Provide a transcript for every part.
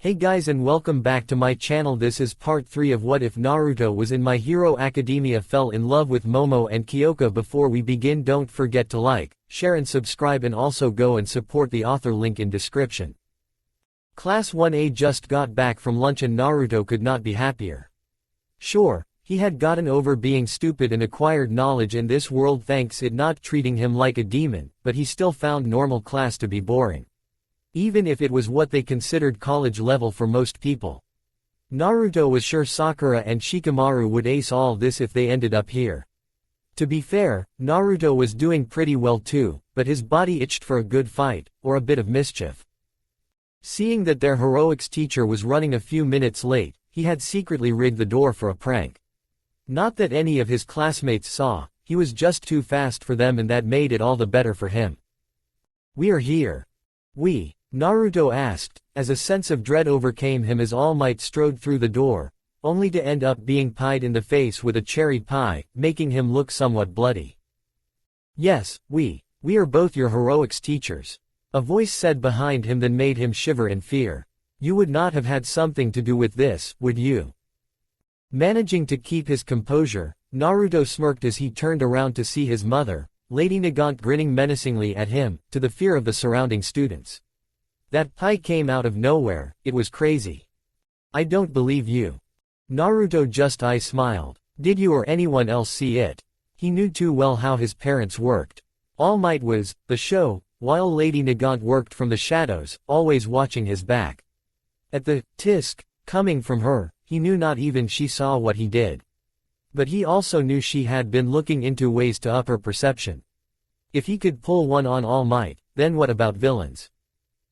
Hey guys and welcome back to my channel. This is part 3 of What If Naruto Was in My Hero Academia Fell in Love with Momo and Kyoka. Before we begin, don't forget to like, share and subscribe, and also go and support the author, link in description. Class 1A just got back from lunch and Naruto could not be happier. Sure, he had gotten over being stupid and acquired knowledge in this world thanks it not treating him like a demon, but he still found normal class to be boring. Even if it was what they considered college level for most people. Naruto was sure Sakura and Shikamaru would ace all this if they ended up here. To be fair, Naruto was doing pretty well too, but his body itched for a good fight, or a bit of mischief. Seeing that their heroics teacher was running a few minutes late, he had secretly rigged the door for a prank. Not that any of his classmates saw, he was just too fast for them, and that made it all the better for him. "We are here." Naruto asked, as a sense of dread overcame him as All Might strode through the door, only to end up being pied in the face with a cherry pie, making him look somewhat bloody. "Yes, we are both your heroics teachers," a voice said behind him that made him shiver in fear. "You would not have had something to do with this, would you?" Managing to keep his composure, Naruto smirked as he turned around to see his mother, Lady Nagant, grinning menacingly at him, to the fear of the surrounding students. "That pie came out of nowhere, it was crazy." "I don't believe you." Naruto just smiled. "Did you or anyone else see it?" He knew too well how his parents worked. All Might was the show, while Lady Nagant worked from the shadows, always watching his back. At the tisk coming from her, he knew not even she saw what he did. But he also knew she had been looking into ways to up her perception. If he could pull one on All Might, then what about villains?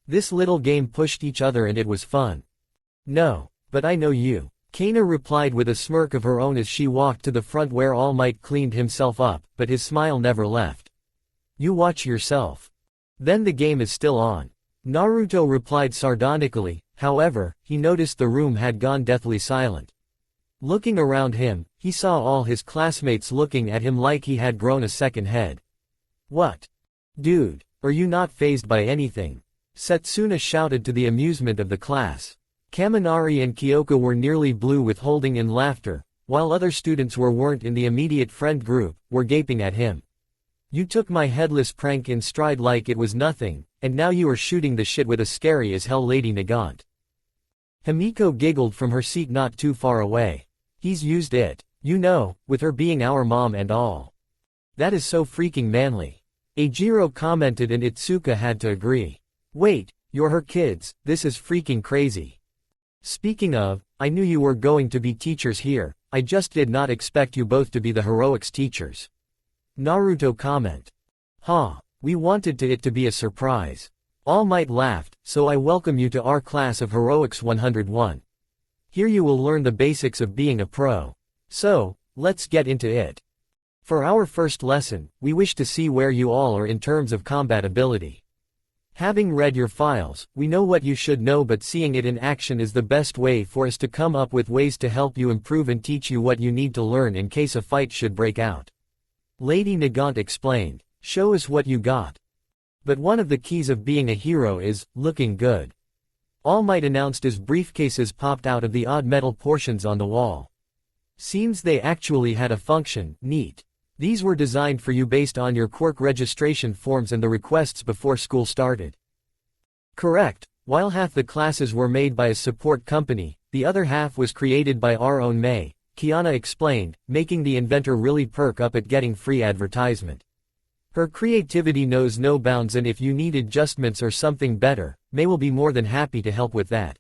This little game pushed each other and it was fun. "No, but I know you," Kana replied with a smirk of her own as she walked to the front where All Might cleaned himself up, but his smile never left. "You watch yourself. Then the game is still on." Naruto replied sardonically. However, he noticed the room had gone deathly silent. Looking around him, he saw all his classmates looking at him like he had grown a second head. "What? Dude, are you not fazed by anything?" Setsuna shouted to the amusement of the class. Kaminari and Kyoka were nearly blue with holding in laughter, while other students who weren't in the immediate friend group, were gaping at him. "You took my headless prank in stride like it was nothing, and now you are shooting the shit with a scary as hell Lady Nagant." Himiko giggled from her seat not too far away. "He's used it, you know, with her being our mom and all. That is so freaking manly." Eijiro commented and Itsuka had to agree. "Wait, you're her kids, this is freaking crazy. Speaking of, I knew you were going to be teachers here, I just did not expect you both to be the heroics teachers." Naruto comment. We wanted it to be a surprise." All Might laughed. "So I welcome you to our class of Heroics 101. Here you will learn the basics of being a pro. So, let's get into it. For our first lesson, we wish to see where you all are in terms of combat ability. Having read your files, we know what you should know, but seeing it in action is the best way for us to come up with ways to help you improve and teach you what you need to learn in case a fight should break out." Lady Nagant explained. "Show us what you got. But one of the keys of being a hero is looking good." All Might announced as briefcases popped out of the odd metal portions on the wall. "Seems they actually had a function, neat. These were designed for you based on your quirk registration forms and the requests before school started." "Correct, while half the classes were made by a support company, the other half was created by our own Mei," Kiana explained, making the inventor really perk up at getting free advertisement. "Her creativity knows no bounds, and if you need adjustments or something better, Mei will be more than happy to help with that."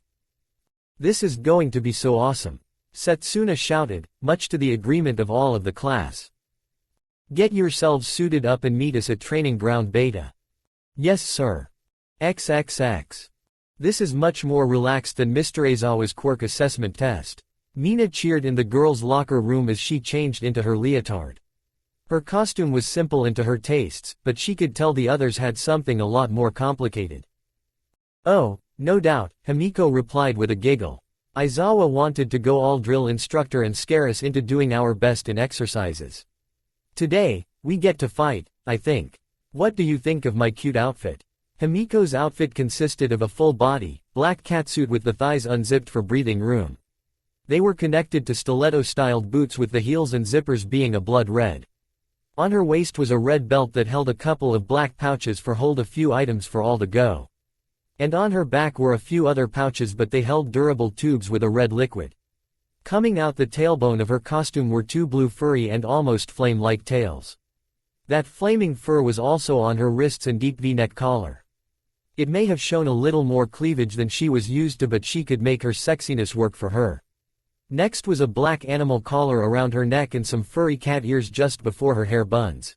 "This is going to be so awesome," Setsuna shouted, much to the agreement of all of the class. "Get yourselves suited up and meet us at Training Ground Beta." "Yes sir. XXX. This is much more relaxed than Mr. Aizawa's quirk assessment test." Mina cheered in the girls' locker room as she changed into her leotard. Her costume was simple and to her tastes, but she could tell the others had something a lot more complicated. "Oh, no doubt," Himiko replied with a giggle. "Aizawa wanted to go all drill instructor and scare us into doing our best in exercises. Today, we get to fight, I think. What do you think of my cute outfit?" Himiko's outfit consisted of a full body, black catsuit with the thighs unzipped for breathing room. They were connected to stiletto-styled boots with the heels and zippers being a blood red. On her waist was a red belt that held a couple of black pouches for hold a few items for all to go. And on her back were a few other pouches, but they held durable tubes with a red liquid. Coming out the tailbone of her costume were two blue furry and almost flame-like tails. That flaming fur was also on her wrists and deep V-neck collar. It may have shown a little more cleavage than she was used to, but she could make her sexiness work for her. Next was a black animal collar around her neck and some furry cat ears just before her hair buns.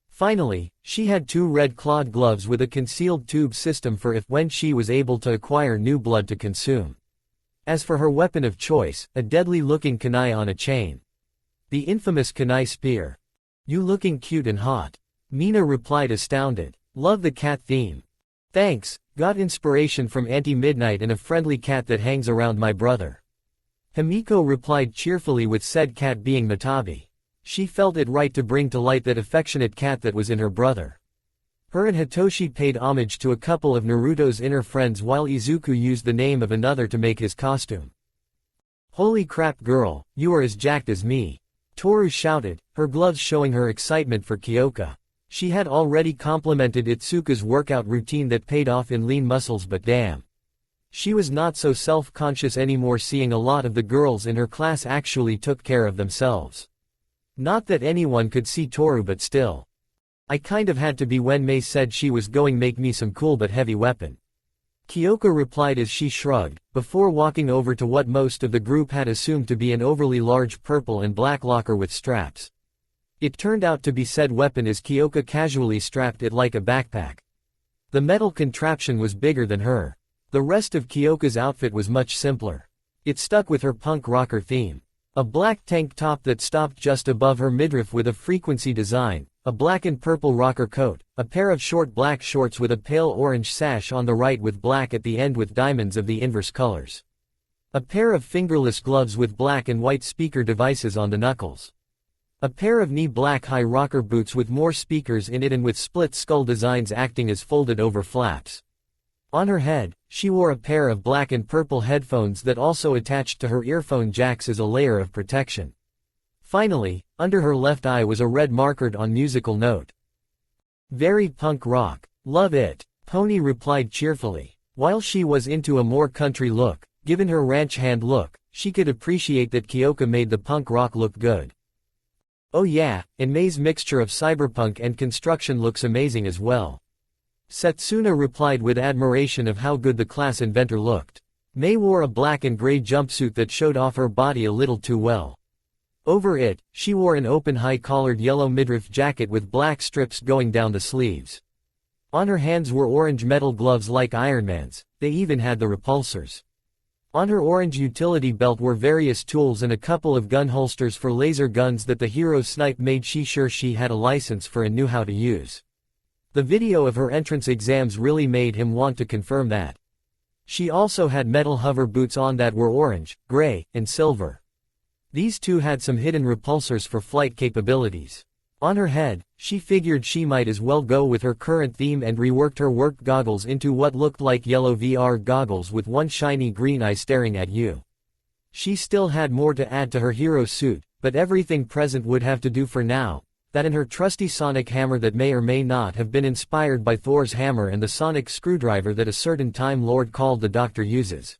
Finally, she had two red clawed gloves with a concealed tube system for if when she was able to acquire new blood to consume. As for her weapon of choice, a deadly-looking kunai on a chain. The infamous kunai spear. "You looking cute and hot," Mina replied astounded. "Love the cat theme." "Thanks, got inspiration from Auntie Midnight and a friendly cat that hangs around my brother." Himiko replied cheerfully, with said cat being Matabi. She felt it right to bring to light that affectionate cat that was in her brother. Her and Hitoshi paid homage to a couple of Naruto's inner friends while Izuku used the name of another to make his costume. "Holy crap girl, you are as jacked as me," Toru shouted, her gloves showing her excitement for Kyoka. She had already complimented Itsuka's workout routine that paid off in lean muscles, but damn. She was not so self-conscious anymore, seeing a lot of the girls in her class actually took care of themselves. Not that anyone could see Toru, but still. "I kind of had to be when Mei said she was going make me some cool but heavy weapon," Kyoka replied as she shrugged, before walking over to what most of the group had assumed to be an overly large purple and black locker with straps. It turned out to be said weapon as Kyoka casually strapped it like a backpack. The metal contraption was bigger than her. The rest of Kyoka's outfit was much simpler. It stuck with her punk rocker theme. A black tank top that stopped just above her midriff with a frequency design, a black and purple rocker coat, a pair of short black shorts with a pale orange sash on the right with black at the end with diamonds of the inverse colors. A pair of fingerless gloves with black and white speaker devices on the knuckles. A pair of knee black high rocker boots with more speakers in it and with split skull designs acting as folded over flaps. On her head, she wore a pair of black and purple headphones that also attached to her earphone jacks as a layer of protection. Finally, under her left eye was a red markered on musical note. "Very punk rock. Love it," Pony replied cheerfully. While she was into a more country look, given her ranch hand look, she could appreciate that Kyoka made the punk rock look good. "Oh yeah, and Mei's mixture of cyberpunk and construction looks amazing as well." Setsuna replied with admiration of how good the class inventor looked. Mei wore a black and gray jumpsuit that showed off her body a little too well. Over it, she wore an open high-collared yellow midriff jacket with black strips going down the sleeves. On her hands were orange metal gloves like Iron Man's, they even had the repulsors. On her orange utility belt were various tools and a couple of gun holsters for laser guns that the hero snipe made sure she had a license for and knew how to use. The video of her entrance exams really made him want to confirm that. She also had metal hover boots on that were orange, gray, and silver. These two had some hidden repulsors for flight capabilities. On her head, she figured she might as well go with her current theme and reworked her work goggles into what looked like yellow VR goggles with one shiny green eye staring at you. She still had more to add to her hero suit, but everything present would have to do for now. That and her trusty sonic hammer that may or may not have been inspired by Thor's hammer and the sonic screwdriver that a certain Time Lord called the Doctor uses.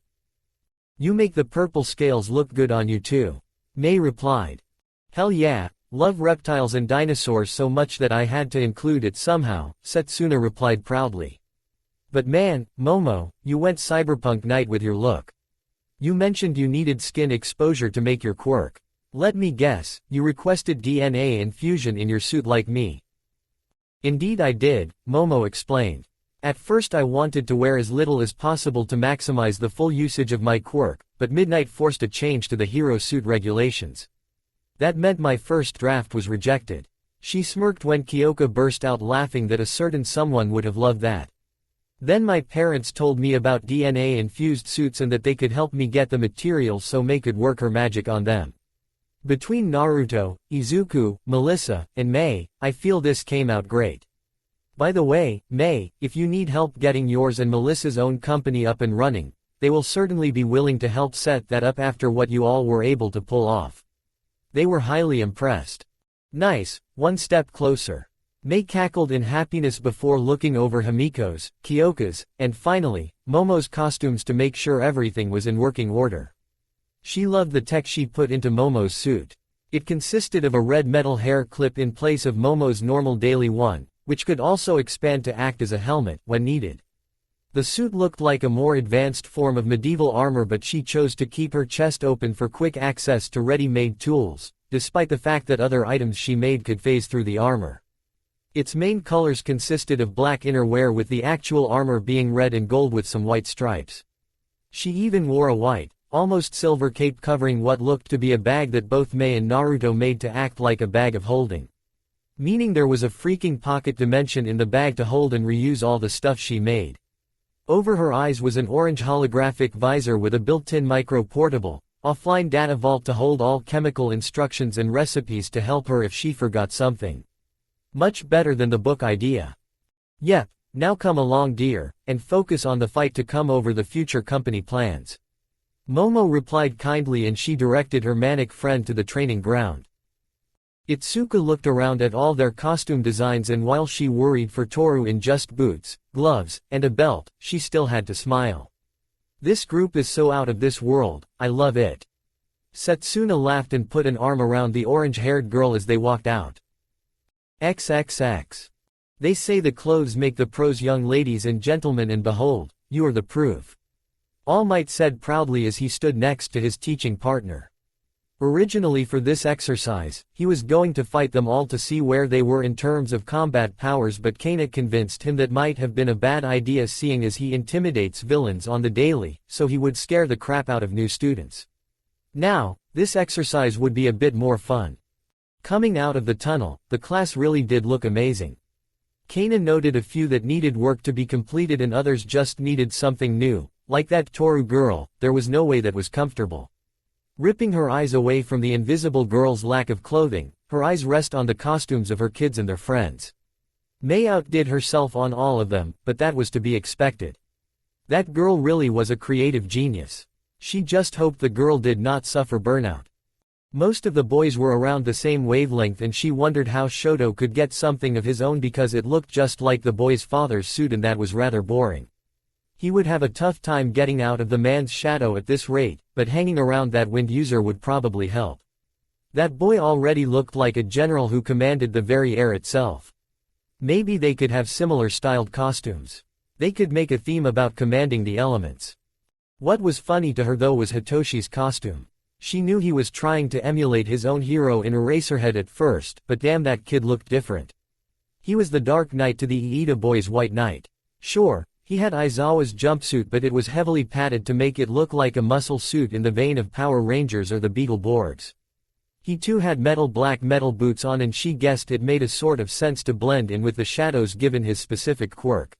"You make the purple scales look good on you too," Mei replied. "Hell yeah, love reptiles and dinosaurs so much that I had to include it somehow," Setsuna replied proudly. "But man, Momo, you went cyberpunk night with your look. You mentioned you needed skin exposure to make your quirk. Let me guess, you requested DNA infusion in your suit like me." "Indeed I did," Momo explained. "At first I wanted to wear as little as possible to maximize the full usage of my quirk, but Midnight forced a change to the hero suit regulations. That meant my first draft was rejected." She smirked when Kyoka burst out laughing that a certain someone would have loved that. "Then my parents told me about DNA-infused suits and that they could help me get the materials so Mei could work her magic on them. Between Naruto, Izuku, Melissa, and Mei, I feel this came out great." By the way, May, if you need help getting yours and Melissa's own company up and running, they will certainly be willing to help set that up after what you all were able to pull off. They were highly impressed. Nice, one step closer. May cackled in happiness before looking over Himiko's, Kyoka's, and finally, Momo's costumes to make sure everything was in working order. She loved the tech she put into Momo's suit. It consisted of a red metal hair clip in place of Momo's normal daily one, which could also expand to act as a helmet when needed. The suit looked like a more advanced form of medieval armor, but she chose to keep her chest open for quick access to ready-made tools, despite the fact that other items she made could phase through the armor. Its main colors consisted of black innerwear with the actual armor being red and gold with some white stripes. She even wore a white, almost silver cape covering what looked to be a bag that both May and Naruto made to act like a bag of holding. Meaning there was a freaking pocket dimension in the bag to hold and reuse all the stuff she made. Over her eyes was an orange holographic visor with a built-in micro-portable, offline data vault to hold all chemical instructions and recipes to help her if she forgot something. Much better than the book idea. Yep, now come along dear, and focus on the fight to come over the future company plans. Momo replied kindly and she directed her manic friend to the training ground. Itsuka looked around at all their costume designs, and while she worried for Toru in just boots, gloves, and a belt, she still had to smile. This group is so out of this world, I love it. Setsuna laughed and put an arm around the orange-haired girl as they walked out. XXX. They say the clothes make the pros, young ladies and gentlemen, and behold, you are the proof. All Might said proudly as he stood next to his teaching partner. Originally for this exercise, he was going to fight them all to see where they were in terms of combat powers, but Kana convinced him that might have been a bad idea seeing as he intimidates villains on the daily, so he would scare the crap out of new students. Now, this exercise would be a bit more fun. Coming out of the tunnel, the class really did look amazing. Kana noted a few that needed work to be completed and others just needed something new, like that Toru girl. There was no way that was comfortable. Ripping her eyes away from the invisible girl's lack of clothing, her eyes rest on the costumes of her kids and their friends. May outdid herself on all of them, but that was to be expected. That girl really was a creative genius. She just hoped the girl did not suffer burnout. Most of the boys were around the same wavelength and she wondered how Shoto could get something of his own because it looked just like the boy's father's suit and that was rather boring. He would have a tough time getting out of the man's shadow at this rate, but hanging around that wind user would probably help. That boy already looked like a general who commanded the very air itself. Maybe they could have similar styled costumes. They could make a theme about commanding the elements. What was funny to her though was Hitoshi's costume. She knew he was trying to emulate his own hero in Eraserhead at first, but damn, that kid looked different. He was the Dark Knight to the Iida boys' White Knight. Sure, he had Aizawa's jumpsuit, but it was heavily padded to make it look like a muscle suit in the vein of Power Rangers or the Beetleborgs. He too had black metal boots on and she guessed it made a sort of sense to blend in with the shadows given his specific quirk.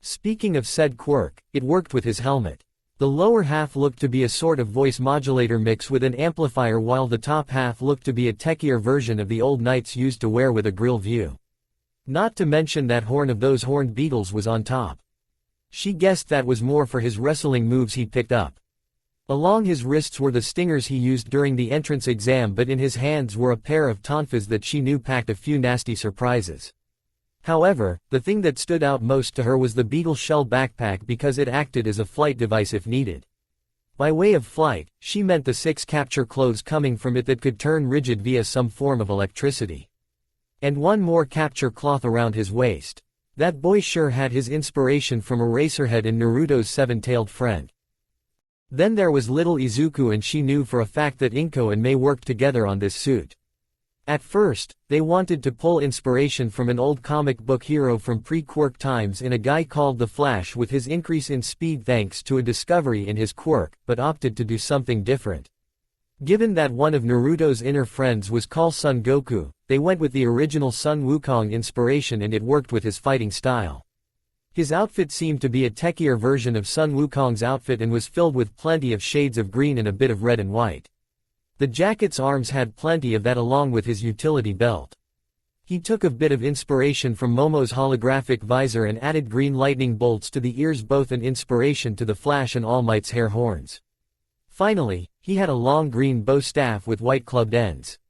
Speaking of said quirk, it worked with his helmet. The lower half looked to be a sort of voice modulator mix with an amplifier while the top half looked to be a techier version of the old knights used to wear with a grill view. Not to mention that horn of those horned beetles was on top. She guessed that was more for his wrestling moves he picked up. Along his wrists were the stingers he used during the entrance exam, but in his hands were a pair of tonfas that she knew packed a few nasty surprises. However, the thing that stood out most to her was the beetle shell backpack because it acted as a flight device if needed. By way of flight, she meant the 6 capture clothes coming from it that could turn rigid via some form of electricity. And one more capture cloth around his waist. That boy sure had his inspiration from Eraserhead and Naruto's seven-tailed friend. Then there was little Izuku, and she knew for a fact that Inko and May worked together on this suit. At first, they wanted to pull inspiration from an old comic book hero from pre-quirk times in a guy called the Flash with his increase in speed thanks to a discovery in his quirk, but opted to do something different. Given that one of Naruto's inner friends was called Son Goku, they went with the original Sun Wukong inspiration and it worked with his fighting style. His outfit seemed to be a techier version of Sun Wukong's outfit and was filled with plenty of shades of green and a bit of red and white. The jacket's arms had plenty of that along with his utility belt. He took a bit of inspiration from Momo's holographic visor and added green lightning bolts to the ears, both an inspiration to the Flash and All Might's hair horns. Finally, he had a long green bow staff with white clubbed ends.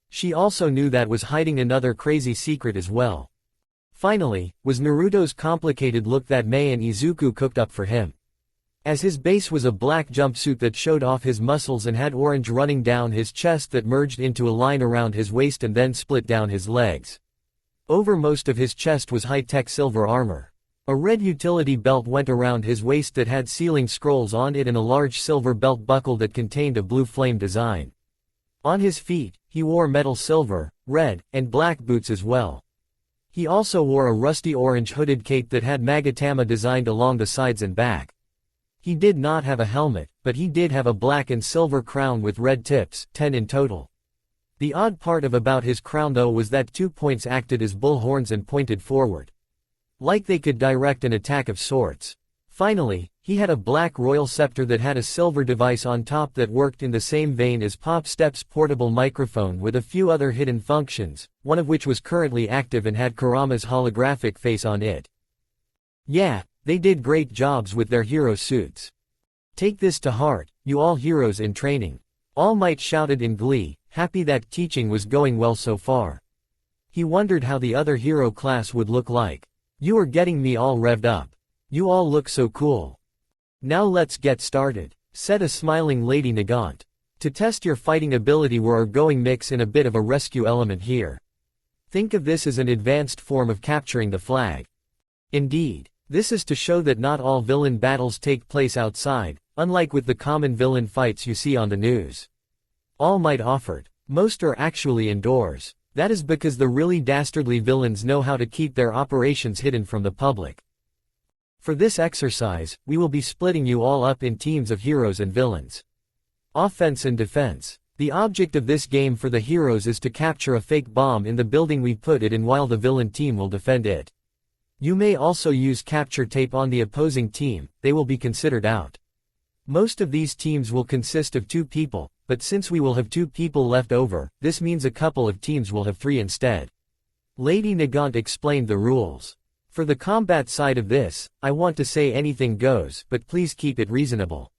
She also knew that was hiding another crazy secret as well. Finally, was Naruto's complicated look that Mei and Izuku cooked up for him. As his base was a black jumpsuit that showed off his muscles and had orange running down his chest that merged into a line around his waist and then split down his legs. Over most of his chest was high-tech silver armor. A red utility belt went around his waist that had sealing scrolls on it and a large silver belt buckle that contained a blue flame design. On his feet, he wore metal silver, red, and black boots as well. He also wore a rusty orange hooded cape that had Magatama designed along the sides and back. He did not have a helmet, but he did have a black and silver crown with red tips, 10 in total. The odd part about his crown though was that 2 points acted as bull horns and pointed forward. Like they could direct an attack of sorts. Finally, he had a black royal scepter that had a silver device on top that worked in the same vein as Pop Step's portable microphone with a few other hidden functions, one of which was currently active and had Kurama's holographic face on it. Yeah, they did great jobs with their hero suits. Take this to heart, you all heroes in training. All Might shouted in glee, happy that teaching was going well so far. He wondered how the other hero class would look like. You are getting me all revved up. You all look so cool. Now let's get started, said a smiling Lady Nagant. To test your fighting ability we're going mix in a bit of a rescue element here. Think of this as an advanced form of capturing the flag. Indeed, this is to show that not all villain battles take place outside, unlike with the common villain fights you see on the news. All Might offered. Most are actually indoors. That is because the really dastardly villains know how to keep their operations hidden from the public. For this exercise, we will be splitting you all up in teams of heroes and villains. Offense and defense. The object of this game for the heroes is to capture a fake bomb in the building we put it in while the villain team will defend it. You may also use capture tape on the opposing team, they will be considered out. Most of these teams will consist of 2 people, but since we will have 2 people left over, this means a couple of teams will have 3 instead. Lady Nagant explained the rules. For the combat side of this, I want to say anything goes, but please keep it reasonable.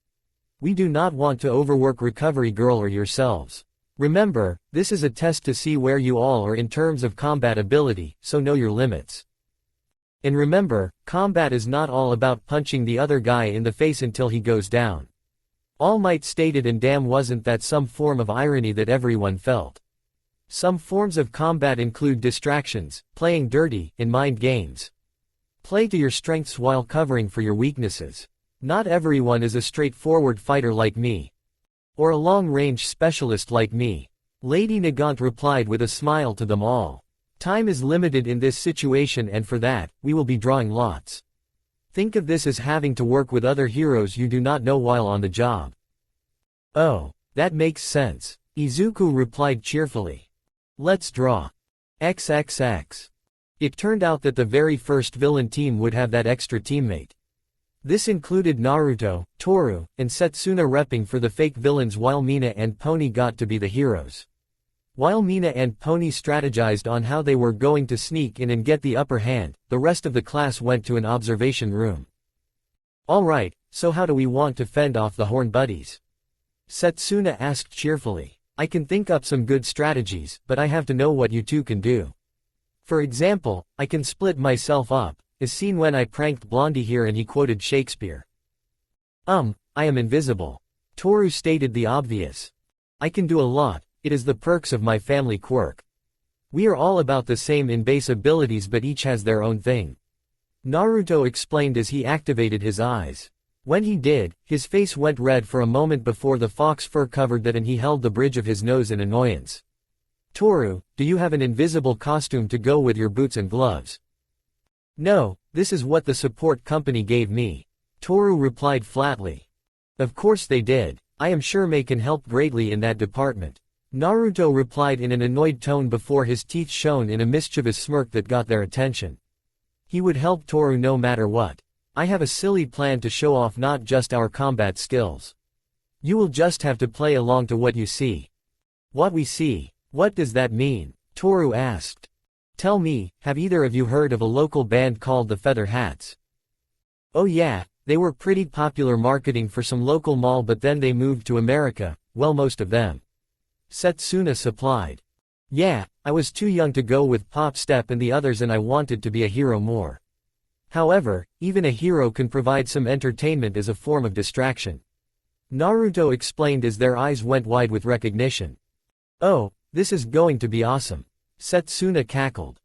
We do not want to overwork Recovery Girl or yourselves. Remember, this is a test to see where you all are in terms of combat ability, so know your limits. And remember, combat is not all about punching the other guy in the face until he goes down. All Might stated, and damn wasn't that some form of irony that everyone felt. Some forms of combat include distractions, playing dirty, and mind games. Play to your strengths while covering for your weaknesses. Not everyone is a straightforward fighter like me. Or a long-range specialist like me. Lady Nagant replied with a smile to them all. Time is limited in this situation and for that, we will be drawing lots. Think of this as having to work with other heroes you do not know while on the job. Oh, that makes sense, Izuku replied cheerfully. Let's draw. XXX. It turned out that the very first villain team would have that extra teammate. This included Naruto, Toru, and Setsuna repping for the fake villains while Mina and Pony got to be the heroes. While Mina and Pony strategized on how they were going to sneak in and get the upper hand, the rest of the class went to an observation room. Alright, so how do we want to fend off the Horn Buddies? Setsuna asked cheerfully. I can think up some good strategies, but I have to know what you two can do. For example, I can split myself up, as seen when I pranked Blondie here and he quoted Shakespeare. I am invisible. Toru stated the obvious. I can do a lot. It is the perks of my family quirk. We are all about the same in base abilities but each has their own thing. Naruto explained as he activated his eyes. When he did, his face went red for a moment before the fox fur covered that and he held the bridge of his nose in annoyance. Toru, do you have an invisible costume to go with your boots and gloves? No, this is what the support company gave me. Toru replied flatly. Of course they did. I am sure Mei can help greatly in that department. Naruto replied in an annoyed tone before his teeth shone in a mischievous smirk that got their attention. He would help Toru no matter what. I have a silly plan to show off not just our combat skills. You will just have to play along to what you see. What we see? What does that mean? Toru asked. Tell me, have either of you heard of a local band called the Feather Hats? Oh yeah, they were pretty popular marketing for some local mall, but then they moved to America, well, most of them. Setsuna supplied. Yeah, I was too young to go with Pop Step and the others, and I wanted to be a hero more. However, even a hero can provide some entertainment as a form of distraction. Naruto explained as their eyes went wide with recognition. Oh, this is going to be awesome. Setsuna cackled.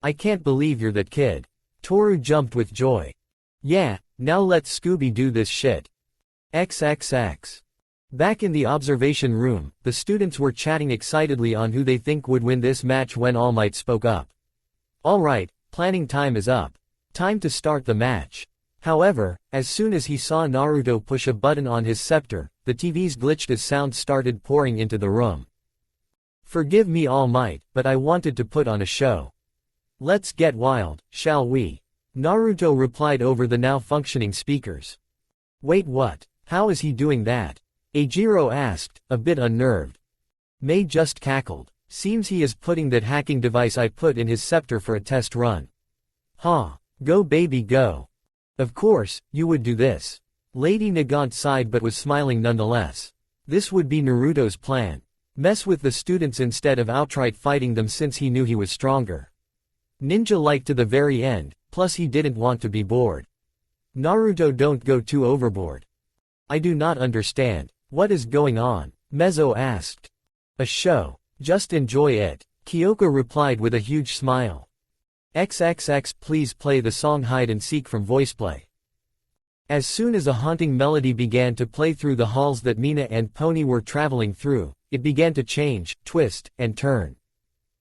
I can't believe you're that kid. Toru jumped with joy. Yeah, now let's Scooby do this shit. XXX. Back in the observation room, the students were chatting excitedly on who they think would win this match when All Might spoke up. Alright, planning time is up. Time to start the match. However, as soon as he saw Naruto push a button on his scepter, the TVs glitched as sound started pouring into the room. Forgive me, All Might, but I wanted to put on a show. Let's get wild, shall we? Naruto replied over the now functioning speakers. Wait, what? How is he doing that? Eijiro asked, a bit unnerved. Mei just cackled. Seems he is putting that hacking device I put in his scepter for a test run. Huh. Go baby go. Of course, you would do this. Lady Nagant sighed but was smiling nonetheless. This would be Naruto's plan. Mess with the students instead of outright fighting them, since he knew he was stronger. Ninja-like to the very end, plus he didn't want to be bored. Naruto, don't go too overboard. I do not understand. What is going on? Mezzo asked. A show. Just enjoy it. Kyoka replied with a huge smile. XXX, please play the song Hide and Seek from VoicePlay. As soon as a haunting melody began to play through the halls that Mina and Pony were traveling through, it began to change, twist, and turn.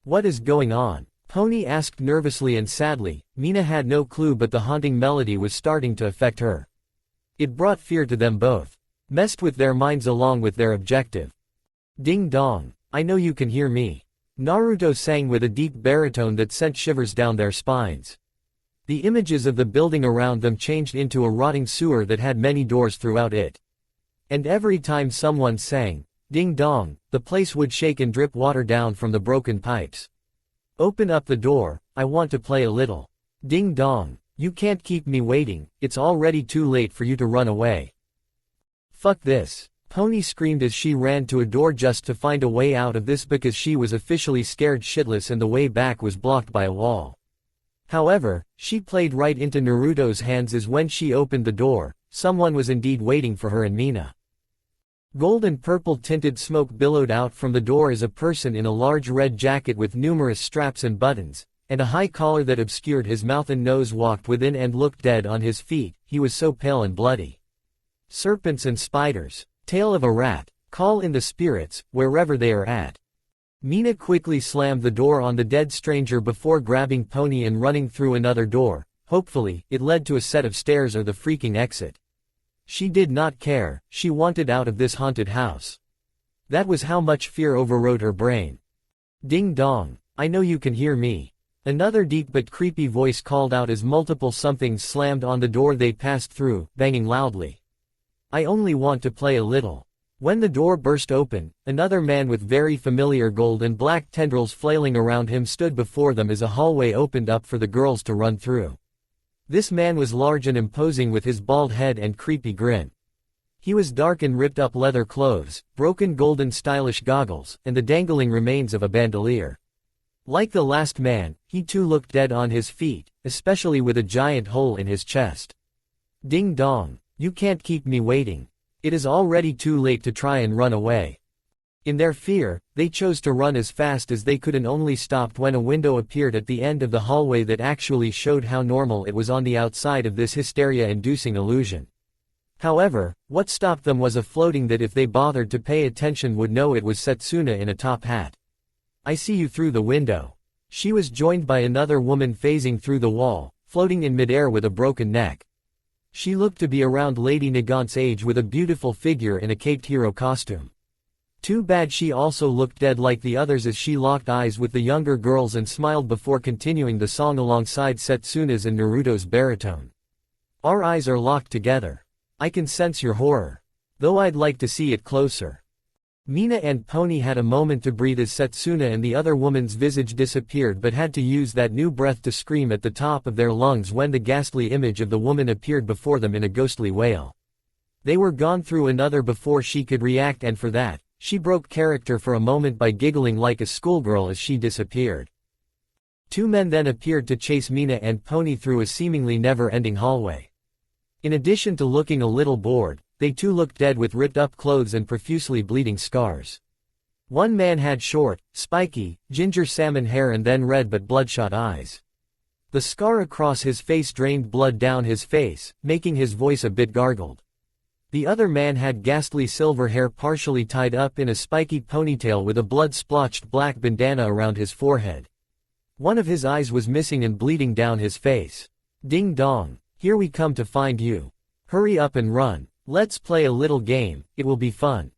What is going on? Pony asked nervously and sadly. Mina had no clue, but the haunting melody was starting to affect her. It brought fear to them both. Messed with their minds along with their objective. Ding dong. I know you can hear me. Naruto sang with a deep baritone that sent shivers down their spines. The images of the building around them changed into a rotting sewer that had many doors throughout it. And every time someone sang, ding dong, the place would shake and drip water down from the broken pipes. Open up the door, I want to play a little. Ding dong, you can't keep me waiting, it's already too late for you to run away. Fuck this. Pony screamed as she ran to a door just to find a way out of this, because she was officially scared shitless and the way back was blocked by a wall. However, she played right into Naruto's hands, as when she opened the door, someone was indeed waiting for her and Mina. Gold and purple tinted smoke billowed out from the door as a person in a large red jacket with numerous straps and buttons, and a high collar that obscured his mouth and nose walked within and looked dead on his feet. He was so pale and bloody. Serpents and spiders. Tail of a rat. Call in the spirits, wherever they are at. Mina quickly slammed the door on the dead stranger before grabbing Pony and running through another door. Hopefully, it led to a set of stairs or the freaking exit. She did not care, she wanted out of this haunted house. That was how much fear overrode her brain. Ding dong, I know you can hear me. Another deep but creepy voice called out as multiple somethings slammed on the door they passed through, banging loudly. I only want to play a little. When the door burst open, another man with very familiar gold and black tendrils flailing around him stood before them as a hallway opened up for the girls to run through. This man was large and imposing with his bald head and creepy grin. He was dark in ripped up leather clothes, broken golden stylish goggles, and the dangling remains of a bandolier. Like the last man, he too looked dead on his feet, especially with a giant hole in his chest. Ding dong. You can't keep me waiting. It is already too late to try and run away. In their fear, they chose to run as fast as they could and only stopped when a window appeared at the end of the hallway that actually showed how normal it was on the outside of this hysteria-inducing illusion. However, what stopped them was a floating that if they bothered to pay attention would know it was Setsuna in a top hat. I see you through the window. She was joined by another woman phasing through the wall, floating in midair with a broken neck. She looked to be around Lady Nagant's age with a beautiful figure in a caped hero costume. Too bad she also looked dead like the others, as she locked eyes with the younger girls and smiled before continuing the song alongside Setsuna's and Naruto's baritone. Our eyes are locked together. I can sense your horror. Though I'd like to see it closer. Mina and Pony had a moment to breathe as Setsuna and the other woman's visage disappeared but had to use that new breath to scream at the top of their lungs when the ghastly image of the woman appeared before them in a ghostly wail. They were gone through another before she could react, and for that, she broke character for a moment by giggling like a schoolgirl as she disappeared. Two men then appeared to chase Mina and Pony through a seemingly never-ending hallway. In addition to looking a little bored, they too looked dead with ripped-up clothes and profusely bleeding scars. One man had short, spiky, ginger salmon hair and then red but bloodshot eyes. The scar across his face drained blood down his face, making his voice a bit gargled. The other man had ghastly silver hair partially tied up in a spiky ponytail with a blood-splotched black bandana around his forehead. One of his eyes was missing and bleeding down his face. Ding dong, here we come to find you. Hurry up and run. Let's play a little game, it will be fun.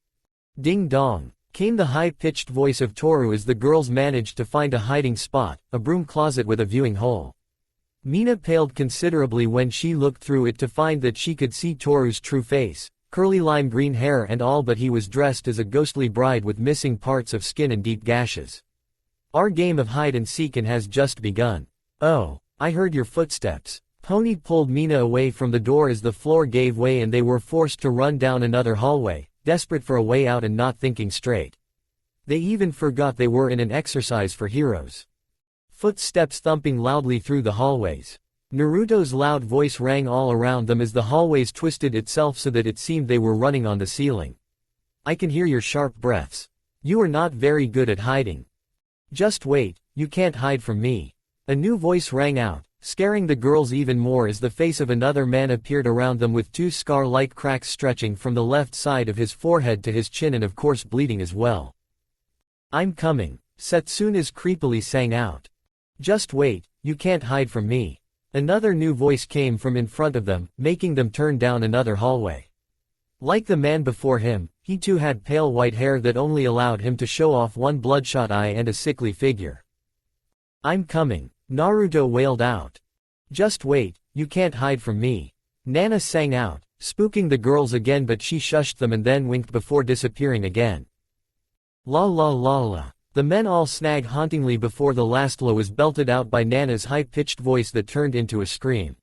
Ding dong, came the high-pitched voice of Toru as the girls managed to find a hiding spot, a broom closet with a viewing hole. Mina paled considerably when she looked through it to find that she could see Toru's true face, curly lime green hair and all, but he was dressed as a ghostly bride with missing parts of skin and deep gashes. Our game of hide and seek has just begun. Oh, I heard your footsteps. Pony pulled Mina away from the door as the floor gave way and they were forced to run down another hallway, desperate for a way out and not thinking straight. They even forgot they were in an exercise for heroes. Footsteps thumping loudly through the hallways. Naruto's loud voice rang all around them as the hallways twisted itself so that it seemed they were running on the ceiling. I can hear your sharp breaths. You are not very good at hiding. Just wait, you can't hide from me. A new voice rang out, scaring the girls even more as the face of another man appeared around them with two scar-like cracks stretching from the left side of his forehead to his chin and of course bleeding as well. I'm coming, Setsuna's creepily sang out. Just wait, you can't hide from me. Another new voice came from in front of them, making them turn down another hallway. Like the man before him, he too had pale white hair that only allowed him to show off one bloodshot eye and a sickly figure. I'm coming, Naruto wailed out. Just wait, you can't hide from me. Nana sang out, spooking the girls again, but she shushed them and then winked before disappearing again. La la la la. The men all snag hauntingly before the last la was belted out by Nana's high-pitched voice that turned into a scream.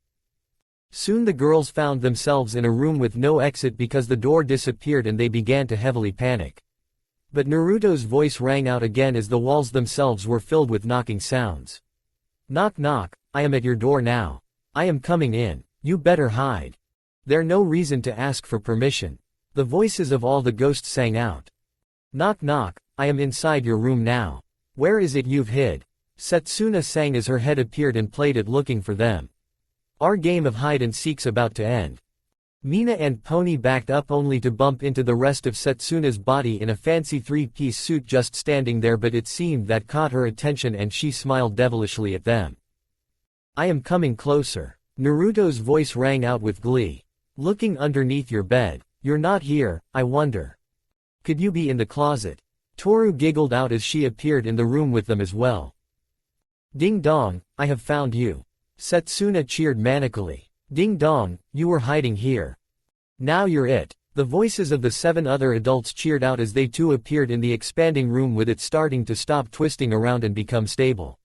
Soon the girls found themselves in a room with no exit because the door disappeared and they began to heavily panic. But Naruto's voice rang out again as the walls themselves were filled with knocking sounds. Knock knock, I am at your door now. I am coming in, you better hide. There's no reason to ask for permission. The voices of all the ghosts sang out. Knock knock, I am inside your room now. Where is it you've hid? Setsuna sang as her head appeared and played it looking for them. Our game of hide and seek's about to end. Mina and Pony backed up only to bump into the rest of Setsuna's body in a fancy three-piece suit just standing there, but it seemed that caught her attention and she smiled devilishly at them. I am coming closer. Naruto's voice rang out with glee. Looking underneath your bed. You're not here, I wonder. Could you be in the closet? Toru giggled out as she appeared in the room with them as well. Ding dong, I have found you. Setsuna cheered manically. Ding dong, you were hiding here. Now you're it. The voices of the 7 other adults cheered out as they too appeared in the expanding room with it starting to stop twisting around and become stable.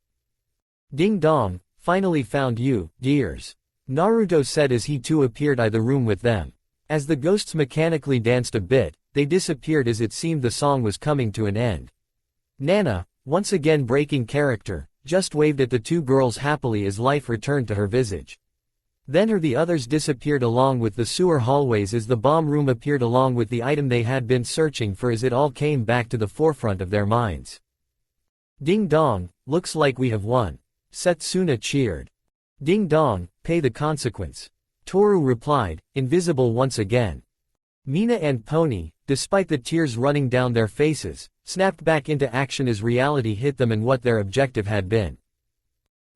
Ding dong, finally found you, dears. Naruto said as he too appeared in the room with them. As the ghosts mechanically danced a bit, they disappeared as it seemed the song was coming to an end. Nana, once again breaking character, just waved at the 2 girls happily as life returned to her visage. Then the others disappeared along with the sewer hallways as the bomb room appeared along with the item they had been searching for as it all came back to the forefront of their minds. Ding dong, looks like we have won. Setsuna cheered. Ding dong, pay the consequence. Toru replied, invisible once again. Mina and Pony, despite the tears running down their faces, snapped back into action as reality hit them and what their objective had been.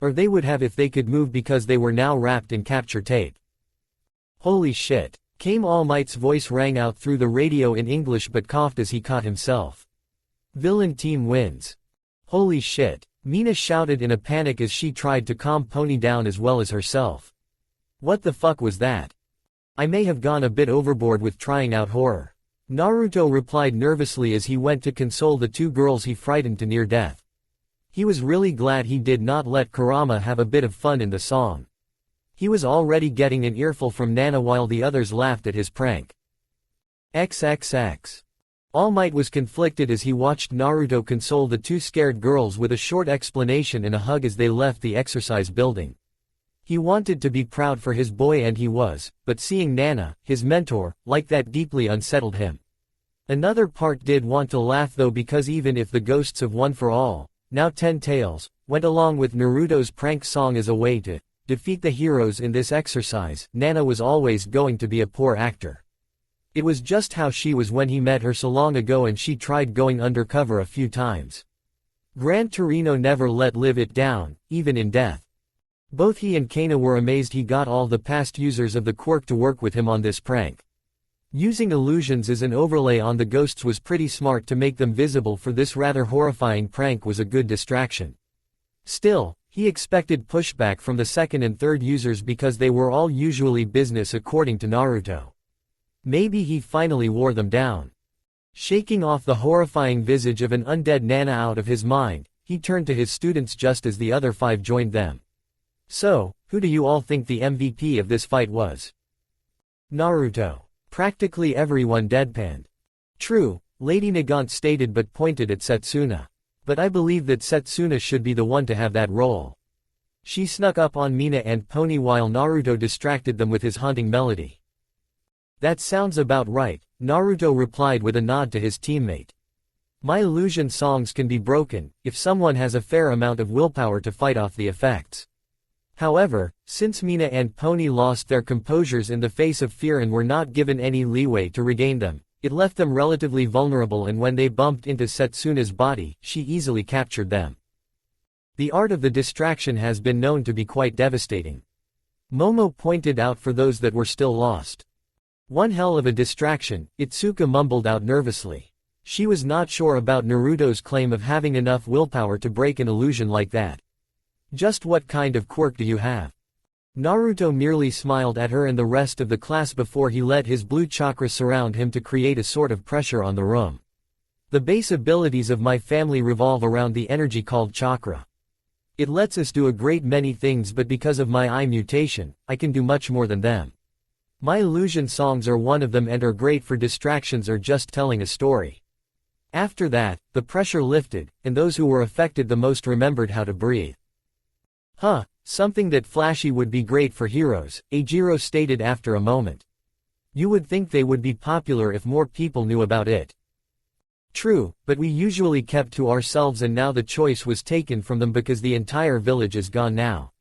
Or they would have if they could move because they were now wrapped in capture tape. Holy shit. Came All Might's voice rang out through the radio in English but coughed as he caught himself. Villain team wins. Holy shit. Mina shouted in a panic as she tried to calm Pony down as well as herself. What the fuck was that? I may have gone a bit overboard with trying out horror. Naruto replied nervously as he went to console the two girls he frightened to near death. He was really glad he did not let Kurama have a bit of fun in the song. He was already getting an earful from Nana while the others laughed at his prank. XXX. All Might was conflicted as he watched Naruto console the two scared girls with a short explanation and a hug as they left the exercise building. He wanted to be proud for his boy and he was, but seeing Nana, his mentor, like that deeply unsettled him. Another part did want to laugh though because even if the ghosts of One for All, now 10 Tails, went along with Naruto's prank song as a way to defeat the heroes in this exercise, Nana was always going to be a poor actor. It was just how she was when he met her so long ago and she tried going undercover a few times. Gran Torino never let live it down, even in death. Both he and Kana were amazed he got all the past users of the quirk to work with him on this prank. Using illusions as an overlay on the ghosts was pretty smart to make them visible for this rather horrifying prank was a good distraction. Still, he expected pushback from the second and third users because they were all usually business according to Naruto. Maybe he finally wore them down. Shaking off the horrifying visage of an undead Nana out of his mind, he turned to his students just as the other 5 joined them. So, who do you all think the MVP of this fight was? Naruto. Practically everyone deadpanned. True, Lady Nagant stated but pointed at Setsuna. But I believe that Setsuna should be the one to have that role. She snuck up on Mina and Pony while Naruto distracted them with his haunting melody. That sounds about right, Naruto replied with a nod to his teammate. My illusion songs can be broken, if someone has a fair amount of willpower to fight off the effects. However, since Mina and Pony lost their composures in the face of fear and were not given any leeway to regain them, it left them relatively vulnerable and when they bumped into Setsuna's body, she easily captured them. The art of the distraction has been known to be quite devastating. Momo pointed out for those that were still lost. One hell of a distraction, Itsuka mumbled out nervously. She was not sure about Naruto's claim of having enough willpower to break an illusion like that. Just what kind of quirk do you have? Naruto merely smiled at her and the rest of the class before he let his blue chakra surround him to create a sort of pressure on the room. The base abilities of my family revolve around the energy called chakra. It lets us do a great many things but because of my eye mutation, I can do much more than them. My illusion songs are one of them and are great for distractions or just telling a story. After that, the pressure lifted, and those who were affected the most remembered how to breathe. Something that flashy would be great for heroes, Eijiro stated after a moment. You would think they would be popular if more people knew about it. True, but we usually kept to ourselves and now the choice was taken from them because the entire village is gone now.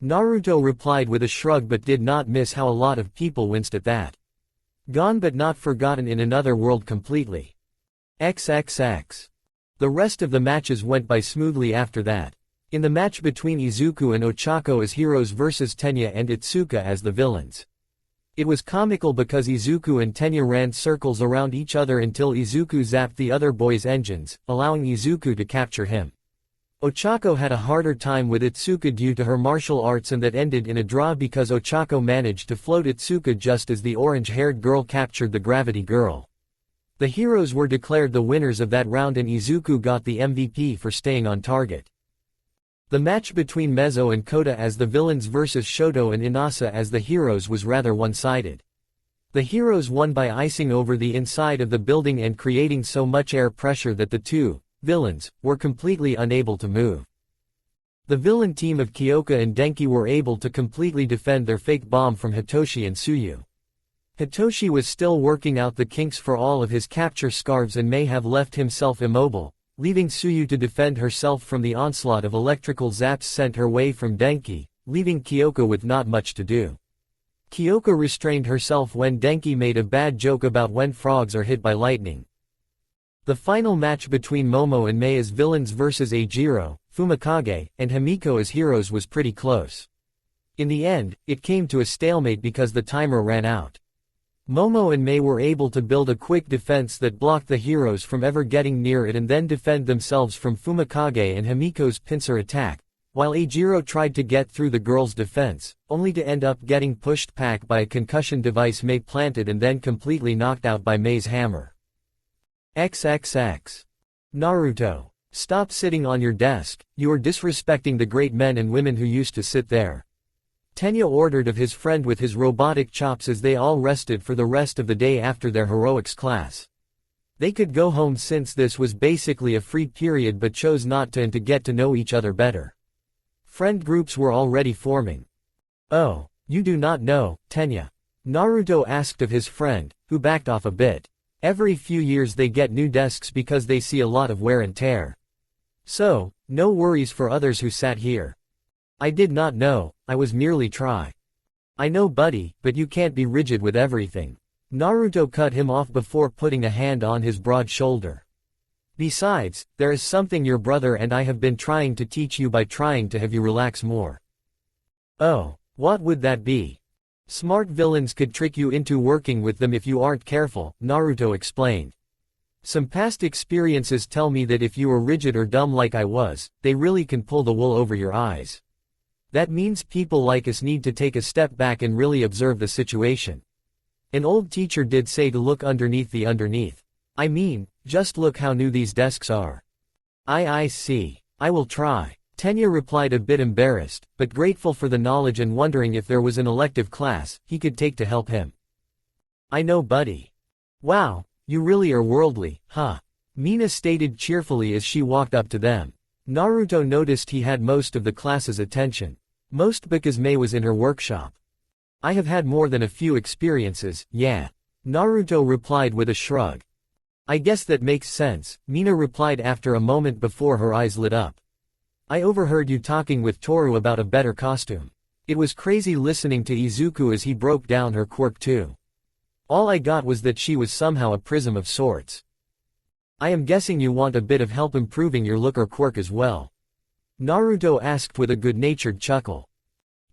Naruto replied with a shrug but did not miss how a lot of people winced at that. Gone but not forgotten in another world completely. XXX. The rest of the matches went by smoothly after that. In the match between Izuku and Ochako as heroes versus Tenya and Itsuka as the villains. It was comical because Izuku and Tenya ran circles around each other until Izuku zapped the other boy's engines, allowing Izuku to capture him. Ochako had a harder time with Itsuka due to her martial arts and that ended in a draw because Ochako managed to float Itsuka just as the orange-haired girl captured the gravity girl. The heroes were declared the winners of that round and Izuku got the MVP for staying on target. The match between Mezzo and Kota as the villains versus Shoto and Inasa as the heroes was rather one-sided. The heroes won by icing over the inside of the building and creating so much air pressure that the two villains were completely unable to move. The villain team of Kyoka and Denki were able to completely defend their fake bomb from Hitoshi and Tsuyu. Hitoshi was still working out the kinks for all of his capture scarves and may have left himself immobile, leaving Tsuyu to defend herself from the onslaught of electrical zaps sent her way from Denki, leaving Kyoka with not much to do. Kyoka restrained herself when Denki made a bad joke about when frogs are hit by lightning. The final match between Momo and Mei as villains versus Eijiro, Fumikage, and Himiko as heroes was pretty close. In the end, it came to a stalemate because the timer ran out. Momo and Mei were able to build a quick defense that blocked the heroes from ever getting near it and then defend themselves from Fumikage and Himiko's pincer attack, while Ejiro tried to get through the girl's defense, only to end up getting pushed back by a concussion device Mei planted and then completely knocked out by Mei's hammer. XXX. Naruto. Stop sitting on your desk, you are disrespecting the great men and women who used to sit there. Tenya ordered of his friend with his robotic chops as they all rested for the rest of the day after their heroics class. They could go home since this was basically a free period but chose not to and to get to know each other better. Friend groups were already forming. Oh, you do not know, Tenya? Naruto asked of his friend, who backed off a bit. Every few years they get new desks because they see a lot of wear and tear. So, no worries for others who sat here. I did not know, I was merely try. I know buddy, but you can't be rigid with everything. Naruto cut him off before putting a hand on his broad shoulder. Besides, there is something your brother and I have been trying to teach you by trying to have you relax more. Oh, what would that be? Smart villains could trick you into working with them if you aren't careful, Naruto explained. Some past experiences tell me that if you are rigid or dumb like I was, they really can pull the wool over your eyes. That means people like us need to take a step back and really observe the situation. An old teacher did say to look underneath the underneath. I mean, just look how new these desks are. I see. I will try. Tenya replied a bit embarrassed, but grateful for the knowledge and wondering if there was an elective class he could take to help him. I know buddy. Wow, you really are worldly, huh? Mina stated cheerfully as she walked up to them. Naruto noticed he had most of the class's attention. Most because Mei was in her workshop. I have had more than a few experiences, yeah. Naruto replied with a shrug. I guess that makes sense, Mina replied after a moment before her eyes lit up. I overheard you talking with Toru about a better costume. It was crazy listening to Izuku as he broke down her quirk too. All I got was that she was somehow a prism of sorts. I am guessing you want a bit of help improving your look or quirk as well. Naruto asked with a good-natured chuckle.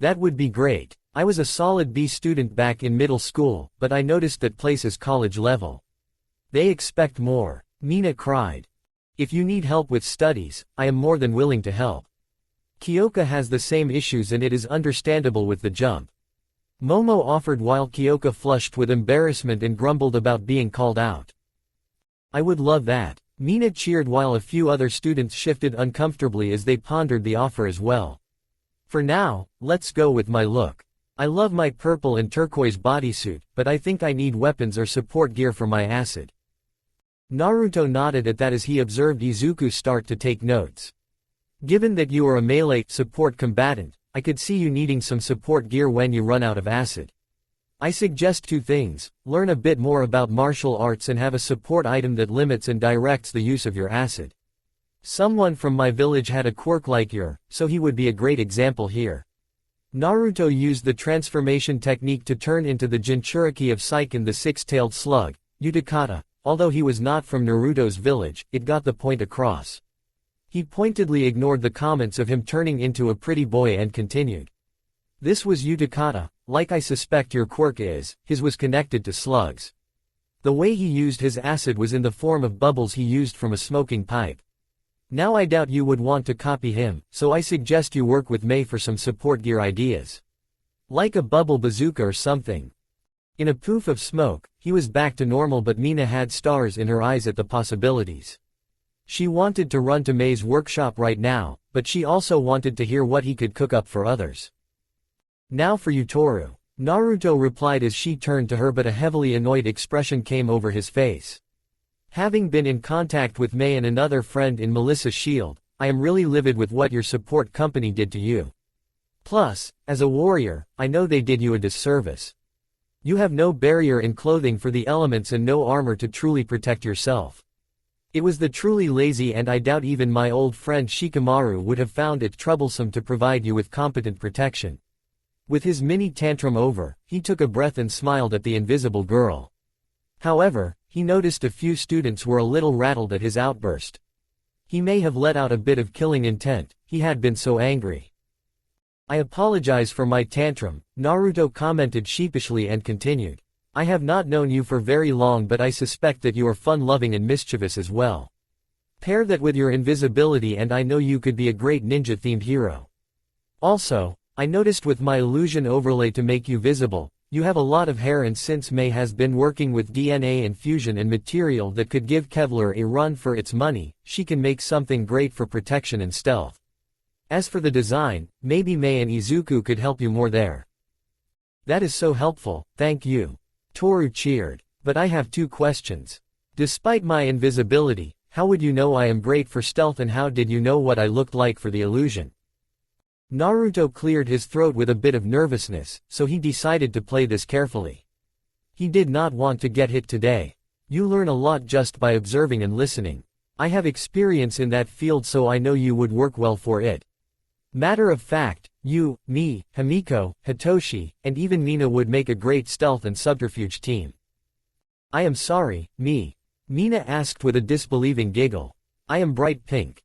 That would be great. I was a solid B student back in middle school, but I noticed that place is college level. They expect more. Mina cried. If you need help with studies, I am more than willing to help. Kyoka has the same issues and it is understandable with the jump. Momo offered while Kyoka flushed with embarrassment and grumbled about being called out. I would love that. Mina cheered while a few other students shifted uncomfortably as they pondered the offer as well. For now, let's go with my look. I love my purple and turquoise bodysuit, but I think I need weapons or support gear for my acid. Naruto nodded at that as he observed Izuku start to take notes. Given that you are a melee support combatant, I could see you needing some support gear when you run out of acid. I suggest two things: learn a bit more about martial arts and have a support item that limits and directs the use of your acid. Someone from my village had a quirk like your, so he would be a great example here. Naruto used the transformation technique to turn into the Jinchuriki of Seiken the six-tailed slug, Utakata. Although he was not from Naruto's village, it got the point across. He pointedly ignored the comments of him turning into a pretty boy and continued. This was Utakata, like I suspect your quirk is, his was connected to slugs. The way he used his acid was in the form of bubbles he used from a smoking pipe. Now I doubt you would want to copy him, so I suggest you work with Mei for some support gear ideas. Like a bubble bazooka or something. In a poof of smoke, he was back to normal, but Mina had stars in her eyes at the possibilities. She wanted to run to Mei's workshop right now, but she also wanted to hear what he could cook up for others. Now for you Toru. Naruto replied as she turned to her, but a heavily annoyed expression came over his face. Having been in contact with Mei and another friend in Melissa's shield, I am really livid with what your support company did to you. Plus, as a warrior, I know they did you a disservice. You have no barrier in clothing for the elements and no armor to truly protect yourself. It was the truly lazy, and I doubt even my old friend Shikamaru would have found it troublesome to provide you with competent protection. With his mini tantrum over, he took a breath and smiled at the invisible girl. However, he noticed a few students were a little rattled at his outburst. He may have let out a bit of killing intent, he had been so angry. I apologize for my tantrum, Naruto commented sheepishly and continued. I have not known you for very long, but I suspect that you are fun-loving and mischievous as well. Pair that with your invisibility and I know you could be a great ninja-themed hero. Also, I noticed with my illusion overlay to make you visible, you have a lot of hair, and since May has been working with DNA infusion and material that could give Kevlar a run for its money, she can make something great for protection and stealth. As for the design, maybe May and Izuku could help you more there. That is so helpful, thank you. Toru cheered. But I have 2 questions. Despite my invisibility, how would you know I am great for stealth, and how did you know what I looked like for the illusion? Naruto cleared his throat with a bit of nervousness, so he decided to play this carefully. He did not want to get hit today. You learn a lot just by observing and listening. I have experience in that field, so I know you would work well for it. Matter of fact, you, me, Himiko, Hitoshi, and even Mina would make a great stealth and subterfuge team. I am sorry, me. Mina asked with a disbelieving giggle. I am bright pink.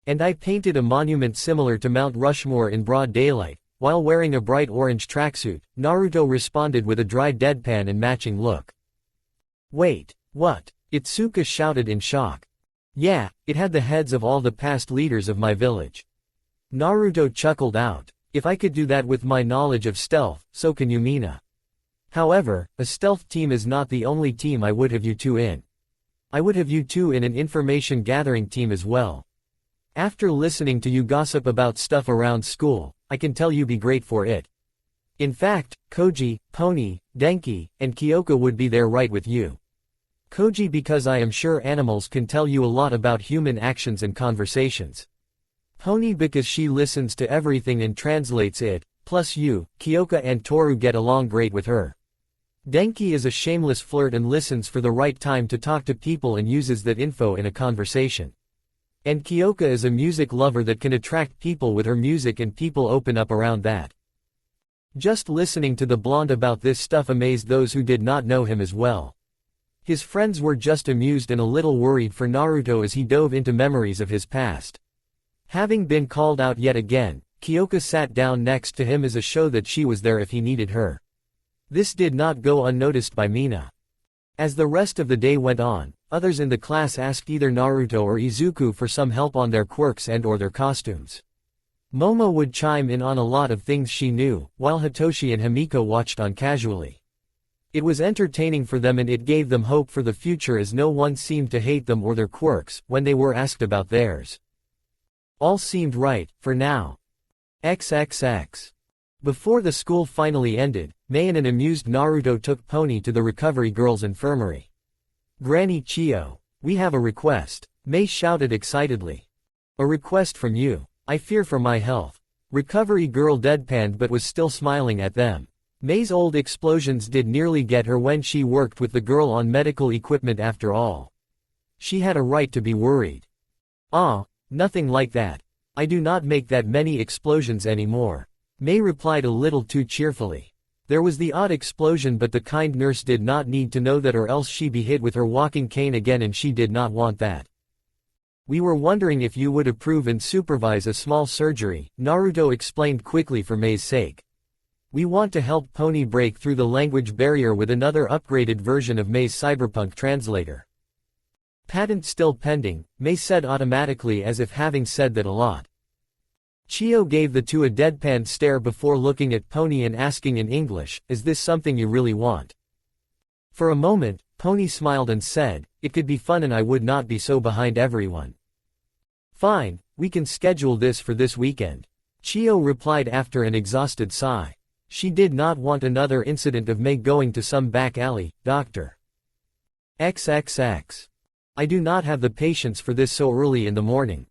And I painted a monument similar to Mount Rushmore in broad daylight, while wearing a bright orange tracksuit. Naruto responded with a dry deadpan and matching look. Wait, what? Itsuka shouted in shock. Yeah, it had the heads of all the past leaders of my village. Naruto chuckled out. If I could do that with my knowledge of stealth, so can you, Mina. However, a stealth team is not the only team I would have you 2 in. I would have you 2 in an information gathering team as well. After listening to you gossip about stuff around school, I can tell you be great for it. In fact, Koji, Pony, Denki, and Kyoka would be there right with you. Koji because I am sure animals can tell you a lot about human actions and conversations. Pony because she listens to everything and translates it, plus you, Kyoka and Toru get along great with her. Denki is a shameless flirt and listens for the right time to talk to people and uses that info in a conversation. And Kyoka is a music lover that can attract people with her music, and people open up around that. Just listening to the blonde about this stuff amazed those who did not know him as well. His friends were just amused and a little worried for Naruto as he dove into memories of his past. Having been called out yet again, Kyoka sat down next to him as a show that she was there if he needed her. This did not go unnoticed by Mina. As the rest of the day went on, others in the class asked either Naruto or Izuku for some help on their quirks and/or their costumes. Momo would chime in on a lot of things she knew, while Hitoshi and Himiko watched on casually. It was entertaining for them, and it gave them hope for the future, as no one seemed to hate them or their quirks when they were asked about theirs. All seemed right, for now. XXX. Before the school finally ended, May and an amused Naruto took Pony to the Recovery Girls' Infirmary. Granny Chio, we have a request, May shouted excitedly. A request from you? I fear for my health. Recovery Girl deadpanned but was still smiling at them. May's old explosions did nearly get her when she worked with the girl on medical equipment after all. She had a right to be worried. Nothing like that. I do not make that many explosions anymore. May replied a little too cheerfully. There was the odd explosion, but the kind nurse did not need to know that, or else she'd be hit with her walking cane again, and she did not want that. We were wondering if you would approve and supervise a small surgery, Naruto explained quickly for May's sake. We want to help Pony break through the language barrier with another upgraded version of May's cyberpunk translator. Patent still pending, May said automatically, as if having said that a lot. Chio gave the two a deadpan stare before looking at Pony and asking in English, is this something you really want? For a moment, Pony smiled and said, it could be fun and I would not be so behind everyone. Fine, we can schedule this for this weekend. Chio replied after an exhausted sigh. She did not want another incident of May going to some back alley, Dr. XXX. I do not have the patience for this so early in the morning.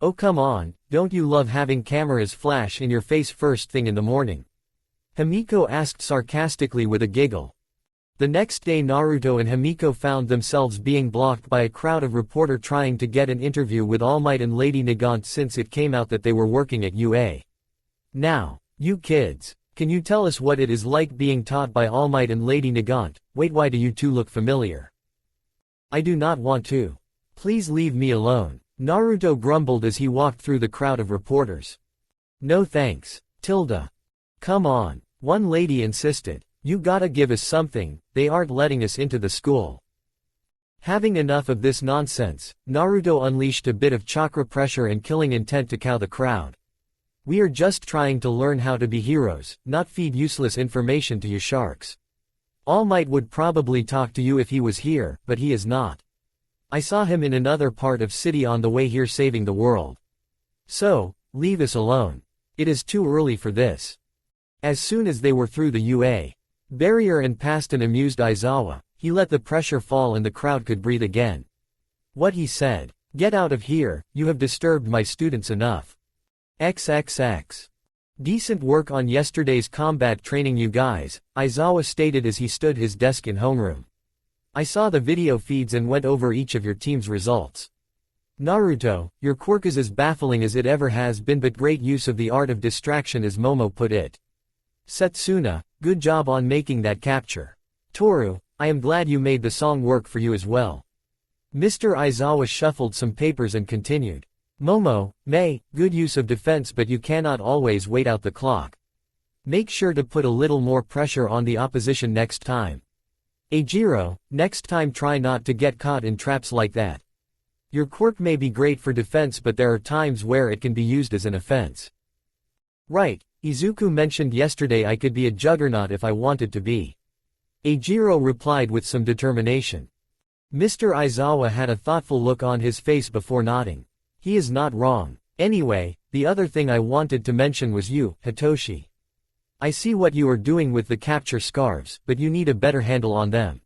Oh come on, don't you love having cameras flash in your face first thing in the morning? Himiko asked sarcastically with a giggle. The next day Naruto and Himiko found themselves being blocked by a crowd of reporters trying to get an interview with All Might and Lady Nagant since it came out that they were working at UA. Now, you kids, can you tell us what it is like being taught by All Might and Lady Nagant? Wait, why do you two look familiar? I do not want to. Please leave me alone, Naruto grumbled as he walked through the crowd of reporters. No thanks, Tilda. Come on, one lady insisted. You gotta give us something, they aren't letting us into the school. Having enough of this nonsense, Naruto unleashed a bit of chakra pressure and killing intent to cow the crowd. We are just trying to learn how to be heroes, not feed useless information to you sharks. All Might would probably talk to you if he was here, but he is not. I saw him in another part of city on the way here saving the world. So, leave us alone. It is too early for this. As soon as they were through the UA barrier and past an amused Aizawa, he let the pressure fall and the crowd could breathe again. What he said, "Get out of here, you have disturbed my students enough. XXX. Decent work on yesterday's combat training you guys," Aizawa stated as he stood his desk in homeroom. "I saw the video feeds and went over each of your team's results. Naruto, your quirk is as baffling as it ever has been, but great use of the art of distraction as Momo put it. Setsuna, good job on making that capture. Toru, I am glad you made the song work for you as well." Mr. Aizawa shuffled some papers and continued. "Momo, good use of defense, but you cannot always wait out the clock. Make sure to put a little more pressure on the opposition next time. Eijiro, next time try not to get caught in traps like that. Your quirk may be great for defense, but there are times where it can be used as an offense." "Right, Izuku mentioned yesterday I could be a juggernaut if I wanted to be." Eijiro replied with some determination. Mr. Aizawa had a thoughtful look on his face before nodding. He is not wrong. Anyway, the other thing I wanted to mention was you, Hitoshi. I see what you are doing with the capture scarves, but you need a better handle on them.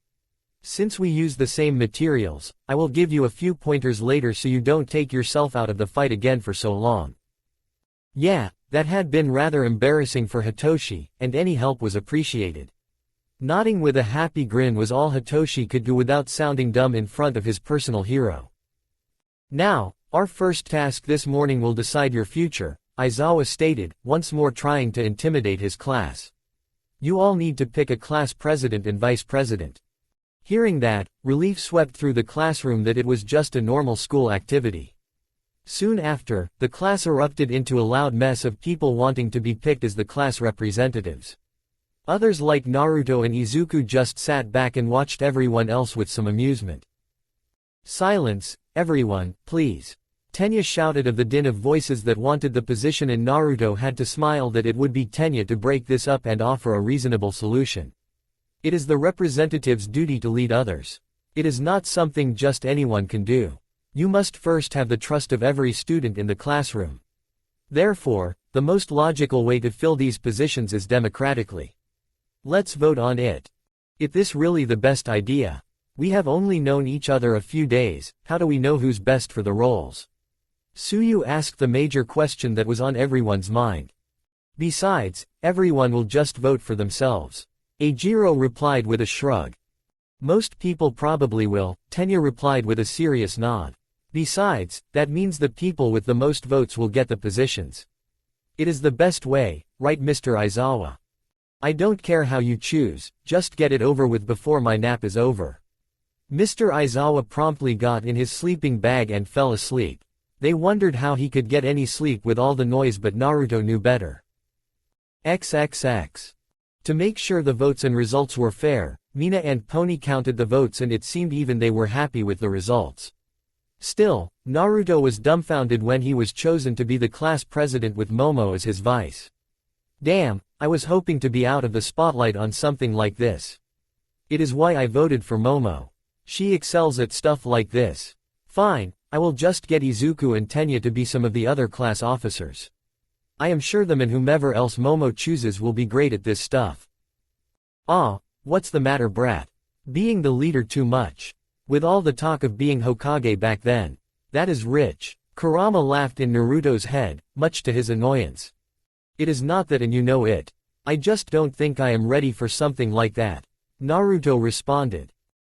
Since we use the same materials, I will give you a few pointers later so you don't take yourself out of the fight again for so long. Yeah, that had been rather embarrassing for Hitoshi, and any help was appreciated. Nodding with a happy grin was all Hitoshi could do without sounding dumb in front of his personal hero. "Now, our first task this morning will decide your future," Aizawa stated, once more trying to intimidate his class. "You all need to pick a class president and vice president." Hearing that, relief swept through the classroom that it was just a normal school activity. Soon after, the class erupted into a loud mess of people wanting to be picked as the class representatives. Others like Naruto and Izuku just sat back and watched everyone else with some amusement. "Silence, everyone, please." Tenya shouted of the din of voices that wanted the position, and Naruto had to smile that it would be Tenya to break this up and offer a reasonable solution. It is the representative's duty to lead others. It is not something just anyone can do. You must first have the trust of every student in the classroom. Therefore, the most logical way to fill these positions is democratically. Let's vote on it. Is this really the best idea? We have only known each other a few days, how do we know who's best for the roles? Suyu asked the major question that was on everyone's mind. Besides, everyone will just vote for themselves. Eijiro replied with a shrug. Most people probably will, Tenya replied with a serious nod. Besides, that means the people with the most votes will get the positions. It is the best way, right, Mr. Aizawa? I don't care how you choose, just get it over with before my nap is over. Mr. Aizawa promptly got in his sleeping bag and fell asleep. They wondered how he could get any sleep with all the noise, but Naruto knew better. XXX. To make sure the votes and results were fair, Mina and Pony counted the votes, and it seemed even they were happy with the results. Still, Naruto was dumbfounded when he was chosen to be the class president with Momo as his vice. Damn, I was hoping to be out of the spotlight on something like this. It is why I voted for Momo. She excels at stuff like this. Fine, I will just get Izuku and Tenya to be some of the other class officers. I am sure them and whomever else Momo chooses will be great at this stuff. Ah, what's the matter, brat? Being the leader too much? With all the talk of being Hokage back then. That is rich. Kurama laughed in Naruto's head, much to his annoyance. It is not that, and you know it. I just don't think I am ready for something like that. Naruto responded.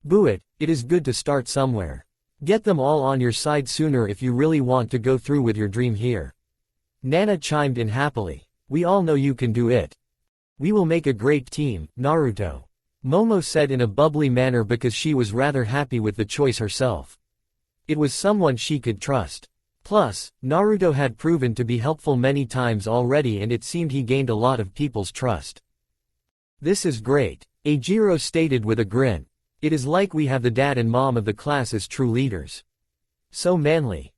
Boo it is good to start somewhere. Get them all on your side sooner if you really want to go through with your dream here. Nana chimed in happily. We all know you can do it. We will make a great team, Naruto. Momo said in a bubbly manner because she was rather happy with the choice herself. It was someone she could trust. Plus, Naruto had proven to be helpful many times already, and it seemed he gained a lot of people's trust. This is great, Eijiro stated with a grin. It is like we have the dad and mom of the class as true leaders. So manly.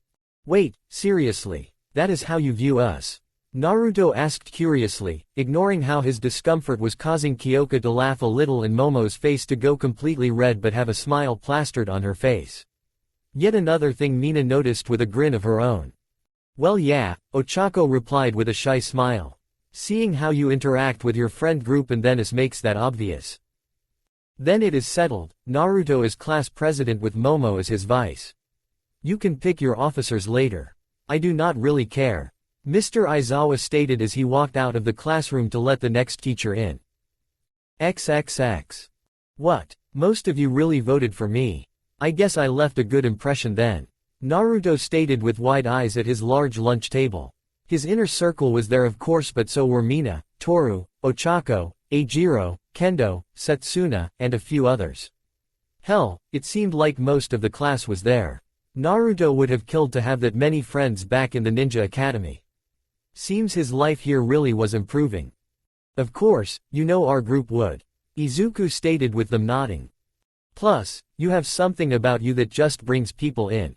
Wait, seriously, that is how you view us? Naruto asked curiously, ignoring how his discomfort was causing Kyoka to laugh a little and Momo's face to go completely red but have a smile plastered on her face. Yet another thing Mina noticed with a grin of her own. Well yeah, Ochako replied with a shy smile. Seeing how you interact with your friend group and then it makes that obvious. Then it is settled, Naruto is class president with Momo as his vice. You can pick your officers later. I do not really care. Mr. Aizawa stated as he walked out of the classroom to let the next teacher in. XXX. What? Most of you really voted for me. I guess I left a good impression then. Naruto stated with wide eyes at his large lunch table. His inner circle was there of course, but so were Mina, Toru, Ochako, Eijiro, Kendo, Setsuna, and a few others. Hell, it seemed like most of the class was there. Naruto would have killed to have that many friends back in the ninja academy. Seems his life here really was improving. Of course, you know our group would. Izuku stated with them nodding. Plus, you have something about you that just brings people in.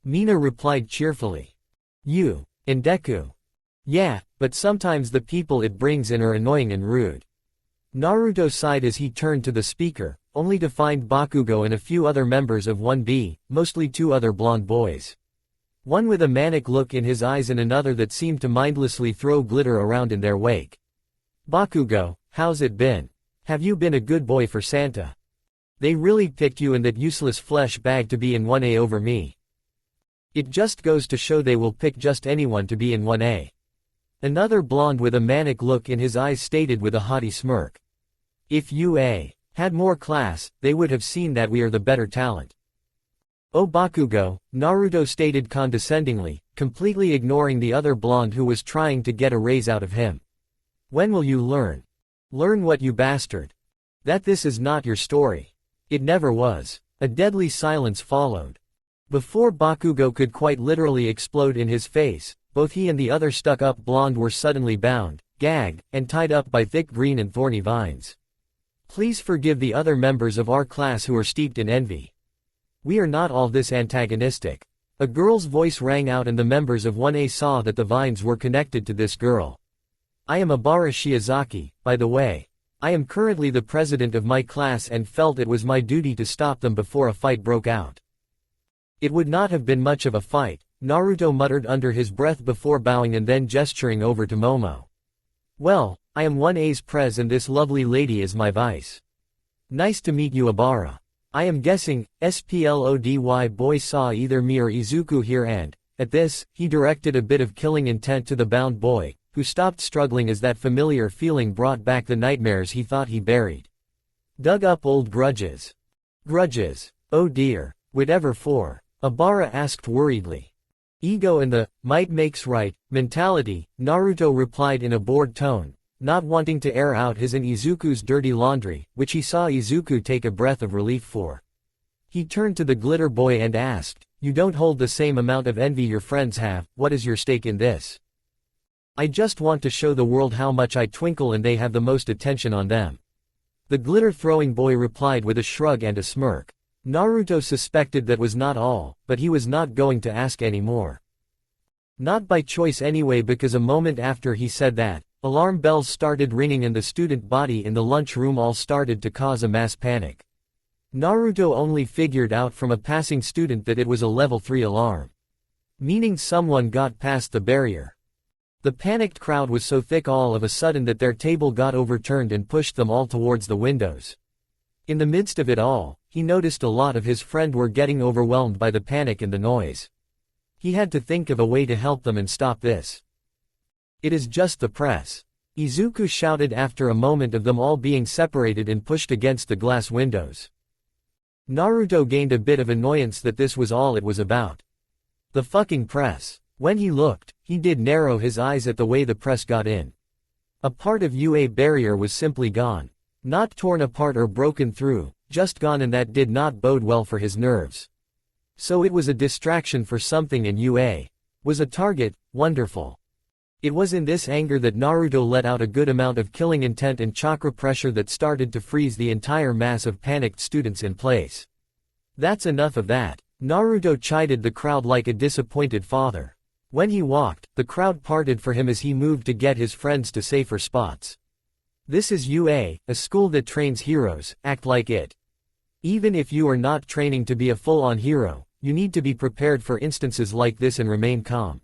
Mina replied cheerfully. You, and Deku. Yeah, but sometimes the people it brings in are annoying and rude. Naruto sighed as he turned to the speaker, only to find Bakugo and a few other members of 1B, mostly two other blonde boys. One with a manic look in his eyes and another that seemed to mindlessly throw glitter around in their wake. Bakugo, how's it been? Have you been a good boy for Santa? They really picked you and that useless flesh bag to be in 1A over me. It just goes to show they will pick just anyone to be in 1A. Another blonde with a manic look in his eyes stated with a haughty smirk. If UA had more class, they would have seen that we are the better talent. Oh Bakugo, Naruto stated condescendingly, completely ignoring the other blonde who was trying to get a raise out of him. When will you learn? Learn what, you bastard? That this is not your story. It never was. A deadly silence followed. Before Bakugo could quite literally explode in his face, both he and the other stuck-up blonde were suddenly bound, gagged, and tied up by thick green and thorny vines. Please forgive the other members of our class who are steeped in envy. We are not all this antagonistic. A girl's voice rang out and the members of 1A saw that the vines were connected to this girl. I am Abara Shiozaki, by the way. I am currently the president of my class and felt it was my duty to stop them before a fight broke out. It would not have been much of a fight, Naruto muttered under his breath before bowing and then gesturing over to Momo. Well, I am 1A's prez and this lovely lady is my vice. Nice to meet you, Abara. I am guessing, SPLODY boy saw either me or Izuku here and, at this, he directed a bit of killing intent to the bound boy, who stopped struggling as that familiar feeling brought back the nightmares he thought he buried. Dug up old grudges. Grudges, oh dear, whatever for? Abara asked worriedly. Ego and the, might makes right, mentality, Naruto replied in a bored tone, not wanting to air out his and Izuku's dirty laundry, which he saw Izuku take a breath of relief for. He turned to the glitter boy and asked, you don't hold the same amount of envy your friends have, what is your stake in this? I just want to show the world how much I twinkle and they have the most attention on them. The glitter-throwing boy replied with a shrug and a smirk. Naruto suspected that was not all, but he was not going to ask any more. Not by choice anyway, because a moment after he said that, alarm bells started ringing and the student body in the lunchroom all started to cause a mass panic. Naruto only figured out from a passing student that it was a level 3 alarm. Meaning someone got past the barrier. The panicked crowd was so thick all of a sudden that their table got overturned and pushed them all towards the windows. In the midst of it all, he noticed a lot of his friends were getting overwhelmed by the panic and the noise. He had to think of a way to help them and stop this. It is just the press. Izuku shouted after a moment of them all being separated and pushed against the glass windows. Naruto gained a bit of annoyance that this was all it was about. The fucking press. When he looked, he did narrow his eyes at the way the press got in. A part of UA barrier was simply gone. Not torn apart or broken through, just gone, and that did not bode well for his nerves. So it was a distraction for something and UA was a target, wonderful. It was in this anger that Naruto let out a good amount of killing intent and chakra pressure that started to freeze the entire mass of panicked students in place. That's enough of that. Naruto chided the crowd like a disappointed father. When he walked, the crowd parted for him as he moved to get his friends to safer spots. This is UA, a school that trains heroes, act like it. Even if you are not training to be a full-on hero, you need to be prepared for instances like this and remain calm.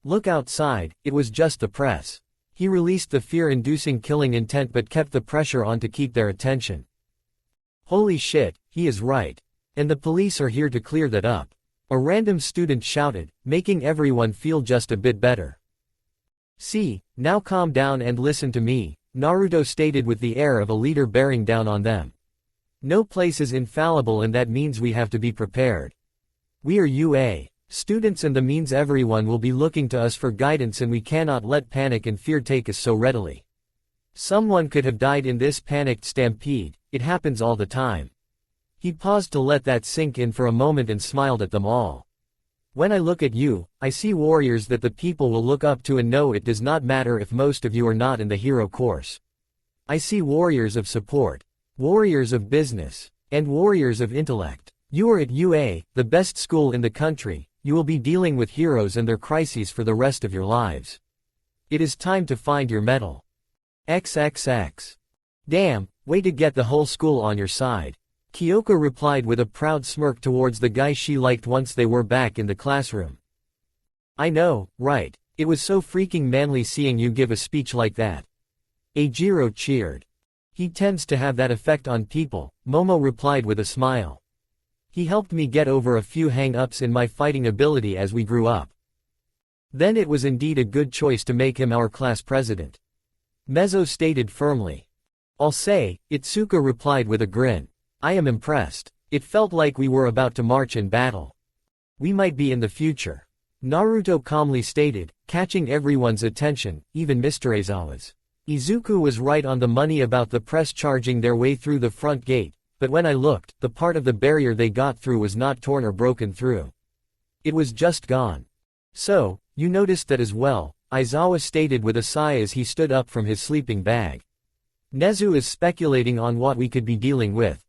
Look outside, it was just the press. He released the fear-inducing killing intent but kept the pressure on to keep their attention. Holy shit, he is right. And the police are here to clear that up. A random student shouted, making everyone feel just a bit better. See, now calm down and listen to me, Naruto stated with the air of a leader bearing down on them. No place is infallible and that means we have to be prepared. We are UA, students, and that means everyone will be looking to us for guidance and we cannot let panic and fear take us so readily. Someone could have died in this panicked stampede, it happens all the time. He paused to let that sink in for a moment and smiled at them all. When I look at you, I see warriors that the people will look up to and know it does not matter if most of you are not in the hero course. I see warriors of support, warriors of business, and warriors of intellect. You are at UA, the best school in the country, you will be dealing with heroes and their crises for the rest of your lives. It is time to find your mettle. XXX. Damn, way to get the whole school on your side. Kyoka replied with a proud smirk towards the guy she liked once they were back in the classroom. I know, right, it was so freaking manly seeing you give a speech like that. Eijiro cheered. He tends to have that effect on people, Momo replied with a smile. He helped me get over a few hang-ups in my fighting ability as we grew up. Then it was indeed a good choice to make him our class president. Mezzo stated firmly. I'll say, Itsuka replied with a grin. I am impressed. It felt like we were about to march in battle. We might be in the future. Naruto calmly stated, catching everyone's attention, even Mr. Aizawa's. Izuku was right on the money about the press charging their way through the front gate, but when I looked, the part of the barrier they got through was not torn or broken through. It was just gone. So, you noticed that as well, Aizawa stated with a sigh as he stood up from his sleeping bag. Nezu is speculating on what we could be dealing with.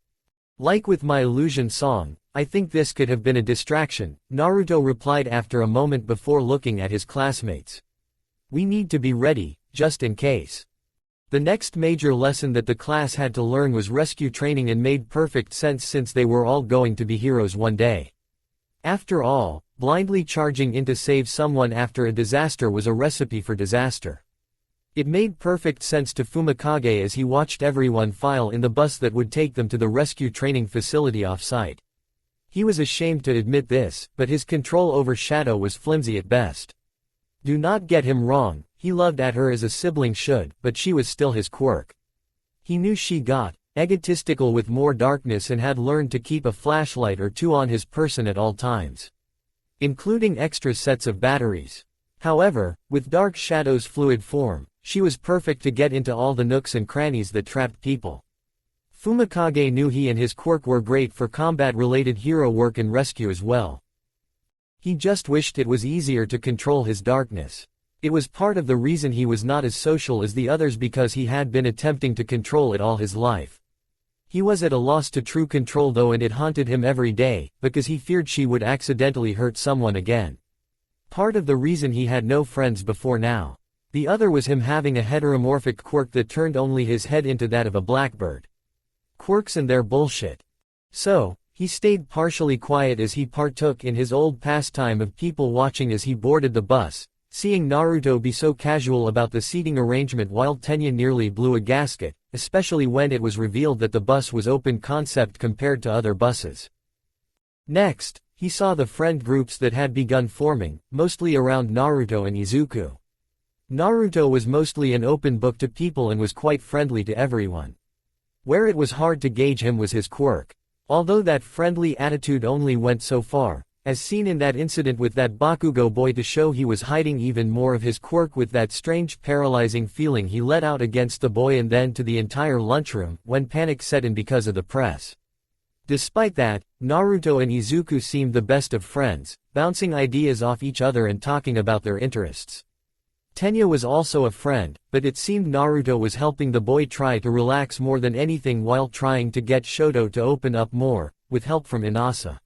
Like with my illusion song, I think this could have been a distraction, Naruto replied after a moment before looking at his classmates. We need to be ready, just in case. The next major lesson that the class had to learn was rescue training and made perfect sense since they were all going to be heroes one day. After all, blindly charging in to save someone after a disaster was a recipe for disaster. It made perfect sense to Fumikage as he watched everyone file in the bus that would take them to the rescue training facility off-site. He was ashamed to admit this, but his control over Shadow was flimsy at best. Do not get him wrong, he loved at her as a sibling should, but she was still his quirk. He knew she got egotistical with more darkness and had learned to keep a flashlight or two on his person at all times, including extra sets of batteries. However, with Dark Shadow's fluid form, she was perfect to get into all the nooks and crannies that trapped people. Fumikage knew he and his quirk were great for combat-related hero work and rescue as well. He just wished it was easier to control his darkness. It was part of the reason he was not as social as the others because he had been attempting to control it all his life. He was at a loss to true control though, and it haunted him every day, because he feared she would accidentally hurt someone again. Part of the reason he had no friends before now. The other was him having a heteromorphic quirk that turned only his head into that of a blackbird. Quirks and their bullshit. So, he stayed partially quiet as he partook in his old pastime of people watching as he boarded the bus, seeing Naruto be so casual about the seating arrangement while Tenya nearly blew a gasket, especially when it was revealed that the bus was open concept compared to other buses. Next, he saw the friend groups that had begun forming, mostly around Naruto and Izuku. Naruto was mostly an open book to people and was quite friendly to everyone. Where it was hard to gauge him was his quirk. Although that friendly attitude only went so far, as seen in that incident with that Bakugo boy to show he was hiding even more of his quirk with that strange paralyzing feeling he let out against the boy and then to the entire lunchroom when panic set in because of the press. Despite that, Naruto and Izuku seemed the best of friends, bouncing ideas off each other and talking about their interests. Tenya was also a friend, but it seemed Naruto was helping the boy try to relax more than anything while trying to get Shoto to open up more, with help from Inasa.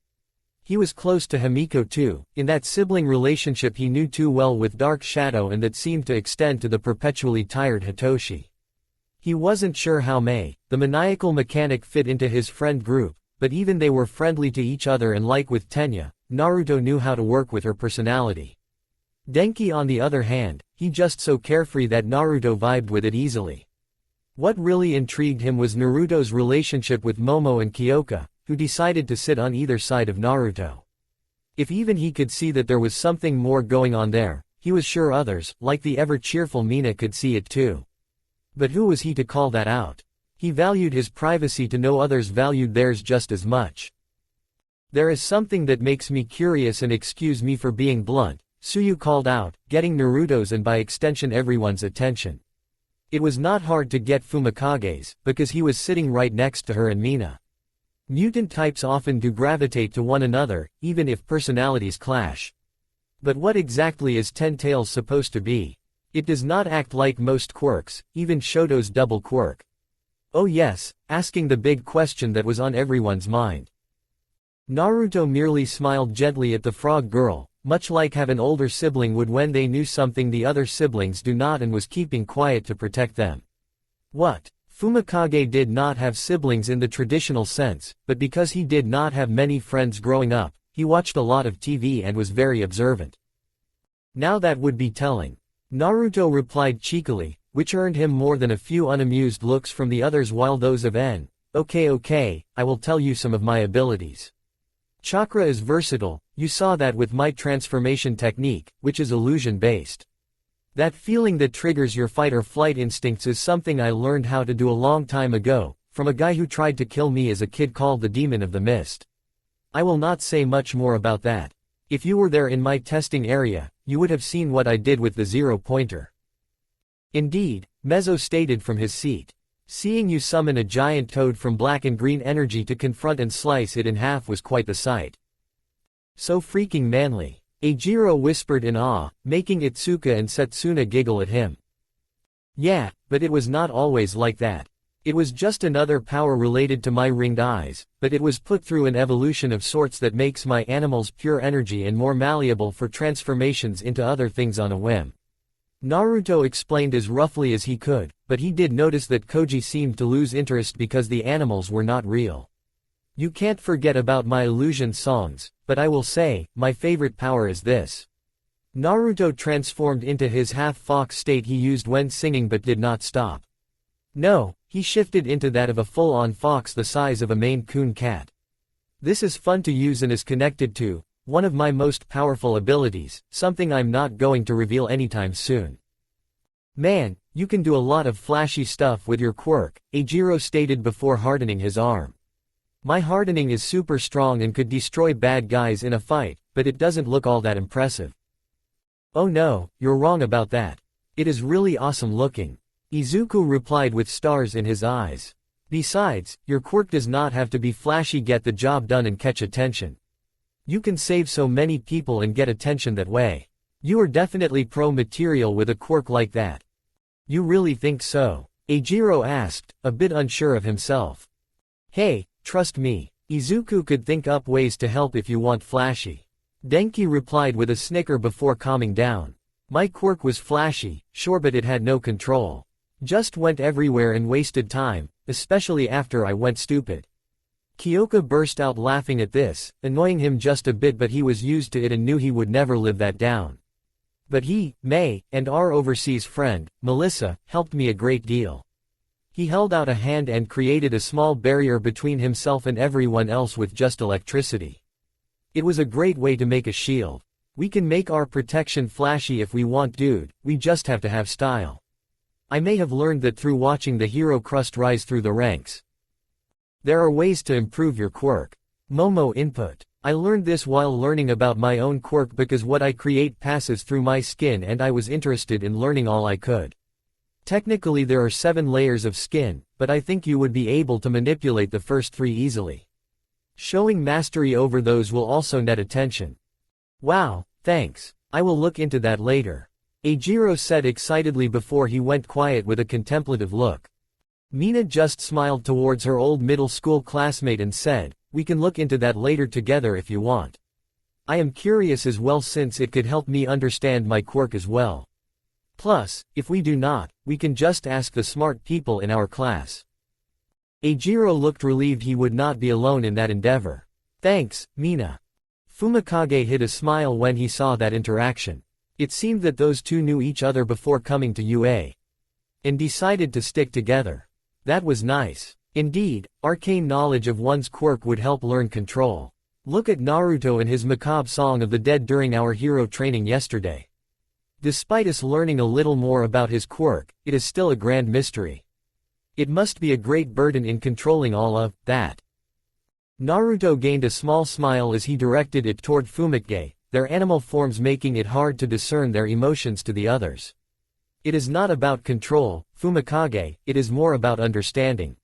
He was close to Himiko too, in that sibling relationship he knew too well with Dark Shadow and that seemed to extend to the perpetually tired Hitoshi. He wasn't sure how Mei, the maniacal mechanic, fit into his friend group, but even they were friendly to each other, and like with Tenya, Naruto knew how to work with her personality. Denki on the other hand, he just so carefree that Naruto vibed with it easily. What really intrigued him was Naruto's relationship with Momo and Kyoka, who decided to sit on either side of Naruto. If even he could see that there was something more going on there, he was sure others, like the ever-cheerful Mina, could see it too. But who was he to call that out? He valued his privacy to know others valued theirs just as much. There is something that makes me curious, and excuse me for being blunt, Tsuyu called out, getting Naruto's and by extension everyone's attention. It was not hard to get Fumikage's, because he was sitting right next to her and Mina. Mutant types often do gravitate to one another, even if personalities clash. But what exactly is Ten Tails supposed to be? It does not act like most quirks, even Shoto's double quirk. Oh yes, asking the big question that was on everyone's mind. Naruto merely smiled gently at the frog girl, much like how an older sibling would when they knew something the other siblings do not, and was keeping quiet to protect them. What? Fumikage did not have siblings in the traditional sense, but because he did not have many friends growing up, he watched a lot of TV and was very observant. Now that would be telling. Naruto replied cheekily, which earned him more than a few unamused looks from the others, while those of N. Okay, I will tell you some of my abilities. Chakra is versatile, you saw that with my transformation technique, which is illusion-based. That feeling that triggers your fight or flight instincts is something I learned how to do a long time ago, from a guy who tried to kill me as a kid called the Demon of the Mist. I will not say much more about that. If you were there in my testing area, you would have seen what I did with the zero-pointer. Indeed, Mezzo stated from his seat. Seeing you summon a giant toad from black and green energy to confront and slice it in half was quite the sight. So freaking manly. Eijiro whispered in awe, making Itsuka and Setsuna giggle at him. Yeah, but it was not always like that. It was just another power related to my ringed eyes, but it was put through an evolution of sorts that makes my animals pure energy and more malleable for transformations into other things on a whim. Naruto explained as roughly as he could, but he did notice that Koji seemed to lose interest because the animals were not real. You can't forget about my illusion songs, but I will say, my favorite power is this. Naruto transformed into his half-fox state he used when singing but did not stop. No, he shifted into that of a full-on fox the size of a Maine Coon cat. This is fun to use and is connected to one of my most powerful abilities, something I'm not going to reveal anytime soon. Man, you can do a lot of flashy stuff with your quirk, Eijiro stated before hardening his arm. My hardening is super strong and could destroy bad guys in a fight, but it doesn't look all that impressive. Oh no, you're wrong about that. It is really awesome looking. Izuku replied with stars in his eyes. Besides, your quirk does not have to be flashy, get the job done and catch attention. You can save so many people and get attention that way. You are definitely pro material with a quirk like that. You really think so? Eijiro asked, a bit unsure of himself. Hey, trust me, Izuku could think up ways to help if you want flashy. Denki replied with a snicker before calming down. My quirk was flashy, sure, but it had no control. Just went everywhere and wasted time, especially after I went stupid. Kyoka burst out laughing at this, annoying him just a bit, but he was used to it and knew he would never live that down. But he, Mei, and our overseas friend, Melissa, helped me a great deal. He held out a hand and created a small barrier between himself and everyone else with just electricity. It was a great way to make a shield. We can make our protection flashy if we want, dude, we just have to have style. I may have learned that through watching the hero crust rise through the ranks. There are ways to improve your quirk. Momo input. I learned this while learning about my own quirk because what I create passes through my skin and I was interested in learning all I could. Technically there are 7 layers of skin, but I think you would be able to manipulate the first 3 easily. Showing mastery over those will also net attention. Wow, thanks. I will look into that later. Eijiro said excitedly before he went quiet with a contemplative look. Mina just smiled towards her old middle school classmate and said, We can look into that later together if you want. I am curious as well since it could help me understand my quirk as well. Plus, if we do not, we can just ask the smart people in our class. Eijiro looked relieved he would not be alone in that endeavor. Thanks, Mina. Fumikage hid a smile when he saw that interaction. It seemed that those two knew each other before coming to UA. And decided to stick together. That was nice. Indeed, arcane knowledge of one's quirk would help learn control. Look at Naruto and his macabre Song of the Dead during our hero training yesterday. Despite us learning a little more about his quirk, it is still a grand mystery. It must be a great burden in controlling all of that. Naruto gained a small smile as he directed it toward Fumikage, their animal forms making it hard to discern their emotions to the others. It is not about control, Fumikage, it is more about understanding.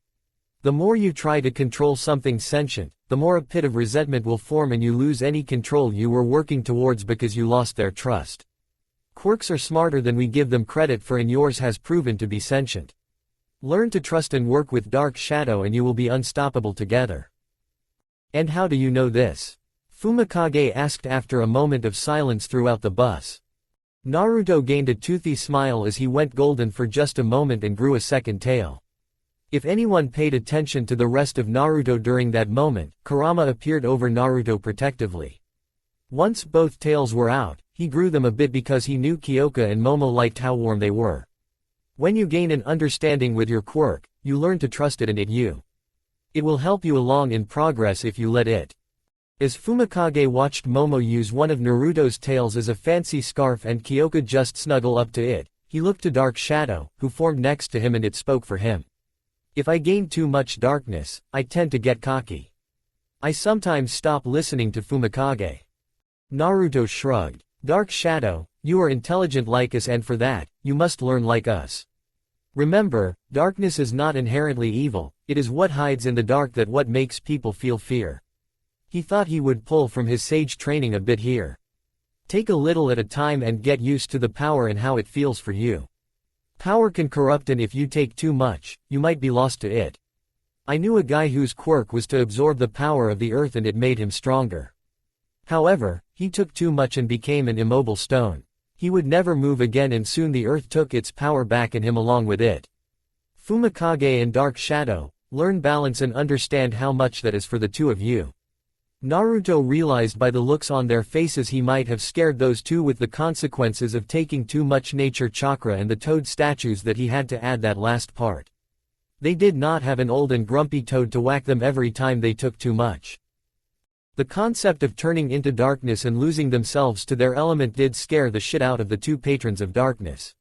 The more you try to control something sentient, the more a pit of resentment will form and you lose any control you were working towards because you lost their trust. Quirks are smarter than we give them credit for, and yours has proven to be sentient. Learn to trust and work with Dark Shadow and you will be unstoppable together. And how do you know this? Fumikage asked after a moment of silence throughout the bus. Naruto gained a toothy smile as he went golden for just a moment and grew a second tail. If anyone paid attention to the rest of Naruto during that moment, Kurama appeared over Naruto protectively. Once both tails were out, he grew them a bit because he knew Kyoka and Momo liked how warm they were. When you gain an understanding with your quirk, you learn to trust it and it will help you along in progress if you let it. As Fumikage watched Momo use one of Naruto's tails as a fancy scarf and Kyoka just snuggle up to it, he looked to Dark Shadow, who formed next to him, and it spoke for him. If I gain too much darkness, I tend to get cocky. I sometimes stop listening to Fumikage. Naruto shrugged. Dark Shadow, you are intelligent like us, and for that, you must learn like us. Remember, darkness is not inherently evil, it is what hides in the dark that what makes people feel fear. He thought he would pull from his sage training a bit here. Take a little at a time and get used to the power and how it feels for you. Power can corrupt, and if you take too much, you might be lost to it. I knew a guy whose quirk was to absorb the power of the earth and it made him stronger. However, he took too much and became an immobile stone. He would never move again, and soon the earth took its power back and him along with it. Fumikage and Dark Shadow, learn balance and understand how much that is for the two of you. Naruto realized by the looks on their faces he might have scared those two with the consequences of taking too much nature chakra and the toad statues that he had to add that last part. They did not have an old and grumpy toad to whack them every time they took too much. The concept of turning into darkness and losing themselves to their element did scare the shit out of the two patrons of darkness.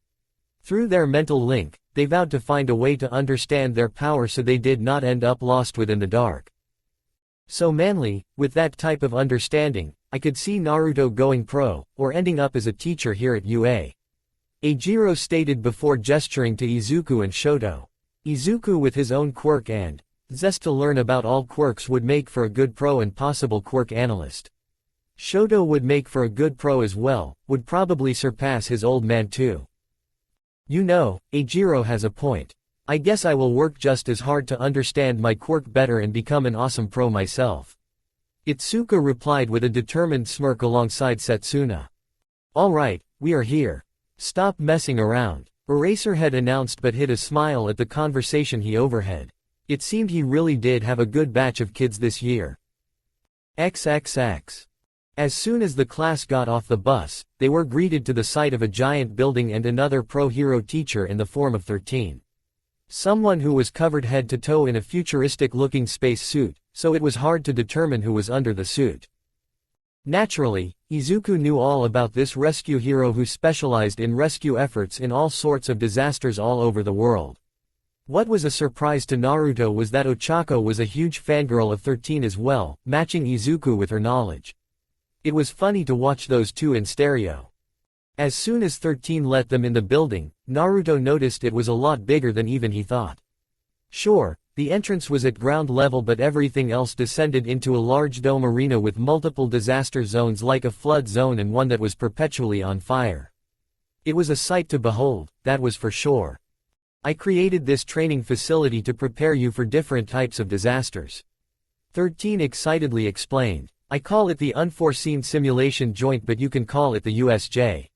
Through their mental link, they vowed to find a way to understand their power so they did not end up lost within the dark. So manly, with that type of understanding, I could see Naruto going pro, or ending up as a teacher here at UA. Eijiro stated before gesturing to Izuku and Shoto. Izuku with his own quirk and zest to learn about all quirks would make for a good pro and possible quirk analyst. Shoto would make for a good pro as well, would probably surpass his old man too. You know, Eijiro has a point. I guess I will work just as hard to understand my quirk better and become an awesome pro myself. Itsuka replied with a determined smirk alongside Setsuna. Alright, we are here. Stop messing around, Eraserhead announced, but hid a smile at the conversation he overheard. It seemed he really did have a good batch of kids this year. XXX. As soon as the class got off the bus, they were greeted to the sight of a giant building and another pro-hero teacher in the form of 13. Someone who was covered head to toe in a futuristic-looking space suit, so it was hard to determine who was under the suit. Naturally, Izuku knew all about this rescue hero who specialized in rescue efforts in all sorts of disasters all over the world. What was a surprise to Naruto was that Ochako was a huge fangirl of 13 as well, matching Izuku with her knowledge. It was funny to watch those two in stereo. As soon as 13 let them in the building, Naruto noticed it was a lot bigger than even he thought. Sure, the entrance was at ground level, but everything else descended into a large dome arena with multiple disaster zones like a flood zone and one that was perpetually on fire. It was a sight to behold, that was for sure. I created this training facility to prepare you for different types of disasters. 13 excitedly explained. I call it the unforeseen simulation joint, but you can call it the USJ.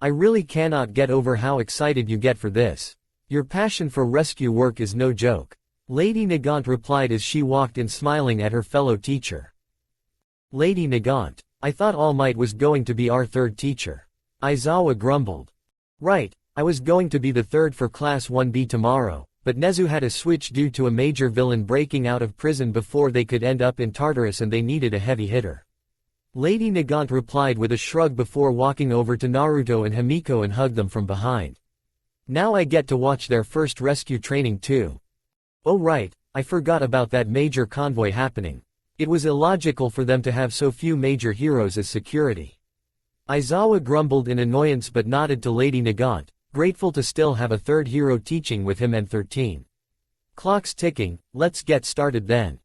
I really cannot get over how excited you get for this. Your passion for rescue work is no joke. Lady Nagant replied as she walked in smiling at her fellow teacher. Lady Nagant, I thought All Might was going to be our third teacher. Aizawa grumbled. Right, I was going to be the third for Class 1B tomorrow, but Nezu had a switch due to a major villain breaking out of prison before they could end up in Tartarus and they needed a heavy hitter. Lady Nagant replied with a shrug before walking over to Naruto and Himiko and hugged them from behind. Now I get to watch their first rescue training too. Oh right, I forgot about that major convoy happening. It was illogical for them to have so few major heroes as security. Aizawa grumbled in annoyance but nodded to Lady Nagant, grateful to still have a third hero teaching with him and 13. Clock's ticking, let's get started then.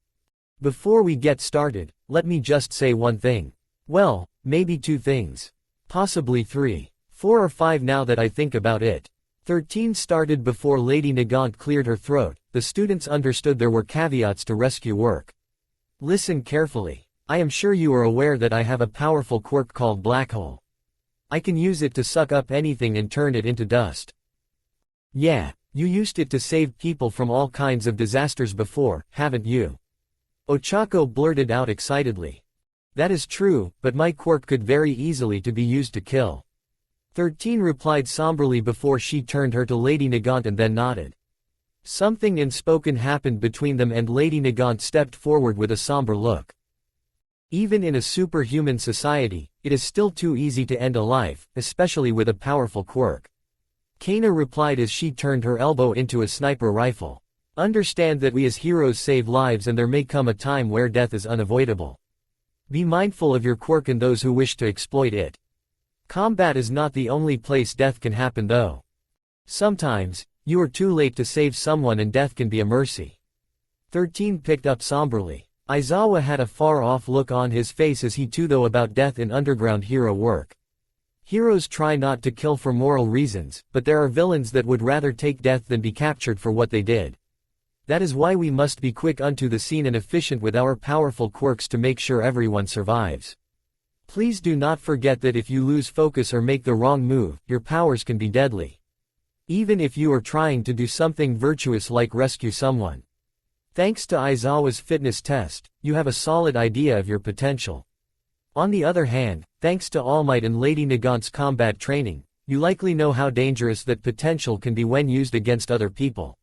Before we get started, let me just say one thing. Well, maybe two things. Possibly three. 4 or 5 now that I think about it. 13 started before Lady Nagant cleared her throat. The students understood there were caveats to rescue work. Listen carefully. I am sure you are aware that I have a powerful quirk called Black Hole. I can use it to suck up anything and turn it into dust. Yeah, you used it to save people from all kinds of disasters before, haven't you? Ochako blurted out excitedly. That is true, but my quirk could very easily to be used to kill. 13 replied somberly before she turned her to Lady Nagant and then nodded. Something unspoken happened between them and Lady Nagant stepped forward with a somber look. Even in a superhuman society, it is still too easy to end a life, especially with a powerful quirk. Kana replied as she turned her elbow into a sniper rifle. Understand that we as heroes save lives and there may come a time where death is unavoidable. Be mindful of your quirk and those who wish to exploit it. Combat is not the only place death can happen though. Sometimes, you are too late to save someone and death can be a mercy. 13 picked up somberly. Aizawa had a far-off look on his face as he too thought about death in underground hero work. Heroes try not to kill for moral reasons, but there are villains that would rather take death than be captured for what they did. That is why we must be quick unto the scene and efficient with our powerful quirks to make sure everyone survives. Please do not forget that if you lose focus or make the wrong move, your powers can be deadly. Even if you are trying to do something virtuous like rescue someone. Thanks to Aizawa's fitness test, you have a solid idea of your potential. On the other hand, thanks to All Might and Lady Nagant's combat training, you likely know how dangerous that potential can be when used against other people.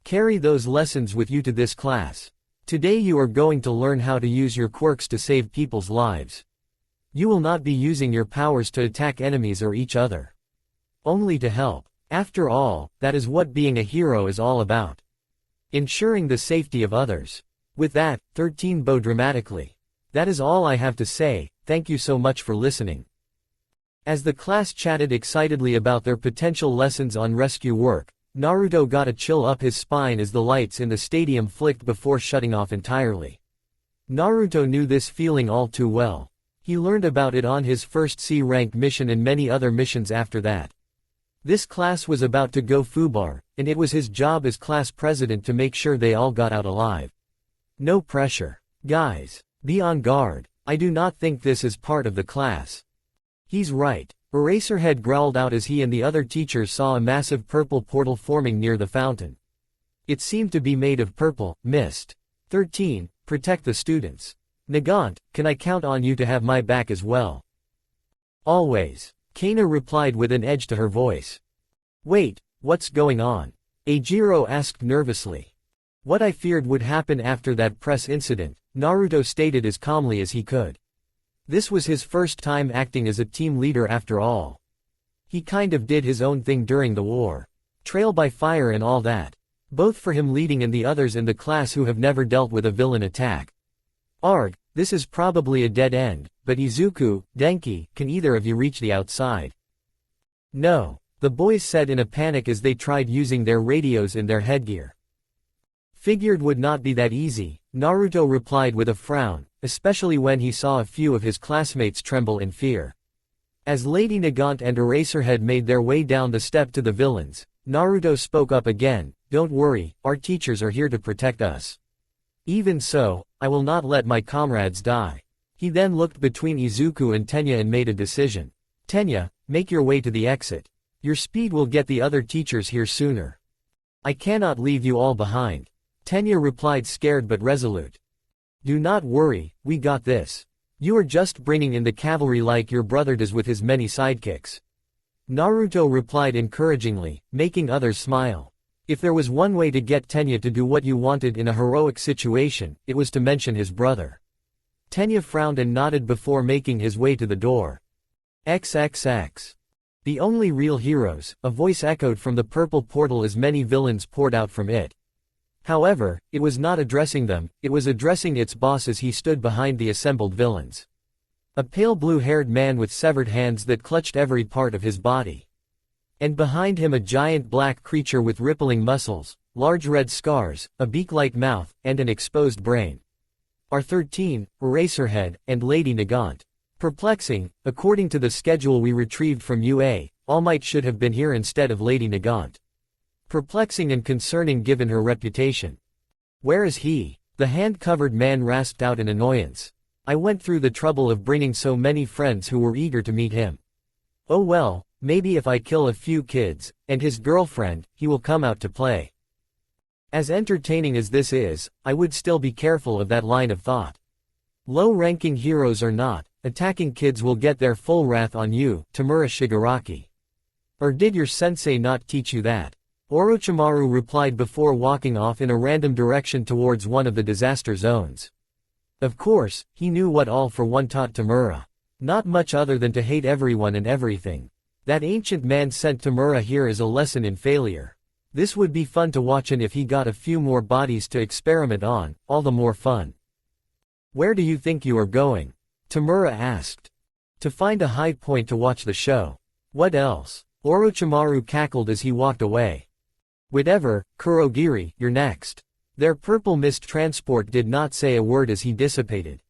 Carry those lessons with you to this class. Today you are going to learn how to use your quirks to save people's lives. You will not be using your powers to attack enemies or each other. Only to help. After all, that is what being a hero is all about. Ensuring the safety of others. With that, 13 bowed dramatically. That is all I have to say, thank you so much for listening. As the class chatted excitedly about their potential lessons on rescue work, Naruto got a chill up his spine as the lights in the stadium flicked before shutting off entirely. Naruto knew this feeling all too well. He learned about it on his first C-rank mission and many other missions after that. This class was about to go foobar, and it was his job as class president to make sure they all got out alive. No pressure. Guys, be on guard. I do not think this is part of the class. He's right. Eraserhead growled out as he and the other teachers saw a massive purple portal forming near the fountain. It seemed to be made of purple mist. 13. Protect the students. Nagant, can I count on you to have my back as well? Always. Kana replied with an edge to her voice. Wait, what's going on? Eijiro asked nervously. What I feared would happen after that press incident, Naruto stated as calmly as he could. This was his first time acting as a team leader after all. He kind of did his own thing during the war. Trial by fire and all that. Both for him leading and the others in the class who have never dealt with a villain attack. Arg, this is probably a dead end, but Izuku, Denki, can either of you reach the outside? No, the boys said in a panic as they tried using their radios in their headgear. Figured would not be that easy, Naruto replied with a frown, especially when he saw a few of his classmates tremble in fear. As Lady Nagant and Eraserhead made their way down the step to the villains, Naruto spoke up again, "Don't worry, our teachers are here to protect us." Even so, I will not let my comrades die. He then looked between Izuku and Tenya and made a decision. Tenya, make your way to the exit. Your speed will get the other teachers here sooner. I cannot leave you all behind. Tenya replied, scared but resolute. Do not worry, we got this. You are just bringing in the cavalry like your brother does with his many sidekicks. Naruto replied encouragingly, making others smile. If there was one way to get Tenya to do what you wanted in a heroic situation, it was to mention his brother. Tenya frowned and nodded before making his way to the door. XXX. The only real heroes, a voice echoed from the purple portal as many villains poured out from it. However, it was not addressing them, it was addressing its boss as he stood behind the assembled villains. A pale blue-haired man with severed hands that clutched every part of his body. And behind him a giant black creature with rippling muscles, large red scars, a beak-like mouth, and an exposed brain. R13, Eraserhead, and Lady Nagant. Perplexing, according to the schedule we retrieved from UA, All Might should have been here instead of Lady Nagant. Perplexing and concerning given her reputation. Where is he? The hand-covered man rasped out in annoyance. I went through the trouble of bringing so many friends who were eager to meet him. Oh well, maybe if I kill a few kids, and his girlfriend, he will come out to play. As entertaining as this is, I would still be careful of that line of thought. Low-ranking heroes or not, attacking kids will get their full wrath on you, Tamura Shigaraki. Or did your sensei not teach you that? Orochimaru replied before walking off in a random direction towards one of the disaster zones. Of course, he knew what All for One taught Tamura. Not much other than to hate everyone and everything. That ancient man sent Tamura here as a lesson in failure. This would be fun to watch, and if he got a few more bodies to experiment on, all the more fun. Where do you think you are going? Tamura asked. To find a high point to watch the show. What else? Orochimaru cackled as he walked away. Whatever, Kurogiri, you're next. Their purple mist transport did not say a word as he dissipated.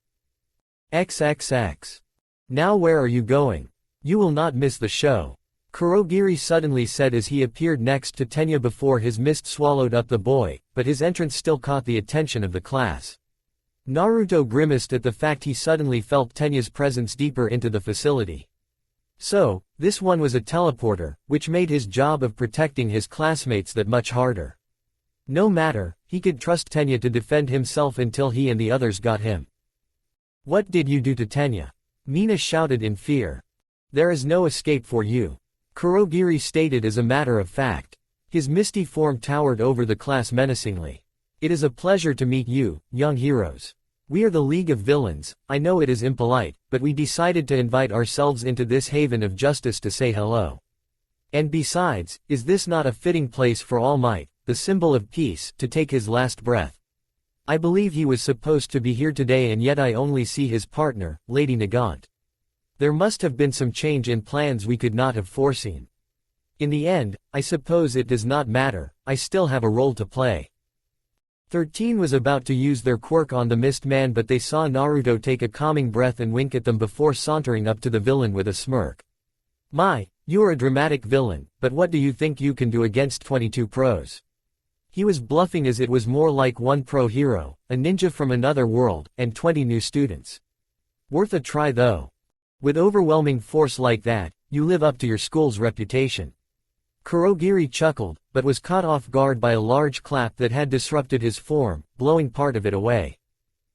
XXX. Now where are you going? You will not miss the show. Kurogiri suddenly said as he appeared next to Tenya before his mist swallowed up the boy, but his entrance still caught the attention of the class. Naruto grimaced at the fact he suddenly felt Tenya's presence deeper into the facility. So, this one was a teleporter, which made his job of protecting his classmates that much harder. No matter, he could trust Tenya to defend himself until he and the others got him. What did you do to Tenya? Mina shouted in fear. There is no escape for you. Kurogiri stated as a matter of fact. His misty form towered over the class menacingly. It is a pleasure to meet you, young heroes. We are the League of Villains. I know it is impolite, but we decided to invite ourselves into this haven of justice to say hello. And besides, is this not a fitting place for All Might, the symbol of peace, to take his last breath? I believe he was supposed to be here today, and yet I only see his partner, Lady Nagant. There must have been some change in plans we could not have foreseen. In the end, I suppose it does not matter, I still have a role to play. 13 was about to use their quirk on the Mist Man, but they saw Naruto take a calming breath and wink at them before sauntering up to the villain with a smirk. My, you are a dramatic villain, but what do you think you can do against 22 pros? He was bluffing, as it was more like one pro hero, a ninja from another world, and 20 new students. Worth a try though. With overwhelming force like that, you live up to your school's reputation. Kurogiri chuckled, but was caught off guard by a large clap that had disrupted his form, blowing part of it away.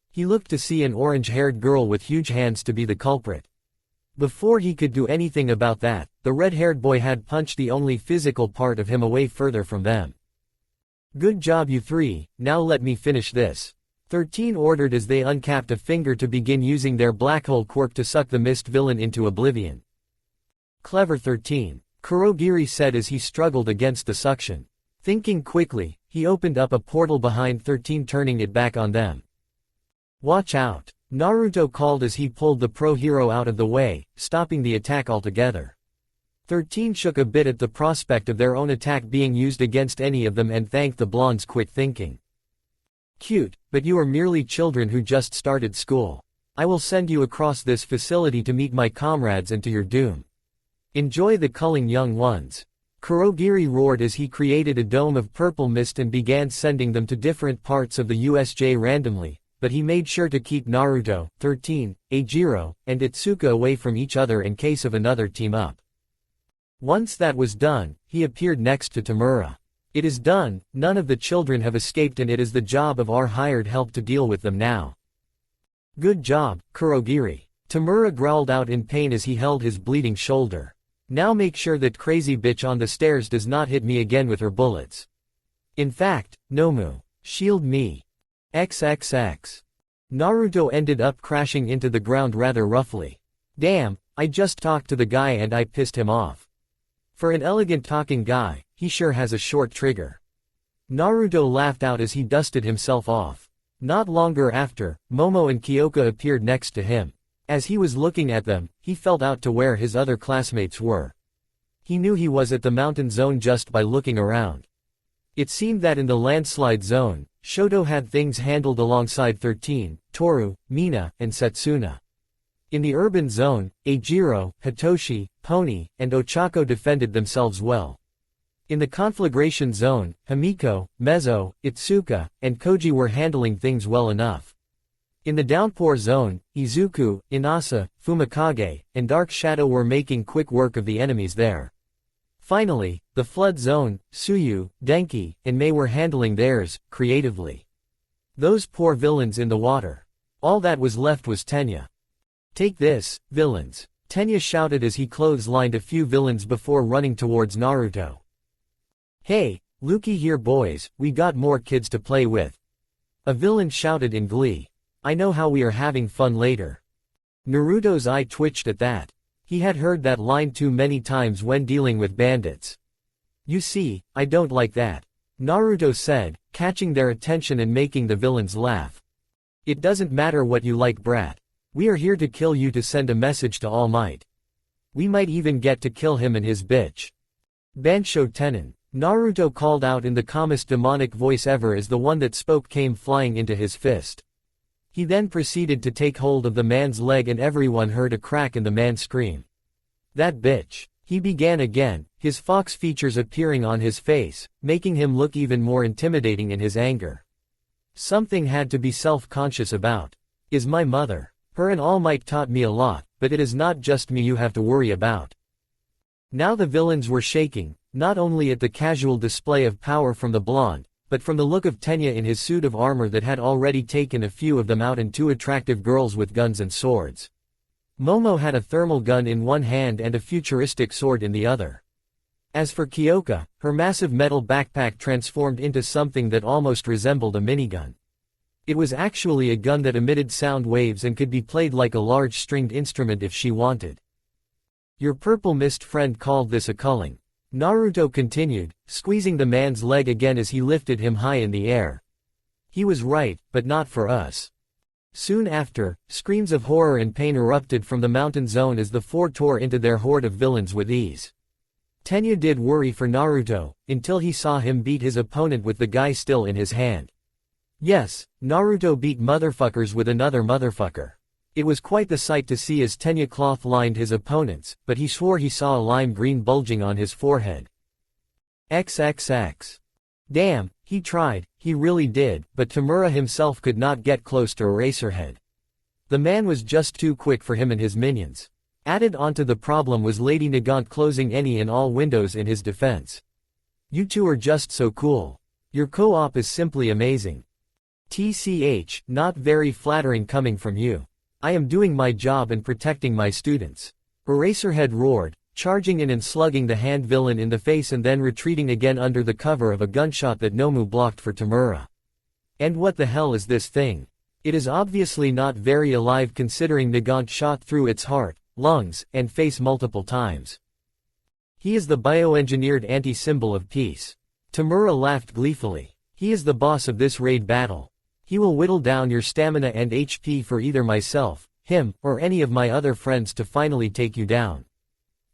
He looked to see an orange-haired girl with huge hands to be the culprit. Before he could do anything about that, the red-haired boy had punched the only physical part of him away further from them. Good job you three, now let me finish this. 13 ordered as they uncapped a finger to begin using their black hole quirk to suck the mist villain into oblivion. Clever 13, Kurogiri said as he struggled against the suction. Thinking quickly, he opened up a portal behind 13, turning it back on them. Watch out, Naruto called as he pulled the pro hero out of the way, stopping the attack altogether. 13 shook a bit at the prospect of their own attack being used against any of them and thanked the blonde's quick thinking. Cute, but you are merely children who just started school. I will send you across this facility to meet my comrades and to your doom. Enjoy the culling young ones. Kurogiri roared as he created a dome of purple mist and began sending them to different parts of the USJ randomly, but he made sure to keep Naruto, 13, Eijiro, and Itsuka away from each other in case of another team-up. Once that was done, he appeared next to Tamura. It is done, none of the children have escaped and it is the job of our hired help to deal with them now. Good job, Kurogiri. Tamura growled out in pain as he held his bleeding shoulder. Now make sure that crazy bitch on the stairs does not hit me again with her bullets. In fact, Nomu. Shield me. XXX. Naruto ended up crashing into the ground rather roughly. Damn, I just talked to the guy and I pissed him off. For an elegant talking guy, he sure has a short trigger. Naruto laughed out as he dusted himself off. Not longer after, Momo and Kyoka appeared next to him. As he was looking at them, he felt out to where his other classmates were. He knew he was at the mountain zone just by looking around. It seemed that in the landslide zone, Shoto had things handled alongside 13, Toru, Mina, and Setsuna. In the urban zone, Eijiro, Hitoshi, Pony, and Ochako defended themselves well. In the conflagration zone, Himiko, Mezzo, Itsuka, and Koji were handling things well enough. In the downpour zone, Izuku, Inasa, Fumikage, and Dark Shadow were making quick work of the enemies there. Finally, the flood zone, Tsuyu, Denki, and Mei were handling theirs, creatively. Those poor villains in the water. All that was left was Tenya. Take this, villains. Tenya shouted as he clotheslined a few villains before running towards Naruto. Hey, looky here boys, we got more kids to play with. A villain shouted in glee. I know how we are having fun later. Naruto's eye twitched at that. He had heard that line too many times when dealing with bandits. You see, I don't like that, Naruto said, catching their attention and making the villains laugh. It doesn't matter what you like, brat. We are here to kill you to send a message to All Might. We might even get to kill him and his bitch. Bansho Tenin. Naruto called out in the calmest demonic voice ever as the one that spoke came flying into his fist. He then proceeded to take hold of the man's leg and everyone heard a crack and the man scream. That bitch. He began again, his fox features appearing on his face, making him look even more intimidating in his anger. Something had to be self-conscious about. Is my mother. Her and All Might taught me a lot, but it is not just me you have to worry about. Now the villains were shaking, not only at the casual display of power from the blonde, but from the look of Tenya in his suit of armor that had already taken a few of them out and two attractive girls with guns and swords. Momo had a thermal gun in one hand and a futuristic sword in the other. As for Kyoka, her massive metal backpack transformed into something that almost resembled a minigun. It was actually a gun that emitted sound waves and could be played like a large stringed instrument if she wanted. Your purple mist friend called this a culling. Naruto continued, squeezing the man's leg again as he lifted him high in the air. He was right, but not for us. Soon after, screams of horror and pain erupted from the mountain zone as the four tore into their horde of villains with ease. Tenya did worry for Naruto, until he saw him beat his opponent with the guy still in his hand. Yes, Naruto beat motherfuckers with another motherfucker. It was quite the sight to see as Tenya cloth-lined his opponents, but he swore he saw a lime green bulging on his forehead. XXX. Damn, he tried, he really did, but Tamura himself could not get close to Eraserhead. The man was just too quick for him and his minions. Added onto the problem was Lady Nagant closing any and all windows in his defense. You two are just so cool. Your co-op is simply amazing. TCH, not very flattering coming from you. I am doing my job and protecting my students. Eraserhead roared, charging in and slugging the hand villain in the face and then retreating again under the cover of a gunshot that Nomu blocked for Tamura. And what the hell is this thing? It is obviously not very alive considering Nagant shot through its heart, lungs, and face multiple times. He is the bioengineered anti-symbol of peace. Tamura laughed gleefully. He is the boss of this raid battle. He will whittle down your stamina and HP for either myself, him, or any of my other friends to finally take you down.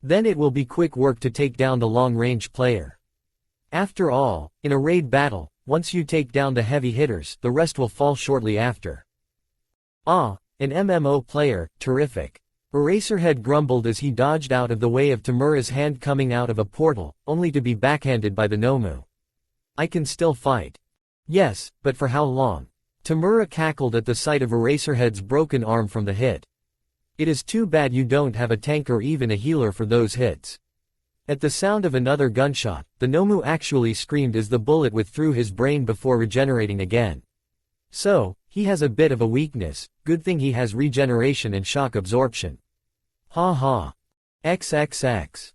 Then it will be quick work to take down the long-range player. After all, in a raid battle, once you take down the heavy hitters, the rest will fall shortly after. Ah, an MMO player, terrific. Eraserhead grumbled as he dodged out of the way of Tamura's hand coming out of a portal, only to be backhanded by the Nomu. I can still fight. Yes, but for how long? Tamura cackled at the sight of Eraserhead's broken arm from the hit. It is too bad you don't have a tank or even a healer for those hits. At the sound of another gunshot, the Nomu actually screamed as the bullet went through his brain before regenerating again. So, he has a bit of a weakness, good thing he has regeneration and shock absorption. Ha ha. XXX.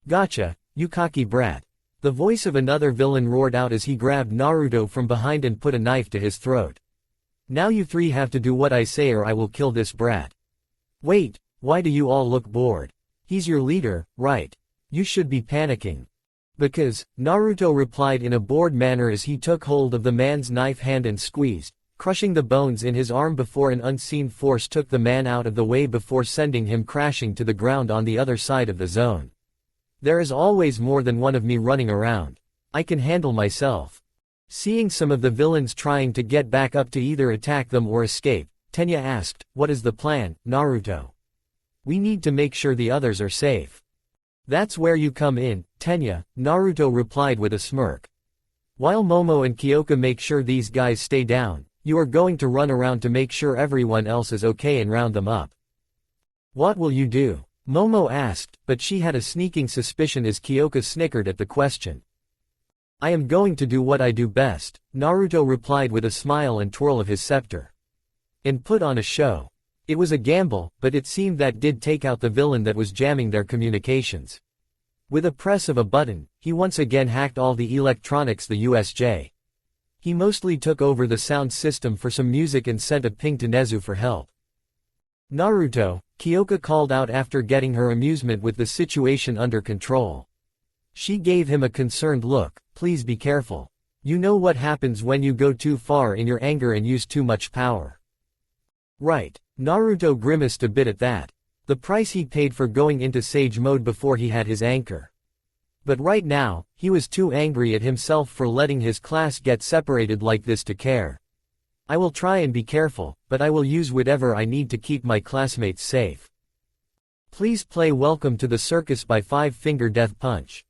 Gotcha, you cocky brat. The voice of another villain roared out as he grabbed Naruto from behind and put a knife to his throat. Now you three have to do what I say or I will kill this brat. Wait, why do you all look bored? He's your leader, right? You should be panicking. Because, Naruto replied in a bored manner as he took hold of the man's knife hand and squeezed, crushing the bones in his arm before an unseen force took the man out of the way before sending him crashing to the ground on the other side of the zone. There is always more than one of me running around. I can handle myself. Seeing some of the villains trying to get back up to either attack them or escape, Tenya asked, "What is the plan, Naruto? We need to make sure the others are safe." "That's where you come in, Tenya," Naruto replied with a smirk. "While Momo and Kyoka make sure these guys stay down, you are going to run around to make sure everyone else is okay and round them up." "What will you do?" Momo asked, but she had a sneaking suspicion as Kyoka snickered at the question. "I am going to do what I do best," Naruto replied with a smile and twirl of his scepter. "And put on a show." It was a gamble, but it seemed that did take out the villain that was jamming their communications. With a press of a button, he once again hacked all the electronics the USJ. He mostly took over the sound system for some music and sent a ping to Nezu for help. "Naruto," Kyoka called out after getting her amusement with the situation under control. She gave him a concerned look. "Please be careful. You know what happens when you go too far in your anger and use too much power." "Right." Naruto grimaced a bit at that. The price he paid for going into Sage mode before he had his anchor. But right now, he was too angry at himself for letting his class get separated like this to care. "I will try and be careful, but I will use whatever I need to keep my classmates safe." Please play Welcome to the Circus by Five Finger Death Punch.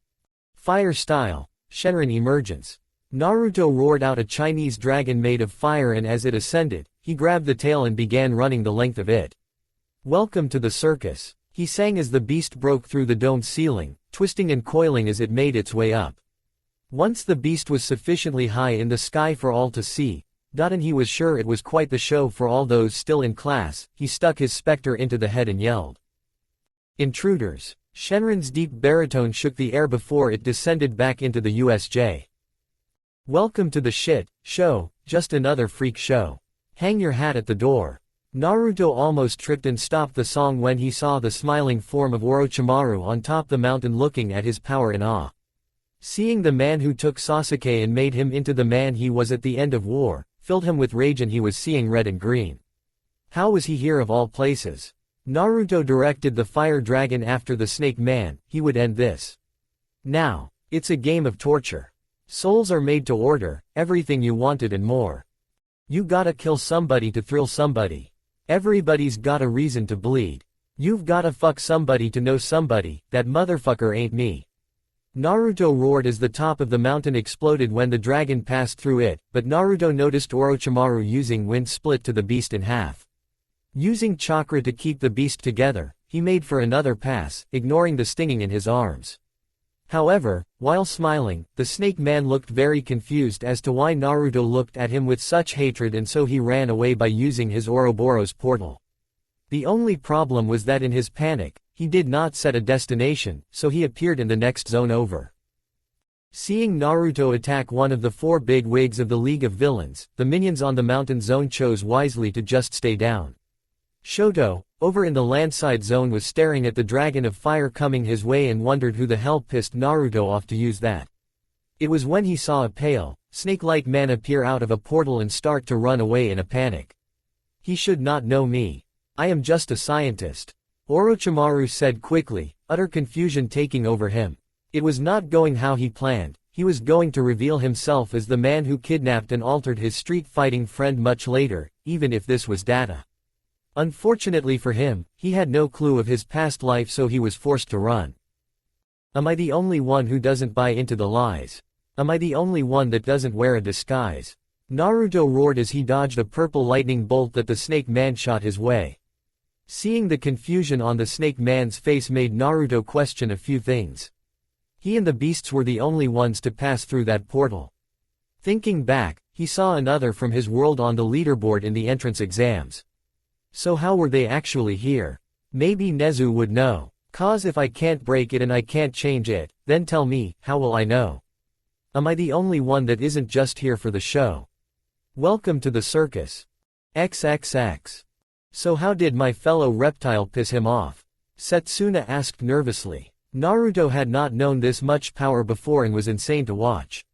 Fire Style, Shenron Emergence. Naruto roared out a Chinese dragon made of fire and as it ascended, he grabbed the tail and began running the length of it. "Welcome to the circus," he sang as the beast broke through the domed ceiling, twisting and coiling as it made its way up. Once the beast was sufficiently high in the sky for all to see, and he was sure it was quite the show for all those still in class, he stuck his specter into the head and yelled. "Intruders!" Shenron's deep baritone shook the air before it descended back into the USJ. "Welcome to the shit show, just another freak show. Hang your hat at the door." Naruto almost tripped and stopped the song when he saw the smiling form of Orochimaru on top the mountain looking at his power in awe. Seeing the man who took Sasuke and made him into the man he was at the end of war, filled him with rage and he was seeing red and green. How was he here of all places? Naruto directed the fire dragon after the snake man, he would end this. Now, it's a game of torture. Souls are made to order, everything you wanted and more. You gotta kill somebody to thrill somebody. Everybody's got a reason to bleed. You've gotta fuck somebody to know somebody, that motherfucker ain't me. Naruto roared as the top of the mountain exploded when the dragon passed through it, but Naruto noticed Orochimaru using wind split to the beast in half. Using chakra to keep the beast together, he made for another pass, ignoring the stinging in his arms. However, while smiling, the snake man looked very confused as to why Naruto looked at him with such hatred and so he ran away by using his Ouroboros portal. The only problem was that in his panic, he did not set a destination, so he appeared in the next zone over. Seeing Naruto attack one of the four big wigs of the League of Villains, the minions on the mountain zone chose wisely to just stay down. Shoto, over in the landside zone, was staring at the dragon of fire coming his way and wondered who the hell pissed Naruto off to use that. It was when he saw a pale, snake-like man appear out of a portal and start to run away in a panic. He should not know me. I am just a scientist. Orochimaru said quickly, utter confusion taking over him. It was not going how he planned. He was going to reveal himself as the man who kidnapped and altered his street-fighting friend much later, even if this was data. Unfortunately for him, he had no clue of his past life, so he was forced to run. Am I the only one who doesn't buy into the lies? Am I the only one that doesn't wear a disguise? Naruto roared as he dodged a purple lightning bolt that the snake man shot his way. Seeing the confusion on the snake man's face made Naruto question a few things. He and the beasts were the only ones to pass through that portal. Thinking back, he saw another from his world on the leaderboard in the entrance exams. So how were they actually here? Maybe Nezu would know. "'Cause if I can't break it and I can't change it, then tell me, how will I know? Am I the only one that isn't just here for the show? Welcome to the circus. XXX. So how did my fellow reptile piss him off?" Setsuna asked nervously. Naruto had not known this much power before and was insane to watch.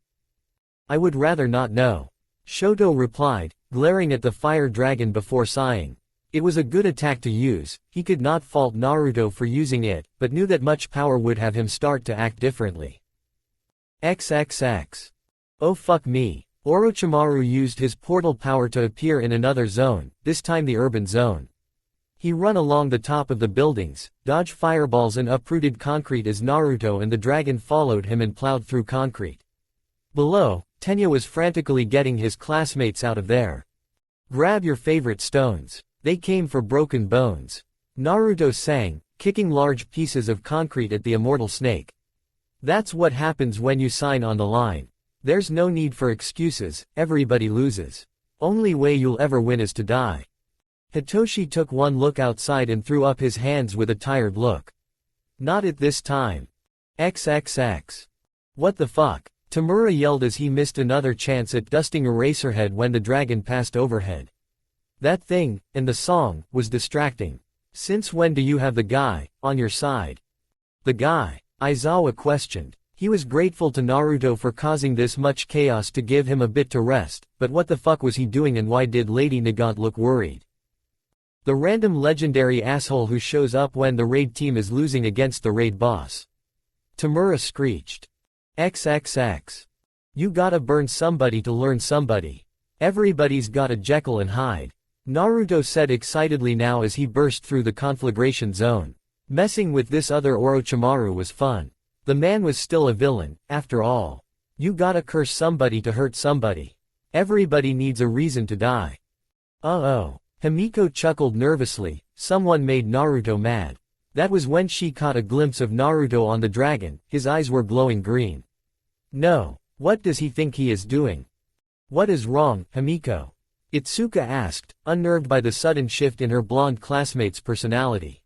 "I would rather not know," Shoto replied, glaring at the fire dragon before sighing. It was a good attack to use, he could not fault Naruto for using it, but knew that much power would have him start to act differently. XXX. Oh fuck me. Orochimaru used his portal power to appear in another zone, this time the urban zone. He ran along the top of the buildings, dodged fireballs and uprooted concrete as Naruto and the dragon followed him and plowed through concrete. Below, Tenya was frantically getting his classmates out of there. "Grab your favorite stones. They came for broken bones," Naruto sang, kicking large pieces of concrete at the immortal snake. "That's what happens when you sign on the line. There's no need for excuses, everybody loses. Only way you'll ever win is to die." Hitoshi took one look outside and threw up his hands with a tired look. "Not at this time. XXX. What the fuck?" Tamura yelled as he missed another chance at dusting Eraserhead when the dragon passed overhead. That thing, and the song, was distracting. "Since when do you have the guy on your side?" "The guy?" Aizawa questioned. He was grateful to Naruto for causing this much chaos to give him a bit to rest, but what the fuck was he doing and why did Lady Nagant look worried? "The random legendary asshole who shows up when the raid team is losing against the raid boss," Tamura screeched. XXX. You gotta burn somebody to learn somebody. Everybody's got a Jekyll and Hyde," Naruto said excitedly now as he burst through the conflagration zone. Messing with this other Orochimaru was fun. The man was still a villain, after all. You gotta curse somebody to hurt somebody. Everybody needs a reason to die. Uh-oh. Himiko chuckled nervously, someone made Naruto mad. That was when she caught a glimpse of Naruto on the dragon, his eyes were glowing green. No, what does he think he is doing? What is wrong, Himiko? Itsuka asked, unnerved by the sudden shift in her blonde classmate's personality.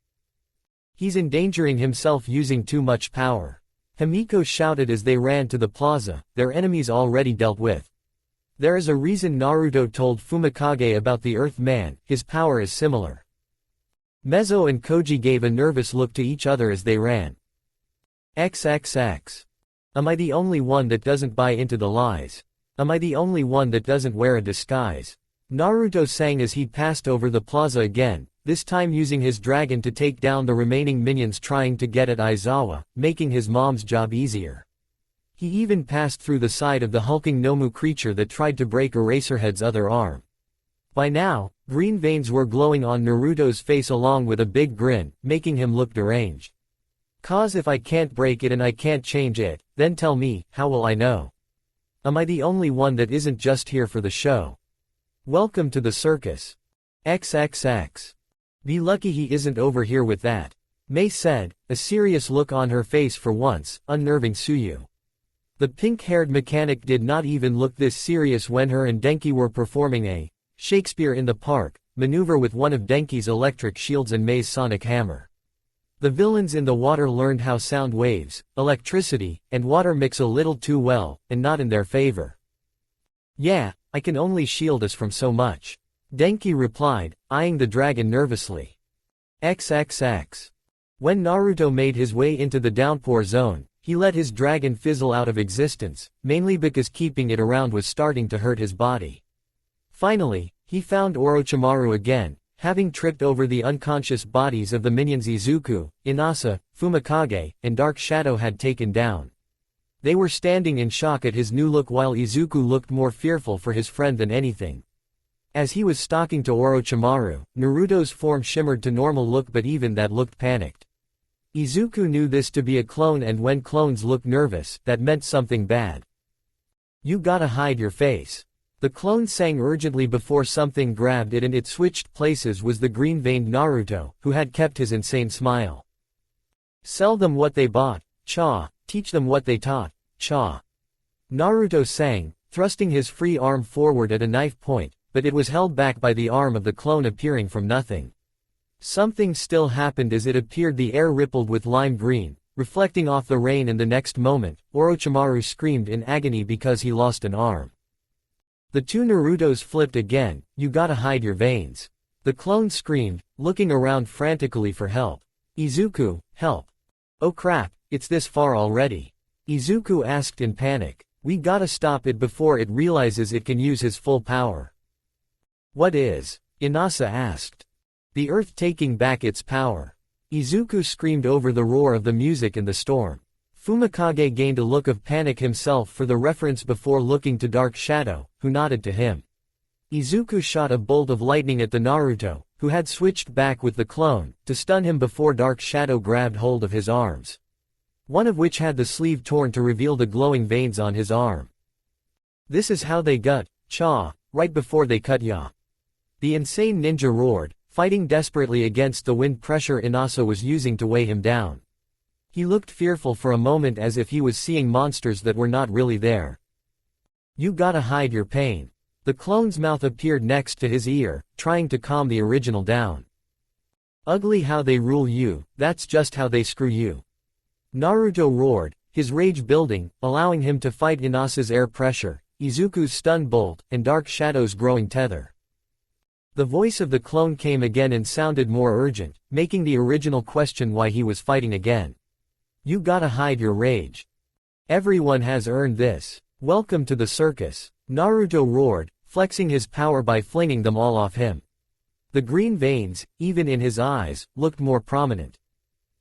He's endangering himself using too much power. Himiko shouted as they ran to the plaza, their enemies already dealt with. There is a reason Naruto told Fumikage about the Earth Man, his power is similar. Mezzo and Koji gave a nervous look to each other as they ran. XXX. Am I the only one that doesn't buy into the lies? Am I the only one that doesn't wear a disguise? Naruto sang as he passed over the plaza again, this time using his dragon to take down the remaining minions trying to get at Aizawa, making his mom's job easier. He even passed through the side of the hulking Nomu creature that tried to break Eraserhead's other arm. By now, green veins were glowing on Naruto's face along with a big grin, making him look deranged. "'Cause if I can't break it and I can't change it, then tell me, how will I know? Am I the only one that isn't just here for the show? Welcome to the circus. XXX. Be lucky he isn't over here with that," Mei said, a serious look on her face for once, unnerving Tsuyu. The pink-haired mechanic did not even look this serious when her and Denki were performing a Shakespeare in the Park maneuver with one of Denki's electric shields and Mei's sonic hammer. The villains in the water learned how sound waves, electricity, and water mix a little too well, and not in their favor. "Yeah, I can only shield us from so much," Denki replied, eyeing the dragon nervously. XXX. When Naruto made his way into the downpour zone, he let his dragon fizzle out of existence, mainly because keeping it around was starting to hurt his body. Finally, he found Orochimaru again, having tripped over the unconscious bodies of the minions Izuku, Inasa, Fumikage, and Dark Shadow had taken down. They were standing in shock at his new look while Izuku looked more fearful for his friend than anything. As he was stalking to Orochimaru, Naruto's form shimmered to normal look but even that looked panicked. Izuku knew this to be a clone and when clones look nervous, that meant something bad. "You gotta hide your face." The The clone sang urgently before something grabbed it and it switched places was the green-veined Naruto, who had kept his insane smile. Sell them what they bought, cha, teach them what they taught, cha. Naruto sang, thrusting his free arm forward at a knife point, but it was held back by the arm of the clone appearing from nothing. Something still happened as it appeared. The air rippled with lime green, reflecting off the rain, and the next moment, Orochimaru screamed in agony because he lost an arm. The two Narutos flipped again. You gotta hide your veins. The clone screamed, looking around frantically for help. Izuku, help. Oh crap, it's this far already. Izuku asked in panic. We gotta stop it before it realizes it can use his full power. What is? Inasa asked. The earth taking back its power. Izuku screamed over the roar of the music and the storm. Fumikage gained a look of panic himself for the reference before looking to Dark Shadow, who nodded to him. Izuku shot a bolt of lightning at the Naruto, who had switched back with the clone, to stun him before Dark Shadow grabbed hold of his arms. One of which had the sleeve torn to reveal the glowing veins on his arm. This is how they got, cha, right before they cut ya. The insane ninja roared, fighting desperately against the wind pressure Inasa was using to weigh him down. He looked fearful for a moment as if he was seeing monsters that were not really there. You gotta hide your pain. The clone's mouth appeared next to his ear, trying to calm the original down. Ugly how they rule you, that's just how they screw you. Naruto roared, his rage building, allowing him to fight Inasa's air pressure, Izuku's stun bolt, and Dark Shadow's growing tether. The voice of the clone came again and sounded more urgent, making the original question why he was fighting again. You gotta hide your rage. Everyone has earned this. Welcome to the circus. Naruto roared, flexing his power by flinging them all off him. The green veins, even in his eyes, looked more prominent.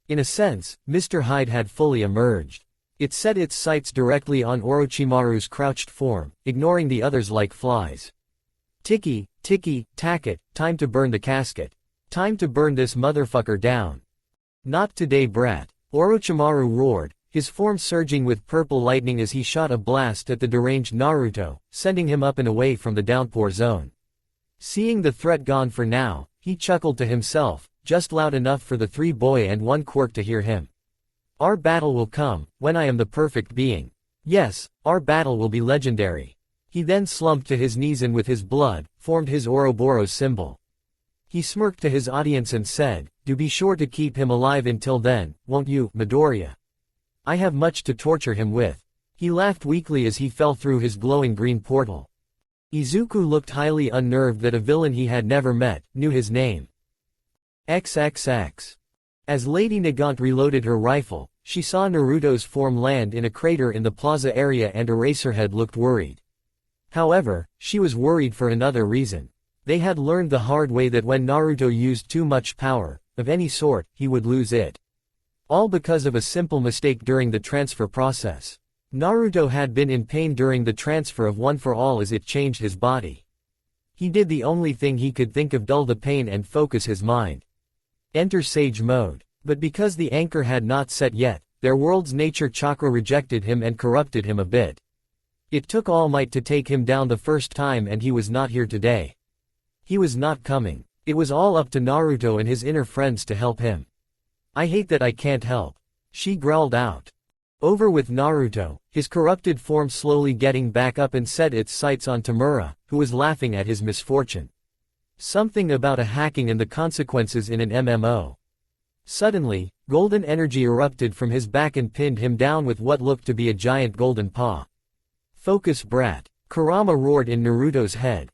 In a sense, Mr. Hyde had fully emerged. It set its sights directly on Orochimaru's crouched form, ignoring the others like flies. Ticky, ticky, tack it, time to burn the casket. Time to burn this motherfucker down. Not today, brat. Orochimaru roared, his form surging with purple lightning as he shot a blast at the deranged Naruto, sending him up and away from the downpour zone. Seeing the threat gone for now, he chuckled to himself, just loud enough for the three boy and one quirk to hear him. Our battle will come, when I am the perfect being. Yes, our battle will be legendary. He then slumped to his knees and with his blood, formed his Ouroboros symbol. He smirked to his audience and said, do be sure to keep him alive until then, won't you, Midoriya? I have much to torture him with. He laughed weakly as he fell through his glowing green portal. Izuku looked highly unnerved that a villain he had never met, knew his name. XXX. As Lady Nagant reloaded her rifle, she saw Naruto's form land in a crater in the plaza area and Eraserhead looked worried. However, she was worried for another reason. They had learned the hard way that when Naruto used too much power, of any sort, he would lose it. All because of a simple mistake during the transfer process. Naruto had been in pain during the transfer of One for All as it changed his body. He did the only thing he could think of: dull the pain and focus his mind. Enter Sage Mode. But because the anchor had not set yet, their world's nature chakra rejected him and corrupted him a bit. It took All Might to take him down the first time and he was not here today. He was not coming. It was all up to Naruto and his inner friends to help him. I hate that I can't help. She growled out. Over with Naruto, his corrupted form slowly getting back up and set its sights on Tamura, who was laughing at his misfortune. Something about a hacking and the consequences in an MMO. Suddenly, golden energy erupted from his back and pinned him down with what looked to be a giant golden paw. Focus, brat. Kurama roared in Naruto's head.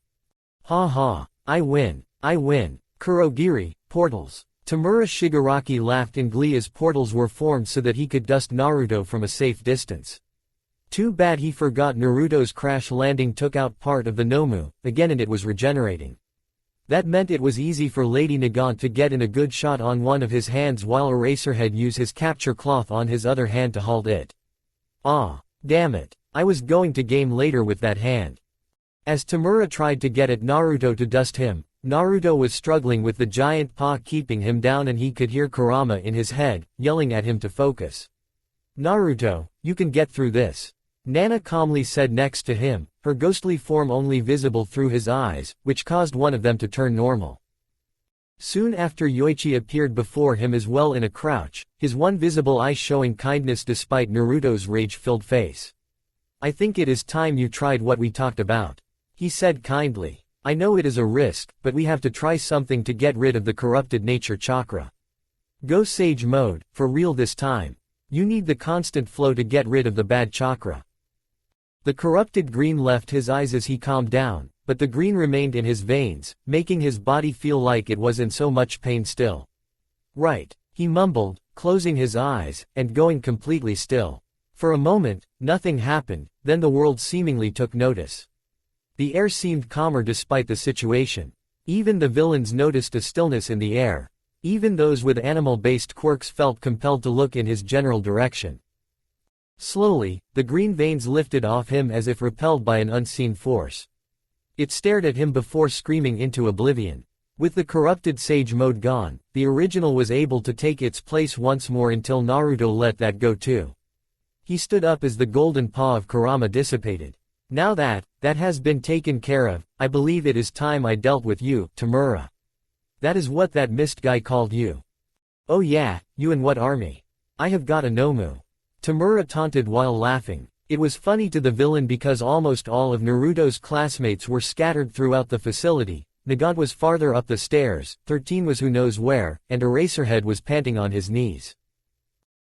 Ha ha, I win. I win. Kurogiri, portals. Tamura Shigaraki laughed in glee as portals were formed so that he could dust Naruto from a safe distance. Too bad he forgot Naruto's crash landing took out part of the Nomu, again, and it was regenerating. That meant it was easy for Lady Nagant to get in a good shot on one of his hands while Eraserhead used his capture cloth on his other hand to halt it. Ah, damn it, I was going to game later with that hand. As Tamura tried to get at Naruto to dust him, Naruto was struggling with the giant paw keeping him down and he could hear Kurama in his head, yelling at him to focus. Naruto, you can get through this. Nana calmly said next to him, her ghostly form only visible through his eyes, which caused one of them to turn normal. Soon after Yoichi appeared before him as well in a crouch, his one visible eye showing kindness despite Naruto's rage-filled face. "I think it is time you tried what we talked about," he said kindly. "I know it is a risk, but we have to try something to get rid of the corrupted nature chakra. Go Sage mode, for real this time. You need the constant flow to get rid of the bad chakra." The corrupted green left his eyes as he calmed down, but the green remained in his veins, making his body feel like it was in so much pain still. "Right," he mumbled, closing his eyes, and going completely still. For a moment, nothing happened, then the world seemingly took notice. The air seemed calmer despite the situation. Even the villains noticed a stillness in the air. Even those with animal-based quirks felt compelled to look in his general direction. Slowly, the green veins lifted off him as if repelled by an unseen force. It stared at him before screaming into oblivion. With the corrupted sage mode gone, the original was able to take its place once more until Naruto let that go too. He stood up as the golden paw of Kurama dissipated. "Now that has been taken care of, I believe it is time I dealt with you, Tamura. That is what that mist guy called you." "Oh yeah, you and what army? I have got a Nomu." Tamura taunted while laughing. It was funny to the villain because almost all of Naruto's classmates were scattered throughout the facility. Nagant was farther up the stairs, 13 was who knows where, and Eraserhead was panting on his knees.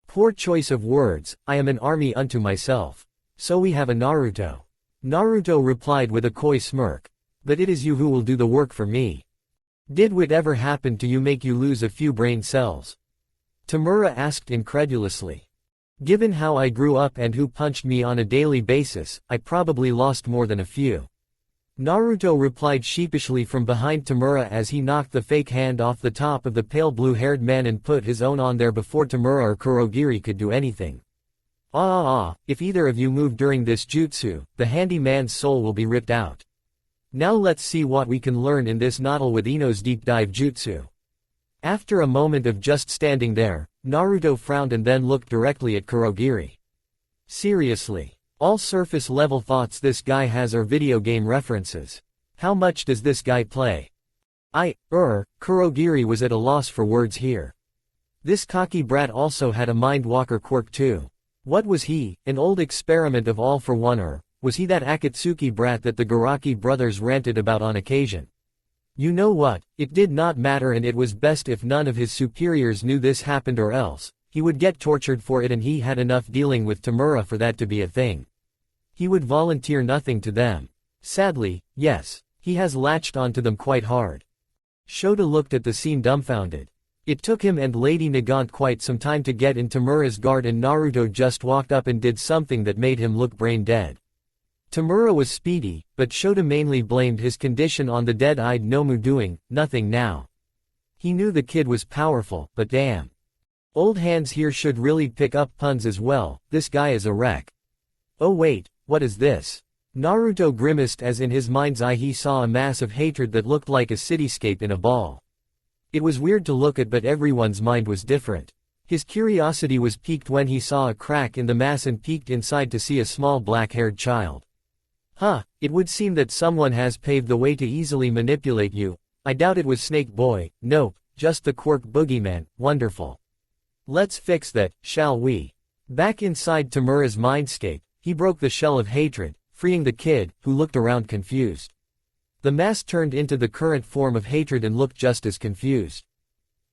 "Poor choice of words, I am an army unto myself. So we have a Naruto." Naruto replied with a coy smirk. "But it is you who will do the work for me. Did whatever happened to you make you lose a few brain cells?" Tamura asked incredulously. "Given how I grew up and who punched me on a daily basis, I probably lost more than a few." Naruto replied sheepishly from behind Tamura as he knocked the fake hand off the top of the pale blue-haired man and put his own on there before Tamura or Kurogiri could do anything. If either of you move during this jutsu, the handy man's soul will be ripped out. Now let's see what we can learn in this noddle with Ino's deep dive jutsu." After a moment of just standing there, Naruto frowned and then looked directly at Kurogiri. "Seriously? All surface-level thoughts this guy has are video game references. How much does this guy play?" Kurogiri was at a loss for words here. This cocky brat also had a mind-walker quirk too. What was he, an old experiment of all for one, or was he that Akatsuki brat that the Garaki brothers ranted about on occasion? You know what, it did not matter, and it was best if none of his superiors knew this happened, or else he would get tortured for it, and he had enough dealing with Tamura for that to be a thing. He would volunteer nothing to them. Sadly, yes, he has latched onto them quite hard. Shota looked at the scene dumbfounded. It took him and Lady Nagant quite some time to get in Tamura's guard, and Naruto just walked up and did something that made him look brain dead. Tamura was speedy, but Shota mainly blamed his condition on the dead-eyed Nomu doing nothing now. He knew the kid was powerful, but damn. Old hands here should really pick up puns as well. This guy is a wreck. Oh wait, what is this? Naruto grimaced as in his mind's eye he saw a mass of hatred that looked like a cityscape in a ball. It was weird to look at, but everyone's mind was different. His curiosity was piqued when he saw a crack in the mass and peeked inside to see a small black-haired child. It would seem that someone has paved the way to easily manipulate you. I doubt it was Snake Boy. Nope, just the quirk boogeyman. Wonderful. Let's fix that, shall we? Back inside Tamura's mindscape, he broke the shell of hatred, freeing the kid, who looked around confused. The mass turned into the current form of hatred and looked just as confused.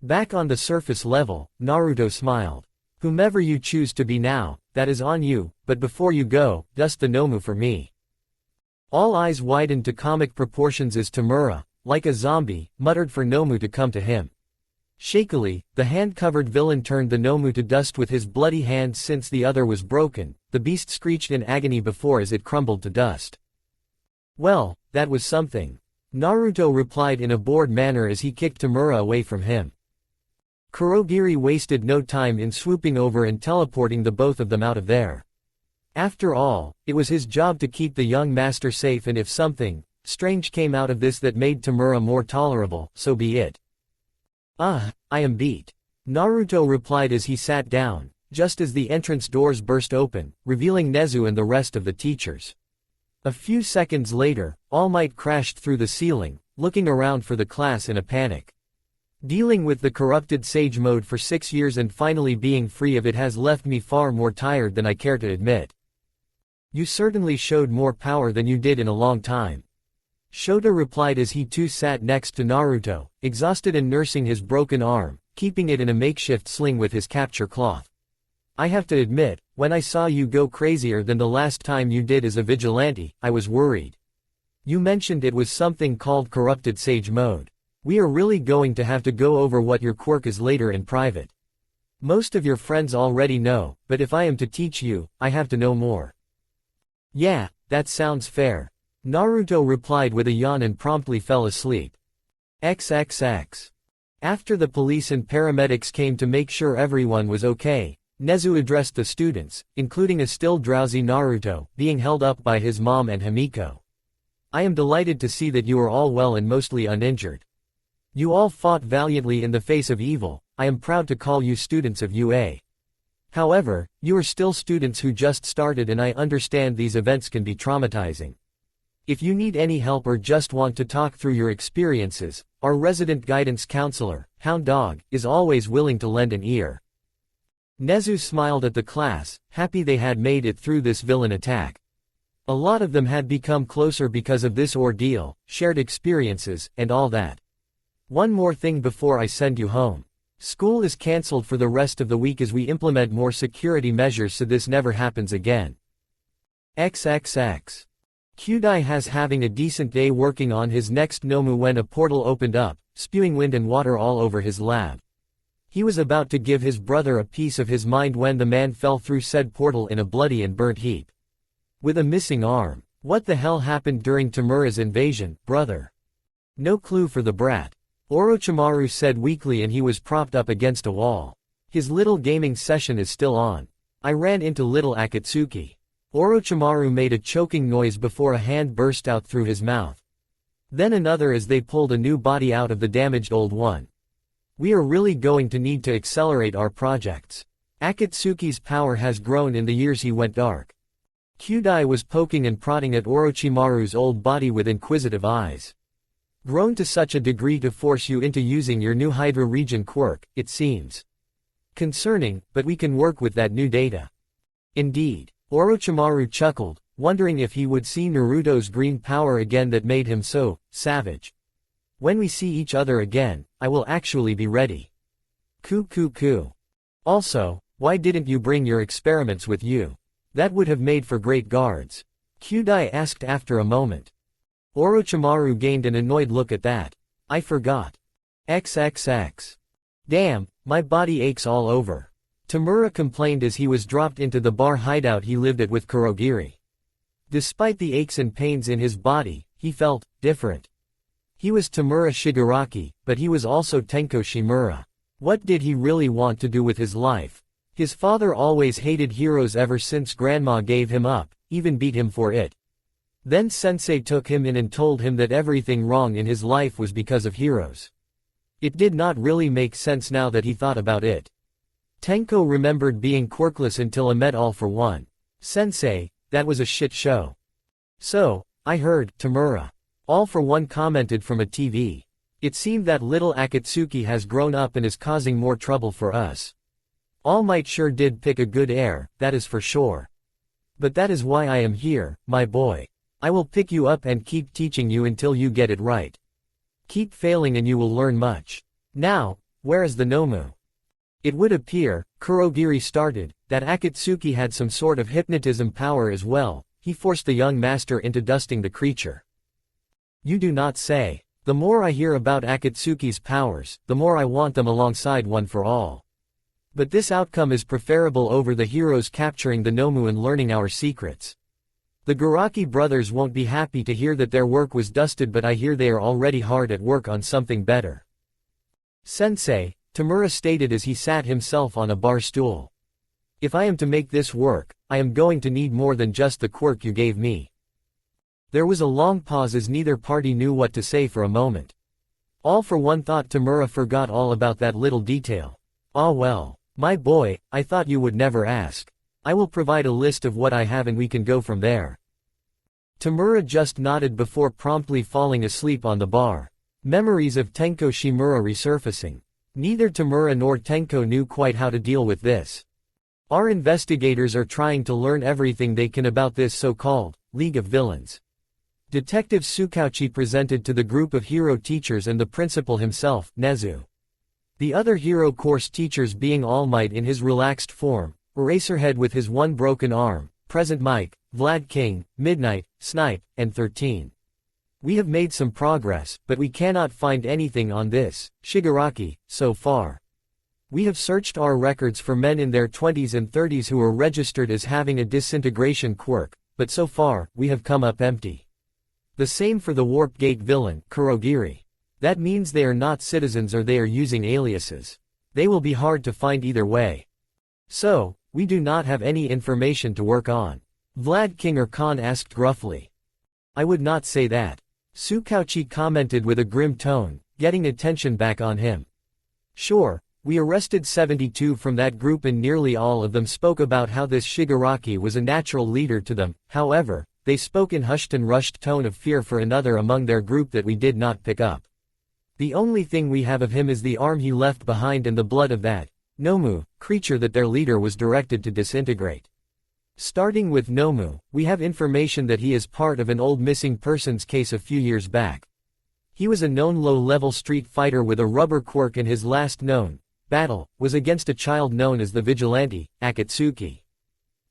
Back on the surface level, Naruto smiled. Whomever you choose to be now, that is on you, but before you go, dust the Nomu for me. All eyes widened to comic proportions as Tamura, like a zombie, muttered for Nomu to come to him. Shakily, the hand-covered villain turned the Nomu to dust with his bloody hand since the other was broken. The beast screeched in agony before as it crumbled to dust. Well, that was something. Naruto replied in a bored manner as he kicked Tamura away from him. Kurogiri wasted no time in swooping over and teleporting the both of them out of there. After all, it was his job to keep the young master safe, and if something strange came out of this that made Tamura more tolerable, so be it. I am beat. Naruto replied as he sat down. just as the entrance doors burst open, revealing Nezu and the rest of the teachers. A few seconds later, All Might crashed through the ceiling, looking around for the class in a panic. Dealing with the corrupted sage mode for 6 years and finally being free of it has left me far more tired than I care to admit. You certainly showed more power than you did in a long time. Shota replied as he too sat next to Naruto, exhausted and nursing his broken arm, keeping it in a makeshift sling with his capture cloth. I have to admit, when I saw you go crazier than the last time you did as a vigilante, I was worried. You mentioned it was something called corrupted sage mode. We are really going to have to go over what your quirk is later in private. Most of your friends already know, but if I am to teach you, I have to know more. Yeah, that sounds fair. Naruto replied with a yawn and promptly fell asleep. XXX. After the police and paramedics came to make sure everyone was okay, Nezu addressed the students, including a still drowsy Naruto, being held up by his mom and Himiko. I am delighted to see that you are all well and mostly uninjured. You all fought valiantly in the face of evil. I am proud to call you students of UA. However, you are still students who just started and I understand these events can be traumatizing. If you need any help or just want to talk through your experiences, our resident guidance counselor, Hound Dog, is always willing to lend an ear. Nezu smiled at the class, happy they had made it through this villain attack. A lot of them had become closer because of this ordeal, shared experiences, and all that. One more thing before I send you home. School is cancelled for the rest of the week as we implement more security measures so this never happens again. XXX. Kyudai has having a decent day working on his next nomu when a portal opened up, spewing wind and water all over his lab. He was about to give his brother a piece of his mind when the man fell through said portal in a bloody and burnt heap. With a missing arm. What the hell happened during Tamura's invasion, brother? No clue for the brat. Orochimaru said weakly and he was propped up against a wall. His little gaming session is still on. I ran into little Akatsuki. Orochimaru made a choking noise before a hand burst out through his mouth. Then another as they pulled a new body out of the damaged old one. We are really going to need to accelerate our projects. Akatsuki's power has grown in the years he went dark. Kyudai was poking and prodding at Orochimaru's old body with inquisitive eyes. Grown to such a degree to force you into using your new Hydra region quirk, it seems. Concerning, but we can work with that new data. Indeed. Orochimaru chuckled, wondering if he would see Naruto's green power again that made him so savage. When we see each other again, I will actually be ready. Coo. Also, why didn't you bring your experiments with you? That would have made for great guards. Kyudai asked after a moment. Orochimaru gained an annoyed look at that. I forgot. XXX. Damn, my body aches all over. Tamura complained as he was dropped into the bar hideout he lived at with Kurogiri. Despite the aches and pains in his body, he felt different. He was Tamura Shigaraki, but he was also Tenko Shimura. What did he really want to do with his life? His father always hated heroes ever since grandma gave him up, even beat him for it. Then sensei took him in and told him that everything wrong in his life was because of heroes. It did not really make sense now that he thought about it. Tenko remembered being quirkless until I met All for One. Sensei, that was a shit show. So, I heard, Tamura. All for One commented from a TV. It seemed that little Akatsuki has grown up and is causing more trouble for us. All Might sure did pick a good heir, that is for sure. But that is why I am here, my boy. I will pick you up and keep teaching you until you get it right. Keep failing and you will learn much. Now, where is the Nomu? It would appear, Kurogiri started, that Akatsuki had some sort of hypnotism power as well. He forced the young master into dusting the creature. You do not say. The more I hear about Akatsuki's powers, the more I want them alongside One for All. But this outcome is preferable over the heroes capturing the Nomu and learning our secrets. The Garaki brothers won't be happy to hear that their work was dusted, but I hear they are already hard at work on something better. Sensei, Tamura stated as he sat himself on a bar stool. If I am to make this work, I am going to need more than just the quirk you gave me. There was a long pause as neither party knew what to say for a moment. All for One thought Tamura forgot all about that little detail. Ah well. My boy, I thought you would never ask. I will provide a list of what I have and we can go from there. Tamura just nodded before promptly falling asleep on the bar. Memories of Tenko Shimura resurfacing. Neither Tamura nor Tenko knew quite how to deal with this. Our investigators are trying to learn everything they can about this so-called League of Villains. Detective Tsukauchi presented to the group of hero teachers and the principal himself, Nezu. The other hero course teachers being All Might in his relaxed form, Eraserhead with his one broken arm, Present Mike, Vlad King, Midnight, Snipe, and 13. We have made some progress, but we cannot find anything on this Shigaraki so far. We have searched our records for men in their 20s and 30s who are registered as having a disintegration quirk, but so far, we have come up empty. The same for the Warp Gate villain, Kurogiri. That means they are not citizens or they are using aliases. They will be hard to find either way. So, we do not have any information to work on. Vlad King or Khan asked gruffly. I would not say that. Tsukauchi commented with a grim tone, getting attention back on him. Sure, we arrested 72 from that group and nearly all of them spoke about how this Shigaraki was a natural leader to them, however, they spoke in hushed and rushed tone of fear for another among their group that we did not pick up. The only thing we have of him is the arm he left behind and the blood of that Nomu creature that their leader was directed to disintegrate. Starting with Nomu, we have information that he is part of an old missing persons case a few years back. He was a known low-level street fighter with a rubber quirk and his last known battle was against a child known as the Vigilante, Akatsuki.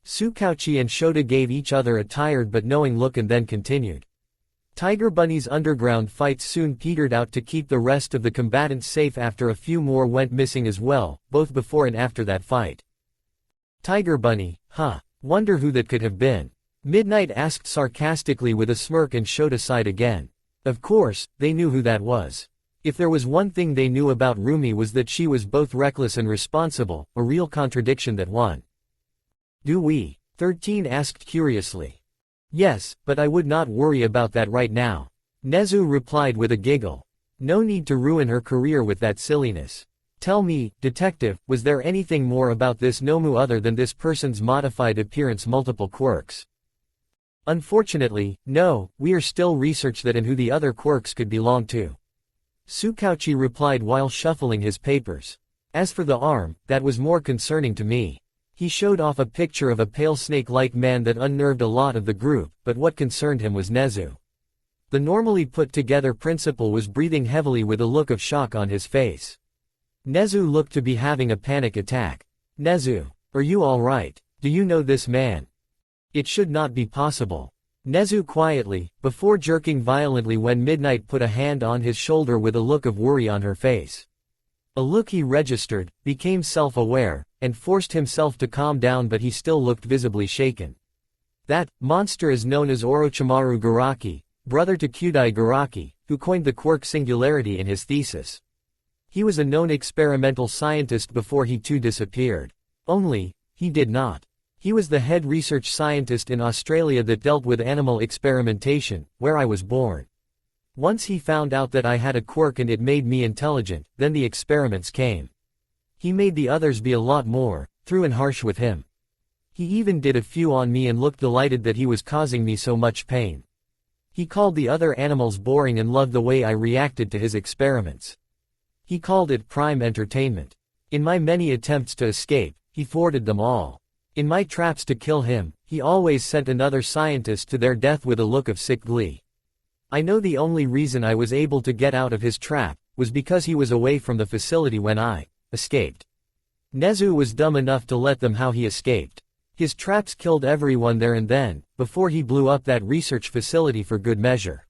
Tsukauchi and Shota gave each other a tired but knowing look and then continued. Tiger Bunny's underground fights soon petered out to keep the rest of the combatants safe after a few more went missing as well, both before and after that fight. Tiger Bunny, huh? Wonder who that could have been. Midnight asked sarcastically with a smirk and Shota sighed again. Of course, they knew who that was. If there was one thing they knew about Rumi was that she was both reckless and responsible, a real contradiction that one. Do we? 13 asked curiously. Yes, but I would not worry about that right now. Nezu replied with a giggle. No need to ruin her career with that silliness. Tell me, detective, was there anything more about this Nomu other than this person's modified appearance multiple quirks? Unfortunately, no, we are still researching that and who the other quirks could belong to. Tsukauchi replied while shuffling his papers. As for the arm, that was more concerning to me. He showed off a picture of a pale snake-like man that unnerved a lot of the group, but what concerned him was Nezu. The normally put-together principal was breathing heavily with a look of shock on his face. Nezu looked to be having a panic attack. Nezu, are you alright? Do you know this man? It should not be possible. Nezu quietly, before jerking violently when Midnight put a hand on his shoulder with a look of worry on her face. A look he registered, became self-aware, and forced himself to calm down but he still looked visibly shaken. That monster is known as Orochimaru Garaki, brother to Kyudai Garaki, who coined the quirk singularity in his thesis. He was a known experimental scientist before he too disappeared. Only, he did not. He was the head research scientist in Australia that dealt with animal experimentation, where I was born. Once he found out that I had a quirk and it made me intelligent, then the experiments came. He made the others be a lot more through and harsh with him. He even did a few on me and looked delighted that he was causing me so much pain. He called the other animals boring and loved the way I reacted to his experiments. He called it prime entertainment. In my many attempts to escape, he thwarted them all. In my traps to kill him, he always sent another scientist to their death with a look of sick glee. I know the only reason I was able to get out of his trap was because he was away from the facility when I escaped. Nezu was dumb enough to let them how he escaped. His traps killed everyone there and then, before he blew up that research facility for good measure.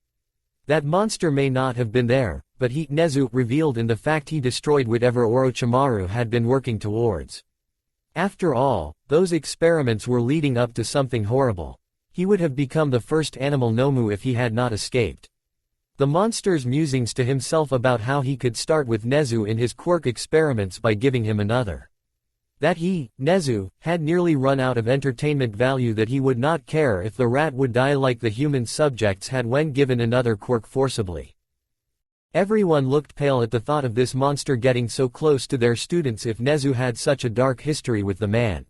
That monster may not have been there, but he, Nezu, revealed in the fact he destroyed whatever Orochimaru had been working towards. After all, those experiments were leading up to something horrible. He would have become the first animal Nomu if he had not escaped. The monster's musings to himself about how he could start with Nezu in his quirk experiments by giving him another. That he, Nezu, had nearly run out of entertainment value that he would not care if the rat would die like the human subjects had when given another quirk forcibly. Everyone looked pale at the thought of this monster getting so close to their students if Nezu had such a dark history with the man.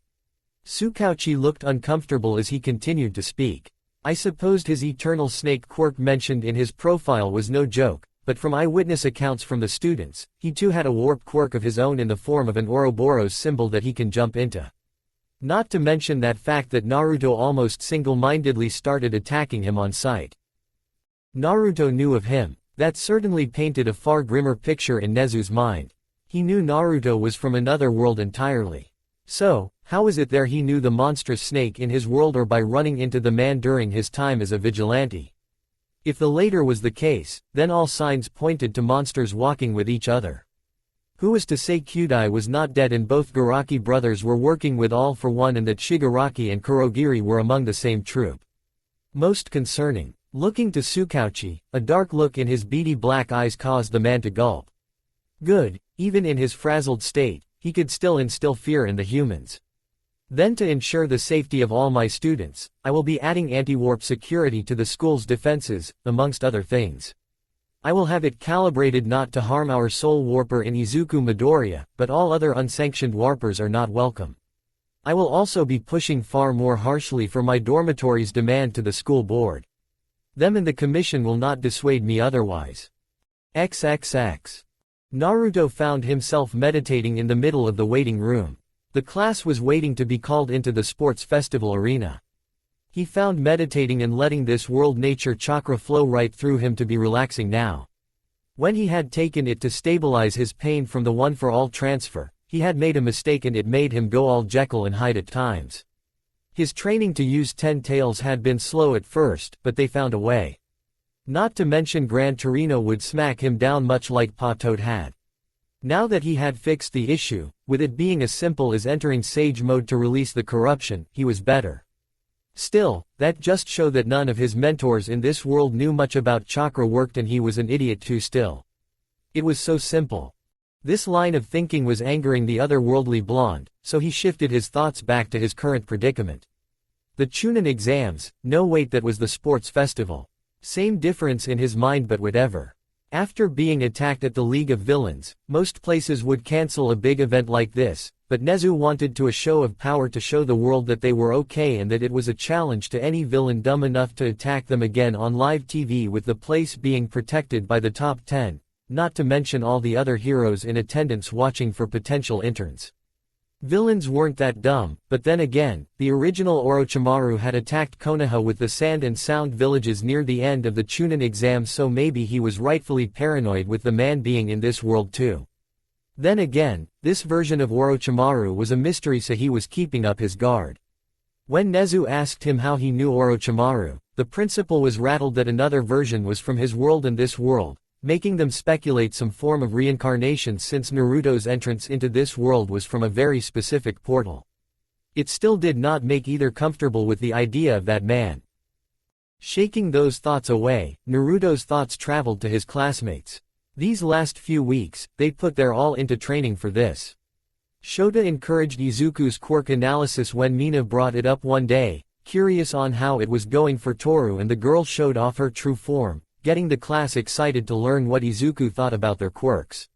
Tsukauchi looked uncomfortable as he continued to speak. I supposed his eternal snake quirk mentioned in his profile was no joke, but from eyewitness accounts from the students, he too had a warp quirk of his own in the form of an Ouroboros symbol that he can jump into. Not to mention that fact that Naruto almost single-mindedly started attacking him on sight. Naruto knew of him. That certainly painted a far grimmer picture in Nezu's mind. He knew Naruto was from another world entirely. So, how is it there he knew the monstrous snake in his world or by running into the man during his time as a vigilante? If the latter was the case, then all signs pointed to monsters walking with each other. Who was to say Kyudai was not dead and both Garaki brothers were working with All for One and that Shigaraki and Kurogiri were among the same troop? Most concerning. Looking to Tsukauchi, a dark look in his beady black eyes caused the man to gulp. Good, even in his frazzled state, he could still instill fear in the humans. Then to ensure the safety of all my students, I will be adding anti-warp security to the school's defenses, amongst other things. I will have it calibrated not to harm our soul warper in Izuku Midoriya, but all other unsanctioned warpers are not welcome. I will also be pushing far more harshly for my dormitory's demand to the school board. Them and the commission will not dissuade me otherwise. XXX. Naruto found himself meditating in the middle of the waiting room. The class was waiting to be called into the sports festival arena. He found meditating and letting this world nature chakra flow right through him to be relaxing now. When he had taken it to stabilize his pain from the one-for-all transfer, he had made a mistake and it made him go all Jekyll and Hyde at times. His training to use 10 tails had been slow at first, but they found a way. Not to mention Gran Torino would smack him down much like Patoad had. Now that he had fixed the issue, with it being as simple as entering Sage mode to release the corruption, he was better. Still, that just showed that none of his mentors in this world knew much about chakra worked and he was an idiot too still. It was so simple. This line of thinking was angering the otherworldly blonde, so he shifted his thoughts back to his current predicament. The Chunin exams, no wait, that was the sports festival. Same difference in his mind, but whatever. After being attacked at the League of Villains, most places would cancel a big event like this, but Nezu wanted to a show of power to show the world that they were okay and that it was a challenge to any villain dumb enough to attack them again on live TV, with the place being protected by the top 10, not to mention all the other heroes in attendance watching for potential interns. Villains weren't that dumb, but then again, the original Orochimaru had attacked Konoha with the sand and sound villages near the end of the Chunin exam, so maybe he was rightfully paranoid with the man being in this world too. Then again, this version of Orochimaru was a mystery, so he was keeping up his guard. When Nezu asked him how he knew Orochimaru, the principal was rattled that another version was from his world and this world, making them speculate some form of reincarnation since Naruto's entrance into this world was from a very specific portal. It still did not make either comfortable with the idea of that man. Shaking those thoughts away, Naruto's thoughts traveled to his classmates. These last few weeks, they put their all into training for this. Shota encouraged Izuku's quirk analysis when Mina brought it up one day, curious on how it was going for Toru, and the girl showed off her true form, getting the class excited to learn what Izuku thought about their quirks.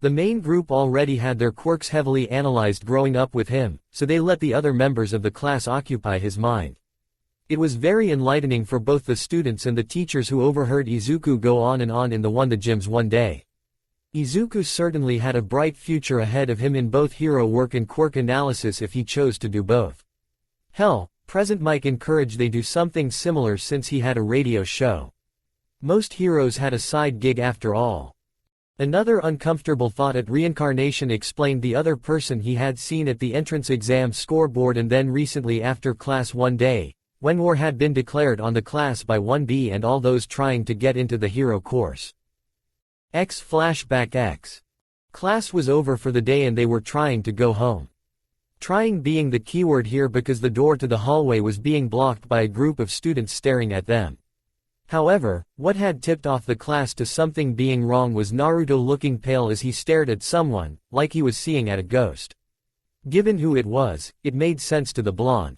The main group already had their quirks heavily analyzed growing up with him, so they let the other members of the class occupy his mind. It was very enlightening for both the students and the teachers who overheard Izuku go on in the gyms one day. Izuku certainly had a bright future ahead of him in both hero work and quirk analysis if he chose to do both. Hell, Present Mike encouraged they do something similar since he had a radio show. Most heroes had a side gig after all. Another uncomfortable thought at reincarnation explained the other person he had seen at the entrance exam scoreboard and then recently after class one day, when war had been declared on the class by 1B and all those trying to get into the hero course. X flashback X. Class was over for the day and they were trying to go home. Trying being the keyword here because the door to the hallway was being blocked by a group of students staring at them. However, what had tipped off the class to something being wrong was Naruto looking pale as he stared at someone, like he was seeing at a ghost. Given who it was, it made sense to the blonde.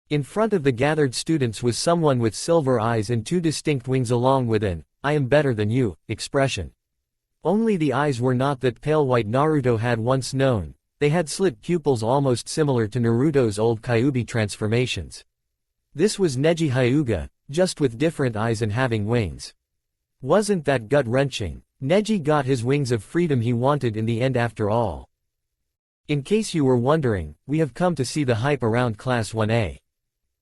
In front of the gathered students was someone with silver eyes and two distinct wings along with an "I am better than you" expression. Only the eyes were not that pale white Naruto had once known, they had slit pupils almost similar to Naruto's old Kyuubi transformations. This was Neji Hyuga, just with different eyes and having wings. Wasn't that gut-wrenching? Neji got his wings of freedom he wanted in the end after all. In case you were wondering, we have come to see the hype around Class 1A.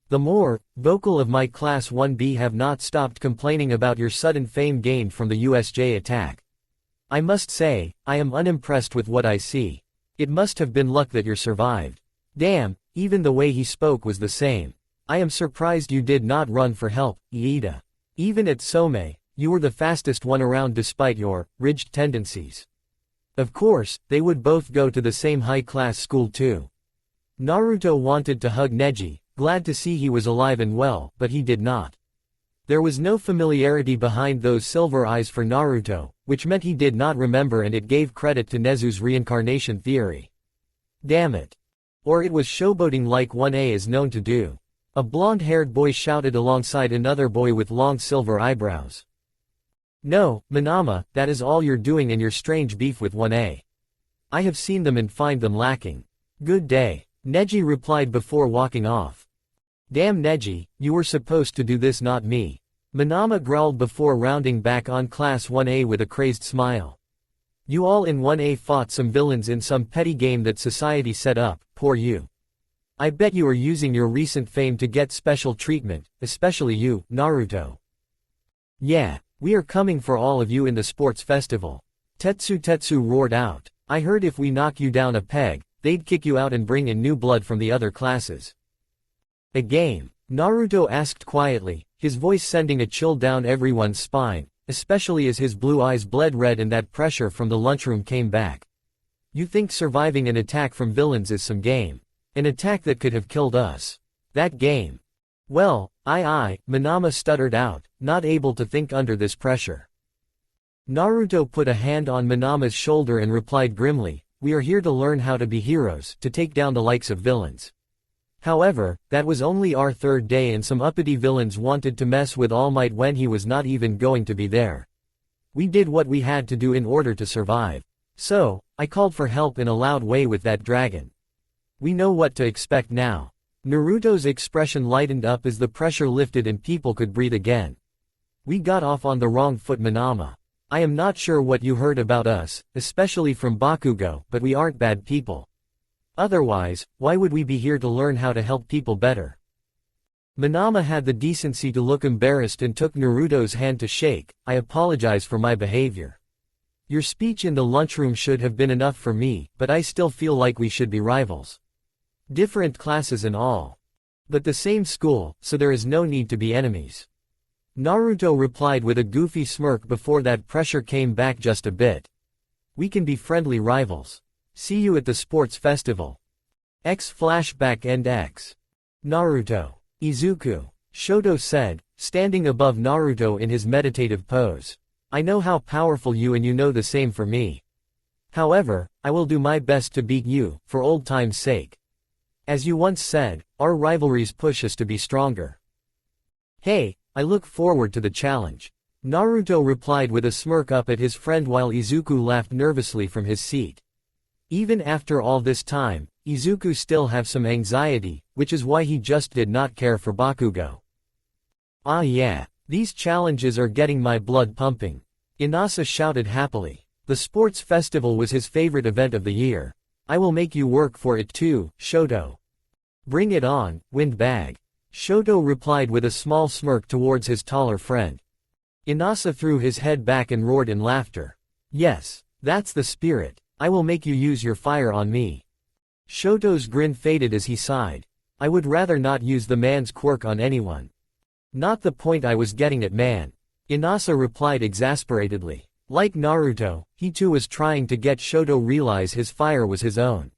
The more vocal of my Class 1B have not stopped complaining about your sudden fame gained from the USJ attack. I must say, I am unimpressed with what I see. It must have been luck that you survived. Damn, even the way he spoke was the same. I am surprised you did not run for help, Iida. Even at Some, you were the fastest one around despite your ridged tendencies. Of course, they would both go to the same high-class school too. Naruto wanted to hug Neji, glad to see he was alive and well, but he did not. There was no familiarity behind those silver eyes for Naruto, which meant he did not remember, and it gave credit to Nezu's reincarnation theory. Damn it. Or it was showboating like 1A is known to do. A blonde-haired boy shouted alongside another boy with long silver eyebrows. No, Manama, that is all you're doing in your strange beef with 1A. I have seen them and find them lacking. Good day, Neji replied before walking off. Damn Neji, you were supposed to do this, not me. Manama growled before rounding back on Class 1A with a crazed smile. You all in 1A fought some villains in some petty game that society set up, poor you. I bet you are using your recent fame to get special treatment, especially you, Naruto. Yeah, we are coming for all of you in the sports festival. Tetsu roared out. I heard if we knock you down a peg, they'd kick you out and bring in new blood from the other classes. A game? Naruto asked quietly, his voice sending a chill down everyone's spine, especially as his blue eyes bled red and that pressure from the lunchroom came back. You think surviving an attack from villains is some game? An attack that could have killed us. That game. Well, Manama stuttered out, not able to think under this pressure. Naruto put a hand on Manama's shoulder and replied grimly, we are here to learn how to be heroes, to take down the likes of villains. However, that was only our third day and some uppity villains wanted to mess with All Might when he was not even going to be there. We did what we had to do in order to survive. So, I called for help in a loud way with that dragon. We know what to expect now. Naruto's expression lightened up as the pressure lifted and people could breathe again. We got off on the wrong foot, Manama. I am not sure what you heard about us, especially from Bakugo, but we aren't bad people. Otherwise, why would we be here to learn how to help people better? Manama had the decency to look embarrassed and took Naruto's hand to shake. I apologize for my behavior. Your speech in the lunchroom should have been enough for me, but I still feel like we should be rivals. Different classes and all. But the same school, so there is no need to be enemies. Naruto replied with a goofy smirk before that pressure came back just a bit. We can be friendly rivals. See you at the sports festival. X flashback and X. Naruto. Izuku. Shoto said, standing above Naruto in his meditative pose. I know how powerful you and you know the same for me. However, I will do my best to beat you, for old time's sake. As you once said, our rivalries push us to be stronger. Hey, I look forward to the challenge. Naruto replied with a smirk up at his friend while Izuku laughed nervously from his seat. Even after all this time, Izuku still have some anxiety, which is why he just did not care for Bakugo. Ah yeah, these challenges are getting my blood pumping. Inasa shouted happily. The sports festival was his favorite event of the year. I will make you work for it too, Shoto. Bring it on, windbag. Shoto replied with a small smirk towards his taller friend. Inasa threw his head back and roared in laughter. Yes, that's the spirit. I will make you use your fire on me. Shoto's grin faded as he sighed. I would rather not use the man's quirk on anyone. Not the point I was getting at, man. Inasa replied exasperatedly. Like Naruto, he too was trying to get Shoto realize his fire was his own.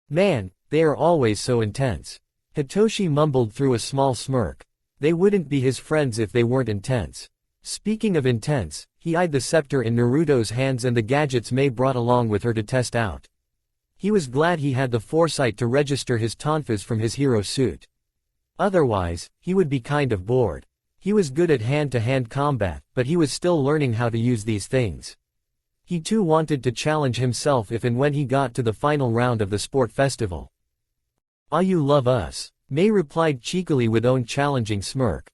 Man, they are always so intense. Hitoshi mumbled through a small smirk. They wouldn't be his friends if they weren't intense. Speaking of intense, he eyed the scepter in Naruto's hands and the gadgets Mei brought along with her to test out. He was glad he had the foresight to register his tonfas from his hero suit. Otherwise, he would be kind of bored. He was good at hand-to-hand combat, but he was still learning how to use these things. He too wanted to challenge himself if and when he got to the final round of the sport festival. "Ah, you love us," Mei replied cheekily with own challenging smirk.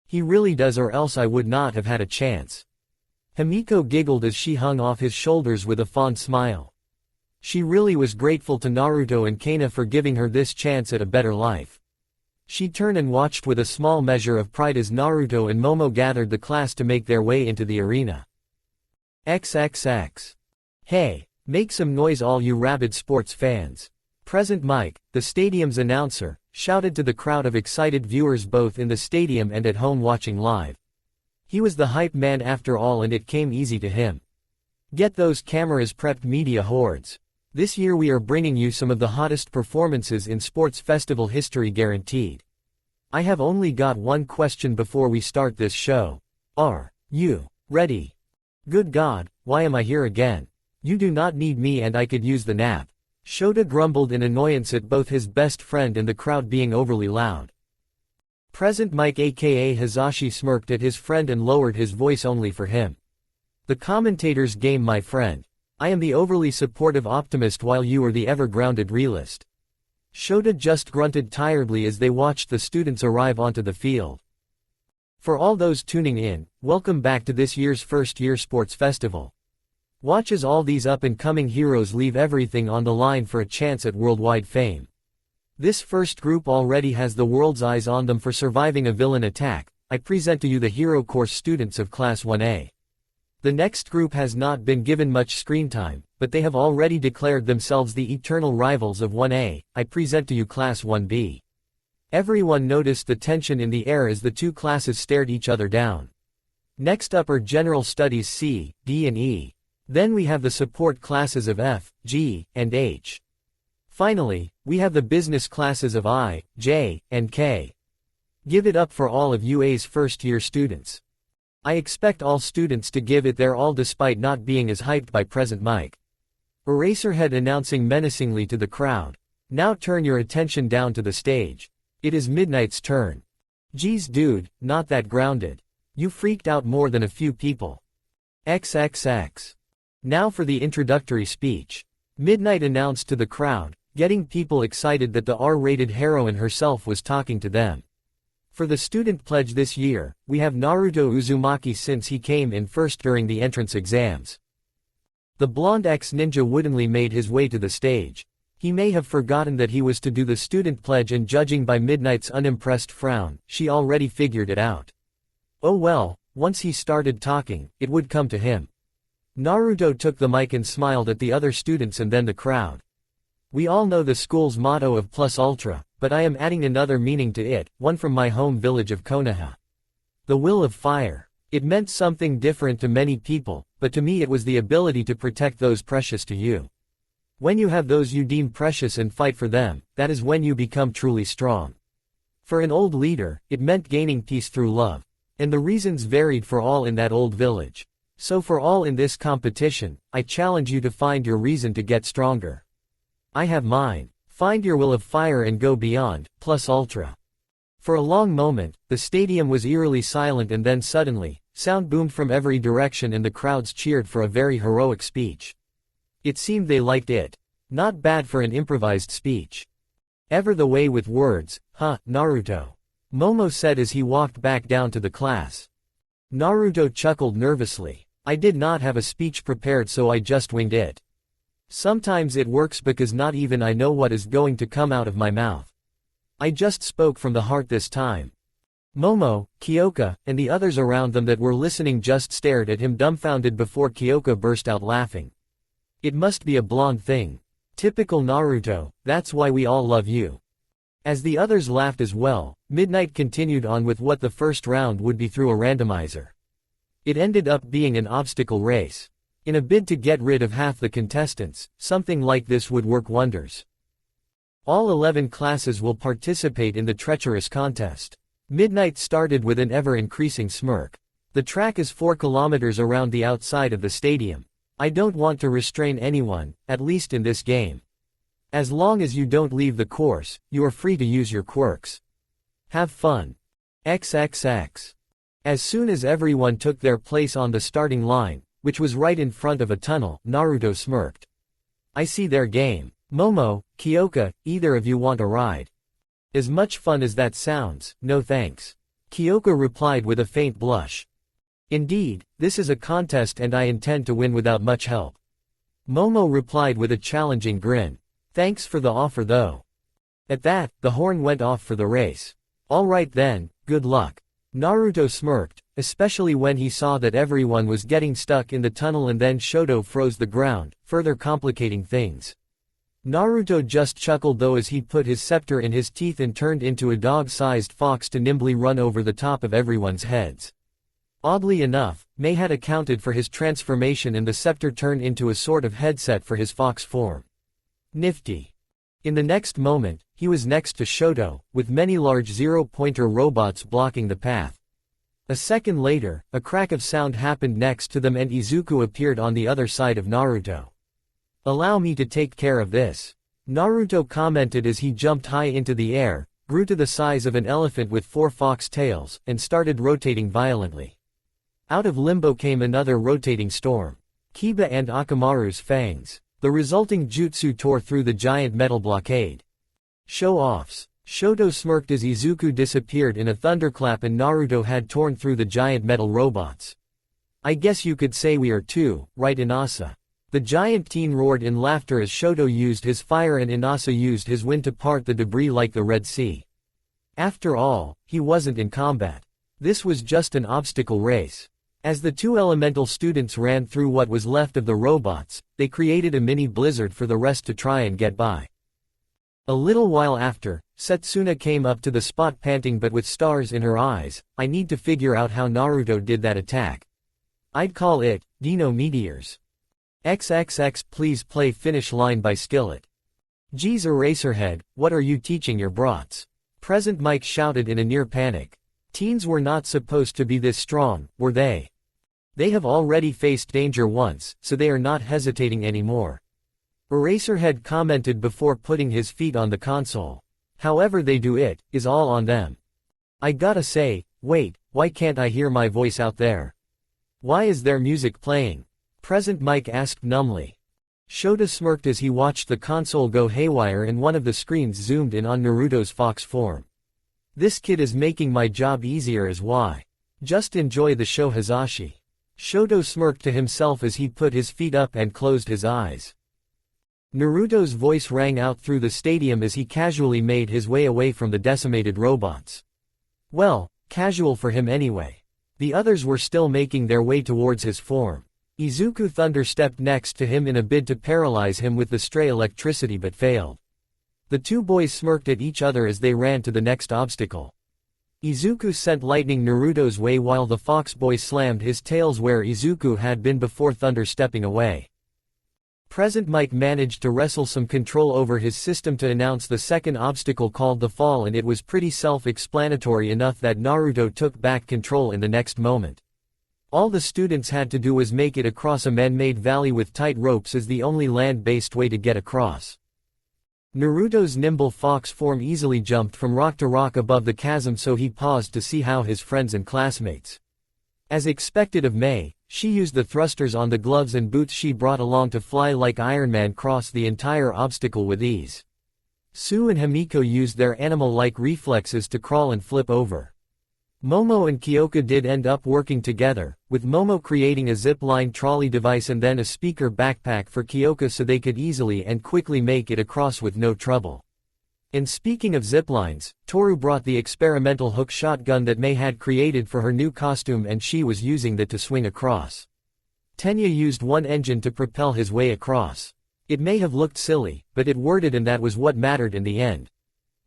"He really does, or else I would not have had a chance." Himiko giggled as she hung off his shoulders with a fond smile. She really was grateful to Naruto and Kana for giving her this chance at a better life. She turned and watched with a small measure of pride as Naruto and Momo gathered the class to make their way into the arena. XXX. Hey, make some noise all you rabid sports fans. Present Mike, the stadium's announcer, shouted to the crowd of excited viewers both in the stadium and at home watching live. He was the hype man after all, and it came easy to him. Get those cameras prepped, media hordes. This year we are bringing you some of the hottest performances in sports festival history, guaranteed. I have only got one question before we start this show. Are you ready? Good God, why am I here again? You do not need me and I could use the nap. Shota grumbled in annoyance at both his best friend and the crowd being overly loud. Present Mike aka Hizashi smirked at his friend and lowered his voice only for him. The commentator's game, my friend. I am the overly supportive optimist while you are the ever-grounded realist. Shota just grunted tiredly as they watched the students arrive onto the field. For all those tuning in, welcome back to this year's first-year sports festival. Watch as all these up-and-coming heroes leave everything on the line for a chance at worldwide fame. This first group already has the world's eyes on them for surviving a villain attack. I present to you the Hero Course students of Class 1A. The next group has not been given much screen time, but they have already declared themselves the eternal rivals of 1A. I present to you Class 1B. Everyone noticed the tension in the air as the two classes stared each other down. Next up are General Studies C, D and E. Then we have the support classes of F, G, and H. Finally, we have the business classes of I, J, and K. Give it up for all of UA's first-year students. I expect all students to give it their all despite not being as hyped by Present Mike. Eraserhead announcing menacingly to the crowd. Now turn your attention down to the stage. It is Midnight's turn. Geez dude, not that grounded. You freaked out more than a few people. XXX. Now for the introductory speech. Midnight announced to the crowd, getting people excited that the R-rated heroine herself was talking to them. For the student pledge this year, we have Naruto Uzumaki since he came in first during the entrance exams. The blonde ex-ninja woodenly made his way to the stage. He may have forgotten that he was to do the student pledge, and judging by Midnight's unimpressed frown, she already figured it out. Oh well, once he started talking, it would come to him. Naruto took the mic and smiled at the other students and then the crowd. We all know the school's motto of Plus Ultra, but I am adding another meaning to it, one from my home village of Konoha. The will of fire. It meant something different to many people, but to me it was the ability to protect those precious to you. When you have those you deem precious and fight for them, that is when you become truly strong. For an old leader, it meant gaining peace through love. And the reasons varied for all in that old village. So for all in this competition, I challenge you to find your reason to get stronger. I have mine. Find your will of fire and go beyond, Plus Ultra. For a long moment, the stadium was eerily silent, and then suddenly, sound boomed from every direction and the crowds cheered for a very heroic speech. It seemed they liked it. Not bad for an improvised speech. Ever the way with words, huh, Naruto? Momo said as he walked back down to the class. Naruto chuckled nervously. I did not have a speech prepared, so I just winged it. Sometimes it works because not even I know what is going to come out of my mouth. I just spoke from the heart this time. Momo, Kyoka, and the others around them that were listening just stared at him dumbfounded before Kyoka burst out laughing. It must be a blonde thing. Typical Naruto, that's why we all love you. As the others laughed as well, Midnight continued on with what the first round would be through a randomizer. It ended up being an obstacle race. In a bid to get rid of half the contestants, something like this would work wonders. All 11 classes will participate in the treacherous contest. Midnight started with an ever-increasing smirk. The track is 4 kilometers around the outside of the stadium. I don't want to restrain anyone, at least in this game. As long as you don't leave the course, you are free to use your quirks. Have fun. XXX. As soon as everyone took their place on the starting line, which was right in front of a tunnel. Naruto smirked. I see their game. Momo, Kyoka, either of you want a ride? As much fun as that sounds, no thanks. Kyoka replied with a faint blush. Indeed, this is a contest and I intend to win without much help. Momo replied with a challenging grin. Thanks for the offer though. At that, the horn went off for the race. Alright then, good luck. Naruto smirked, especially when he saw that everyone was getting stuck in the tunnel and then Shoto froze the ground, further complicating things. Naruto just chuckled though as he put his scepter in his teeth and turned into a dog-sized fox to nimbly run over the top of everyone's heads. Oddly enough, Mei had accounted for his transformation and the scepter turned into a sort of headset for his fox form. Nifty. In the next moment, he was next to Shoto, with many large zero-pointer robots blocking the path. A second later, a crack of sound happened next to them and Izuku appeared on the other side of Naruto. Allow me to take care of this. Naruto commented as he jumped high into the air, grew to the size of an elephant with 4 fox tails, and started rotating violently. Out of limbo came another rotating storm. Kiba and Akamaru's fangs. The resulting jutsu tore through the giant metal blockade. Show-offs. Shoto smirked as Izuku disappeared in a thunderclap and Naruto had torn through the giant metal robots. I guess you could say we are two, right Inasa? The giant teen roared in laughter as Shoto used his fire and Inasa used his wind to part the debris like the Red Sea. After all, he wasn't in combat. This was just an obstacle race. As the two elemental students ran through what was left of the robots, they created a mini blizzard for the rest to try and get by. A little while after, Setsuna came up to the spot panting but with stars in her eyes. I need to figure out how Naruto did that attack. I'd call it, Dino Meteors. XXX please play Finish Line by Skillet. Geez Eraserhead, what are you teaching your brats? Present Mike shouted in a near panic. Teens were not supposed to be this strong, were they? They have already faced danger once, so they are not hesitating anymore. Eraserhead commented before putting his feet on the console. However they do it, is all on them. I gotta say, wait, why can't I hear my voice out there? Why is there music playing? Present Mike asked numbly. Shota smirked as he watched the console go haywire and one of the screens zoomed in on Naruto's fox form. This kid is making my job easier as why. Just enjoy the show Hazashi. Shoto smirked to himself as he put his feet up and closed his eyes. Naruto's voice rang out through the stadium as he casually made his way away from the decimated robots. Well, casual for him anyway. The others were still making their way towards his form. Izuku Thunder stepped next to him in a bid to paralyze him with the stray electricity but failed. The two boys smirked at each other as they ran to the next obstacle. Izuku sent lightning Naruto's way while the fox boy slammed his tails where Izuku had been before Thunder stepping away. Present Mike managed to wrestle some control over his system to announce the second obstacle called the fall and it was pretty self-explanatory enough that Naruto took back control in the next moment. All the students had to do was make it across a man-made valley with tight ropes as the only land-based way to get across. Naruto's nimble fox form easily jumped from rock to rock above the chasm so he paused to see how his friends and classmates. As expected of Mei, she used the thrusters on the gloves and boots she brought along to fly like Iron Man cross the entire obstacle with ease. Sue and Himiko used their animal-like reflexes to crawl and flip over. Momo and Kyoka did end up working together, with Momo creating a zip-line trolley device and then a speaker backpack for Kyoka so they could easily and quickly make it across with no trouble. And speaking of ziplines, Toru brought the experimental hook shotgun that Mei had created for her new costume and she was using that to swing across. Tenya used one engine to propel his way across. It may have looked silly, but it worked and that was what mattered in the end.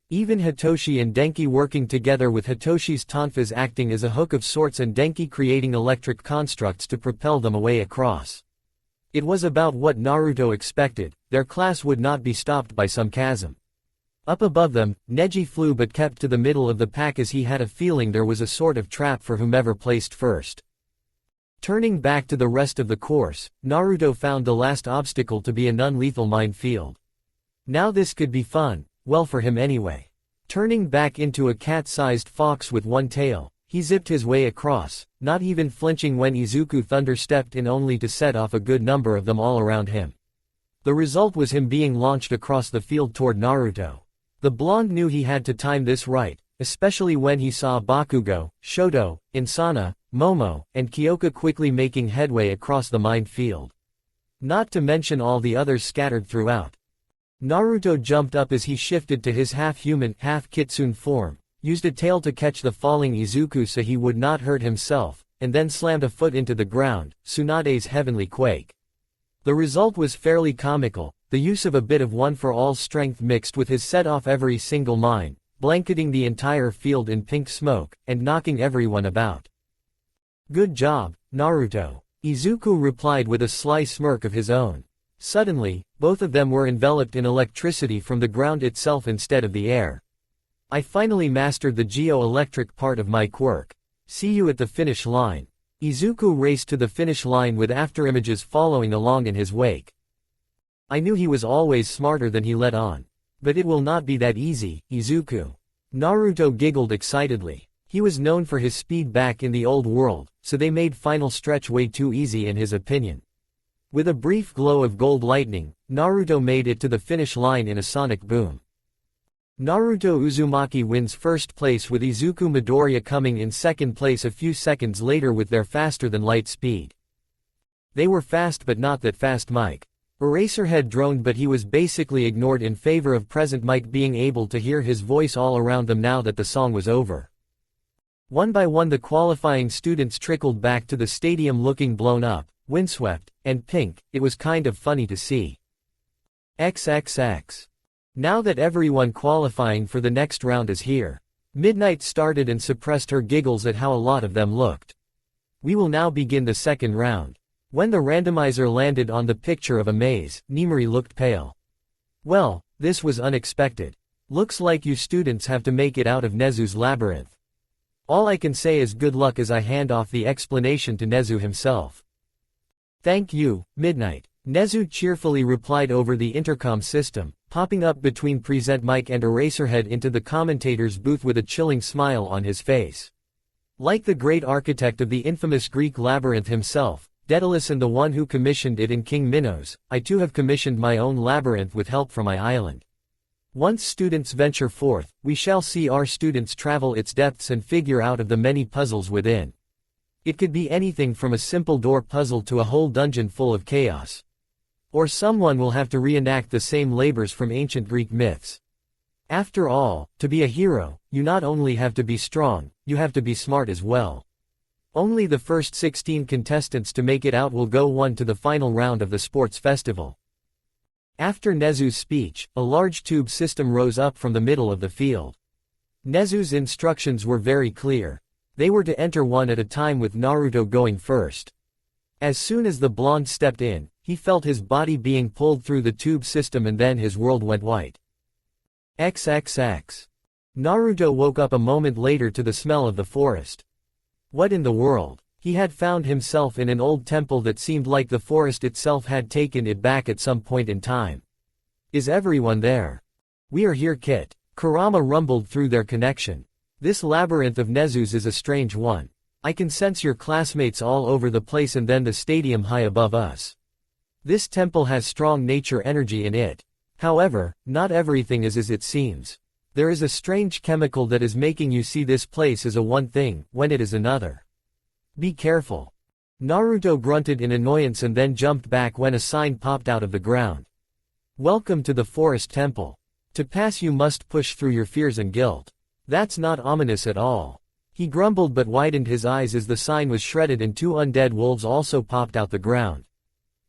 Even Hitoshi and Denki working together with Hitoshi's tonfas acting as a hook of sorts and Denki creating electric constructs to propel them away across. It was about what Naruto expected, their class would not be stopped by some chasm. Up above them, Neji flew but kept to the middle of the pack as he had a feeling there was a sort of trap for whomever placed first. Turning back to the rest of the course, Naruto found the last obstacle to be a non-lethal minefield. Now this could be fun. Well for him anyway. Turning back into a cat-sized fox with one tail, He zipped his way across, not even flinching when Izuku Thunder stepped in only to set off a good number of them all around him. The result was him being launched across the field toward Naruto. The blonde knew he had to time this right, especially when he saw Bakugo, Shoto, Insana, Momo, and Kyoka quickly making headway across the mined field. Not to mention all the others scattered throughout. Naruto jumped up as he shifted to his half-human, half-kitsune form, used a tail to catch the falling Izuku so he would not hurt himself, and then slammed a foot into the ground, Tsunade's heavenly quake. The result was fairly comical, the use of a bit of one-for-all strength mixed with his set off every single mine, blanketing the entire field in pink smoke, and knocking everyone about. Good job, Naruto. Izuku replied with a sly smirk of his own. Suddenly, both of them were enveloped in electricity from the ground itself instead of the air. I finally mastered the geo-electric part of my quirk. See you at the finish line. Izuku raced to the finish line with afterimages following along in his wake. I knew he was always smarter than he let on. But it will not be that easy, Izuku. Naruto giggled excitedly. He was known for his speed back in the old world, so they made final stretch way too easy in his opinion. With a brief glow of gold lightning, Naruto made it to the finish line in a sonic boom. Naruto Uzumaki wins first place with Izuku Midoriya coming in second place a few seconds later with their faster-than-light speed. They were fast but not that fast Mike. Eraserhead droned but he was basically ignored in favor of present Mike being able to hear his voice all around them now that the song was over. One by one the qualifying students trickled back to the stadium looking blown up, windswept, and pink. It was kind of funny to see. XXX. Now that everyone qualifying for the next round is here. Midnight started and suppressed her giggles at how a lot of them looked. We will now begin the second round. When the randomizer landed on the picture of a maze, Nimori looked pale. Well, this was unexpected. Looks like you students have to make it out of Nezu's labyrinth. All I can say is good luck as I hand off the explanation to Nezu himself. Thank you, Midnight. Nezu cheerfully replied over the intercom system, popping up between Present Mike and Eraserhead into the commentator's booth with a chilling smile on his face. Like the great architect of the infamous Greek labyrinth himself, Daedalus and the one who commissioned it in King Minos, I too have commissioned my own labyrinth with help from my island. Once students venture forth, we shall see our students travel its depths and figure out of the many puzzles within. It could be anything from a simple door puzzle to a whole dungeon full of chaos. Or someone will have to reenact the same labors from ancient Greek myths. After all, to be a hero, you not only have to be strong, you have to be smart as well. Only the first 16 contestants to make it out will go on to the final round of the sports festival. After Nezu's speech, a large tube system rose up from the middle of the field. Nezu's instructions were very clear. They were to enter one at a time with Naruto going first. As soon as the blonde stepped in, he felt his body being pulled through the tube system and then his world went white. XXX. Naruto woke up a moment later to the smell of the forest. What in the world? He had found himself in an old temple that seemed like the forest itself had taken it back at some point in time. Is everyone there? We are here, Kit. Kurama rumbled through their connection. This labyrinth of Nezu's is a strange one. I can sense your classmates all over the place and then the stadium high above us. This temple has strong nature energy in it. However, not everything is as it seems. There is a strange chemical that is making you see this place as a one thing, when it is another. Be careful. Naruto grunted in annoyance and then jumped back when a sign popped out of the ground. Welcome to the Forest Temple. To pass you must push through your fears and guilt. That's not ominous at all. He grumbled but widened his eyes as the sign was shredded and two undead wolves also popped out the ground.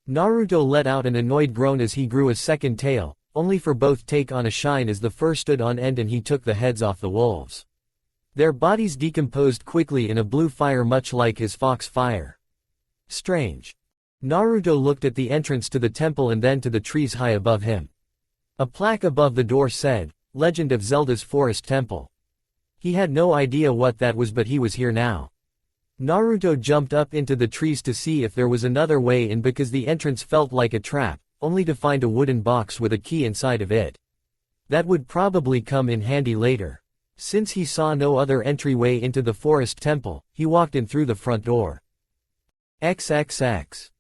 Naruto let out an annoyed groan as he grew a second tail, only for both take on a shine as the fur stood on end and he took the heads off the wolves. Their bodies decomposed quickly in a blue fire much like his fox fire. Strange. Naruto looked at the entrance to the temple and then to the trees high above him. A plaque above the door said, Legend of Zelda's Forest Temple. He had no idea what that was but he was here now. Naruto jumped up into the trees to see if there was another way in because the entrance felt like a trap, only to find a wooden box with a key inside of it. That would probably come in handy later. Since he saw no other entryway into the forest temple, he walked in through the front door. XXX.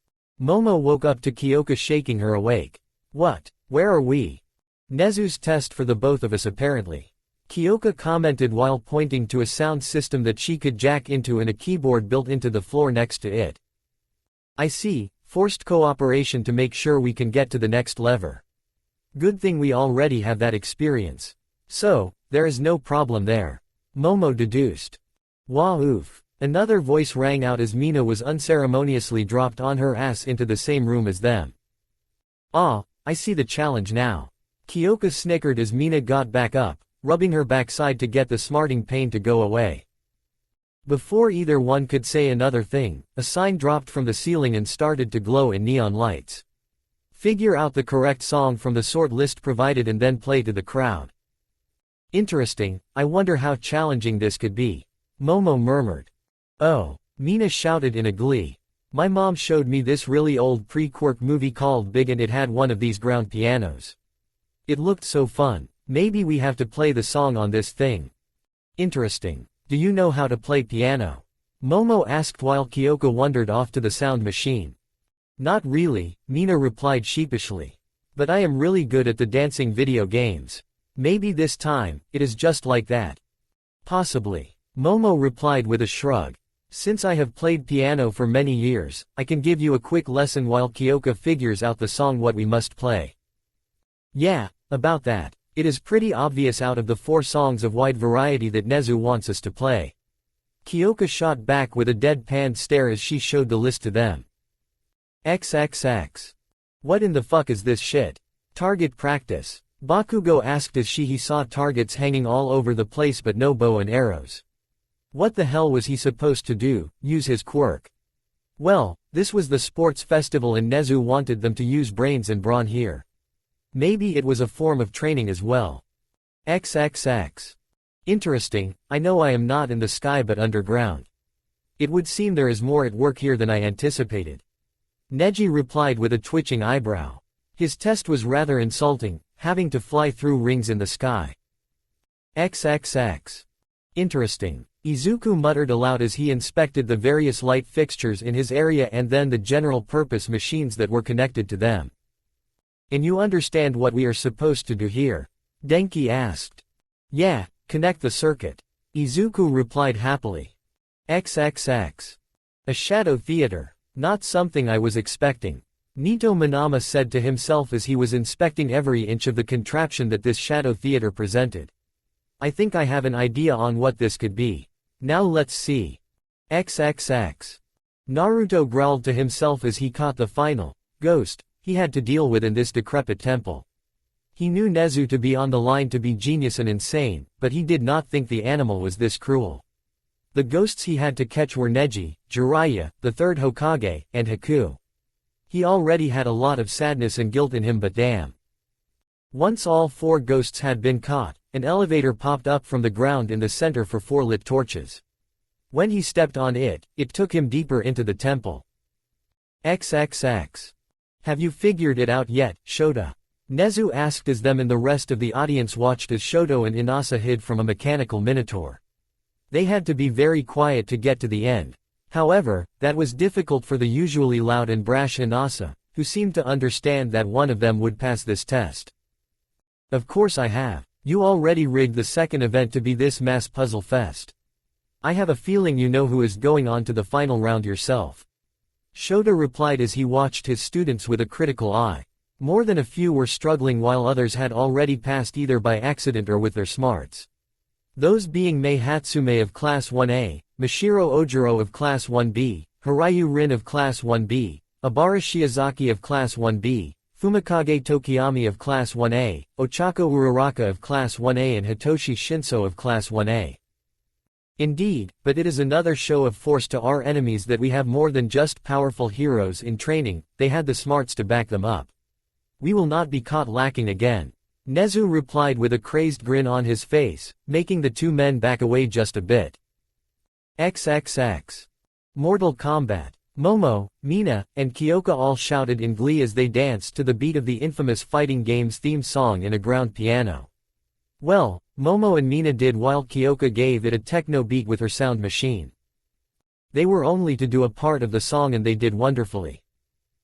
Momo woke up to Kyoka shaking her awake. What? Where are we? Nezu's test for the both of us apparently. Kyoka commented while pointing to a sound system that she could jack into and a keyboard built into the floor next to it. I see, forced cooperation to make sure we can get to the next lever. Good thing we already have that experience. So, there is no problem there. Momo deduced. Wah oof. Another voice rang out as Mina was unceremoniously dropped on her ass into the same room as them. Ah, I see the challenge now. Kyoka snickered as Mina got back up, rubbing her backside to get the smarting pain to go away. Before either one could say another thing, a sign dropped from the ceiling and started to glow in neon lights. Figure out the correct song from the sort list provided and then play to the crowd. Interesting, I wonder how challenging this could be. Momo murmured. Oh, Mina shouted in a glee. My mom showed me this really old pre-Quirk movie called Big and it had one of these ground pianos. It looked so fun. Maybe we have to play the song on this thing. Interesting. Do you know how to play piano? Momo asked while Kyoka wandered off to the sound machine. Not really, Mina replied sheepishly. But I am really good at the dancing video games. Maybe this time, it is just like that. Possibly. Momo replied with a shrug. Since I have played piano for many years, I can give you a quick lesson while Kyoka figures out the song what we must play. Yeah, about that. It is pretty obvious out of the 4 songs of wide variety that Nezu wants us to play. Kyoka shot back with a deadpan stare as she showed the list to them. XXX. What in the fuck is this shit? Target practice. Bakugo asked as he saw targets hanging all over the place but no bow and arrows. What the hell was he supposed to do, use his quirk? Well, this was the sports festival and Nezu wanted them to use brains and brawn here. Maybe it was a form of training as well. XXX. Interesting, I know I am not in the sky but underground. It would seem there is more at work here than I anticipated. Neji replied with a twitching eyebrow. His test was rather insulting, having to fly through rings in the sky. XXX. Interesting. Izuku muttered aloud as he inspected the various light fixtures in his area and then the general-purpose machines that were connected to them. And you understand what we are supposed to do here? Denki asked. Yeah, connect the circuit. Izuku replied happily. XXX. A shadow theater. Not something I was expecting. Nito Manama said to himself as he was inspecting every inch of the contraption that this shadow theater presented. I think I have an idea on what this could be. Now let's see. XXX. Naruto growled to himself as he caught the final ghost he had to deal with in this decrepit temple. He knew Nezu to be on the line to be genius and insane, but he did not think the animal was this cruel. The ghosts he had to catch were Neji, Jiraiya, the third Hokage, and Haku. He already had a lot of sadness and guilt in him but damn. Once all 4 ghosts had been caught, an elevator popped up from the ground in the center for 4 lit torches. When he stepped on it, it took him deeper into the temple. XXX. Have you figured it out yet, Shota? Nezu asked as them and the rest of the audience watched as Shoto and Inasa hid from a mechanical minotaur. They had to be very quiet to get to the end. However, that was difficult for the usually loud and brash Inasa, who seemed to understand that one of them would pass this test. Of course I have. You already rigged the second event to be this mass puzzle fest. I have a feeling you know who is going on to the final round yourself. Shota replied as he watched his students with a critical eye. More than a few were struggling while others had already passed either by accident or with their smarts. Those being Mei Hatsume of Class 1A, Mashiro Ojiro of Class 1B, Hirayu Rin of Class 1B, Abara Shiozaki of Class 1B, Fumikage Tokiyami of Class 1A, Ochako Uraraka of Class 1A and Hitoshi Shinso of Class 1A. Indeed, but it is another show of force to our enemies that we have more than just powerful heroes in training, they had the smarts to back them up. We will not be caught lacking again. Nezu replied with a crazed grin on his face, making the 2 men back away just a bit. XXX. Mortal Kombat. Momo, Mina, and Kyoka all shouted in glee as they danced to the beat of the infamous fighting game's theme song in a ground piano. Well, Momo and Mina did while Kyoka gave it a techno beat with her sound machine. They were only to do a part of the song and they did wonderfully.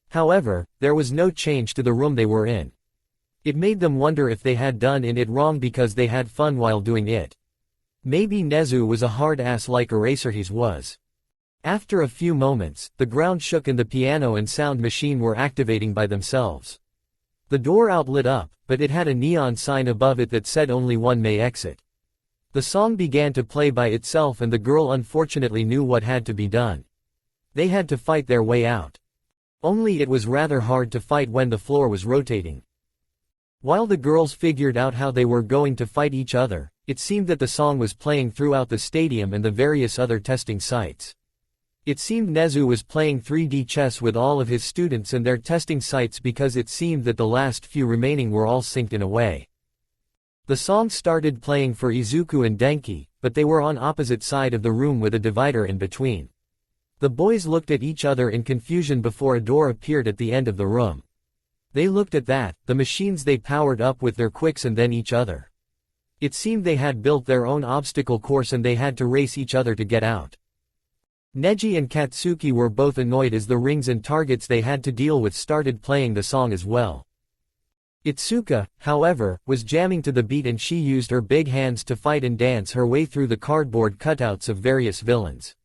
However, there was no change to the room they were in. It made them wonder if they had done it wrong because they had fun while doing it. Maybe Nezu was a hard ass like Eraserhe's was. After a few moments, the ground shook and the piano and sound machine were activating by themselves. The door out lit up, but it had a neon sign above it that said only one may exit. The song began to play by itself and the girl unfortunately knew what had to be done. They had to fight their way out. Only it was rather hard to fight when the floor was rotating. While the girls figured out how they were going to fight each other, it seemed that the song was playing throughout the stadium and the various other testing sites. It seemed Nezu was playing 3D chess with all of his students and their testing sites because it seemed that the last few remaining were all synced in a way. The song started playing for Izuku and Denki, but they were on opposite side of the room with a divider in between. The boys looked at each other in confusion before a door appeared at the end of the room. They looked at that, the machines they powered up with their quicks and then each other. It seemed they had built their own obstacle course and they had to race each other to get out. Neji and Katsuki were both annoyed as the rings and targets they had to deal with started playing the song as well. Itsuka, however, was jamming to the beat and she used her big hands to fight and dance her way through the cardboard cutouts of various villains.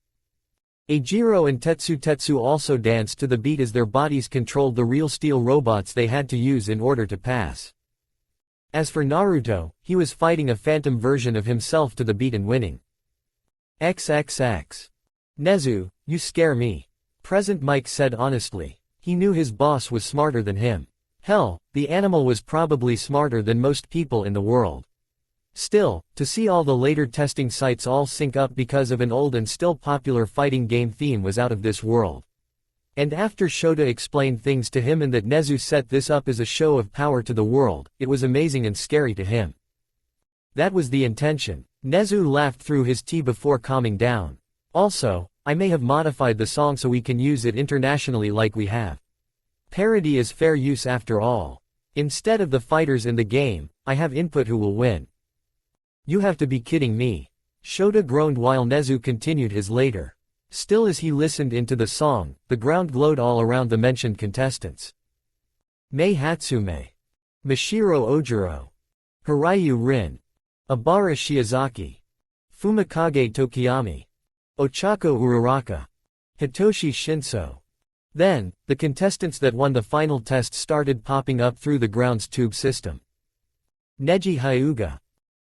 Eijiro and Tetsu also danced to the beat as their bodies controlled the real steel robots they had to use in order to pass. As for Naruto, he was fighting a phantom version of himself to the beat and winning. XXX. Nezu, you scare me. Present Mike said honestly. He knew his boss was smarter than him. Hell, the animal was probably smarter than most people in the world. Still, to see all the later testing sites all sync up because of an old and still popular fighting game theme was out of this world. And after Shota explained things to him and that Nezu set this up as a show of power to the world, it was amazing and scary to him. That was the intention. Nezu laughed through his tea before calming down. Also, I may have modified the song so we can use it internationally like we have. Parody is fair use after all. Instead of the fighters in the game, I have input who will win. You have to be kidding me. Shota groaned while Nezu continued his later. Still as he listened into the song, the ground glowed all around the mentioned contestants. Mei Hatsume. Mashiro Ojiro. Hiryu Rin. Abara Shiozaki. Fumikage Tokiyami. Ochako Uraraka. Hitoshi Shinso. Then, the contestants that won the final test started popping up through the ground's tube system. Neji Hyuga.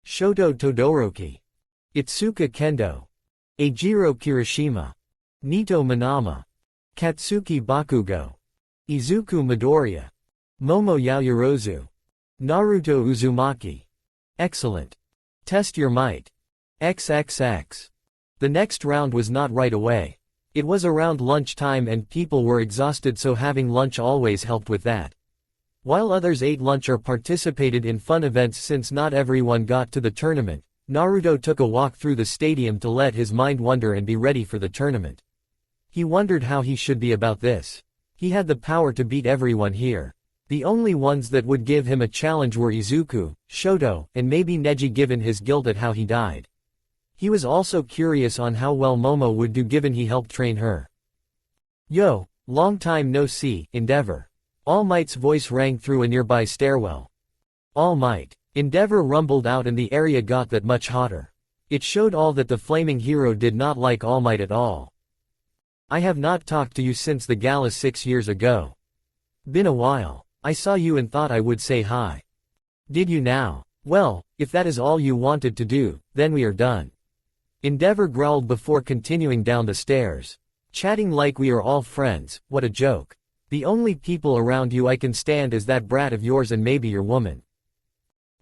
Shoto Todoroki. Itsuka Kendo. Eijiro Kirishima. Nito Manama. Katsuki Bakugo. Izuku Midoriya. Momo Yaoyorozu. Naruto Uzumaki. Excellent. Test your might. XXX. The next round was not right away. It was around lunchtime and people were exhausted, so having lunch always helped with that. While others ate lunch or participated in fun events since not everyone got to the tournament, Naruto took a walk through the stadium to let his mind wander and be ready for the tournament. He wondered how he should be about this. He had the power to beat everyone here. The only ones that would give him a challenge were Izuku, Shoto, and maybe Neji given his guilt at how he died. He was also curious on how well Momo would do given he helped train her. Yo, long time no see, Endeavor. All Might's voice rang through a nearby stairwell. All Might. Endeavor rumbled out and the area got that much hotter. It showed all that the flaming hero did not like All Might at all. I have not talked to you since the gala 6 years ago. Been a while. I saw you and thought I would say hi. Did you now? Well, if that is all you wanted to do, then we are done. Endeavor growled before continuing down the stairs. Chatting like we are all friends, what a joke. The only people around you I can stand is that brat of yours and maybe your woman.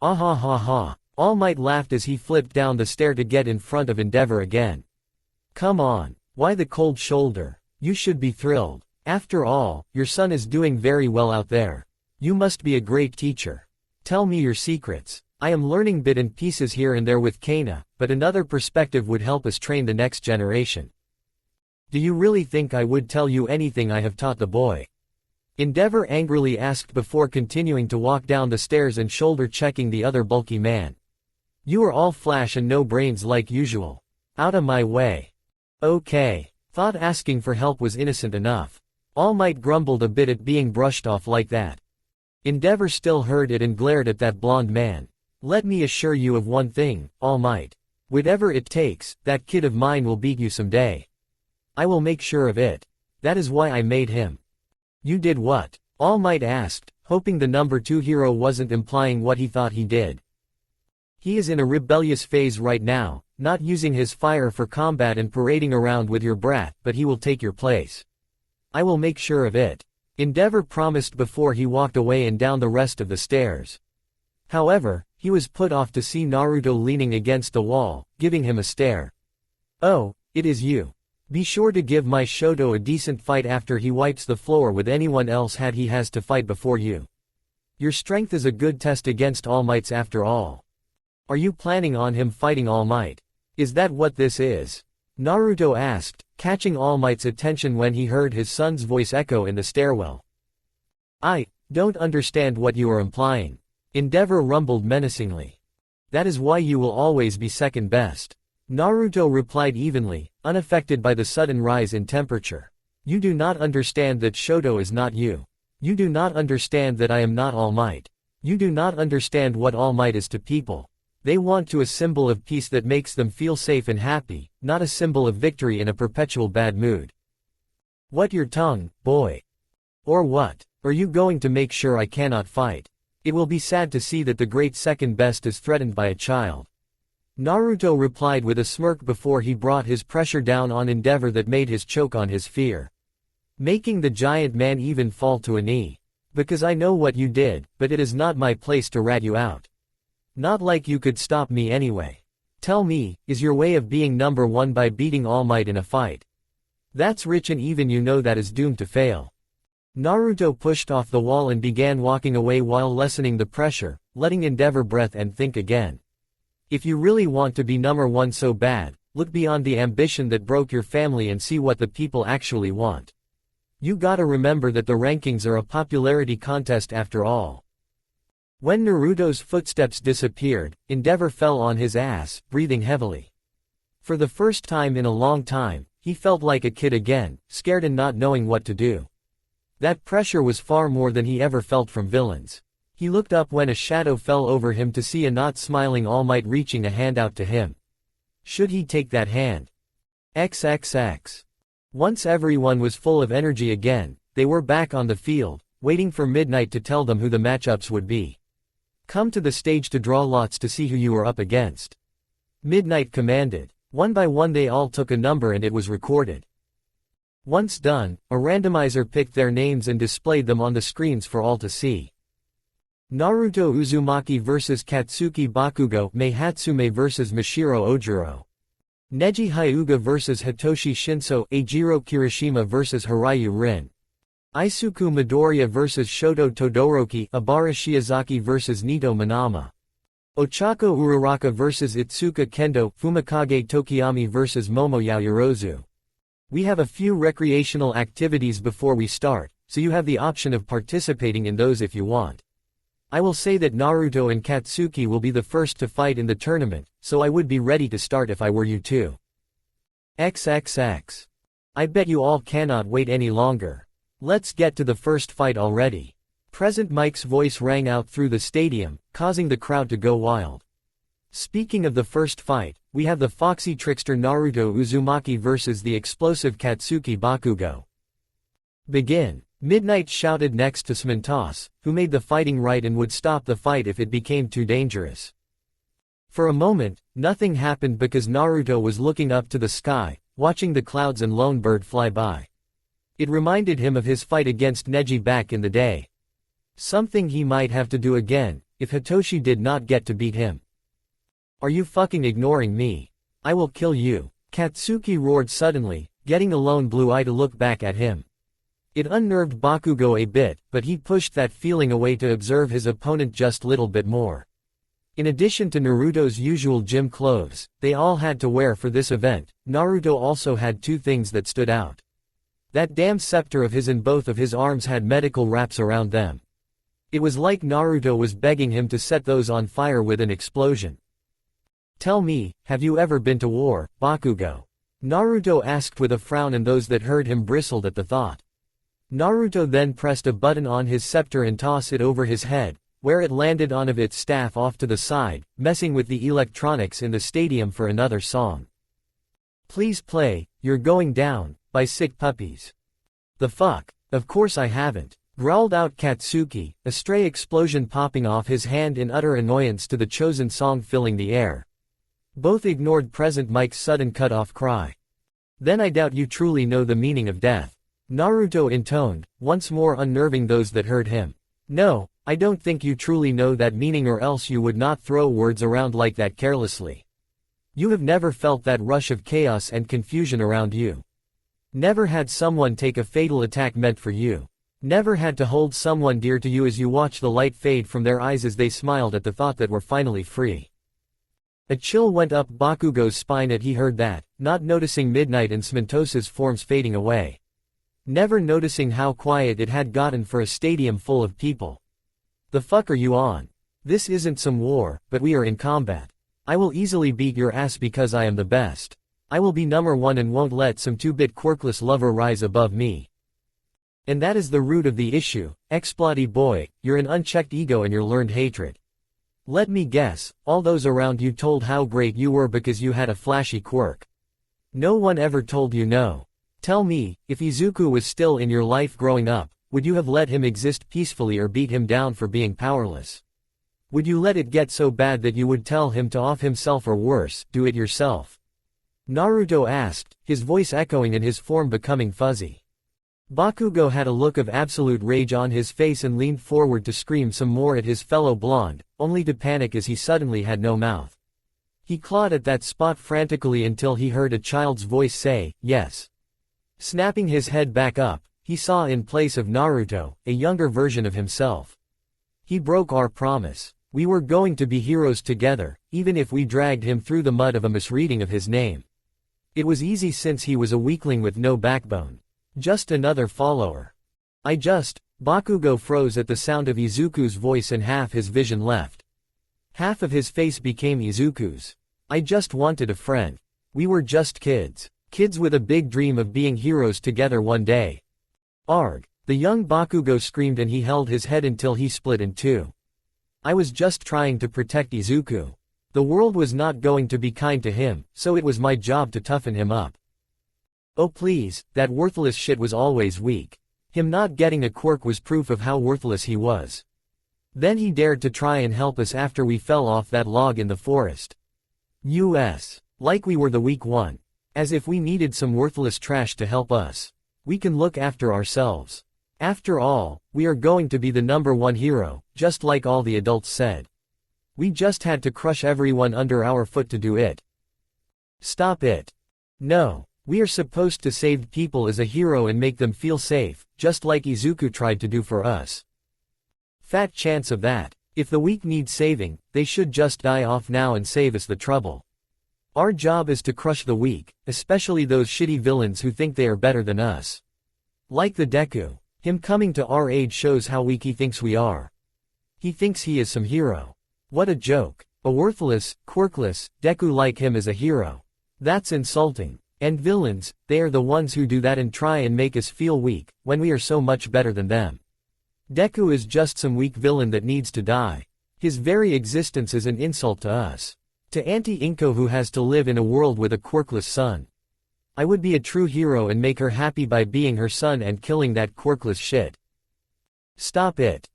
Ah ha ha ha. All Might laughed as he flipped down the stair to get in front of Endeavor again. Come on, why the cold shoulder? You should be thrilled. After all, your son is doing very well out there. You must be a great teacher. Tell me your secrets. I am learning bit and pieces here and there with Kana, but another perspective would help us train the next generation. Do you really think I would tell you anything I have taught the boy? Endeavor angrily asked before continuing to walk down the stairs and shoulder checking the other bulky man. You are all flash and no brains like usual. Outta my way. Okay. Thought asking for help was innocent enough. All Might grumbled a bit at being brushed off like that. Endeavor still heard it and glared at that blonde man. Let me assure you of one thing, All Might. Whatever it takes, that kid of mine will beat you someday. I will make sure of it. That is why I made him. You did what? All Might asked, hoping the number 2 hero wasn't implying what he thought he did. He is in a rebellious phase right now, not using his fire for combat and parading around with your brat, but he will take your place. I will make sure of it. Endeavor promised before he walked away and down the rest of the stairs. However, he was put off to see Naruto leaning against the wall, giving him a stare. Oh, it is you. Be sure to give my Shoto a decent fight after he wipes the floor with anyone else he has to fight before you. Your strength is a good test against All Might's after all. Are you planning on him fighting All Might? Is that what this is? Naruto asked, catching All Might's attention when he heard his son's voice echo in the stairwell. I don't understand what you are implying. Endeavor rumbled menacingly. That is why you will always be second best. Naruto replied evenly, unaffected by the sudden rise in temperature. You do not understand that Shoto is not you. You do not understand that I am not All Might. You do not understand what All Might is to people. They want a symbol of peace that makes them feel safe and happy, not a symbol of victory in a perpetual bad mood. What your tongue, boy? Or what? Are you going to make sure I cannot fight? It will be sad to see that the great second best is threatened by a child. Naruto replied with a smirk before he brought his pressure down on Endeavor that made his choke on his fear. Making the giant man even fall to a knee. Because I know what you did, but it is not my place to rat you out. Not like you could stop me anyway. Tell me, is your way of being number 1 by beating All Might in a fight? That's rich and even you know that is doomed to fail. Naruto pushed off the wall and began walking away while lessening the pressure, letting Endeavor breathe and think again. If you really want to be number 1 so bad, look beyond the ambition that broke your family and see what the people actually want. You gotta remember that the rankings are a popularity contest after all. When Naruto's footsteps disappeared, Endeavor fell on his ass, breathing heavily. For the first time in a long time, he felt like a kid again, scared and not knowing what to do. That pressure was far more than he ever felt from villains. He looked up when a shadow fell over him to see a not smiling All Might reaching a hand out to him. Should he take that hand? XXX. Once everyone was full of energy again, they were back on the field, waiting for midnight to tell them who the matchups would be. Come to the stage to draw lots to see who you are up against. Midnight commanded. One by one they all took a number and it was recorded. Once done, a randomizer picked their names and displayed them on the screens for all to see. Naruto Uzumaki vs Katsuki Bakugo, Mei Hatsume vs Mashiro Ojiro. Neji Hyuga vs Hitoshi Shinso, Eijiro Kirishima vs Hiryu Rin. Isuku Midoriya vs Shoto Todoroki, Abara Shiozaki vs Nito Manama. Ochako Uraraka vs Itsuka Kendo, Fumikage Tokiyami vs Momo Yaoyorozu. We have a few recreational activities before we start, so you have the option of participating in those if you want. I will say that Naruto and Katsuki will be the first to fight in the tournament, so I would be ready to start if I were you too. XXX. I bet you all cannot wait any longer. Let's get to the first fight already. Present Mike's voice rang out through the stadium, causing the crowd to go wild. Speaking of the first fight, we have the foxy trickster Naruto Uzumaki versus the explosive Katsuki Bakugo. Begin. Midnight shouted next to Smintos, who made the fighting right and would stop the fight if it became too dangerous. For a moment, nothing happened because Naruto was looking up to the sky, watching the clouds and Lone Bird fly by. It reminded him of his fight against Neji back in the day. Something he might have to do again, if Hitoshi did not get to beat him. Are you fucking ignoring me? I will kill you. Katsuki roared suddenly, getting a lone blue eye to look back at him. It unnerved Bakugo a bit, but he pushed that feeling away to observe his opponent just little bit more. In addition to Naruto's usual gym clothes, they all had to wear for this event, Naruto also had two things that stood out. That damn scepter of his and both of his arms had medical wraps around them. It was like Naruto was begging him to set those on fire with an explosion. Tell me, have you ever been to war, Bakugo? Naruto asked with a frown, and those that heard him bristled at the thought. Naruto then pressed a button on his scepter and tossed it over his head, where it landed on of its staff off to the side, messing with the electronics in the stadium for another song. Please play, You're Going Down, by Sick Puppies. The fuck? Of course I haven't, growled out Katsuki, a stray explosion popping off his hand in utter annoyance to the chosen song filling the air. Both ignored Present Mike's sudden cut-off cry. Then I doubt you truly know the meaning of death, Naruto intoned, once more unnerving those that heard him. No, I don't think you truly know that meaning, or else you would not throw words around like that carelessly. You have never felt that rush of chaos and confusion around you. Never had someone take a fatal attack meant for you. Never had to hold someone dear to you as you watch the light fade from their eyes as they smiled at the thought that we're finally free. A chill went up Bakugo's spine as he heard that, not noticing Midnight and Smentosa's forms fading away. Never noticing how quiet it had gotten for a stadium full of people. The fuck are you on? This isn't some war, but we are in combat. I will easily beat your ass because I am the best. I will be number one and won't let some 2-bit quirkless lover rise above me. And that is the root of the issue, Explody boy, you're an unchecked ego and your learned hatred. Let me guess, all those around you told how great you were because you had a flashy quirk. No one ever told you no. Tell me, if Izuku was still in your life growing up, would you have let him exist peacefully or beat him down for being powerless? Would you let it get so bad that you would tell him to off himself, or worse, do it yourself? Naruto asked, his voice echoing and his form becoming fuzzy. Bakugo had a look of absolute rage on his face and leaned forward to scream some more at his fellow blonde, only to panic as he suddenly had no mouth. He clawed at that spot frantically until he heard a child's voice say, yes. Snapping his head back up, he saw in place of Naruto, a younger version of himself. He broke our promise. We were going to be heroes together, even if we dragged him through the mud of a misreading of his name. It was easy since he was a weakling with no backbone. Just another follower. Bakugo froze at the sound of Izuku's voice and half his vision left. Half of his face became Izuku's. I just wanted a friend. We were just kids. Kids with a big dream of being heroes together one day. Arg! The young Bakugo screamed and he held his head until he split in two. I was just trying to protect Izuku. The world was not going to be kind to him, so it was my job to toughen him up. Oh please, that worthless shit was always weak. Him not getting a quirk was proof of how worthless he was. Then he dared to try and help us after we fell off that log in the forest. Like we were the weak one. As if we needed some worthless trash to help us. We can look after ourselves. After all, we are going to be the number one hero, just like all the adults said. We just had to crush everyone under our foot to do it. Stop it. No. We are supposed to save people as a hero and make them feel safe, just like Izuku tried to do for us. Fat chance of that. If the weak need saving, they should just die off now and save us the trouble. Our job is to crush the weak, especially those shitty villains who think they are better than us. Like the Deku. Him coming to our aid shows how weak he thinks we are. He thinks he is some hero. What a joke. A worthless, quirkless, Deku like him as a hero. That's insulting. And villains, they are the ones who do that and try and make us feel weak, when we are so much better than them. Deku is just some weak villain that needs to die. His very existence is an insult to us. To Auntie Inko who has to live in a world with a quirkless son. I would be a true hero and make her happy by being her son and killing that quirkless shit. Stop it.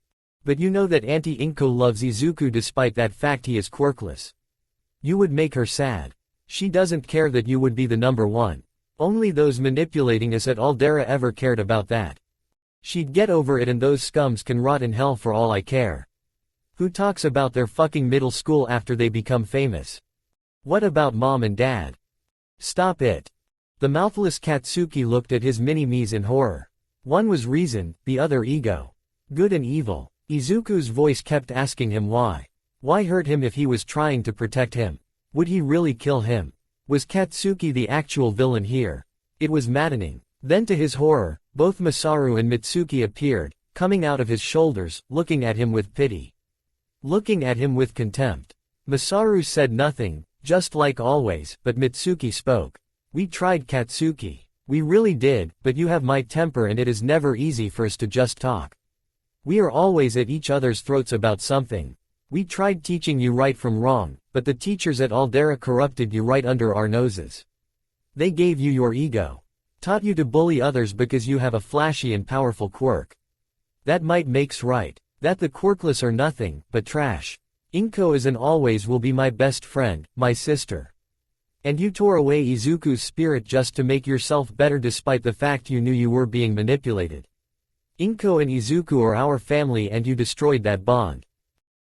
But you know that Auntie Inko loves Izuku despite that fact he is quirkless. You would make her sad. She doesn't care that you would be the number one. Only those manipulating us at Aldera ever cared about that. She'd get over it and those scums can rot in hell for all I care. Who talks about their fucking middle school after they become famous? What about mom and dad? Stop it. The mouthless Katsuki looked at his mini-me's in horror. One was reason, the other ego. Good and evil. Izuku's voice kept asking him why. Why hurt him if he was trying to protect him? Would he really kill him? Was Katsuki the actual villain here? It was maddening. Then to his horror, both Masaru and Mitsuki appeared, coming out of his shoulders, looking at him with pity. Looking at him with contempt. Masaru said nothing, just like always, but Mitsuki spoke. We tried, Katsuki. We really did, but you have my temper and it is never easy for us to just talk. We are always at each other's throats about something. We tried teaching you right from wrong, but the teachers at Aldera corrupted you right under our noses. They gave you your ego. Taught you to bully others because you have a flashy and powerful quirk. That might makes right. That the quirkless are nothing, but trash. Inko is and always will be my best friend, my sister. And you tore away Izuku's spirit just to make yourself better despite the fact you knew you were being manipulated. Inko and Izuku are our family and you destroyed that bond.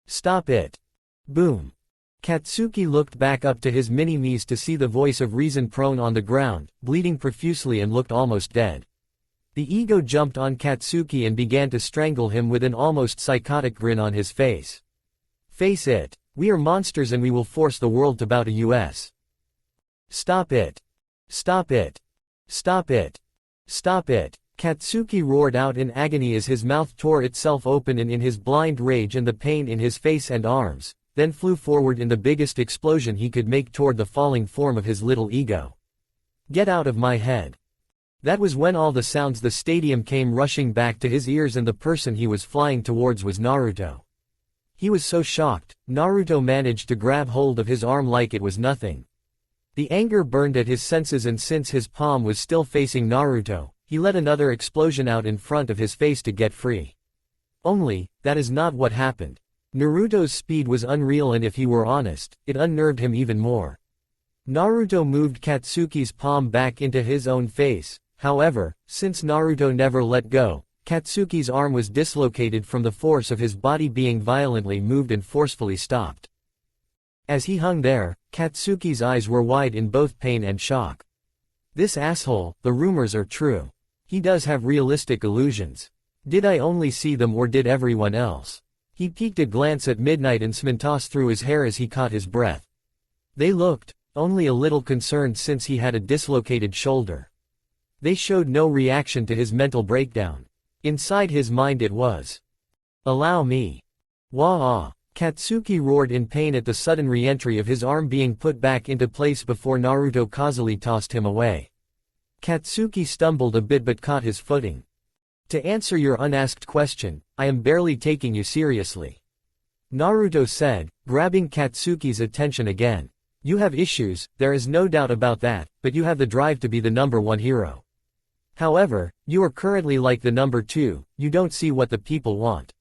Stop it. Boom. Katsuki looked back up to his mini-me's to see the voice of reason prone on the ground, bleeding profusely and looked almost dead. The ego jumped on Katsuki and began to strangle him with an almost psychotic grin on his face. Face it. We are monsters and we will force the world to bow to us. Stop it. Stop it. Stop it. Stop it. Katsuki roared out in agony as his mouth tore itself open in his blind rage and the pain in his face and arms, then flew forward in the biggest explosion he could make toward the falling form of his little ego. Get out of my head. That was when all the sounds the stadium came rushing back to his ears and the person he was flying towards was Naruto. He was so shocked, Naruto managed to grab hold of his arm like it was nothing. The anger burned at his senses and since his palm was still facing Naruto, he let another explosion out in front of his face to get free. Only, that is not what happened. Naruto's speed was unreal and if he were honest, it unnerved him even more. Naruto moved Katsuki's palm back into his own face, however, since Naruto never let go, Katsuki's arm was dislocated from the force of his body being violently moved and forcefully stopped. As he hung there, Katsuki's eyes were wide in both pain and shock. This asshole, the rumors are true. He does have realistic illusions. Did I only see them or did everyone else? He peeked a glance at Midnight and Smintos through his hair as he caught his breath. They looked, only a little concerned since he had a dislocated shoulder. They showed no reaction to his mental breakdown. Inside his mind it was. Allow me. Wah-ah. Katsuki roared in pain at the sudden re-entry of his arm being put back into place before Naruto causally tossed him away. Katsuki stumbled a bit but caught his footing. To answer your unasked question, I am barely taking you seriously. Naruto said, grabbing Katsuki's attention again. You have issues, there is no doubt about that, but you have the drive to be the #1 hero. However, you are currently like the #2, you don't see what the people want.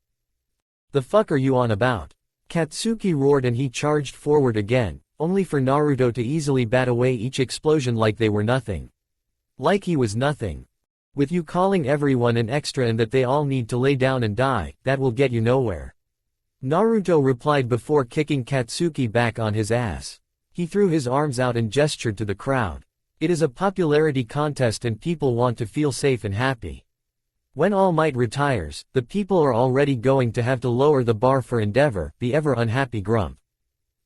The fuck are you on about? Katsuki roared and he charged forward again, only for Naruto to easily bat away each explosion like they were nothing. Like he was nothing. With you calling everyone an extra and that they all need to lay down and die, that will get you nowhere. Naruto replied before kicking Katsuki back on his ass. He threw his arms out and gestured to the crowd. It is a popularity contest and people want to feel safe and happy. When All Might retires, the people are already going to have to lower the bar for Endeavor, the ever unhappy grump.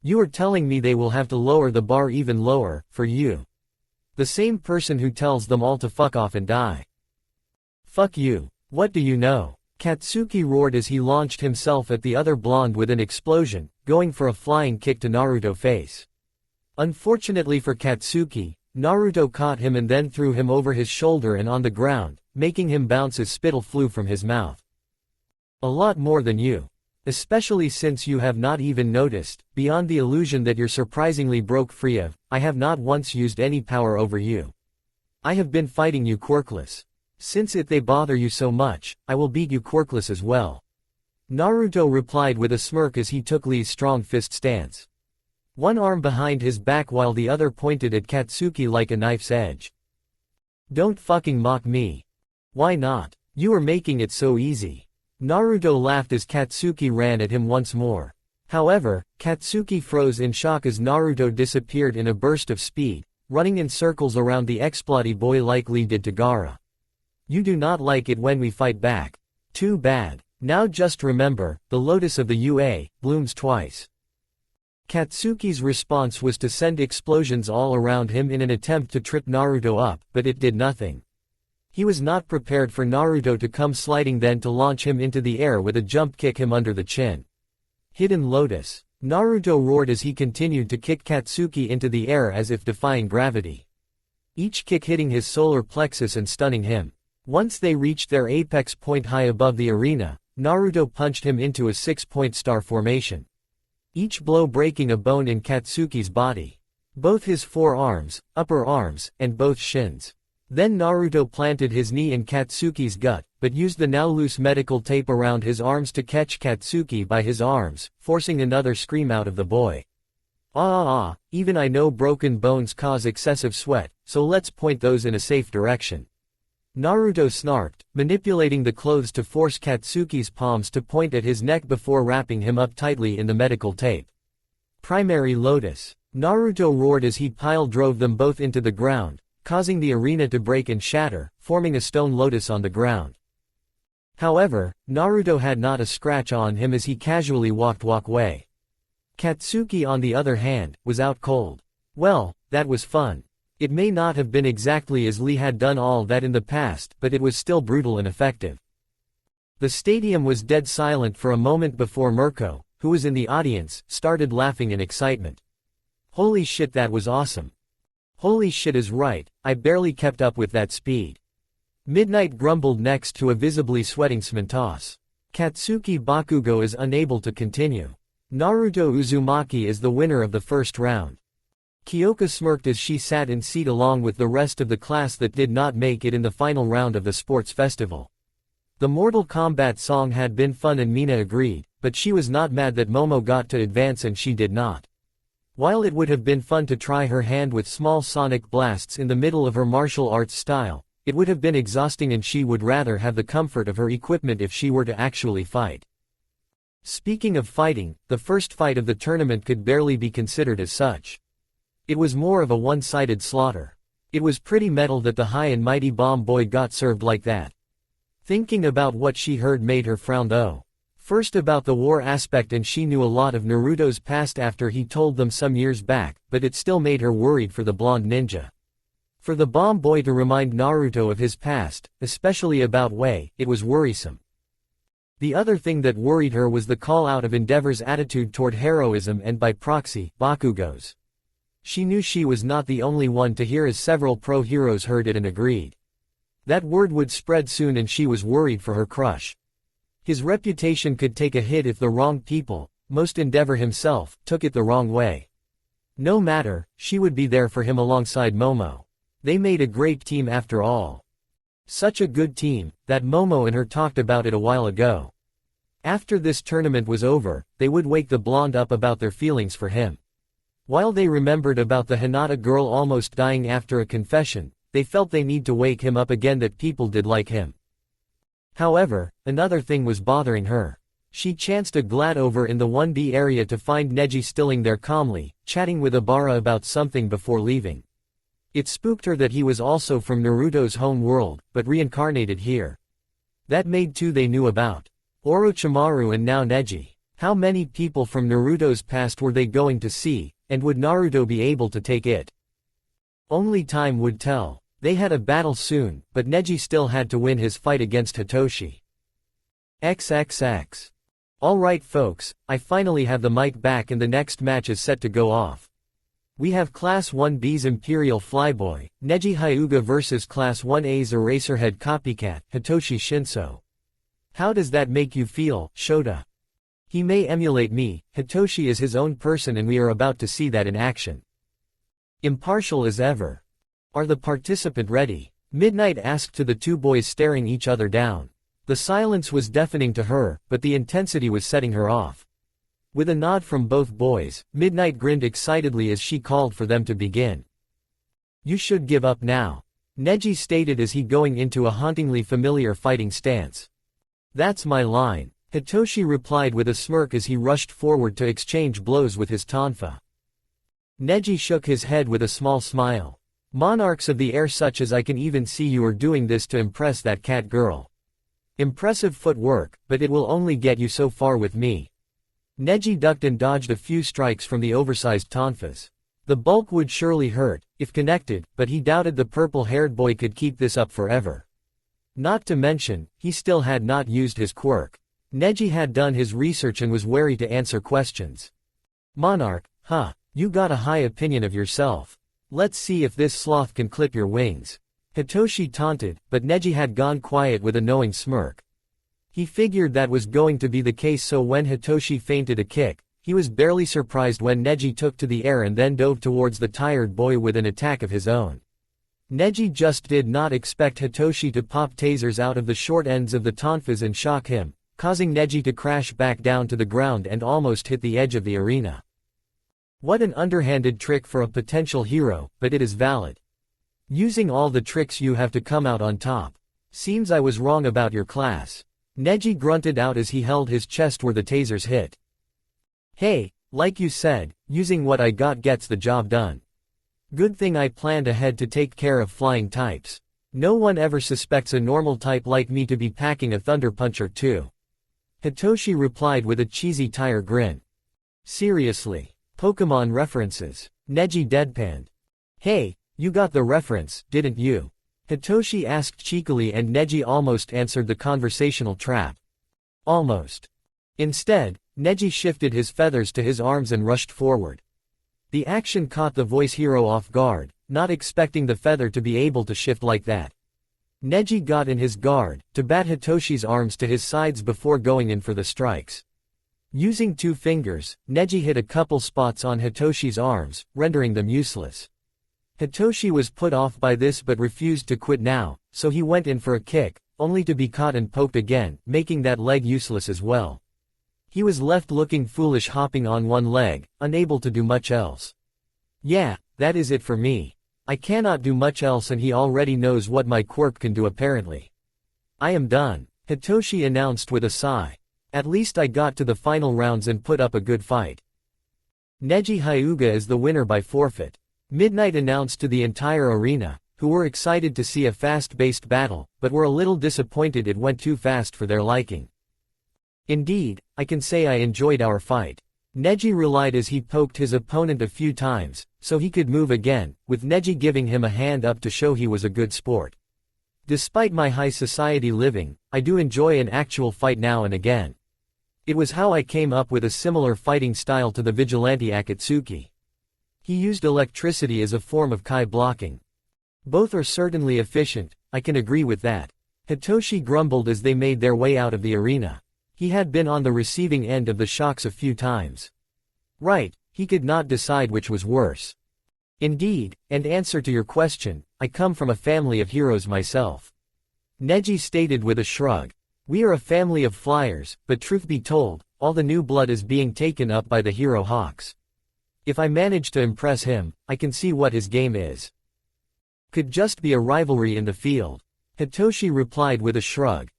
You are telling me they will have to lower the bar even lower, for you. The same person who tells them all to fuck off and die. Fuck you. What do you know? Katsuki roared as he launched himself at the other blonde with an explosion, going for a flying kick to Naruto's face. Unfortunately for Katsuki, Naruto caught him and then threw him over his shoulder and on the ground, making him bounce as spittle flew from his mouth. A lot more than you. Especially since you have not even noticed, beyond the illusion that you're surprisingly broke free of, I have not once used any power over you. I have been fighting you quirkless. Since they bother you so much, I will beat you quirkless as well. Naruto replied with a smirk as he took Lee's strong fist stance. One arm behind his back while the other pointed at Katsuki like a knife's edge. Don't fucking mock me. Why not? You are making it so easy. Naruto laughed as Katsuki ran at him once more. However, Katsuki froze in shock as Naruto disappeared in a burst of speed, running in circles around the exploity boy like Lee did to Gaara. You do not like it when we fight back. Too bad. Now just remember, the lotus of the UA blooms twice. Katsuki's response was to send explosions all around him in an attempt to trip Naruto up, but it did nothing. He was not prepared for Naruto to come sliding then to launch him into the air with a jump kick him under the chin. Hidden Lotus. Naruto roared as he continued to kick Katsuki into the air as if defying gravity. Each kick hitting his solar plexus and stunning him. Once they reached their apex point high above the arena, Naruto punched him into a 6-point star formation. Each blow breaking a bone in Katsuki's body. Both his forearms, upper arms, and both shins. Then Naruto planted his knee in Katsuki's gut, but used the now loose medical tape around his arms to catch Katsuki by his arms, forcing another scream out of the boy. Even I know broken bones cause excessive sweat, so let's point those in a safe direction. Naruto snarked, manipulating the clothes to force Katsuki's palms to point at his neck before wrapping him up tightly in the medical tape. Primary Lotus. Naruto roared as he drove them both into the ground, causing the arena to break and shatter, forming a stone lotus on the ground. However, Naruto had not a scratch on him as he casually walked away. Katsuki on the other hand, was out cold. Well, that was fun. It may not have been exactly as Lee had done all that in the past, but it was still brutal and effective. The stadium was dead silent for a moment before Mirko, who was in the audience, started laughing in excitement. Holy shit, that was awesome. Holy shit is right, I barely kept up with that speed. Midnight grumbled next to a visibly sweating Smintos. Katsuki Bakugo is unable to continue. Naruto Uzumaki is the winner of the first round. Kyoka smirked as she sat in seat along with the rest of the class that did not make it in the final round of the sports festival. The Mortal Kombat song had been fun and Mina agreed, but she was not mad that Momo got to advance and she did not. While it would have been fun to try her hand with small sonic blasts in the middle of her martial arts style, it would have been exhausting and she would rather have the comfort of her equipment if she were to actually fight. Speaking of fighting, the first fight of the tournament could barely be considered as such. It was more of a one-sided slaughter. It was pretty metal that the high and mighty Bomb Boy got served like that. Thinking about what she heard made her frown though. First about the war aspect, and she knew a lot of Naruto's past after he told them some years back, but it still made her worried for the blonde ninja. For the Bomb Boy to remind Naruto of his past, especially about Wei, it was worrisome. The other thing that worried her was the call-out of Endeavor's attitude toward heroism and by proxy, Bakugo's. She knew she was not the only one to hear, as several pro-heroes heard it and agreed. That word would spread soon and she was worried for her crush. His reputation could take a hit if the wrong people, most Endeavor himself, took it the wrong way. No matter, she would be there for him alongside Momo. They made a great team after all. Such a good team, that Momo and her talked about it a while ago. After this tournament was over, they would wake the blonde up about their feelings for him. While they remembered about the Hinata girl almost dying after a confession, they felt they need to wake him up again that people did like him. However, another thing was bothering her. She chanced a glad over in the 1B area to find Neji stilling there calmly, chatting with Ibara about something before leaving. It spooked her that he was also from Naruto's home world, but reincarnated here. That made two they knew about. Orochimaru and now Neji. How many people from Naruto's past were they going to see, and would Naruto be able to take it? Only time would tell. They had a battle soon, but Neji still had to win his fight against Hitoshi. XXX. Alright folks, I finally have the mic back and the next match is set to go off. We have Class 1B's Imperial Flyboy, Neji Hyuga vs Class 1A's Eraserhead Copycat, Hitoshi Shinso. How does that make you feel, Shota? He may emulate me, Hitoshi is his own person and we are about to see that in action. Impartial as ever. Are the participant ready? Midnight asked to the two boys staring each other down. The silence was deafening to her, but the intensity was setting her off. With a nod from both boys, Midnight grinned excitedly as she called for them to begin. You should give up now. Neji stated as he going into a hauntingly familiar fighting stance. That's my line. Hitoshi replied with a smirk as he rushed forward to exchange blows with his tonfa. Neji shook his head with a small smile. Monarchs of the air such as I can even see you are doing this to impress that cat girl. Impressive footwork, but it will only get you so far with me. Neji ducked and dodged a few strikes from the oversized tonfas. The bulk would surely hurt, if connected, but he doubted the purple-haired boy could keep this up forever. Not to mention, he still had not used his quirk. Neji had done his research and was wary to answer questions. Monarch, huh, you got a high opinion of yourself. Let's see if this sloth can clip your wings. Hitoshi taunted, but Neji had gone quiet with a knowing smirk. He figured that was going to be the case, so when Hitoshi feinted a kick, he was barely surprised when Neji took to the air and then dove towards the tired boy with an attack of his own. Neji just did not expect Hitoshi to pop tasers out of the short ends of the tonfas and shock him, causing Neji to crash back down to the ground and almost hit the edge of the arena. What an underhanded trick for a potential hero, but it is valid. Using all the tricks you have to come out on top. Seems I was wrong about your class. Neji grunted out as he held his chest where the tasers hit. Hey, like you said, using what I got gets the job done. Good thing I planned ahead to take care of flying types. No one ever suspects a normal type like me to be packing a thunder punch or two. Hitoshi replied with a cheesy tire grin. Seriously. Pokemon references. Neji deadpanned. Hey, you got the reference, didn't you? Hitoshi asked cheekily, and Neji almost answered the conversational trap. Almost. Instead, Neji shifted his feathers to his arms and rushed forward. The action caught the voice hero off guard, not expecting the feather to be able to shift like that. Neji got in his guard, to bat Hitoshi's arms to his sides before going in for the strikes. Using 2 fingers, Neji hit a couple spots on Hitoshi's arms, rendering them useless. Hitoshi was put off by this but refused to quit now, so he went in for a kick, only to be caught and poked again, making that leg useless as well. He was left looking foolish hopping on one leg, unable to do much else. Yeah, that is it for me. I cannot do much else, and he already knows what my quirk can do apparently. I am done, Hitoshi announced with a sigh. At least I got to the final rounds and put up a good fight. Neji Hyuga is the winner by forfeit. Midnight announced to the entire arena, who were excited to see a fast-paced battle, but were a little disappointed it went too fast for their liking. Indeed, I can say I enjoyed our fight. Neji relied as he poked his opponent a few times, so he could move again, with Neji giving him a hand up to show he was a good sport. Despite my high society living, I do enjoy an actual fight now and again. It was how I came up with a similar fighting style to the vigilante Akatsuki. He used electricity as a form of Kai blocking. Both are certainly efficient, I can agree with that. Hitoshi grumbled as they made their way out of the arena. He had been on the receiving end of the shocks a few times. Right, he could not decide which was worse. Indeed, and answer to your question, I come from a family of heroes myself. Neji stated with a shrug. We are a family of flyers, but truth be told, all the new blood is being taken up by the hero Hawks. If I manage to impress him, I can see what his game is. Could just be a rivalry in the field. Hitoshi replied with a shrug.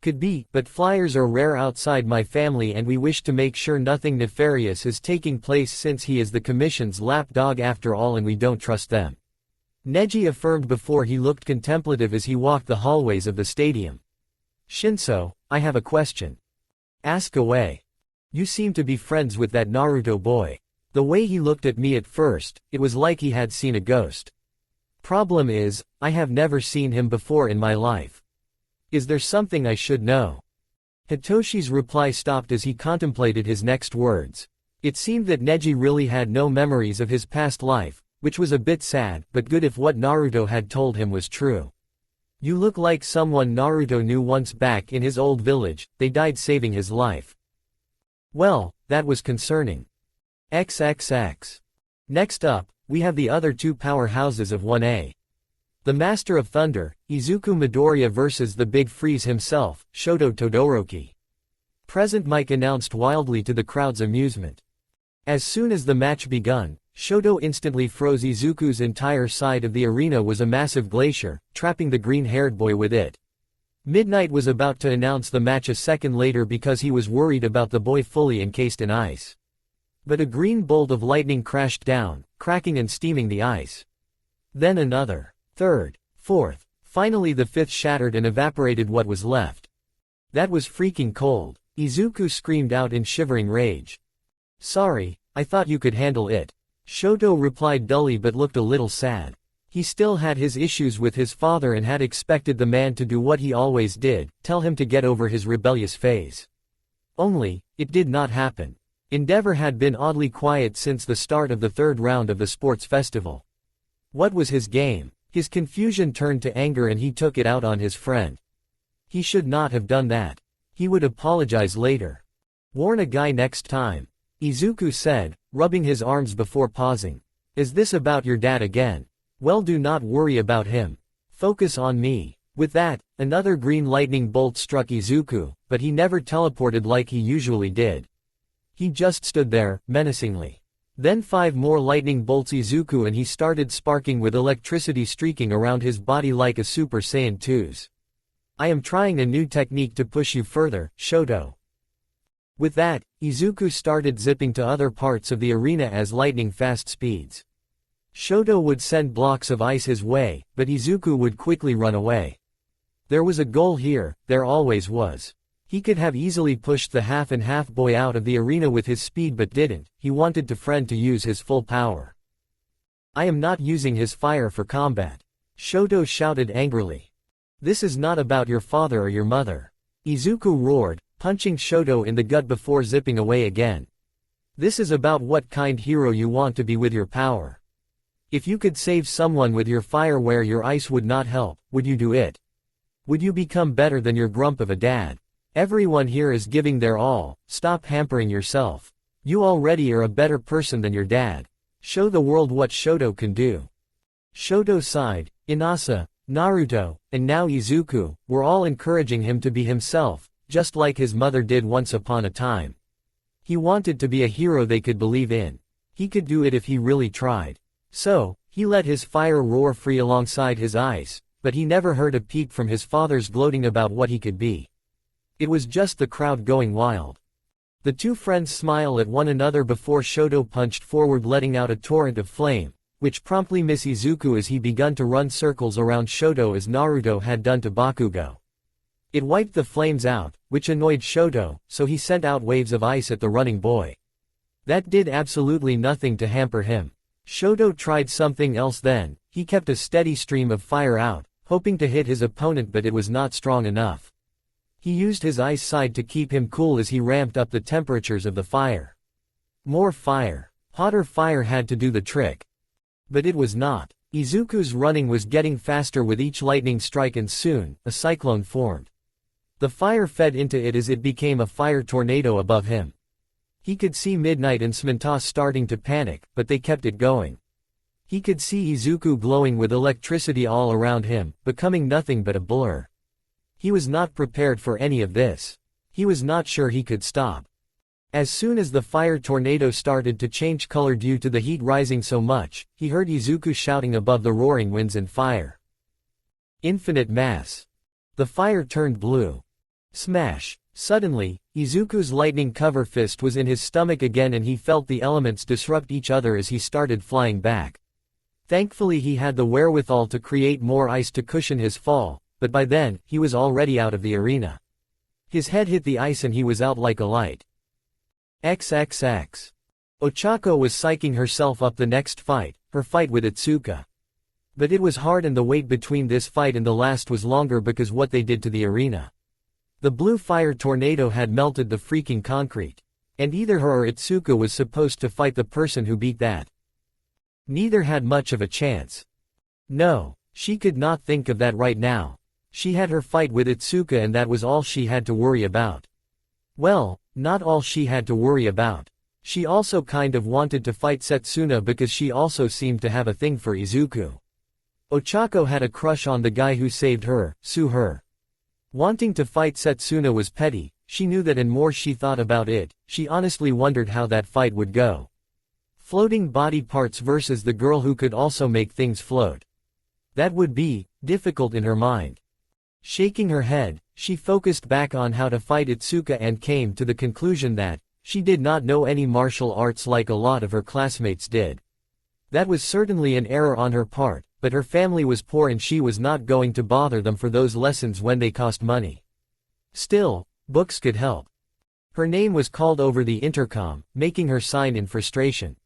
Could be, but flyers are rare outside my family, and we wish to make sure nothing nefarious is taking place since he is the commission's lapdog after all, and we don't trust them. Neji affirmed before he looked contemplative as he walked the hallways of the stadium. Shinso, I have a question. Ask away. You seem to be friends with that Naruto boy. The way he looked at me at first, it was like he had seen a ghost. Problem is, I have never seen him before in my life. Is there something I should know? Hitoshi's reply stopped as he contemplated his next words. It seemed that Neji really had no memories of his past life, which was a bit sad, but good if what Naruto had told him was true. You look like someone Naruto knew once back in his old village. They died saving his life. Well, that was concerning. XXX. Next up, we have the other 2 powerhouses of 1A. The Master of Thunder, Izuku Midoriya versus the Big Freeze himself, Shoto Todoroki. Present Mike announced wildly to the crowd's amusement. As soon as the match begun, Shoto instantly froze. Izuku's entire side of the arena was a massive glacier, trapping the green-haired boy with it. Midnight was about to announce the match a second later because he was worried about the boy fully encased in ice. But a green bolt of lightning crashed down, cracking and steaming the ice. Then another, third, fourth, finally the 5th shattered and evaporated what was left. That was freaking cold, Izuku screamed out in shivering rage. Sorry, I thought you could handle it. Shoto replied dully but looked a little sad. He still had his issues with his father and had expected the man to do what he always did, tell him to get over his rebellious phase. Only, it did not happen. Endeavor had been oddly quiet since the start of the third round of the sports festival. What was his game? His confusion turned to anger and he took it out on his friend. He should not have done that. He would apologize later. Warn a guy next time, Izuku said, rubbing his arms before pausing. Is this about your dad again? Well, do not worry about him. Focus on me. With that, another green lightning bolt struck Izuku, but he never teleported like he usually did. He just stood there, menacingly. Then 5 more lightning bolts Izuku and he started sparking with electricity streaking around his body like a Super Saiyan 2's. I am trying a new technique to push you further, Shoto. With that, Izuku started zipping to other parts of the arena as lightning fast speeds. Shoto would send blocks of ice his way, but Izuku would quickly run away. There was a goal here, there always was. He could have easily pushed the half and half boy out of the arena with his speed but didn't. He wanted friend to use his full power. I am not using his fire for combat. Shoto shouted angrily. This is not about your father or your mother. Izuku roared, punching Shoto in the gut before zipping away again. This is about what kind hero you want to be with your power. If you could save someone with your fire where your ice would not help, would you do it? Would you become better than your grump of a dad? Everyone here is giving their all, stop hampering yourself. You already are a better person than your dad. Show the world what Shoto can do. Shoto sighed. Inasa, Naruto, and now Izuku, were all encouraging him to be himself, just like his mother did once upon a time. He wanted to be a hero they could believe in. He could do it if he really tried. So, he let his fire roar free alongside his ice, but he never heard a peep from his father's gloating about what he could be. It was just the crowd going wild. The two friends smiled at one another before Shoto punched forward letting out a torrent of flame, which promptly missed Izuku as he began to run circles around Shoto as Naruto had done to Bakugo. It wiped the flames out, which annoyed Shoto, so he sent out waves of ice at the running boy. That did absolutely nothing to hamper him. Shoto tried something else then. He kept a steady stream of fire out, hoping to hit his opponent but it was not strong enough. He used his ice side to keep him cool as he ramped up the temperatures of the fire. More fire. Hotter fire had to do the trick. But it was not. Izuku's running was getting faster with each lightning strike and soon, a cyclone formed. The fire fed into it as it became a fire tornado above him. He could see Midnight and Smintas starting to panic, but they kept it going. He could see Izuku glowing with electricity all around him, becoming nothing but a blur. He was not prepared for any of this. He was not sure he could stop. As soon as the fire tornado started to change color due to the heat rising so much, he heard Izuku shouting above the roaring winds and fire. Infinite mass. The fire turned blue. Smash. Suddenly, Izuku's lightning cover fist was in his stomach again and he felt the elements disrupt each other as he started flying back. Thankfully he had the wherewithal to create more ice to cushion his fall, but by then, he was already out of the arena. His head hit the ice and he was out like a light. XXX. Ochako was psyching herself up the next fight, her fight with Itsuka. But it was hard and the wait between this fight and the last was longer because what they did to the arena. The blue fire tornado had melted the freaking concrete. And either her or Itsuka was supposed to fight the person who beat that. Neither had much of a chance. No, she could not think of that right now. She had her fight with Itsuka and that was all she had to worry about. Well, not all she had to worry about. She also kind of wanted to fight Setsuna because she also seemed to have a thing for Izuku. Ochako had a crush on the guy who saved her, sue her. Wanting to fight Setsuna was petty, she knew that and more she thought about it, she honestly wondered how that fight would go. Floating body parts versus the girl who could also make things float. That would be difficult in her mind. Shaking her head, she focused back on how to fight Itsuka and came to the conclusion that she did not know any martial arts like a lot of her classmates did. That was certainly an error on her part, but her family was poor and she was not going to bother them for those lessons when they cost money. Still, books could help. Her name was called over the intercom, making her sign in frustration.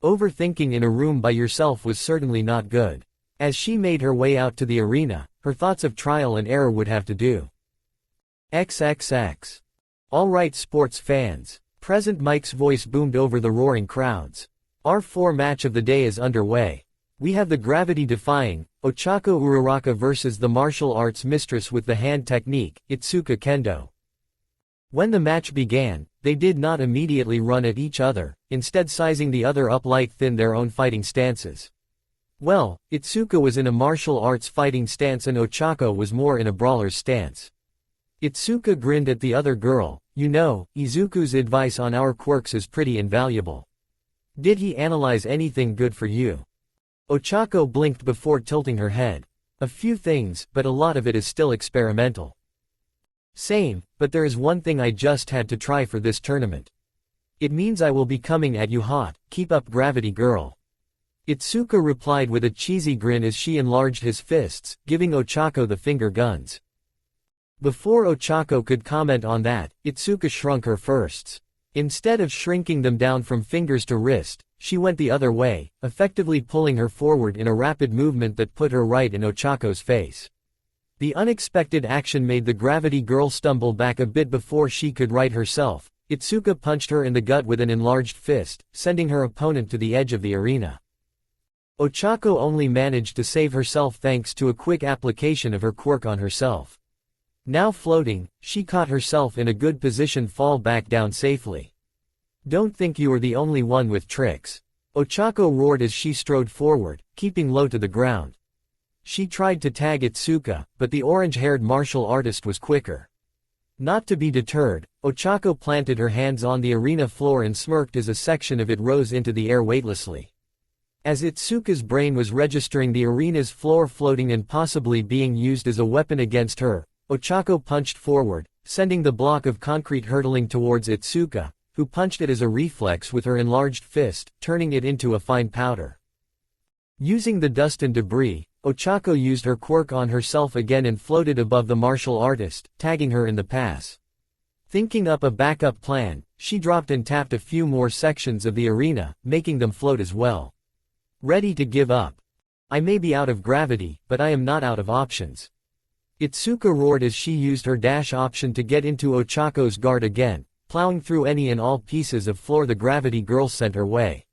Overthinking in a room by yourself was certainly not good. As she made her way out to the arena, her thoughts of trial and error would have to do. XXX. Alright sports fans. Present Mike's voice boomed over the roaring crowds. Our 4 match of the day is underway. We have the gravity-defying, Ochako Uraraka versus the martial arts mistress with the hand technique, Itsuka Kendo. When the match began, they did not immediately run at each other, instead sizing the other up like thin their own fighting stances. Well, Itsuka was in a martial arts fighting stance and Ochako was more in a brawler's stance. Itsuka grinned at the other girl. You know, Izuku's advice on our quirks is pretty invaluable. Did he analyze anything good for you? Ochako blinked before tilting her head. A few things, but a lot of it is still experimental. Same, but there is one thing I just had to try for this tournament. It means I will be coming at you hot. Keep up, gravity girl. Itsuka replied with a cheesy grin as she enlarged his fists, giving Ochako the finger guns. Before Ochako could comment on that, Itsuka shrunk her fists. Instead of shrinking them down from fingers to wrist, she went the other way, effectively pulling her forward in a rapid movement that put her right in Ochako's face. The unexpected action made the gravity girl stumble back a bit before she could right herself. Itsuka punched her in the gut with an enlarged fist, sending her opponent to the edge of the arena. Ochako only managed to save herself thanks to a quick application of her quirk on herself. Now floating, she caught herself in a good position fall back down safely. Don't think you are the only one with tricks. Ochako roared as she strode forward, keeping low to the ground. She tried to tag Itsuka, but the orange-haired martial artist was quicker. Not to be deterred, Ochako planted her hands on the arena floor and smirked as a section of it rose into the air weightlessly. As Itsuka's brain was registering the arena's floor floating and possibly being used as a weapon against her, Ochako punched forward, sending the block of concrete hurtling towards Itsuka, who punched it as a reflex with her enlarged fist, turning it into a fine powder. Using the dust and debris, Ochako used her quirk on herself again and floated above the martial artist, tagging her in the pass. Thinking up a backup plan, she dropped and tapped a few more sections of the arena, making them float as well. Ready to give up. I may be out of gravity, but I am not out of options. Itsuka roared as she used her dash option to get into Ochako's guard again, plowing through any and all pieces of floor the gravity girl sent her way.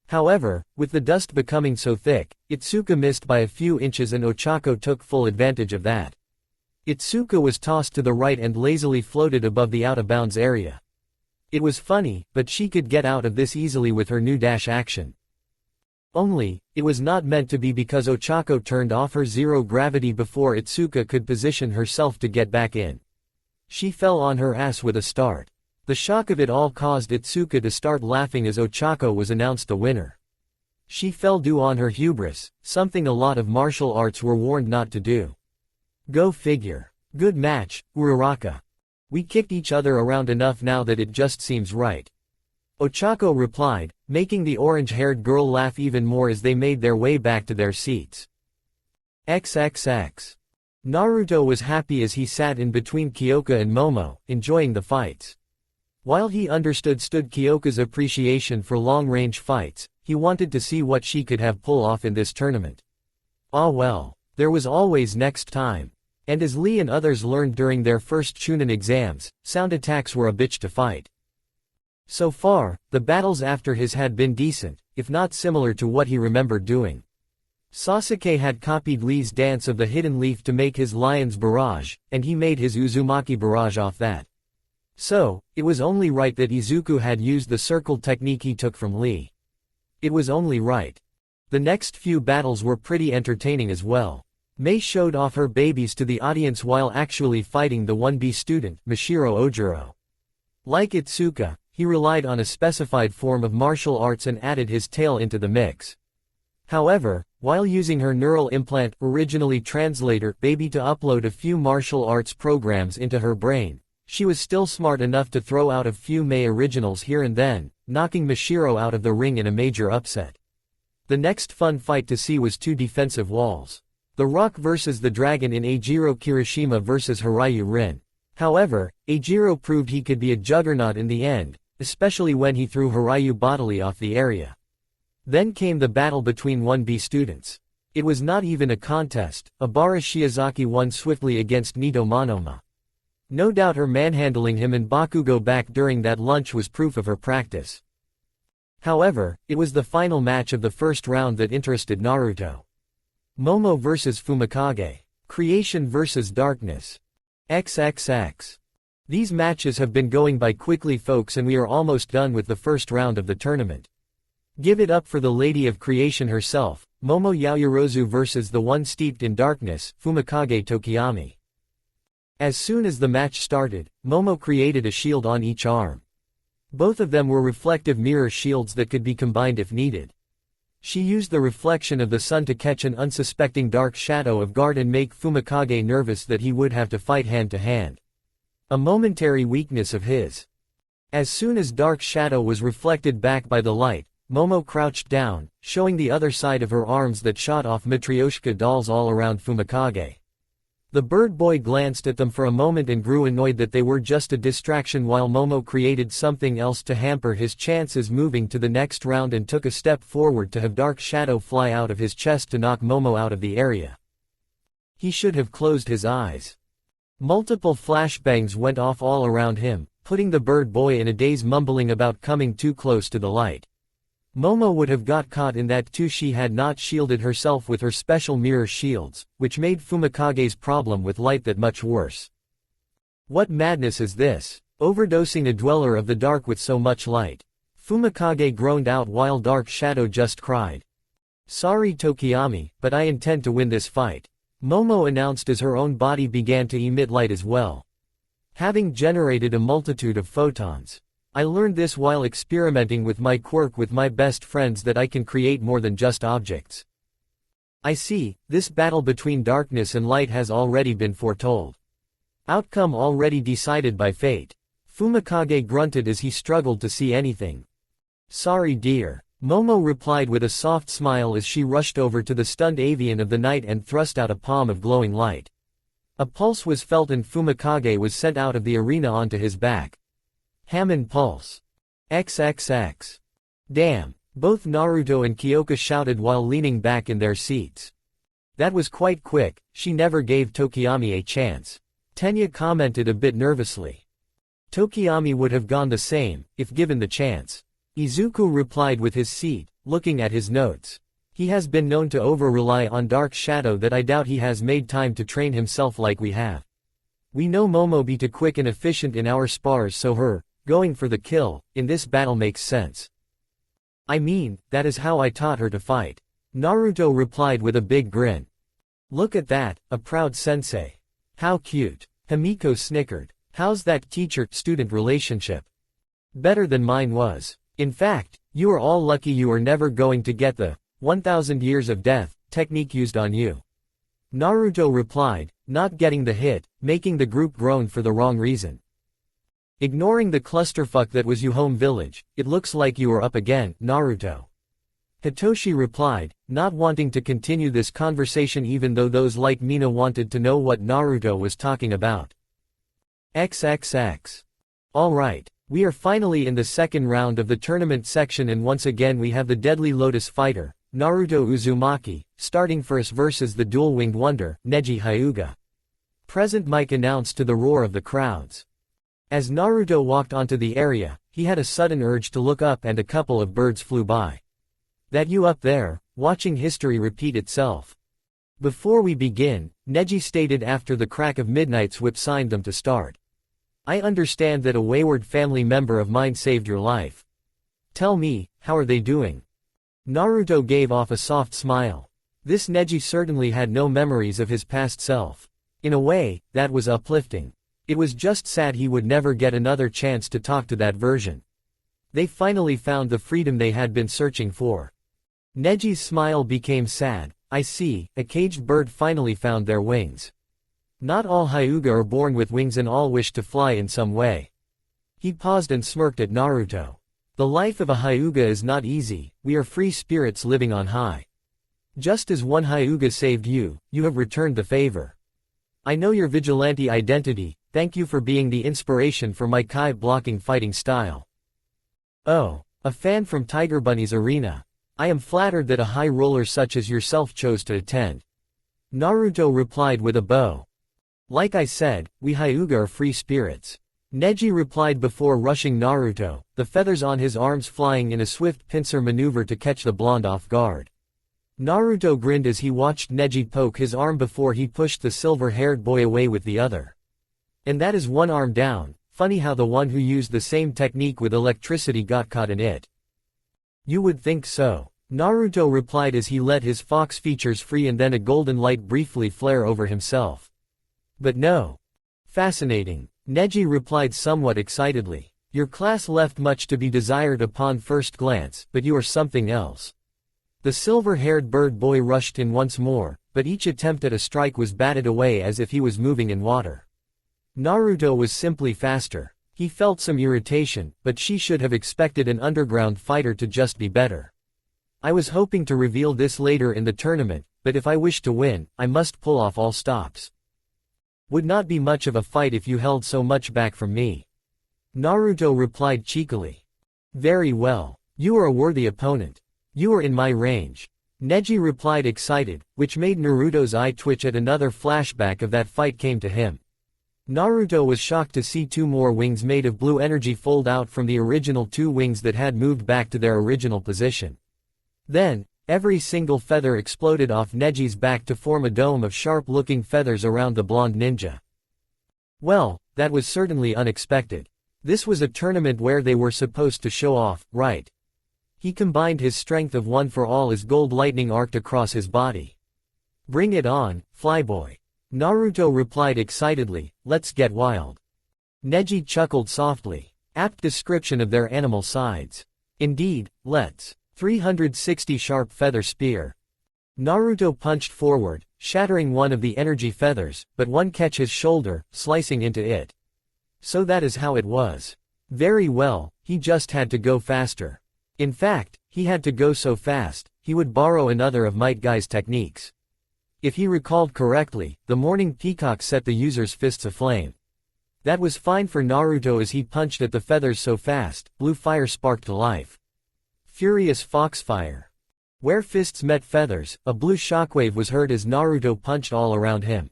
However, with the dust becoming so thick, Itsuka missed by a few inches and Ochako took full advantage of that. Itsuka was tossed to the right and lazily floated above the out-of-bounds area. It was funny, but she could get out of this easily with her new dash action. Only, it was not meant to be because Ochako turned off her zero gravity before Itsuka could position herself to get back in. She fell on her ass with a start. The shock of it all caused Itsuka to start laughing as Ochako was announced the winner. She fell due on her hubris, something a lot of martial arts were warned not to do. Go figure. Good match, Uraraka. We kicked each other around enough now that it just seems right. Ochako replied, making the orange-haired girl laugh even more as they made their way back to their seats. XXX. Naruto was happy as he sat in between Kyoka and Momo, enjoying the fights. While he understood Kyoka's appreciation for long-range fights, he wanted to see what she could have pull off in this tournament. Ah well, there was always next time. And as Lee and others learned during their first Chunin exams, sound attacks were a bitch to fight. So far, the battles after his had been decent, if not similar to what he remembered doing. Sasuke had copied Lee's dance of the hidden leaf to make his lion's barrage, and he made his Uzumaki barrage off that. So, it was only right that Izuku had used the circle technique he took from Lee. It was only right. The next few battles were pretty entertaining as well. Mei showed off her babies to the audience while actually fighting the 1B student, Mashiro Ojiro. Like Itsuka, he relied on a specified form of martial arts and added his tail into the mix. However, while using her neural implant, originally translator, baby to upload a few martial arts programs into her brain, she was still smart enough to throw out a few Mei originals here and then, knocking Mashiro out of the ring in a major upset. The next fun fight to see was 2 defensive walls. The Rock vs the Dragon in Eijiro Kirishima vs Hiryu Rin. However, Eijiro proved he could be a juggernaut in the end, especially when he threw Hiryu bodily off the area. Then came the battle between 1B students. It was not even a contest. Abara Shiozaki won swiftly against Nito Monoma. No doubt her manhandling him and Bakugo back during that lunch was proof of her practice. However, it was the final match of the first round that interested Naruto. Momo vs Fumikage. Creation vs Darkness. XXX. These matches have been going by quickly, folks, and we are almost done with the first round of the tournament. Give it up for the Lady of Creation herself, Momo Yaoyorozu versus the one steeped in darkness, Fumikage Tokiyami. As soon as the match started, Momo created a shield on each arm. Both of them were reflective mirror shields that could be combined if needed. She used the reflection of the sun to catch an unsuspecting dark shadow of guard and make Fumikage nervous that he would have to fight hand to hand. A momentary weakness of his. As soon as dark shadow was reflected back by the light, Momo crouched down, showing the other side of her arms that shot off Matryoshka dolls all around Fumikage. The bird boy glanced at them for a moment and grew annoyed that they were just a distraction while Momo created something else to hamper his chances moving to the next round and took a step forward to have dark shadow fly out of his chest to knock Momo out of the area. He should have closed his eyes. Multiple flashbangs went off all around him, putting the bird boy in a daze, mumbling about coming too close to the light. Momo would have got caught in that too. She had not shielded herself with her special mirror shields, which made Fumikage's problem with light that much worse. What madness is this? Overdosing a dweller of the dark with so much light. Fumikage groaned out while Dark Shadow just cried. Sorry Tokiyami, but I intend to win this fight. Momo announced as her own body began to emit light as well. Having generated a multitude of photons. I learned this while experimenting with my quirk with my best friends that I can create more than just objects. I see, this battle between darkness and light has already been foretold. Outcome already decided by fate. Fumikage grunted as he struggled to see anything. Sorry dear. Momo replied with a soft smile as she rushed over to the stunned avian of the night and thrust out a palm of glowing light. A pulse was felt and Fumikage was sent out of the arena onto his back. Hammond pulse. XXX. Damn. Both Naruto and Kyoka shouted while leaning back in their seats. That was quite quick, she never gave Tokiyami a chance. Tenya commented a bit nervously. Tokiyami would have gone the same, if given the chance. Izuku replied with his seat, looking at his notes. He has been known to over-rely on Dark Shadow that I doubt he has made time to train himself like we have. We know Momo be too quick and efficient in our spars, so her going for the kill in this battle makes sense. I mean, that is how I taught her to fight. Naruto replied with a big grin. Look at that, a proud sensei. How cute. Himiko snickered. How's that teacher-student relationship? Better than mine was. In fact, you are all lucky you are never going to get the 1000 years of death technique used on you. Naruto replied, not getting the hit, making the group groan for the wrong reason. Ignoring the clusterfuck that was your home village, it looks like you are up again, Naruto. Hitoshi replied, not wanting to continue this conversation even though those like Mina wanted to know what Naruto was talking about. XXX. Alright, we are finally in the second round of the tournament section and once again we have the Deadly Lotus fighter, Naruto Uzumaki, starting first versus the dual-winged wonder, Neji Hyuga. Present Mike announced to the roar of the crowds. As Naruto walked onto the area, he had a sudden urge to look up and a couple of birds flew by. That you up there, watching history repeat itself. Before we begin, Neji stated after the crack of midnight's whip signed them to start. I understand that a wayward family member of mine saved your life. Tell me, how are they doing? Naruto gave off a soft smile. This Neji certainly had no memories of his past self. In a way, that was uplifting. It was just sad he would never get another chance to talk to that version. They finally found the freedom they had been searching for. Neji's smile became sad. I see, a caged bird finally found their wings. Not all Hyuga are born with wings and all wish to fly in some way. He paused and smirked at Naruto. The life of a Hyuga is not easy, we are free spirits living on high. Just as one Hyuga saved you, you have returned the favor. I know your vigilante identity, thank you for being the inspiration for my Kai blocking fighting style. Oh, a fan from Tiger Bunny's arena. I am flattered that a high roller such as yourself chose to attend. Naruto replied with a bow. Like I said, we Hyuga are free spirits. Neji replied before rushing Naruto, the feathers on his arms flying in a swift pincer maneuver to catch the blonde off guard. Naruto grinned as he watched Neji poke his arm before he pushed the silver-haired boy away with the other. And that is one arm down. Funny how the one who used the same technique with electricity got caught in it. You would think so. Naruto replied as he let his fox features free and then a golden light briefly flare over himself. But no. Fascinating. Neji replied somewhat excitedly. Your class left much to be desired upon first glance, but you are something else. The silver-haired bird boy rushed in once more, but each attempt at a strike was batted away as if he was moving in water. Naruto was simply faster. He felt some irritation, but she should have expected an underground fighter to just be better. I was hoping to reveal this later in the tournament, but if I wish to win, I must pull off all stops. Would not be much of a fight if you held so much back from me. Naruto replied cheekily. Very well. You are a worthy opponent. You are in my range. Neji replied excited, which made Naruto's eye twitch at another flashback of that fight came to him. Naruto was shocked to see two more wings made of blue energy fold out from the original two wings that had moved back to their original position. Then, every single feather exploded off Neji's back to form a dome of sharp-looking feathers around the blonde ninja. Well, that was certainly unexpected. This was a tournament where they were supposed to show off, right? He combined his strength of one for all as gold lightning arced across his body. Bring it on, flyboy. Naruto replied excitedly, let's get wild. Neji chuckled softly. Apt description of their animal sides. Indeed, let's. 360 sharp feather spear. Naruto punched forward, shattering one of the energy feathers, but one catch his shoulder, slicing into it. So that is how it was. Very well, he just had to go faster. In fact, he had to go so fast, he would borrow another of Might Guy's techniques. If he recalled correctly, the morning peacock set the user's fists aflame. That was fine for Naruto as he punched at the feathers so fast, blue fire sparked to life. Furious foxfire. Where fists met feathers, a blue shockwave was heard as Naruto punched all around him.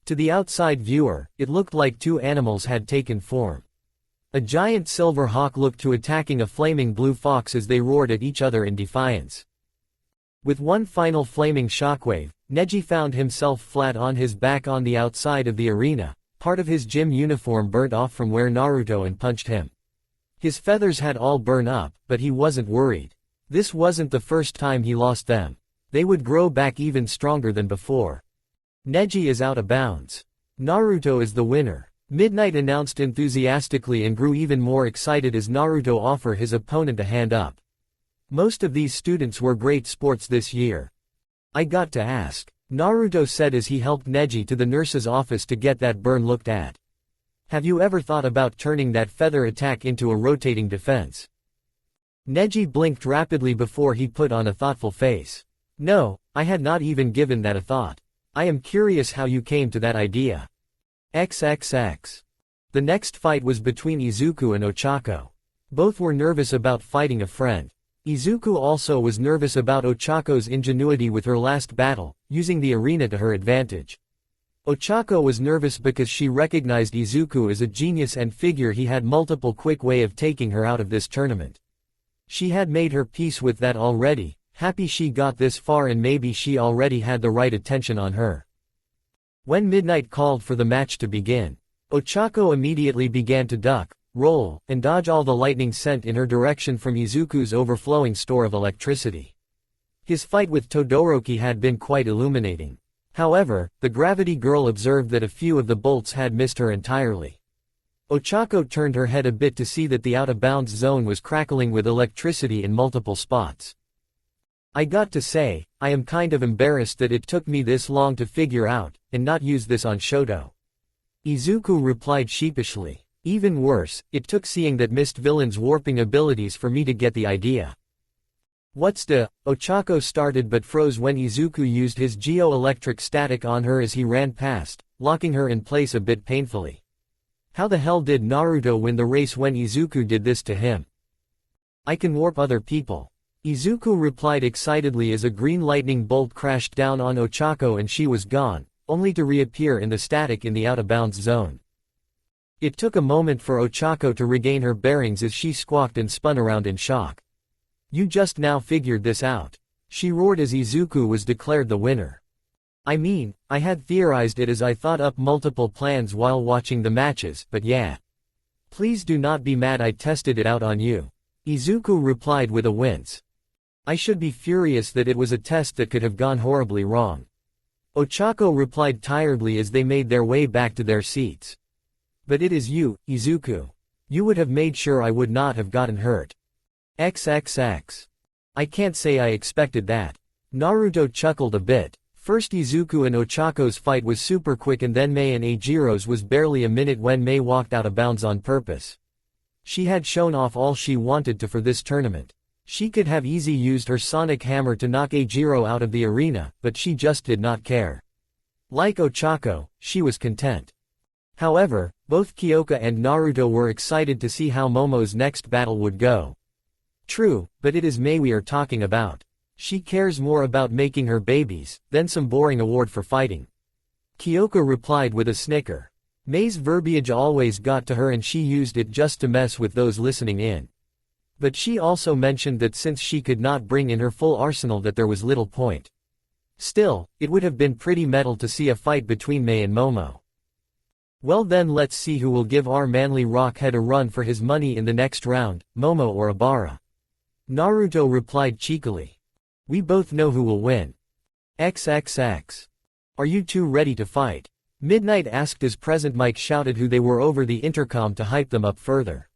To the outside viewer, it looked like two animals had taken form. A giant silver hawk looked to attacking a flaming blue fox as they roared at each other in defiance. With one final flaming shockwave, Neji found himself flat on his back on the outside of the arena, part of his gym uniform burnt off from where Naruto and punched him. His feathers had all burned up, but he wasn't worried. This wasn't the first time he lost them. They would grow back even stronger than before. Neji is out of bounds. Naruto is the winner. Midnight announced enthusiastically and grew even more excited as Naruto offered his opponent a hand up. Most of these students were great sports this year. I got to ask, Naruto said as he helped Neji to the nurse's office to get that burn looked at. Have you ever thought about turning that feather attack into a rotating defense? Neji blinked rapidly before he put on a thoughtful face. No, I had not even given that a thought. I am curious how you came to that idea. XXX. The next fight was between Izuku and Ochako. Both were nervous about fighting a friend. Izuku also was nervous about Ochako's ingenuity with her last battle, using the arena to her advantage. Ochako was nervous because she recognized Izuku as a genius and figured he had multiple quick way of taking her out of this tournament. She had made her peace with that already, happy she got this far and maybe she already had the right attention on her. When Midnight called for the match to begin, Ochako immediately began to duck, roll, and dodge all the lightning sent in her direction from Izuku's overflowing store of electricity. His fight with Todoroki had been quite illuminating. However, the gravity girl observed that a few of the bolts had missed her entirely. Ochako turned her head a bit to see that the out-of-bounds zone was crackling with electricity in multiple spots. I got to say, I am kind of embarrassed that it took me this long to figure out, and not use this on Shoto. Izuku replied sheepishly. Even worse, it took seeing that missed villain's warping abilities for me to get the idea. What's the? Ochako started but froze when Izuku used his geo-electric static on her as he ran past, locking her in place a bit painfully. How the hell did Naruto win the race when Izuku did this to him? I can warp other people. Izuku replied excitedly as a green lightning bolt crashed down on Ochako and she was gone, only to reappear in the static in the out-of-bounds zone. It took a moment for Ochako to regain her bearings as she squawked and spun around in shock. "You just now figured this out," she roared as Izuku was declared the winner. "I mean, I had theorized it as I thought up multiple plans while watching the matches, but yeah. Please do not be mad I tested it out on you," Izuku replied with a wince. "I should be furious that it was a test that could have gone horribly wrong." Ochako replied tiredly as they made their way back to their seats. "But it is you, Izuku. You would have made sure I would not have gotten hurt." XXX. "I can't say I expected that." Naruto chuckled a bit. First Izuku and Ochako's fight was super quick and then Mei and Eijiro's was barely a minute when Mei walked out of bounds on purpose. She had shown off all she wanted to for this tournament. She could have easily used her sonic hammer to knock Eijiro out of the arena, but she just did not care. Like Ochako, she was content. However, both Kyoka and Naruto were excited to see how Momo's next battle would go. True, but it is Mei we are talking about. She cares more about making her babies, than some boring award for fighting. Kyoka replied with a snicker. Mei's verbiage always got to her and she used it just to mess with those listening in. But she also mentioned that since she could not bring in her full arsenal that there was little point. Still, it would have been pretty metal to see a fight between Mei and Momo. Well then let's see who will give our manly rockhead a run for his money in the next round, Momo or Ibara. Naruto replied cheekily. We both know who will win. XXX. Are you two ready to fight? Midnight asked as Present Mike shouted who they were over the intercom to hype them up further.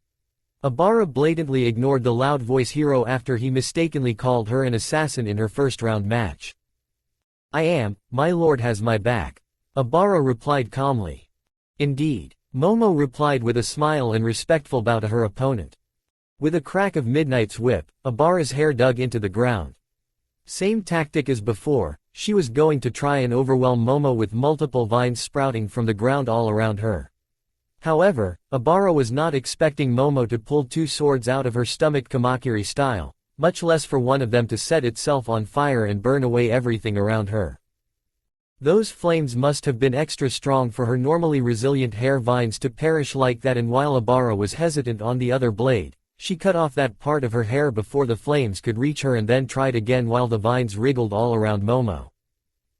Ibara blatantly ignored the loud voice hero after he mistakenly called her an assassin in her first round match. I am, my lord has my back. Ibara replied calmly. Indeed. Momo replied with a smile and respectful bow to her opponent. With a crack of Midnight's whip, Ibara's hair dug into the ground. Same tactic as before, she was going to try and overwhelm Momo with multiple vines sprouting from the ground all around her. However, Ibara was not expecting Momo to pull two swords out of her stomach Kamakiri style, much less for one of them to set itself on fire and burn away everything around her. Those flames must have been extra strong for her normally resilient hair vines to perish like that, and while Ibara was hesitant on the other blade, she cut off that part of her hair before the flames could reach her and then tried again while the vines wriggled all around Momo.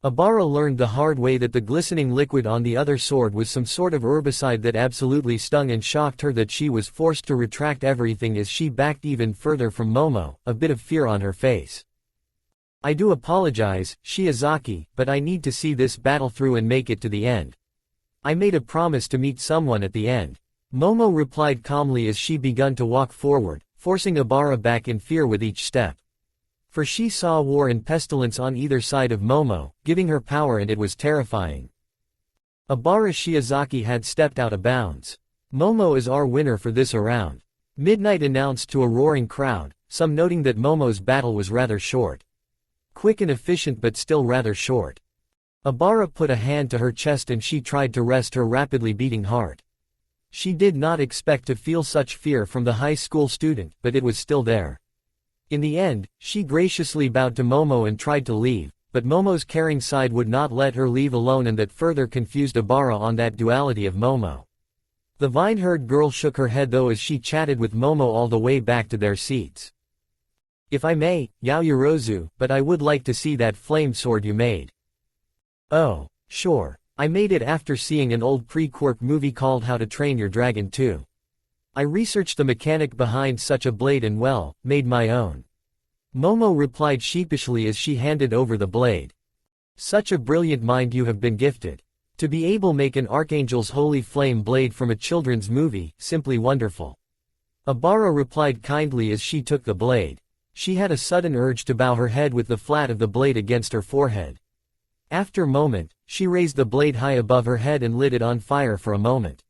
Ibara learned the hard way that the glistening liquid on the other sword was some sort of herbicide that absolutely stung and shocked her that she was forced to retract everything as she backed even further from Momo, a bit of fear on her face. I do apologize, Shiozaki, but I need to see this battle through and make it to the end. I made a promise to meet someone at the end. Momo replied calmly as she begun to walk forward, forcing Ibara back in fear with each step. For she saw war and pestilence on either side of Momo, giving her power, and it was terrifying. Ibara Shiozaki had stepped out of bounds. Momo is our winner for this round. Midnight announced to a roaring crowd, some noting that Momo's battle was rather short. Quick and efficient but still rather short. Ibara put a hand to her chest and she tried to rest her rapidly beating heart. She did not expect to feel such fear from the high school student, but it was still there. In the end, she graciously bowed to Momo and tried to leave, but Momo's caring side would not let her leave alone, and that further confused Ibara on that duality of Momo. The vine-haired girl shook her head though as she chatted with Momo all the way back to their seats. If I may, Yaoyorozu, but I would like to see that flame sword you made. Oh, sure. I made it after seeing an old pre-Quirk movie called How to Train Your Dragon 2. I researched the mechanic behind such a blade and well, made my own. Momo replied sheepishly as she handed over the blade. Such a brilliant mind you have been gifted. To be able to make an Archangel's holy flame blade from a children's movie, simply wonderful. Ibara replied kindly as she took the blade. She had a sudden urge to bow her head with the flat of the blade against her forehead. After a moment, she raised the blade high above her head and lit it on fire for a moment.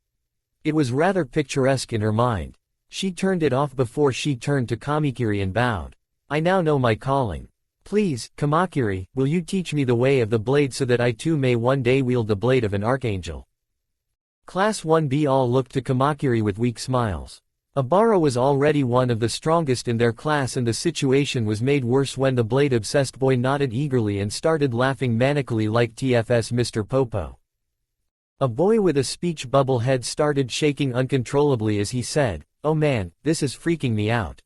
It was rather picturesque in her mind. She turned it off before she turned to Kamakiri and bowed. I now know my calling. Please, Kamakiri, will you teach me the way of the blade so that I too may one day wield the blade of an archangel? Class 1B all looked to Kamakiri with weak smiles. Obara was already one of the strongest in their class, and the situation was made worse when the blade-obsessed boy nodded eagerly and started laughing manically like TFS Mr. Popo. A boy with a speech bubble head started shaking uncontrollably as he said, "Oh man, this is freaking me out."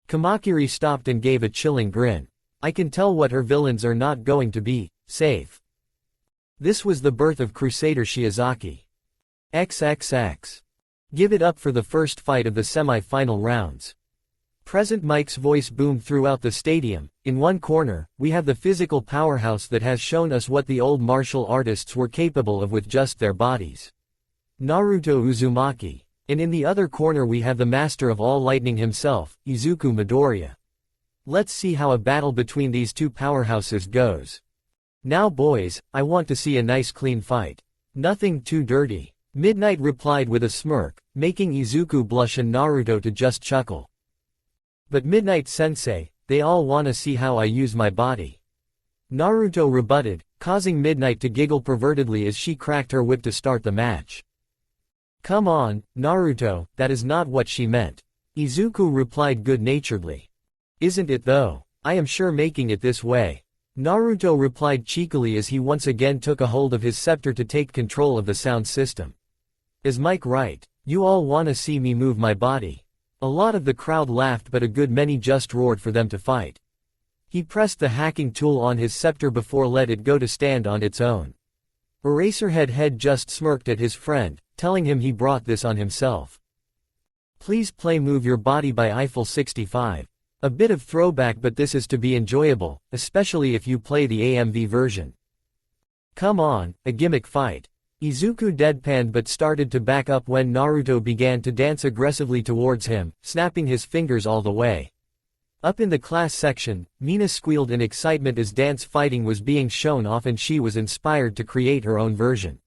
Kamakiri stopped and gave a chilling grin. I can tell what her villains are not going to be safe. This was the birth of Crusader Shiozaki. XXX. Give it up for the first fight of the semi-final rounds. Present Mike's voice boomed throughout the stadium. In one corner, we have the physical powerhouse that has shown us what the old martial artists were capable of with just their bodies. Naruto Uzumaki. And in the other corner we have the master of all lightning himself, Izuku Midoriya. Let's see how a battle between these two powerhouses goes. Now boys, I want to see a nice clean fight. Nothing too dirty. Midnight replied with a smirk, making Izuku blush and Naruto to just chuckle. But Midnight-sensei, they all wanna see how I use my body. Naruto rebutted, causing Midnight to giggle pervertedly as she cracked her whip to start the match. Come on, Naruto, that is not what she meant. Izuku replied good-naturedly. Isn't it though? I am sure making it this way. Naruto replied cheekily as he once again took a hold of his scepter to take control of the sound system. Is Mike right? You all wanna see me move my body. A lot of the crowd laughed, but a good many just roared for them to fight. He pressed the hacking tool on his scepter before let it go to stand on its own. Eraserhead Head just smirked at his friend, telling him he brought this on himself. Please play Move Your Body by Eiffel 65. A bit of throwback, but this is to be enjoyable, especially if you play the AMV version. Come on, a gimmick fight. Izuku deadpanned but started to back up when Naruto began to dance aggressively towards him, snapping his fingers all the way. Up in the class section, Mina squealed in excitement as dance fighting was being shown off and she was inspired to create her own version.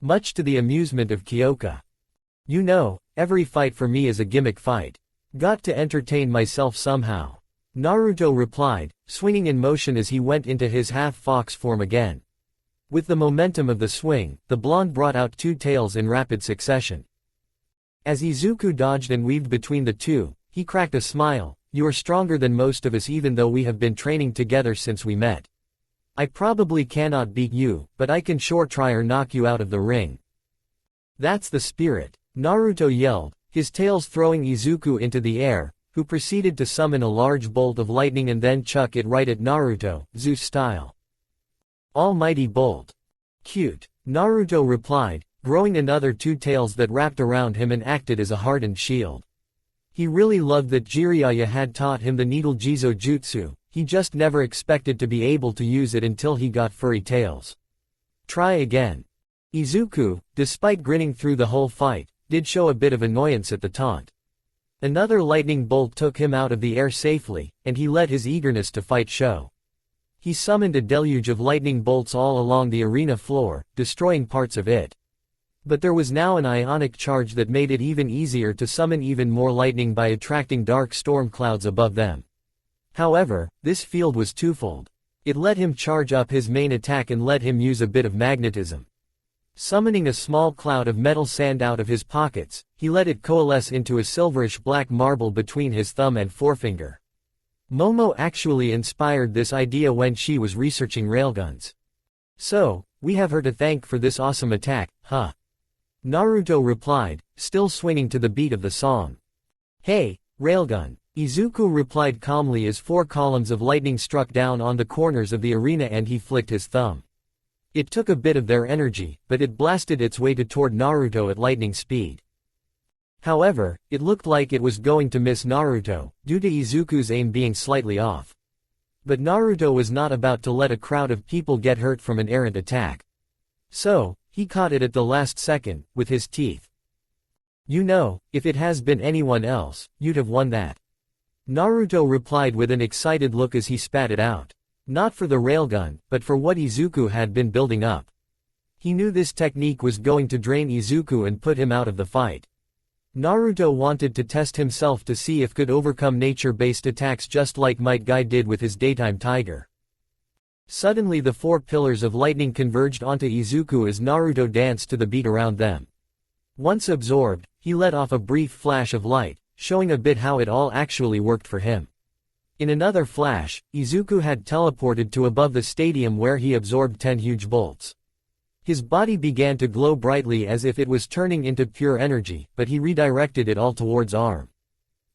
Much to the amusement of Kyoka. You know, every fight for me is a gimmick fight. Got to entertain myself somehow. Naruto replied, swinging in motion as he went into his half-fox form again. With the momentum of the swing, the blonde brought out two tails in rapid succession. As Izuku dodged and weaved between the two, he cracked a smile. You are stronger than most of us even though we have been training together since we met. I probably cannot beat you, but I can sure try or knock you out of the ring. That's the spirit, Naruto yelled, his tails throwing Izuku into the air, who proceeded to summon a large bolt of lightning and then chuck it right at Naruto, Zeus style. Almighty bolt. Cute, Naruto replied, growing another two tails that wrapped around him and acted as a hardened shield. He really loved that Jiraiya had taught him the Needle Jizo Jutsu, he just never expected to be able to use it until he got furry tails. Try again. Izuku, despite grinning through the whole fight, did show a bit of annoyance at the taunt. Another lightning bolt took him out of the air safely, and he let his eagerness to fight show. He summoned a deluge of lightning bolts all along the arena floor, destroying parts of it. But there was now an ionic charge that made it even easier to summon even more lightning by attracting dark storm clouds above them. However, this field was twofold. It let him charge up his main attack and let him use a bit of magnetism. Summoning a small cloud of metal sand out of his pockets, he let it coalesce into a silverish black marble between his thumb and forefinger. Momo actually inspired this idea when she was researching railguns. So, we have her to thank for this awesome attack, huh? Naruto replied, still swinging to the beat of the song. Hey, railgun. Izuku replied calmly as 4 columns of lightning struck down on the corners of the arena and he flicked his thumb. It took a bit of their energy, but it blasted its way toward Naruto at lightning speed. However, it looked like it was going to miss Naruto, due to Izuku's aim being slightly off. But Naruto was not about to let a crowd of people get hurt from an errant attack. So, he caught it at the last second, with his teeth. You know, if it has been anyone else, you'd have won that. Naruto replied with an excited look as he spat it out. Not for the railgun, but for what Izuku had been building up. He knew this technique was going to drain Izuku and put him out of the fight. Naruto wanted to test himself to see if could overcome nature-based attacks just like Might Guy did with his daytime tiger. Suddenly the 4 pillars of lightning converged onto Izuku as Naruto danced to the beat around them. Once absorbed, he let off a brief flash of light, showing a bit how it all actually worked for him. In another flash, Izuku had teleported to above the stadium where he absorbed 10 huge bolts. His body began to glow brightly as if it was turning into pure energy, but he redirected it all towards Arm.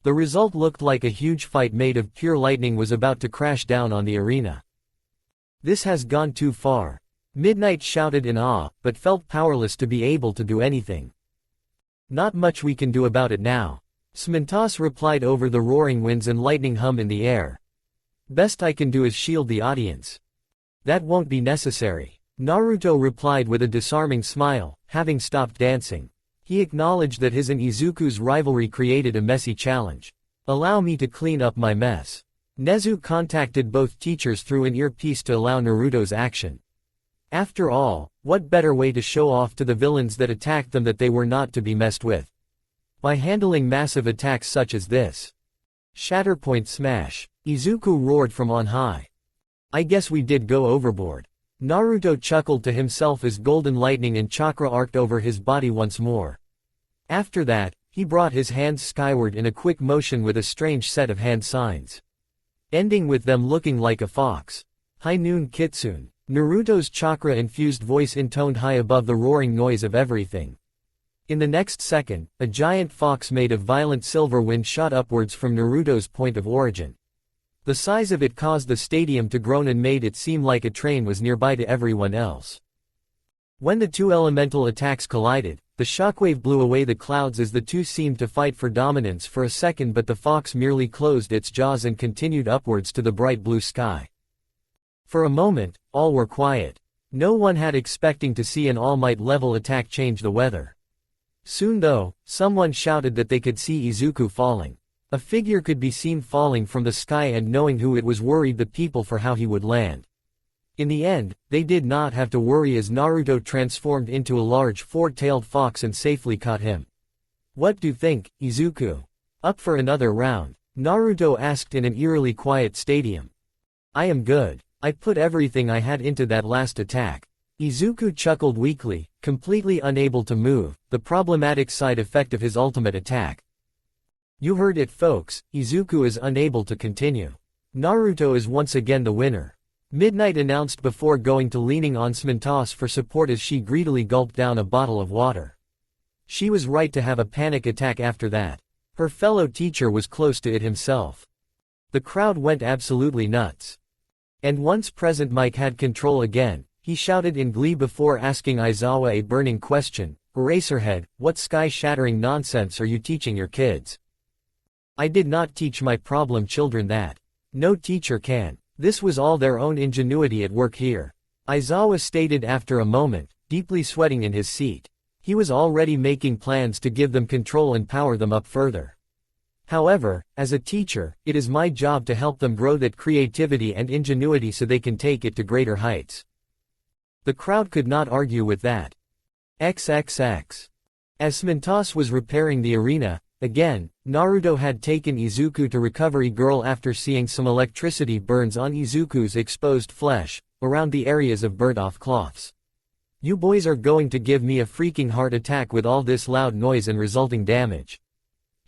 The result looked like a huge fight made of pure lightning was about to crash down on the arena. This has gone too far. Midnight shouted in awe, but felt powerless to be able to do anything. Not much we can do about it now. Smintos replied over the roaring winds and lightning hum in the air. Best I can do is shield the audience. That won't be necessary. Naruto replied with a disarming smile, having stopped dancing. He acknowledged that his and Izuku's rivalry created a messy challenge. Allow me to clean up my mess. Nezu contacted both teachers through an earpiece to allow Naruto's action. After all, what better way to show off to the villains that attacked them that they were not to be messed with? By handling massive attacks such as this. Shatterpoint smash. Izuku roared from on high. I guess we did go overboard. Naruto chuckled to himself as golden lightning and chakra arced over his body once more. After that, he brought his hands skyward in a quick motion with a strange set of hand signs. Ending with them looking like a fox. High noon kitsune. Naruto's chakra-infused voice intoned high above the roaring noise of everything. In the next second, a giant fox made of violent silver wind shot upwards from Naruto's point of origin. The size of it caused the stadium to groan and made it seem like a train was nearby to everyone else. When the two elemental attacks collided, the shockwave blew away the clouds as the two seemed to fight for dominance for a second, but the fox merely closed its jaws and continued upwards to the bright blue sky. For a moment, all were quiet. No one had expecting to see an All Might level attack change the weather. Soon though, someone shouted that they could see Izuku falling. A figure could be seen falling from the sky, and knowing who it was worried the people for how he would land. In the end, they did not have to worry as Naruto transformed into a large four-tailed fox and safely caught him. What do you think, Izuku? Up for another round? Naruto asked in an eerily quiet stadium. I am good. I put everything I had into that last attack. Izuku chuckled weakly, completely unable to move, the problematic side effect of his ultimate attack. You heard it folks, Izuku is unable to continue. Naruto is once again the winner. Midnight announced before going to leaning on Smintos for support as she greedily gulped down a bottle of water. She was right to have a panic attack after that. Her fellow teacher was close to it himself. The crowd went absolutely nuts. And once present Mike had control again, he shouted in glee before asking Aizawa a burning question. Eraserhead, what sky-shattering nonsense are you teaching your kids? I did not teach my problem children that. No teacher can. This was all their own ingenuity at work here. Aizawa stated after a moment, deeply sweating in his seat. He was already making plans to give them control and power them up further. However, as a teacher, it is my job to help them grow that creativity and ingenuity so they can take it to greater heights. The crowd could not argue with that. XXX. As Smintos was repairing the arena, again, Naruto had taken Izuku to Recovery Girl after seeing some electricity burns on Izuku's exposed flesh, around the areas of burnt-off cloths. You boys are going to give me a freaking heart attack with all this loud noise and resulting damage.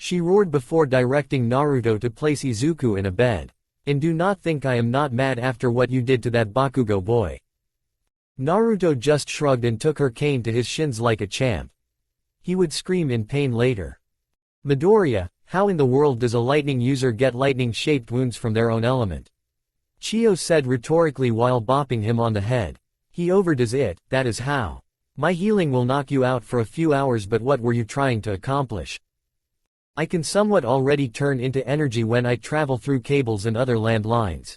She roared before directing Naruto to place Izuku in a bed. And do not think I am not mad after what you did to that Bakugo boy. Naruto just shrugged and took her cane to his shins like a champ. He would scream in pain later. Midoriya, how in the world does a lightning user get lightning-shaped wounds from their own element? Chio said rhetorically while bopping him on the head. He overdoes it, that is how. My healing will knock you out for a few hours, but what were you trying to accomplish? I can somewhat already turn into energy when I travel through cables and other landlines.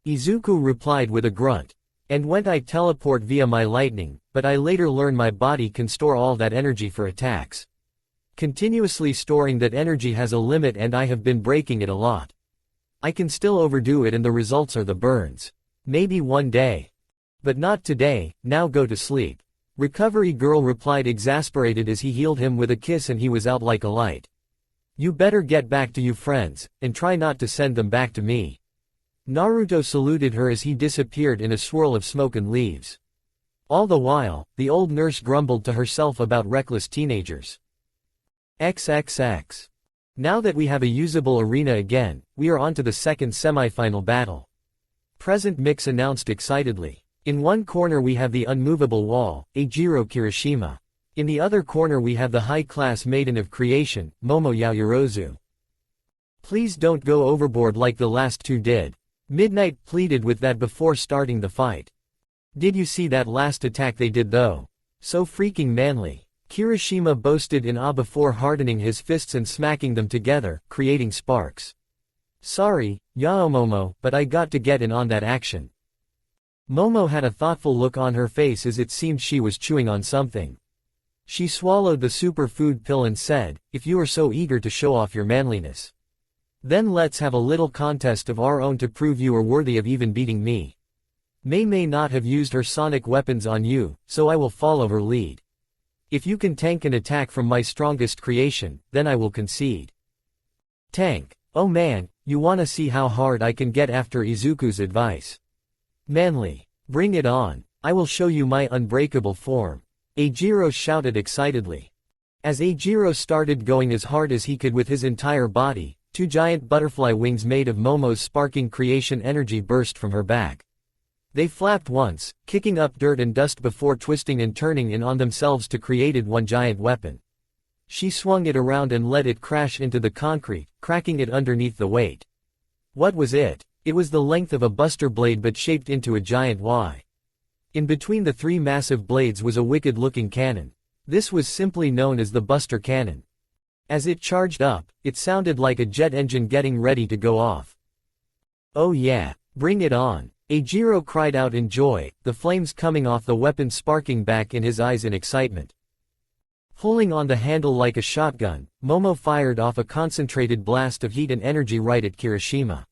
Izuku replied with a grunt. And when I teleport via my lightning, but I later learn my body can store all that energy for attacks. Continuously storing that energy has a limit and I have been breaking it a lot. I can still overdo it and the results are the burns. Maybe one day. But not today, now go to sleep. Recovery Girl replied exasperated as he healed him with a kiss and he was out like a light. You better get back to you friends, and try not to send them back to me. Naruto saluted her as he disappeared in a swirl of smoke and leaves. All the while, the old nurse grumbled to herself about reckless teenagers. XXX. Now that we have a usable arena again, we are on to the second semi-final battle. Present Mix announced excitedly. In one corner we have the unmovable wall, Eijiro Kirishima. In the other corner we have the high-class maiden of creation, Momo Yaoyorozu. Please don't go overboard like the last two did. Midnight pleaded with that before starting the fight. Did you see that last attack they did though? So freaking manly. Kirishima boasted in awe before hardening his fists and smacking them together, creating sparks. Sorry, Yaomomo, but I got to get in on that action. Momo had a thoughtful look on her face as it seemed she was chewing on something. She swallowed the superfood pill and said, if you are so eager to show off your manliness, then let's have a little contest of our own to prove you are worthy of even beating me. Mei may not have used her sonic weapons on you, so I will follow her lead. If you can tank an attack from my strongest creation, then I will concede. Tank. Oh man, you wanna see how hard I can get after Izuku's advice. Manly. Bring it on. I will show you my unbreakable form. Eijiro shouted excitedly. As Eijiro started going as hard as he could with his entire body, two giant butterfly wings made of Momo's sparking creation energy burst from her back. They flapped once, kicking up dirt and dust before twisting and turning in on themselves to create one giant weapon. She swung it around and let it crash into the concrete, cracking it underneath the weight. What was it? It was the length of a buster blade but shaped into a giant Y. In between the three massive blades was a wicked-looking cannon. This was simply known as the Buster Cannon. As it charged up, it sounded like a jet engine getting ready to go off. Oh yeah, bring it on. Eijiro cried out in joy, the flames coming off the weapon sparking back in his eyes in excitement. Pulling on the handle like a shotgun, Momo fired off a concentrated blast of heat and energy right at Kirishima.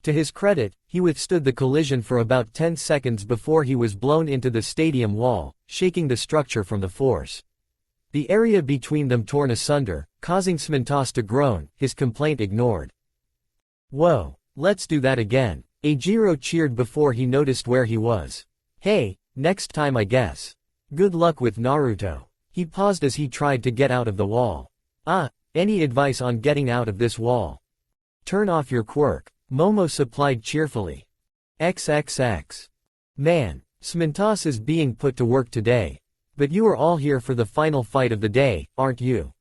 To his credit, he withstood the collision for about 10 seconds before he was blown into the stadium wall, shaking the structure from the force. The area between them torn asunder, causing Smintos to groan, his complaint ignored. Whoa, let's do that again. Eijiro cheered before he noticed where he was. Hey, next time I guess. Good luck with Naruto. He paused as he tried to get out of the wall. Any advice on getting out of this wall? Turn off your quirk. Momo supplied cheerfully. XXX. Man, Smintos is being put to work today. But you are all here for the final fight of the day, aren't you?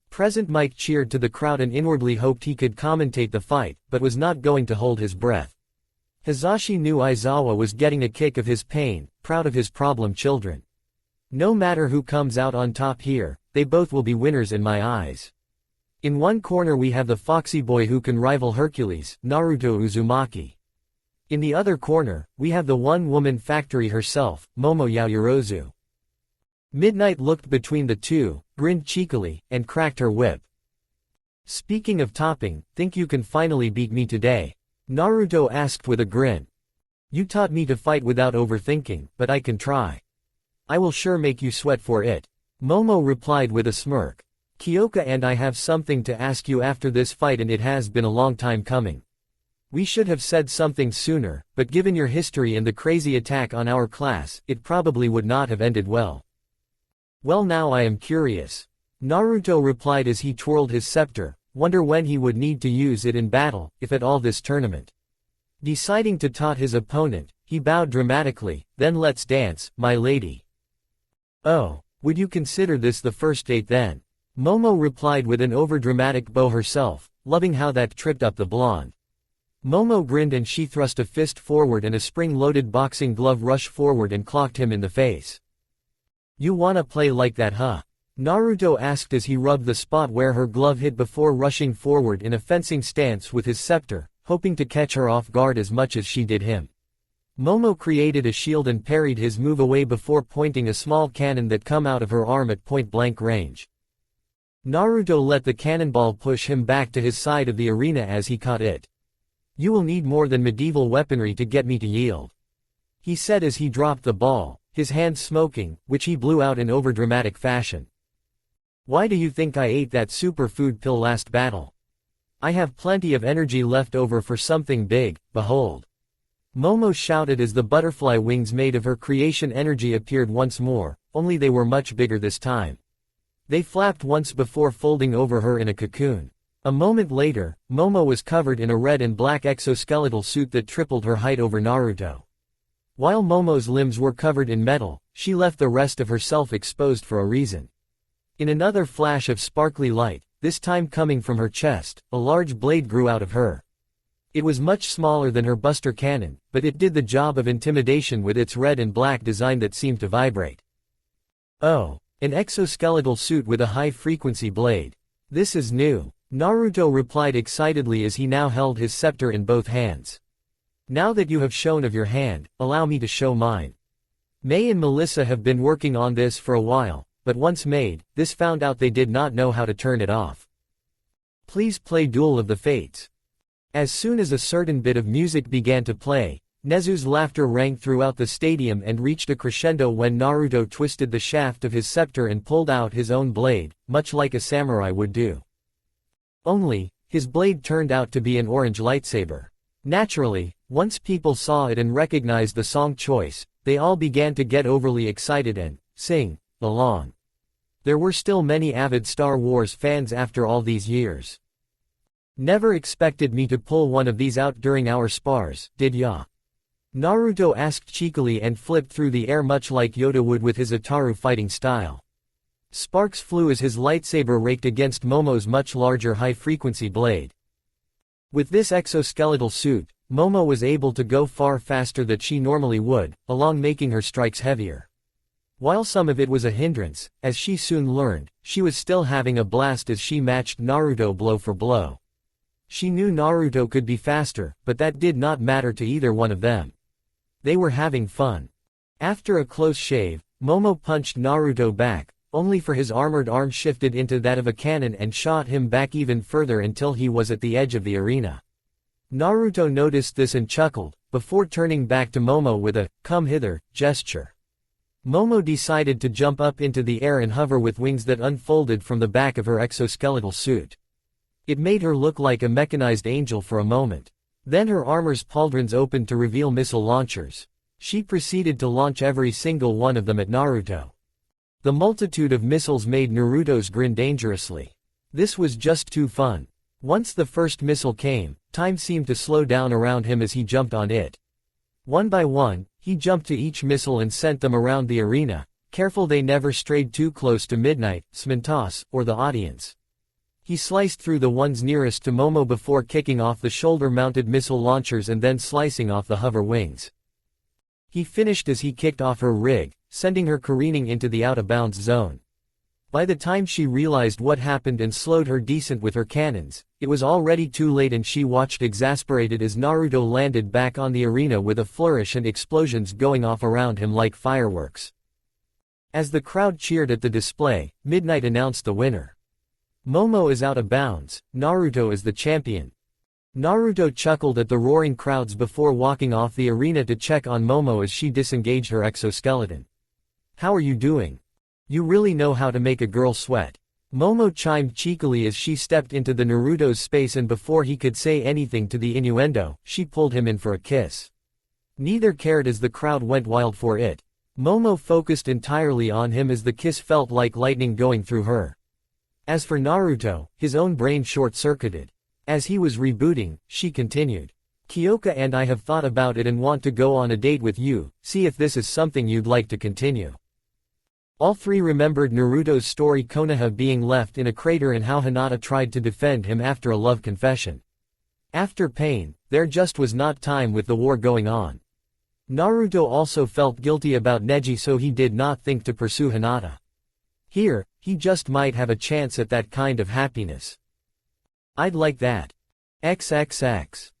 Present Mike cheered to the crowd and inwardly hoped he could commentate the fight, but was not going to hold his breath. Hisashi knew Aizawa was getting a kick of his pain, proud of his problem children. No matter who comes out on top here, they both will be winners in my eyes. In one corner we have the foxy boy who can rival Hercules, Naruto Uzumaki. In the other corner, we have the one-woman factory herself, Momo Yaoyorozu. Midnight looked between the two, grinned cheekily, and cracked her whip. Speaking of topping, think you can finally beat me today? Naruto asked with a grin. You taught me to fight without overthinking, but I can try. I will sure make you sweat for it. Momo replied with a smirk. Kyoka and I have something to ask you after this fight and it has been a long time coming. We should have said something sooner, but given your history and the crazy attack on our class, it probably would not have ended well. Well now I am curious. Naruto replied as he twirled his scepter, wonder when he would need to use it in battle, if at all this tournament. Deciding to taunt his opponent, he bowed dramatically, then let's dance, my lady. Oh, would you consider this the first date then? Momo replied with an overdramatic bow herself, loving how that tripped up the blonde. Momo grinned and she thrust a fist forward and a spring-loaded boxing glove rushed forward and clocked him in the face. You wanna play like that huh? Naruto asked as he rubbed the spot where her glove hit before rushing forward in a fencing stance with his scepter, hoping to catch her off guard as much as she did him. Momo created a shield and parried his move away before pointing a small cannon that come out of her arm at point-blank range. Naruto let the cannonball push him back to his side of the arena as he caught it. You will need more than medieval weaponry to get me to yield, he said as he dropped the ball, his hand smoking, which he blew out in overdramatic fashion. Why do you think I ate that superfood pill last battle? I have plenty of energy left over for something big, behold. Momo shouted as the butterfly wings made of her creation energy appeared once more, only they were much bigger this time. They flapped once before folding over her in a cocoon. A moment later, Momo was covered in a red and black exoskeletal suit that tripled her height over Naruto. While Momo's limbs were covered in metal, she left the rest of herself exposed for a reason. In another flash of sparkly light, this time coming from her chest, a large blade grew out of her. It was much smaller than her Buster Cannon, but it did the job of intimidation with its red and black design that seemed to vibrate. Oh, an exoskeletal suit with a high-frequency blade. This is new, Naruto replied excitedly as he now held his scepter in both hands. Now that you have shown of your hand, allow me to show mine. May and Melissa have been working on this for a while, but once made, this found out they did not know how to turn it off. Please play Duel of the Fates. As soon as a certain bit of music began to play, Nezu's laughter rang throughout the stadium and reached a crescendo when Naruto twisted the shaft of his scepter and pulled out his own blade, much like a samurai would do. Only, his blade turned out to be an orange lightsaber. Naturally, once people saw it and recognized the song choice, they all began to get overly excited and sing along. There were still many avid Star Wars fans after all these years. Never expected me to pull one of these out during our spars, did ya? Naruto asked cheekily and flipped through the air much like Yoda would with his Ataru fighting style. Sparks flew as his lightsaber raked against Momo's much larger high-frequency blade. With this exoskeletal suit, Momo was able to go far faster than she normally would, along making her strikes heavier. While some of it was a hindrance, as she soon learned, she was still having a blast as she matched Naruto blow for blow. She knew Naruto could be faster, but that did not matter to either one of them. They were having fun. After a close shave, Momo punched Naruto back, only for his armored arm shifted into that of a cannon and shot him back even further until he was at the edge of the arena. Naruto noticed this and chuckled, before turning back to Momo with a "come hither" gesture. Momo decided to jump up into the air and hover with wings that unfolded from the back of her exoskeletal suit. It made her look like a mechanized angel for a moment. Then her armor's pauldrons opened to reveal missile launchers. She proceeded to launch every single one of them at Naruto. The multitude of missiles made Naruto's grin dangerously. This was just too fun. Once the first missile came, time seemed to slow down around him as he jumped on it. One by one, he jumped to each missile and sent them around the arena, careful they never strayed too close to Midnight, Smintos, or the audience. He sliced through the ones nearest to Momo before kicking off the shoulder-mounted missile launchers and then slicing off the hover wings. He finished as he kicked off her rig, sending her careening into the out-of-bounds zone. By the time she realized what happened and slowed her descent with her cannons, it was already too late and she watched exasperated as Naruto landed back on the arena with a flourish and explosions going off around him like fireworks. As the crowd cheered at the display, Midnight announced the winner. Momo is out of bounds, Naruto is the champion. Naruto chuckled at the roaring crowds before walking off the arena to check on Momo as she disengaged her exoskeleton. How are you doing? You really know how to make a girl sweat. Momo chimed cheekily as she stepped into the Naruto's space and before he could say anything to the innuendo, she pulled him in for a kiss. Neither cared as the crowd went wild for it. Momo focused entirely on him as the kiss felt like lightning going through her. As for Naruto, his own brain short-circuited. As he was rebooting, she continued. Kyoka and I have thought about it and want to go on a date with you, see if this is something you'd like to continue. All three remembered Naruto's story, Konoha being left in a crater and how Hinata tried to defend him after a love confession. After pain, there just was not time with the war going on. Naruto also felt guilty about Neji, so he did not think to pursue Hinata. Here, he just might have a chance at that kind of happiness. I'd like that. XXX.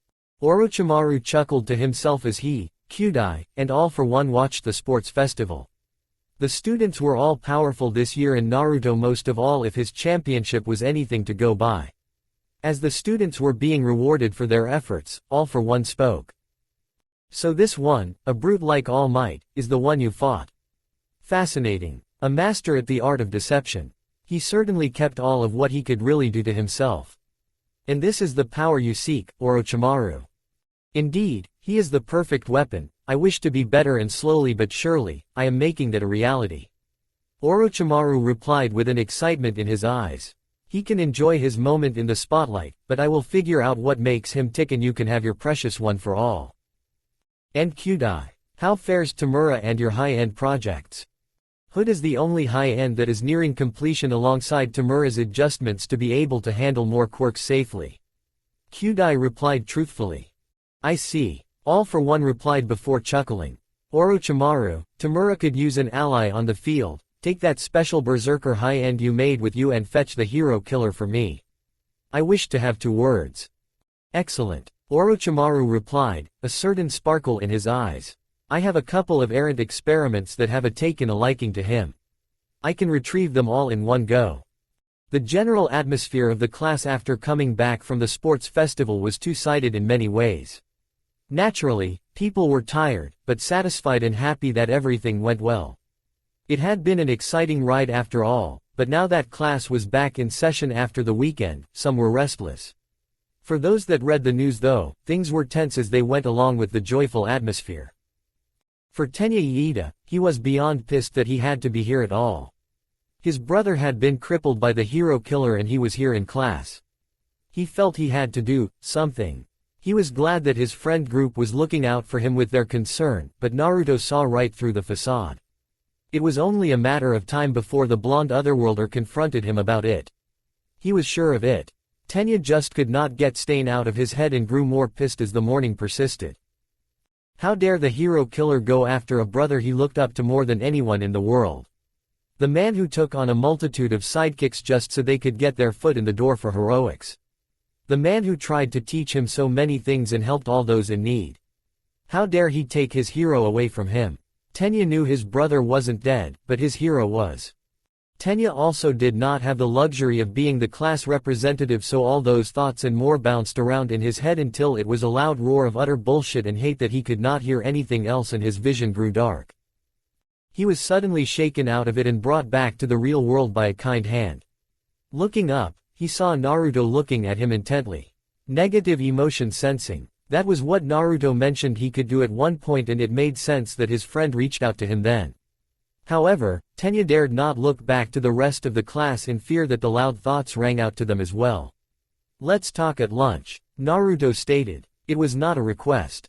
Orochimaru chuckled to himself as he, Kyudai, and All for One watched the sports festival. The students were all powerful this year and Naruto most of all if his championship was anything to go by. As the students were being rewarded for their efforts, All for One spoke. So this one, a brute like All Might, is the one you fought. Fascinating. A master at the art of deception. He certainly kept all of what he could really do to himself. And this is the power you seek, Orochimaru. Indeed, he is the perfect weapon. I wish to be better and slowly but surely, I am making that a reality. Orochimaru replied with an excitement in his eyes. He can enjoy his moment in the spotlight, but I will figure out what makes him tick and you can have your precious one for all. And Kyudai. How fares Tamura and your high-end projects? Hood is the only high-end that is nearing completion alongside Tamura's adjustments to be able to handle more quirks safely. Kyudai replied truthfully. I see. All for one replied before chuckling. Orochimaru, Tamura could use an ally on the field. Take that special berserker high-end you made with you and fetch the hero killer for me. I wish to have 2 words. Excellent. Orochimaru replied, a certain sparkle in his eyes. I have a couple of errant experiments that have taken a liking to him. I can retrieve them all in one go. The general atmosphere of the class after coming back from the sports festival was two-sided in many ways. Naturally, people were tired, but satisfied and happy that everything went well. It had been an exciting ride after all, but now that class was back in session after the weekend, some were restless. For those that read the news though, things were tense as they went along with the joyful atmosphere. For Tenya Iida, he was beyond pissed that he had to be here at all. His brother had been crippled by the hero killer and he was here in class. He felt he had to do something. He was glad that his friend group was looking out for him with their concern, but Naruto saw right through the facade. It was only a matter of time before the blonde otherworlder confronted him about it. He was sure of it. Tenya just could not get Stain out of his head and grew more pissed as the morning persisted. How dare the hero killer go after a brother he looked up to more than anyone in the world? The man who took on a multitude of sidekicks just so they could get their foot in the door for heroics. The man who tried to teach him so many things and helped all those in need. How dare he take his hero away from him? Tenya knew his brother wasn't dead, but his hero was. Tenya also did not have the luxury of being the class representative, so all those thoughts and more bounced around in his head until it was a loud roar of utter bullshit and hate that he could not hear anything else and his vision grew dark. He was suddenly shaken out of it and brought back to the real world by a kind hand. Looking up, he saw Naruto looking at him intently. Negative emotion sensing. That was what Naruto mentioned he could do at one point, and it made sense that his friend reached out to him then. However, Tenya dared not look back to the rest of the class in fear that the loud thoughts rang out to them as well. Let's talk at lunch, Naruto stated. It was not a request.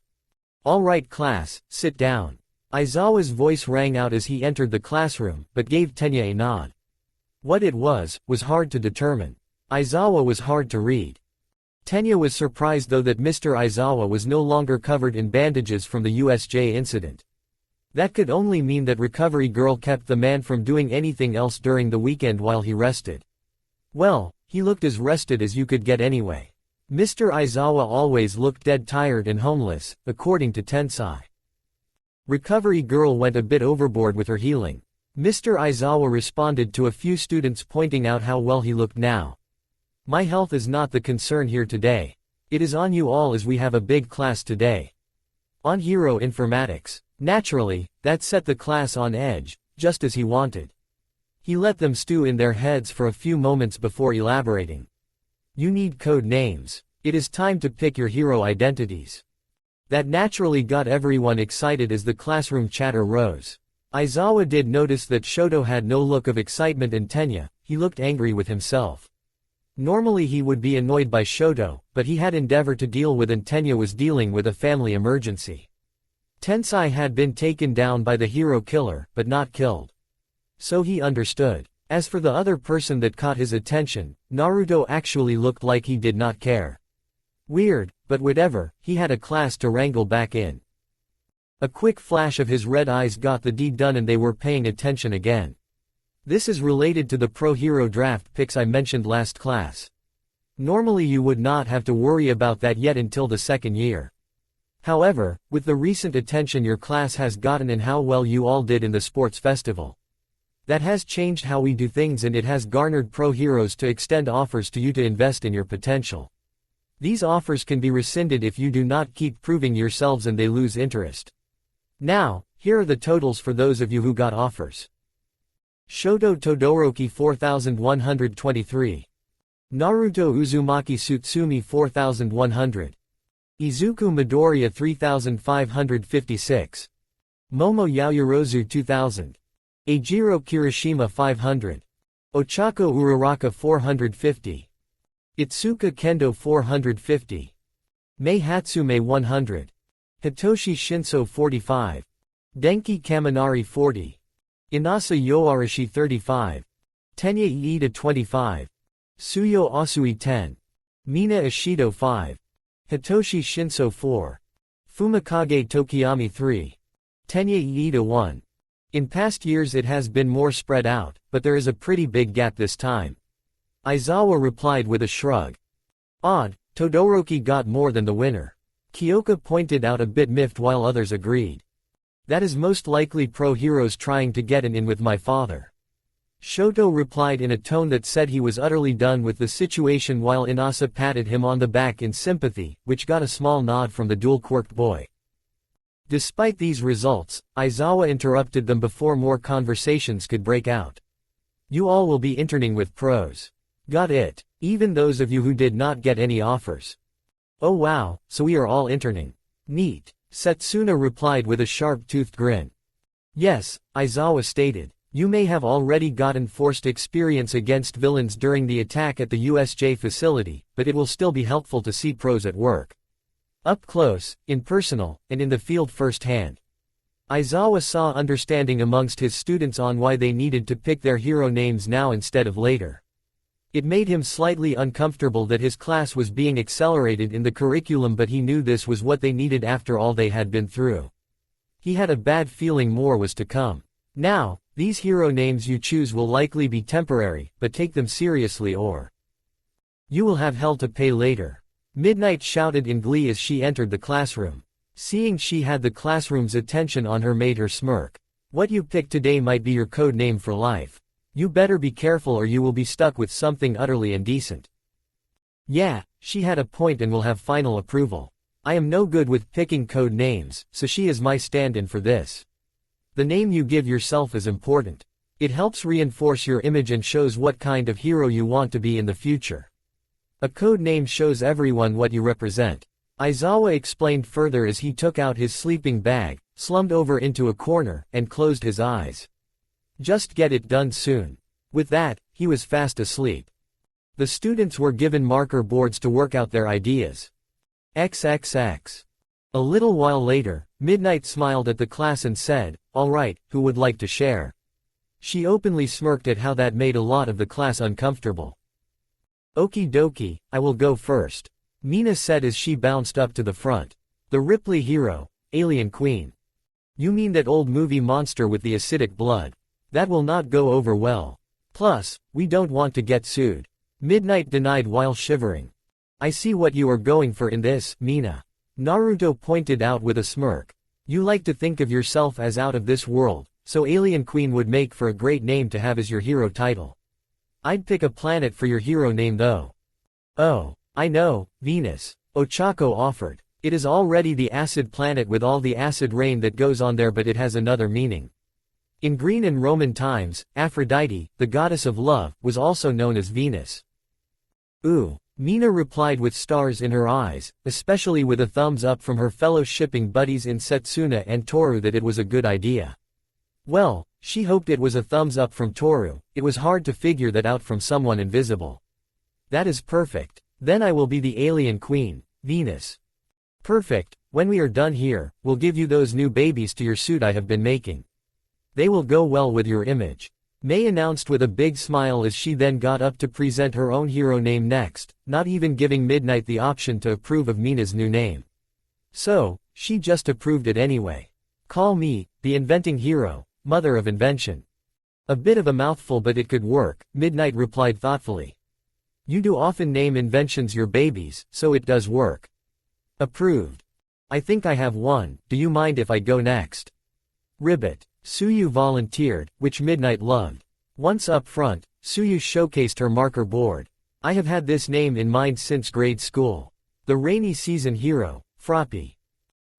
All right class, sit down. Aizawa's voice rang out as he entered the classroom, but gave Tenya a nod. What it was hard to determine. Aizawa was hard to read. Tenya was surprised though that Mr. Aizawa was no longer covered in bandages from the USJ incident. That could only mean that Recovery Girl kept the man from doing anything else during the weekend while he rested. Well, he looked as rested as you could get anyway. Mr. Aizawa always looked dead tired and homeless, according to Tensai. Recovery Girl went a bit overboard with her healing. Mr. Aizawa responded to a few students pointing out how well he looked now. My health is not the concern here today. It is on you all as we have a big class today. On hero informatics. Naturally, that set the class on edge, just as he wanted. He let them stew in their heads for a few moments before elaborating. You need code names. It is time to pick your hero identities. That naturally got everyone excited as the classroom chatter rose. Aizawa did notice that Shoto had no look of excitement and Tenya, he looked angry with himself. Normally he would be annoyed by Shoto, but he had endeavor to deal with and Tenya was dealing with a family emergency. Tensai had been taken down by the hero killer, but not killed. So he understood. As for the other person that caught his attention, Naruto actually looked like he did not care. Weird, but whatever, he had a class to wrangle back in. A quick flash of his red eyes got the deed done and they were paying attention again. This is related to the pro hero draft picks I mentioned last class. Normally you would not have to worry about that yet until the second year. However, with the recent attention your class has gotten and how well you all did in the sports festival. That has changed how we do things and it has garnered pro heroes to extend offers to you to invest in your potential. These offers can be rescinded if you do not keep proving yourselves and they lose interest. Now, here are the totals for those of you who got offers. Shoto Todoroki 4123. Naruto Uzumaki Tsutsumi 4100. Izuku Midoriya 3556. Momo Yaoyorozu 2000. Eijiro Kirishima 500. Ochako Uraraka 450. Itsuka Kendo 450. Mei Hatsume 100. Hitoshi Shinso 45. Denki Kaminari 40. Inasa Yoarashi 35. Tenya Iida 25. Suyo Asui 10. Mina Ishido 5. Hitoshi Shinso 4. Fumikage Tokiyami 3. Tenya Iida 1. In past years it has been more spread out, but there is a pretty big gap this time. Aizawa replied with a shrug. Odd, Todoroki got more than the winner. Kyoka pointed out a bit miffed while others agreed. That is most likely pro-heroes trying to get an in with my father. Shoto replied in a tone that said he was utterly done with the situation while Inasa patted him on the back in sympathy, which got a small nod from the dual-quirked boy. Despite these results, Aizawa interrupted them before more conversations could break out. You all will be interning with pros. Got it, even those of you who did not get any offers. Oh wow, so we are all interning. Neat. Setsuna replied with a sharp-toothed grin. Yes, Aizawa stated. You may have already gotten forced experience against villains during the attack at the USJ facility, but it will still be helpful to see pros at work. Up close, in personal, and in the field firsthand. Aizawa saw understanding amongst his students on why they needed to pick their hero names now instead of later. It made him slightly uncomfortable that his class was being accelerated in the curriculum, but he knew this was what they needed after all they had been through. He had a bad feeling more was to come. Now, these hero names you choose will likely be temporary, but take them seriously or you will have hell to pay later. Midnight shouted in glee as she entered the classroom. Seeing she had the classroom's attention on her made her smirk. What you pick today might be your code name for life. You better be careful or you will be stuck with something utterly indecent. Yeah, she had a point and will have final approval. I am no good with picking code names, so she is my stand-in for this. The name you give yourself is important. It helps reinforce your image and shows what kind of hero you want to be in the future. A code name shows everyone what you represent. Aizawa explained further as he took out his sleeping bag, slumped over into a corner, and closed his eyes. Just get it done soon. With that, he was fast asleep. The students were given marker boards to work out their ideas. XXX. A little while later, Midnight smiled at the class and said, "All right, who would like to share?" She openly smirked at how that made a lot of the class uncomfortable. Okie dokie, I will go first. Mina said as she bounced up to the front. The Ripley hero, Alien Queen. You mean that old movie monster with the acidic blood? That will not go over well. Plus, we don't want to get sued. Midnight denied while shivering. I see what you are going for in this, Mina. Naruto pointed out with a smirk. You like to think of yourself as out of this world, so Alien Queen would make for a great name to have as your hero title. I'd pick a planet for your hero name though. Oh, I know, Venus. Ochako offered. It is already the acid planet with all the acid rain that goes on there, but it has another meaning. In Green and Roman times, Aphrodite, the goddess of love, was also known as Venus. Ooh, Mina replied with stars in her eyes, especially with a thumbs up from her fellow shipping buddies in Setsuna and Toru that it was a good idea. Well, she hoped it was a thumbs up from Toru. It was hard to figure that out from someone invisible. That is perfect. Then I will be the Alien Queen, Venus. Perfect. When we are done here, we'll give you those new babies to your suit I have been making. They will go well with your image. Mei announced with a big smile as she then got up to present her own hero name next, not even giving Midnight the option to approve of Mina's new name. So, she just approved it anyway. Call me, the inventing hero, mother of invention. A bit of a mouthful, but it could work, Midnight replied thoughtfully. You do often name inventions your babies, so it does work. Approved. I think I have one, do you mind if I go next? Ribbit. Suyu volunteered, which Midnight loved. Once up front, Suyu showcased her marker board. I have had this name in mind since grade school. The rainy season hero, Froppy.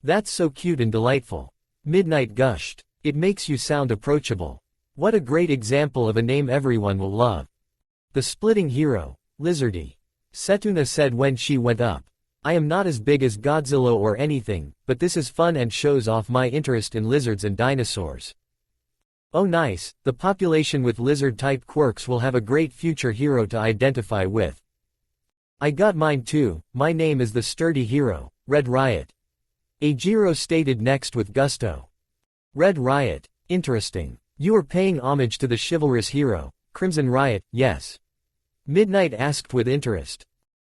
That's so cute and delightful. Midnight gushed. It makes you sound approachable. What a great example of a name everyone will love. The splitting hero, Lizardy. Setuna said when she went up. I am not as big as Godzilla or anything, but this is fun and shows off my interest in lizards and dinosaurs. Oh nice, the population with lizard-type quirks will have a great future hero to identify with. I got mine too, my name is the sturdy hero, Red Riot. Ajiro stated next with gusto. Red Riot, interesting. You are paying homage to the chivalrous hero, Crimson Riot, yes. Midnight asked with interest.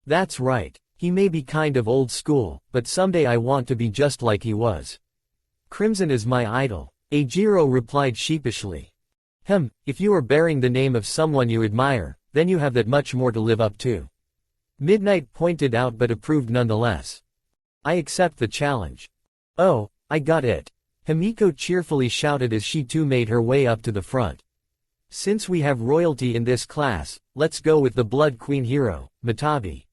That's right. He may be kind of old school, but someday I want to be just like he was. Crimson is my idol, Ajiro replied sheepishly. If you are bearing the name of someone you admire, then you have that much more to live up to. Midnight pointed out but approved nonetheless. I accept the challenge. Oh, I got it. Himiko cheerfully shouted as she too made her way up to the front. Since we have royalty in this class, let's go with the Blood Queen hero, Matabi.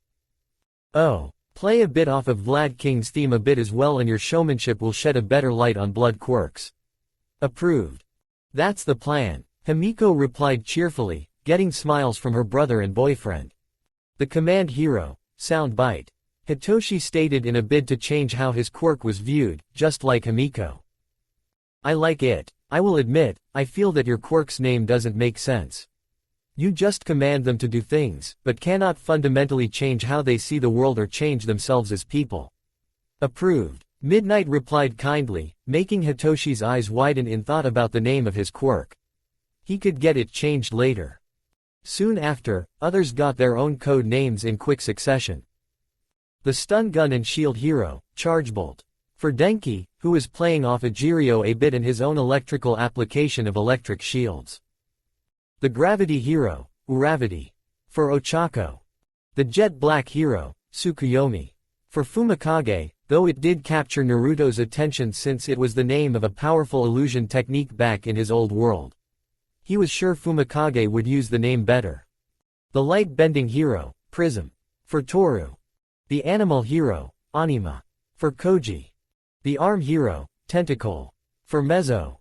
Oh, play a bit off of Vlad King's theme a bit as well and your showmanship will shed a better light on blood quirks. Approved. That's the plan, Himiko replied cheerfully, getting smiles from her brother and boyfriend. The command hero, soundbite. Hitoshi stated in a bid to change how his quirk was viewed, just like Himiko. I like it. I will admit, I feel that your quirk's name doesn't make sense. You just command them to do things, but cannot fundamentally change how they see the world or change themselves as people. Approved. Midnight replied kindly, making Hitoshi's eyes widen in thought about the name of his quirk. He could get it changed later. Soon after, others got their own code names in quick succession. The stun gun and shield hero, Chargebolt. For Denki, who is playing off Ajiro a bit and his own electrical application of electric shields. The gravity hero, Uravity. For Ochako. The jet black hero, Tsukuyomi. For Fumikage, though it did capture Naruto's attention since it was the name of a powerful illusion technique back in his old world. He was sure Fumikage would use the name better. The light bending hero, Prism. For Toru. The animal hero, Anima. For Koji. The arm hero, Tentacle. For Mezzo.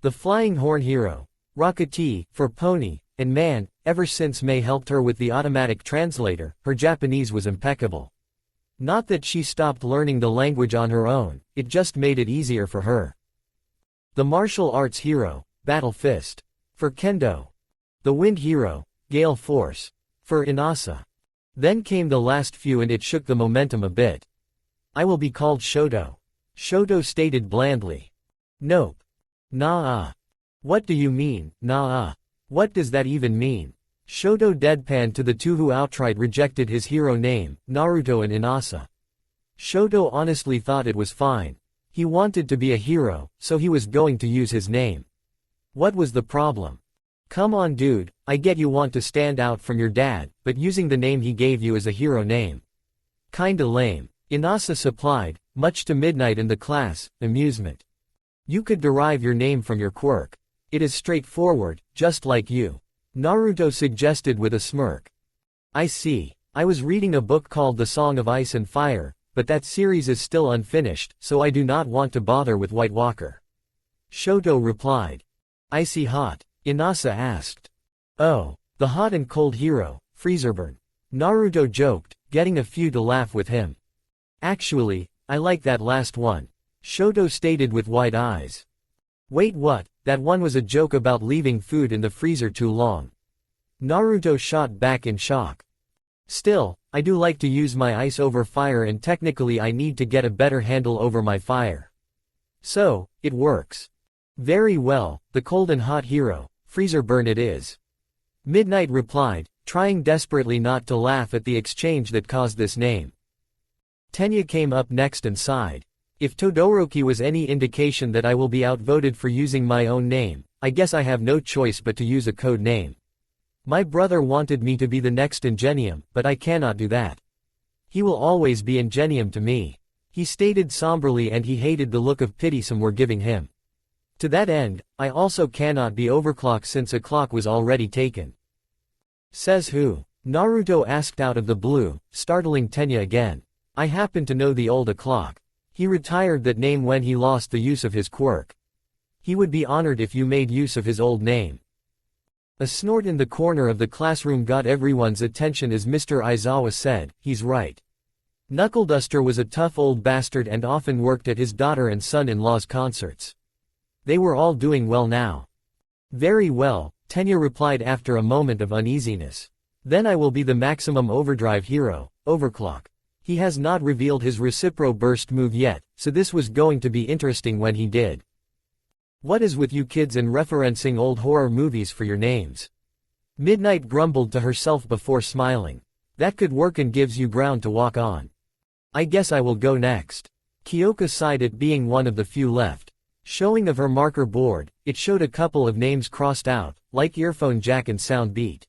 The flying horn hero, Rocketee. For Pony, and man, ever since May helped her with the automatic translator, her Japanese was impeccable. Not that she stopped learning the language on her own, it just made it easier for her. The martial arts hero, Battle Fist. For Kendo. The wind hero, Gale Force. For Inasa. Then came the last few and it shook the momentum a bit. I will be called Shoto. Shoto stated blandly. Nope. Nah. What do you mean, nah? What does that even mean? Shoto deadpanned to the two who outright rejected his hero name, Naruto and Inasa. Shoto honestly thought it was fine. He wanted to be a hero, so he was going to use his name. What was the problem? Come on dude, I get you want to stand out from your dad, but using the name he gave you as a hero name. Kinda lame. Inasa supplied, much to Midnight and the class, amusement. You could derive your name from your quirk. It is straightforward, just like you. Naruto suggested with a smirk. I see. I was reading a book called The Song of Ice and Fire, but that series is still unfinished, so I do not want to bother with White Walker. Shoto replied. Icy hot? Inasa asked. Oh, the hot and cold hero, Freezerburn. Naruto joked, getting a few to laugh with him. Actually, I like that last one. Shoto stated with wide eyes. Wait what, that one was a joke about leaving food in the freezer too long. Naruto shot back in shock. Still, I do like to use my ice over fire and technically I need to get a better handle over my fire. So, it works. Very well, the cold and hot hero, Freezerburn it is. Midnight replied, trying desperately not to laugh at the exchange that caused this name. Tenya came up next and sighed. If Todoroki was any indication that I will be outvoted for using my own name, I guess I have no choice but to use a code name. My brother wanted me to be the next Ingenium, but I cannot do that. He will always be Ingenium to me. He stated somberly and he hated the look of pity some were giving him. To that end, I also cannot be overclock since a clock was already taken. Says who? Naruto asked out of the blue, startling Tenya again. I happen to know the old o'clock. He retired that name when he lost the use of his quirk. He would be honored if you made use of his old name. A snort in the corner of the classroom got everyone's attention as Mr. Aizawa said, he's right. Knuckleduster was a tough old bastard and often worked at his daughter and son-in-law's concerts. They were all doing well now. Very well, Tenya replied after a moment of uneasiness. Then I will be the maximum overdrive hero, Overclock. He has not revealed his Recipro Burst move yet, so this was going to be interesting when he did. What is with you kids and referencing old horror movies for your names? Midnight grumbled to herself before smiling. That could work and gives you ground to walk on. I guess I will go next. Kyoka sighed at being one of the few left. Showing of her marker board, it showed a couple of names crossed out, like Earphone Jack and Soundbeat.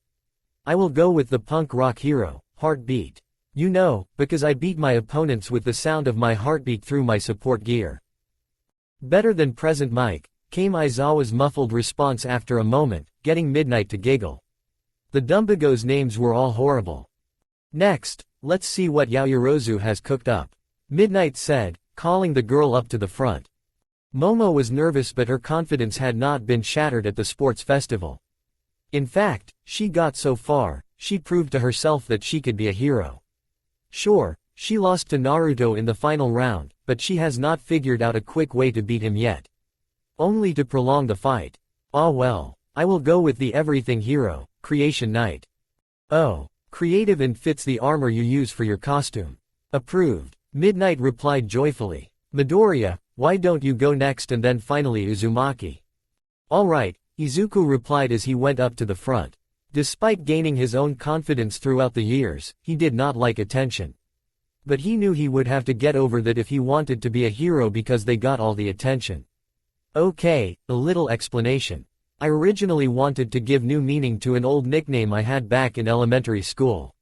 I will go with the punk rock hero, Heartbeat. You know, because I beat my opponents with the sound of my heartbeat through my support gear. Better than present Mike, came Aizawa's muffled response after a moment, getting Midnight to giggle. The Dumbago's names were all horrible. Next, let's see what Yaoyorozu has cooked up. Midnight said, calling the girl up to the front. Momo was nervous but her confidence had not been shattered at the sports festival. In fact, she got so far, she proved to herself that she could be a hero. Sure, she lost to Naruto in the final round, but she has not figured out a quick way to beat him yet. Only to prolong the fight. Ah well, I will go with the everything hero, Creation Knight. Oh, creative and fits the armor you use for your costume. Approved. Midnight replied joyfully. Midoriya, why don't you go next and then finally Uzumaki? Alright, Izuku replied as he went up to the front. Despite gaining his own confidence throughout the years, he did not like attention. But he knew he would have to get over that if he wanted to be a hero because they got all the attention. Okay, a little explanation. I originally wanted to give new meaning to an old nickname I had back in elementary school.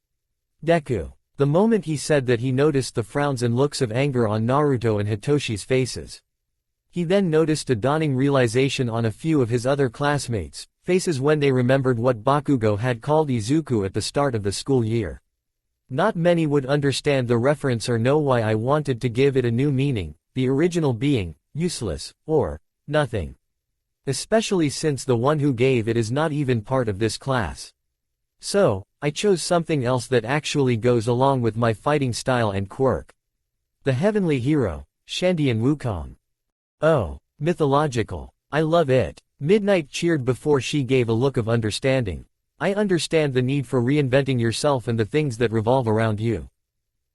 Deku. The moment he said that he noticed the frowns and looks of anger on Naruto and Hitoshi's faces. He then noticed a dawning realization on a few of his other classmates' faces when they remembered what Bakugo had called Izuku at the start of the school year. Not many would understand the reference or know why I wanted to give it a new meaning, the original being, useless, or, nothing. Especially since the one who gave it is not even part of this class. So, I chose something else that actually goes along with my fighting style and quirk. The heavenly hero, Shandian Wukong. Oh, mythological. I love it. Midnight cheered before she gave a look of understanding. I understand the need for reinventing yourself and the things that revolve around you.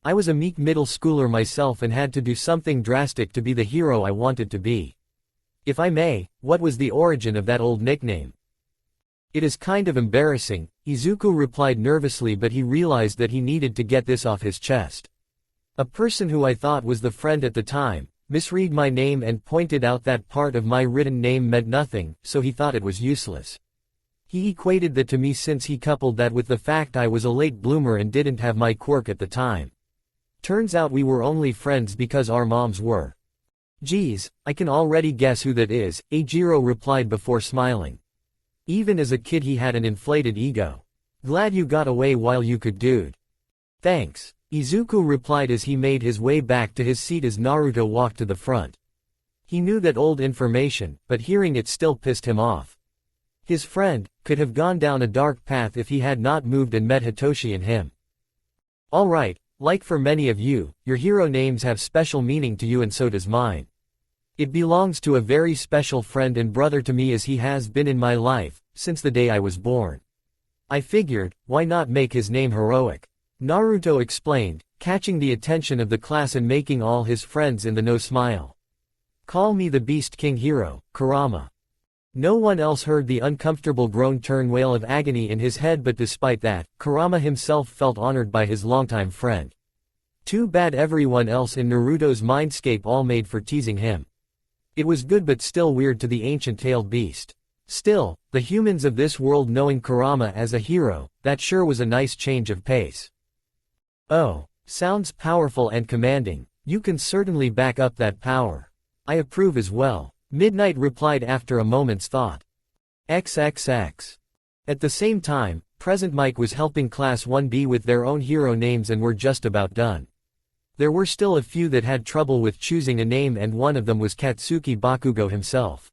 I was a meek middle schooler myself and had to do something drastic to be the hero I wanted to be. If I may, what was the origin of that old nickname? It is kind of embarrassing, Izuku replied nervously, but he realized that he needed to get this off his chest. A person who I thought was the friend at the time, misread my name and pointed out that part of my written name meant nothing, so he thought it was useless. He equated that to me since he coupled that with the fact I was a late bloomer and didn't have my quirk at the time. Turns out we were only friends because our moms were. Geez, I can already guess who that is, Eijiro replied before smiling. Even as a kid he had an inflated ego. Glad you got away while you could, dude. Thanks, Izuku replied as he made his way back to his seat as Naruto walked to the front. He knew that old information, but hearing it still pissed him off. His friend could have gone down a dark path if he had not moved and met Hitoshi and him. Alright, like for many of you, your hero names have special meaning to you and so does mine. It belongs to a very special friend and brother to me as he has been in my life, since the day I was born. I figured, why not make his name heroic? Naruto explained, catching the attention of the class and making all his friends in the know smile. Call me the Beast King hero, Kurama. No one else heard the uncomfortable groan turn wail of agony in his head, but despite that, Kurama himself felt honored by his longtime friend. Too bad everyone else in Naruto's mindscape all made for teasing him. It was good but still weird to the ancient-tailed beast. Still, the humans of this world knowing Kurama as a hero, that sure was a nice change of pace. Oh, sounds powerful and commanding. You can certainly back up that power. I approve as well, Midnight replied after a moment's thought. XXX. At the same time, Present Mike was helping Class 1B with their own hero names and were just about done. There were still a few that had trouble with choosing a name, and one of them was Katsuki Bakugo himself.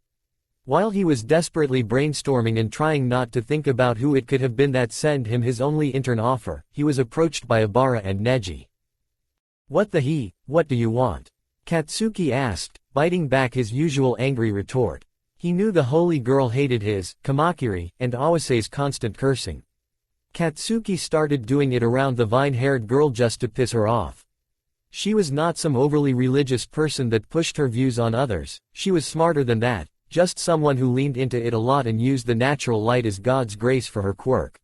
While he was desperately brainstorming and trying not to think about who it could have been that sent him his only intern offer, he was approached by Ibara and Neji. What do you want? Katsuki asked, biting back his usual angry retort. He knew the holy girl hated his, Kamakiri, and Awase's constant cursing. Katsuki started doing it around the vine-haired girl just to piss her off. She was not some overly religious person that pushed her views on others, she was smarter than that, just someone who leaned into it a lot and used the natural light as God's grace for her quirk.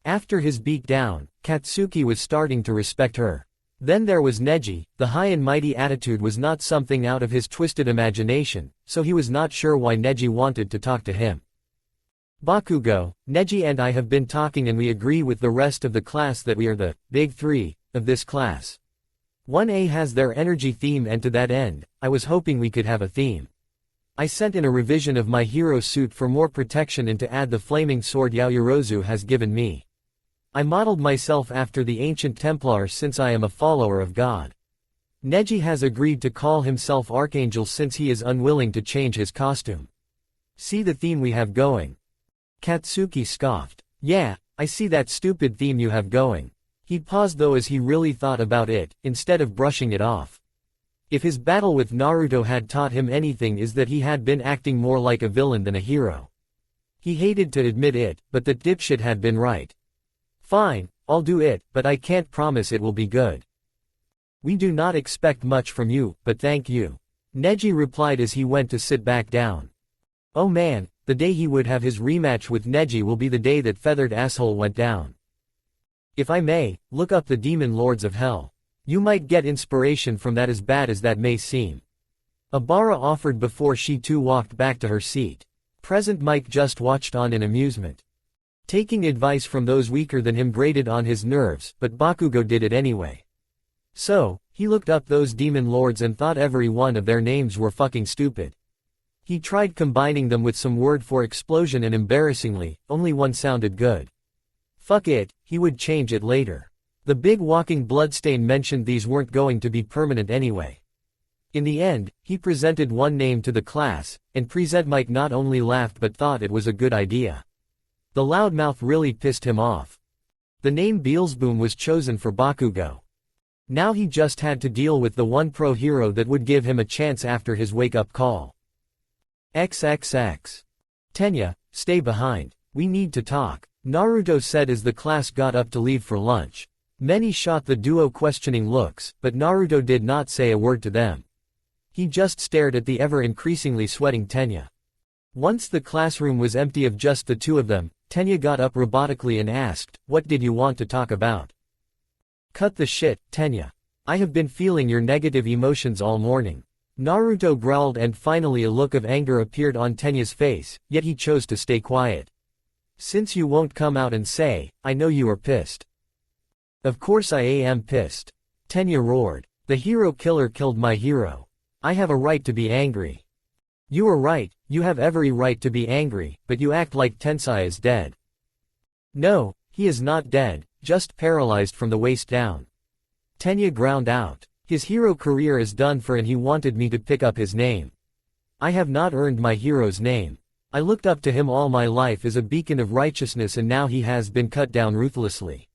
After his beatdown, Katsuki was starting to respect her. Then there was Neji. The high and mighty attitude was not something out of his twisted imagination, so he was not sure why Neji wanted to talk to him. Bakugo, Neji and I have been talking and we agree with the rest of the class that we are the big three of this class. 1A has their energy theme, and to that end, I was hoping we could have a theme. I sent in a revision of my hero suit for more protection and to add the flaming sword Yaoyorozu has given me. I modeled myself after the ancient Templars since I am a follower of God. Neji has agreed to call himself Archangel since he is unwilling to change his costume. See the theme we have going. Katsuki scoffed. Yeah, I see that stupid theme you have going. He paused though as he really thought about it, instead of brushing it off. If his battle with Naruto had taught him anything is that he had been acting more like a villain than a hero. He hated to admit it, but that dipshit had been right. Fine, I'll do it, but I can't promise it will be good. We do not expect much from you, but thank you. Neji replied as he went to sit back down. Oh man, the day he would have his rematch with Neji will be the day that feathered asshole went down. If I may, look up the Demon Lords of Hell. You might get inspiration from that, as bad as that may seem. Abara offered before she too walked back to her seat. Present Mike just watched on in amusement. Taking advice from those weaker than him grated on his nerves, but Bakugo did it anyway. So, he looked up those demon lords and thought every one of their names were fucking stupid. He tried combining them with some word for explosion and embarrassingly, only one sounded good. Fuck it, he would change it later. The big walking bloodstain mentioned these weren't going to be permanent anyway. In the end, he presented one name to the class, and Present Mike not only laughed but thought it was a good idea. The loudmouth really pissed him off. The name Beelzeboom was chosen for Bakugo. Now he just had to deal with the one pro hero that would give him a chance after his wake-up call. XXX. Tenya, stay behind. We need to talk, Naruto said as the class got up to leave for lunch. Many shot the duo questioning looks, but Naruto did not say a word to them. He just stared at the ever-increasingly sweating Tenya. Once the classroom was empty of just the two of them, Tenya got up robotically and asked, "What did you want to talk about?" "Cut the shit, Tenya. I have been feeling your negative emotions all morning." Naruto growled and finally a look of anger appeared on Tenya's face, yet he chose to stay quiet. "Since you won't come out and say, I know you are pissed." "Of course I am pissed," Tenya roared. "The hero killer killed my hero. I have a right to be angry." "You are right, you have every right to be angry, but you act like Tensai is dead." "No, he is not dead, just paralyzed from the waist down." Tenya ground out. "His hero career is done for and he wanted me to pick up his name. I have not earned my hero's name. I looked up to him all my life as a beacon of righteousness and now he has been cut down ruthlessly.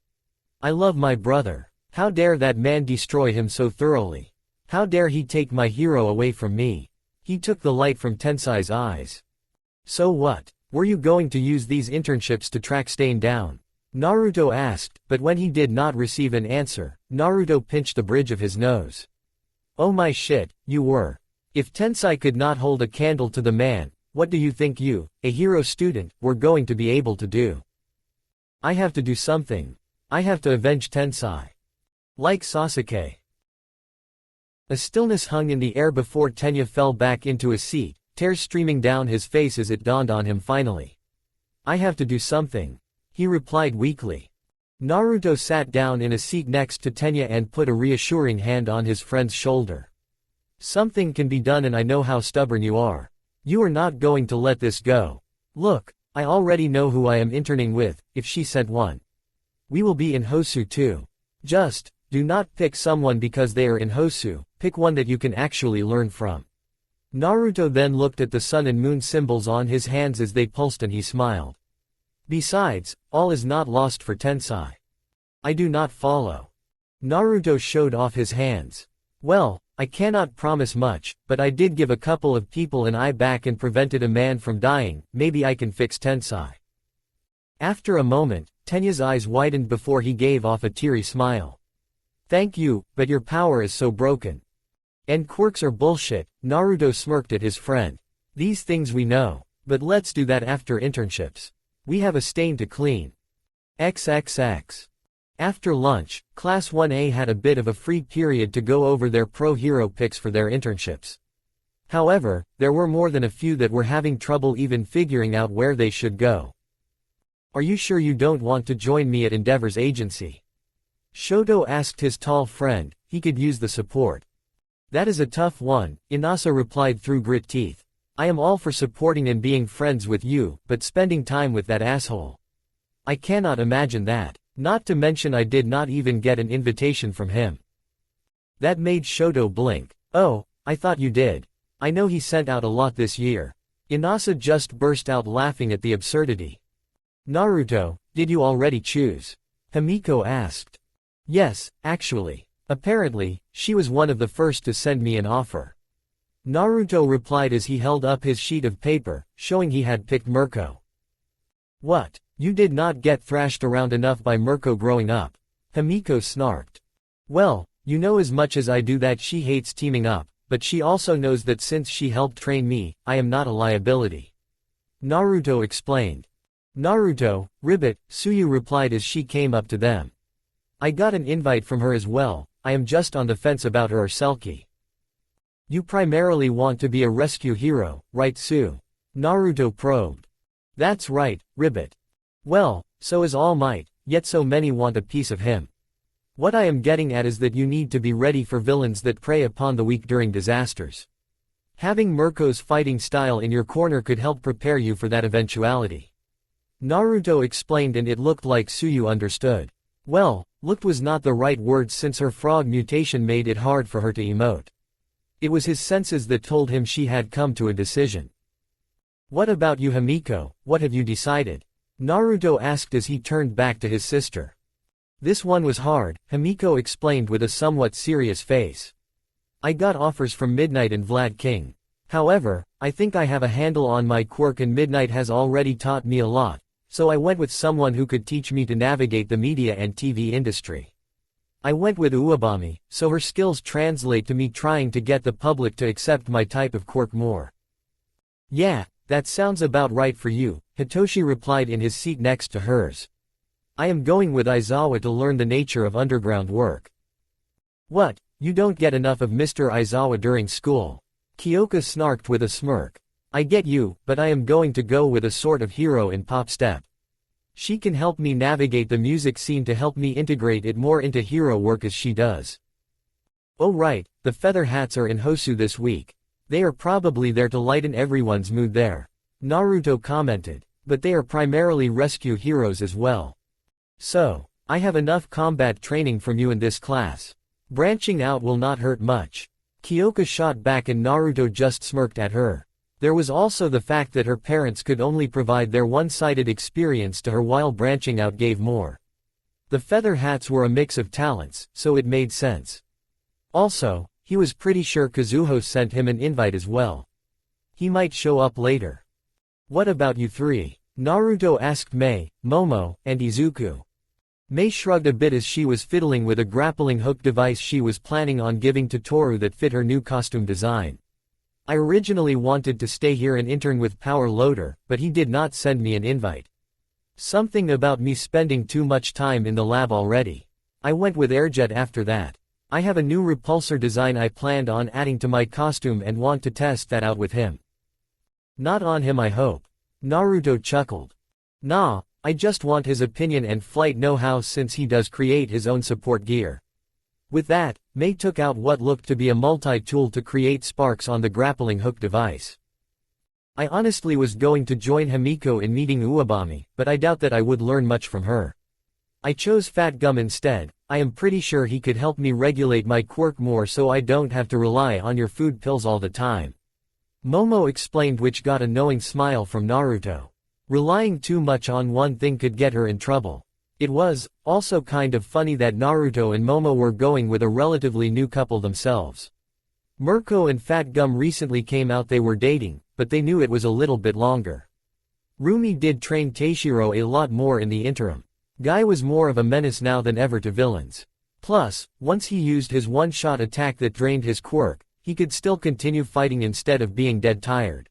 I love my brother. How dare that man destroy him so thoroughly? How dare he take my hero away from me?" He took the light from Tensai's eyes. "So what? Were you going to use these internships to track Stain down?" Naruto asked, but when he did not receive an answer, Naruto pinched the bridge of his nose. "Oh my shit, you were. If Tensai could not hold a candle to the man, what do you think you, a hero student, were going to be able to do?" "I have to do something. I have to avenge Tensai. Like Sasuke." A stillness hung in the air before Tenya fell back into a seat, tears streaming down his face as it dawned on him finally. "I have to do something," he replied weakly. Naruto sat down in a seat next to Tenya and put a reassuring hand on his friend's shoulder. "Something can be done and I know how stubborn you are. You are not going to let this go. Look, I already know who I am interning with, if she sent one. We will be in Hosu too. Just, do not pick someone because they are in Hosu, pick one that you can actually learn from." Naruto then looked at the sun and moon symbols on his hands as they pulsed and he smiled. "Besides, all is not lost for Tensai. I do not follow." Naruto showed off his hands. "Well, I cannot promise much, but I did give a couple of people an eye back and prevented a man from dying. Maybe I can fix Tensai. After a moment, Tenya's eyes widened before he gave off a teary smile. Thank you, but your power is so broken. And quirks are bullshit. Naruto smirked at his friend. These things we know. But let's do that after internships. We have a stain to clean. XXX. After lunch, Class 1A had a bit of a free period to go over their pro-hero picks for their internships. However, there were more than a few that were having trouble even figuring out where they should go. Are you sure you don't want to join me at Endeavor's agency? Shoto asked his tall friend. He could use the support. That is a tough one, Inasa replied through grit teeth. I am all for supporting and being friends with you, but spending time with that asshole. I cannot imagine that. Not to mention I did not even get an invitation from him. That made Shoto blink. Oh, I thought you did. I know he sent out a lot this year. Inasa just burst out laughing at the absurdity. Naruto, did you already choose? Himiko asked. Yes, actually. Apparently, she was one of the first to send me an offer. Naruto replied as he held up his sheet of paper, showing he had picked Mirko. What? You did not get thrashed around enough by Mirko growing up? Himiko snarked. Well, you know as much as I do that she hates teaming up, but she also knows that since she helped train me, I am not a liability. Naruto explained. Naruto, Ribbit, Tsuyu replied as she came up to them. I got an invite from her as well. I am just on the fence about her or Selkie. You primarily want to be a rescue hero, right Tsu? Naruto probed. That's right, Ribbit. Well, so is All Might, yet so many want a piece of him. What I am getting at is that you need to be ready for villains that prey upon the weak during disasters. Having Mirko's fighting style in your corner could help prepare you for that eventuality. Naruto explained and it looked like Tsuyu understood. Well, looked was not the right word since her frog mutation made it hard for her to emote. It was his senses that told him she had come to a decision. What about you Himiko, what have you decided? Naruto asked as he turned back to his sister. This one was hard, Himiko explained with a somewhat serious face. I got offers from Midnight and Vlad King. However, I think I have a handle on my quirk and Midnight has already taught me a lot, so I went with someone who could teach me to navigate the media and TV industry. I went with Uwabami, so her skills translate to me trying to get the public to accept my type of quirk more. Yeah, that sounds about right for you, Hitoshi replied in his seat next to hers. I am going with Aizawa to learn the nature of underground work. What, you don't get enough of Mr. Aizawa during school? Kyoka snarked with a smirk. I get you, but I am going to go with a sort of hero in pop step. She can help me navigate the music scene to help me integrate it more into hero work as she does. Oh right, the feather hats are in Hosu this week. They are probably there to lighten everyone's mood there. Naruto commented, but they are primarily rescue heroes as well. So, I have enough combat training from you in this class. Branching out will not hurt much. Kyoka shot back and Naruto just smirked at her. There was also the fact that her parents could only provide their one-sided experience to her while branching out gave more. The feather hats were a mix of talents, so it made sense. Also, he was pretty sure Kazuho sent him an invite as well. He might show up later. What about you three? Naruto asked Mei, Momo, and Izuku. Mei shrugged a bit as she was fiddling with a grappling hook device she was planning on giving to Toru that fit her new costume design. I originally wanted to stay here and intern with Power Loader, but he did not send me an invite. Something about me spending too much time in the lab already. I went with Airjet after that. I have a new repulsor design I planned on adding to my costume and want to test that out with him. Not on him I hope. Naruto chuckled. Nah, I just want his opinion and flight know-how since he does create his own support gear. With that, Mei took out what looked to be a multi-tool to create sparks on the grappling hook device. I honestly was going to join Himiko in meeting Uwabami, but I doubt that I would learn much from her. I chose Fat Gum instead. I am pretty sure he could help me regulate my quirk more so I don't have to rely on your food pills all the time. Momo explained, which got a knowing smile from Naruto. Relying too much on one thing could get her in trouble. It was also kind of funny that Naruto and Momo were going with a relatively new couple themselves. Mirko and Fat Gum recently came out they were dating, but they knew it was a little bit longer. Rumi did train Teichiro a lot more in the interim. Guy was more of a menace now than ever to villains. Plus, once he used his one-shot attack that drained his quirk, he could still continue fighting instead of being dead tired.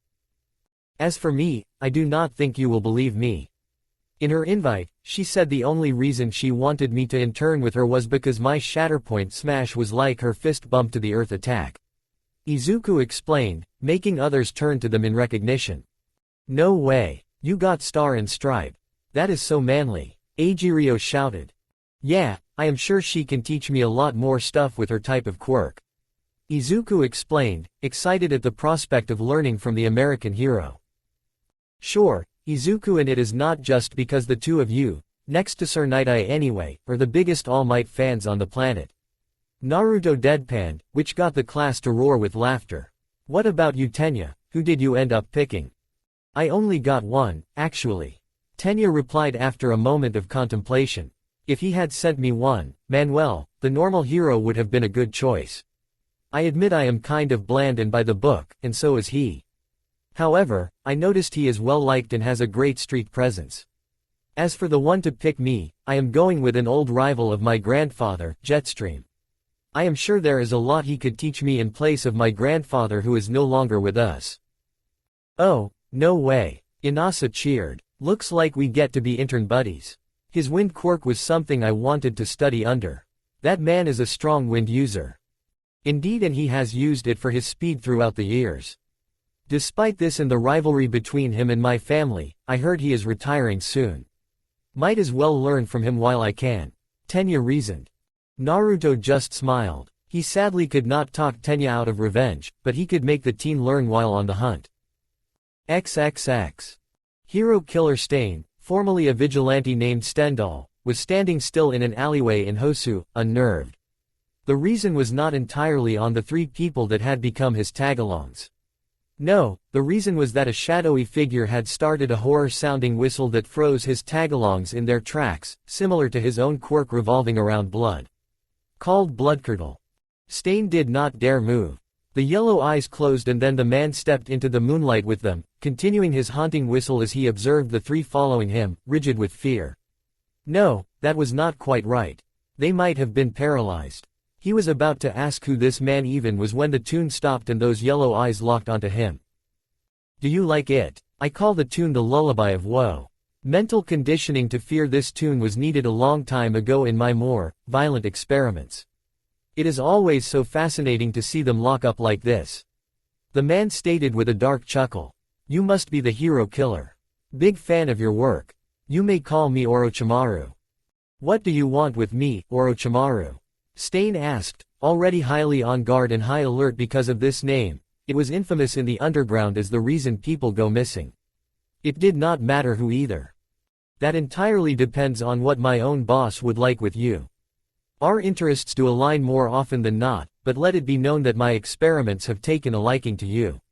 As for me, I do not think you will believe me. In her invite, she said the only reason she wanted me to intern with her was because my Shatterpoint smash was like her fist bump to the earth attack. Izuku explained, making others turn to them in recognition. No way, you got Star and Stripe. That is so manly, Eiichiro shouted. Yeah, I am sure she can teach me a lot more stuff with her type of quirk. Izuku explained, excited at the prospect of learning from the American hero. Sure, Izuku, and it is not just because the two of you, next to Sir Night-Eye anyway, are the biggest All Might fans on the planet. Naruto deadpanned, which got the class to roar with laughter. What about you, Tenya? Who did you end up picking? I only got one, actually. Tenya replied after a moment of contemplation. If he had sent me one, Manuel, the normal hero would have been a good choice. I admit I am kind of bland and by the book, and so is he. However, I noticed he is well liked and has a great street presence. As for the one to pick me, I am going with an old rival of my grandfather, Jetstream. I am sure there is a lot he could teach me in place of my grandfather who is no longer with us. Oh, no way. Inasa cheered. Looks like we get to be intern buddies. His wind quirk was something I wanted to study under. That man is a strong wind user. Indeed, and he has used it for his speed throughout the years. Despite this and the rivalry between him and my family, I heard he is retiring soon. Might as well learn from him while I can. Tenya reasoned. Naruto just smiled. He sadly could not talk Tenya out of revenge, but he could make the teen learn while on the hunt. XXX. Hero killer Stain, formerly a vigilante named Stendhal, was standing still in an alleyway in Hosu, unnerved. The reason was not entirely on the three people that had become his tagalongs. No, the reason was that a shadowy figure had started a horror-sounding whistle that froze his tagalongs in their tracks, similar to his own quirk revolving around blood. Called Bloodcurdle. Stain did not dare move. The yellow eyes closed and then the man stepped into the moonlight with them, continuing his haunting whistle as he observed the three following him, rigid with fear. No, that was not quite right. They might have been paralyzed. He was about to ask who this man even was when the tune stopped and those yellow eyes locked onto him. Do you like it? I call the tune the lullaby of woe. Mental conditioning to fear this tune was needed a long time ago in my more violent experiments. It is always so fascinating to see them lock up like this. The man stated with a dark chuckle. You must be the hero killer. Big fan of your work. You may call me Orochimaru. What do you want with me, Orochimaru? Stain asked, already highly on guard and high alert because of this name. It was infamous in the underground as the reason people go missing. It did not matter who either. That entirely depends on what my own boss would like with you. Our interests do align more often than not, but let it be known that my experiments have taken a liking to you.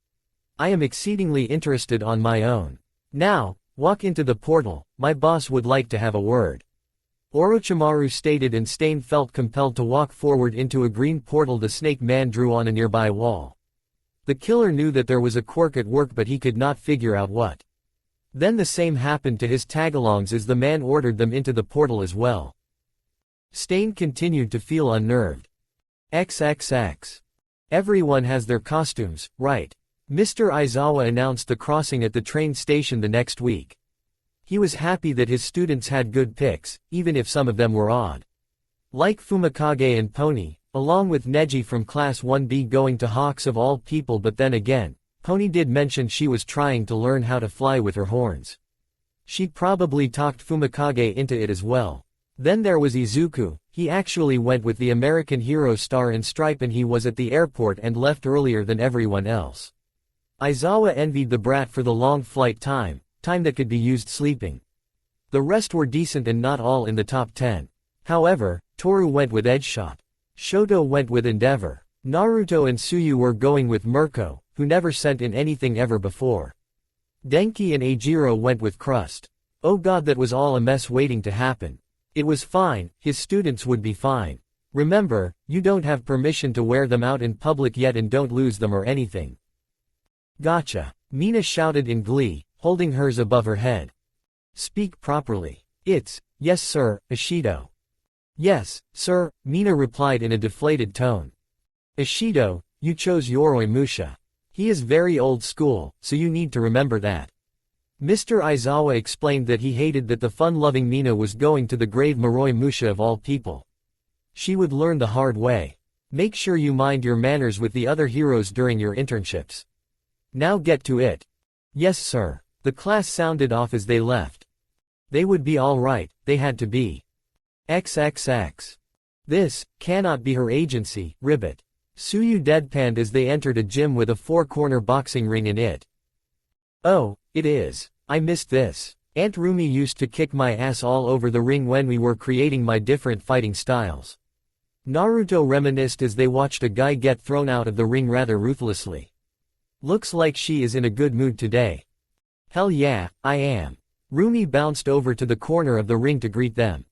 I am exceedingly interested on my own. Now, walk into the portal, my boss would like to have a word. Orochimaru stated, and Stain felt compelled to walk forward into a green portal the snake man drew on a nearby wall. The killer knew that there was a quirk at work but he could not figure out what. Then the same happened to his tagalongs as the man ordered them into the portal as well. Stain continued to feel unnerved. XXX. Everyone has their costumes, right? Mr. Aizawa announced the crossing at the train station the next week. He was happy that his students had good picks, even if some of them were odd. Like Fumikage and Pony, along with Neji from Class 1B going to Hawks of all people, but then again, Pony did mention she was trying to learn how to fly with her horns. She probably talked Fumikage into it as well. Then there was Izuku. He actually went with the American hero Star and Stripe and he was at the airport and left earlier than everyone else. Aizawa envied the brat for the long flight time that could be used sleeping. The rest were decent and not all in the top 10. However, Toru went with Edgeshot. Shoto went with Endeavor. Naruto and Tsuyu were going with Mirko, who never sent in anything ever before. Denki and Eijiro went with Crust. Oh god, that was all a mess waiting to happen. It was fine, his students would be fine. Remember, you don't have permission to wear them out in public yet and don't lose them or anything. Gotcha. Mina shouted in glee, holding hers above her head. Speak properly. Yes sir, Ishido. Yes, sir, Mina replied in a deflated tone. Ishido, you chose Yoroi Musha. He is very old school, so you need to remember that. Mr. Aizawa explained that he hated that the fun-loving Mina was going to the grave Moroi Musha of all people. She would learn the hard way. Make sure you mind your manners with the other heroes during your internships. Now get to it. Yes sir. The class sounded off as they left. They would be all right, they had to be. XXX. This cannot be her agency, Ribbit. Suyu deadpanned as they entered a gym with a four-corner boxing ring in it. Oh, it is. I missed this. Aunt Rumi used to kick my ass all over the ring when we were creating my different fighting styles. Naruto reminisced as they watched a guy get thrown out of the ring rather ruthlessly. Looks like she is in a good mood today. Hell yeah, I am. Rumi bounced over to the corner of the ring to greet them.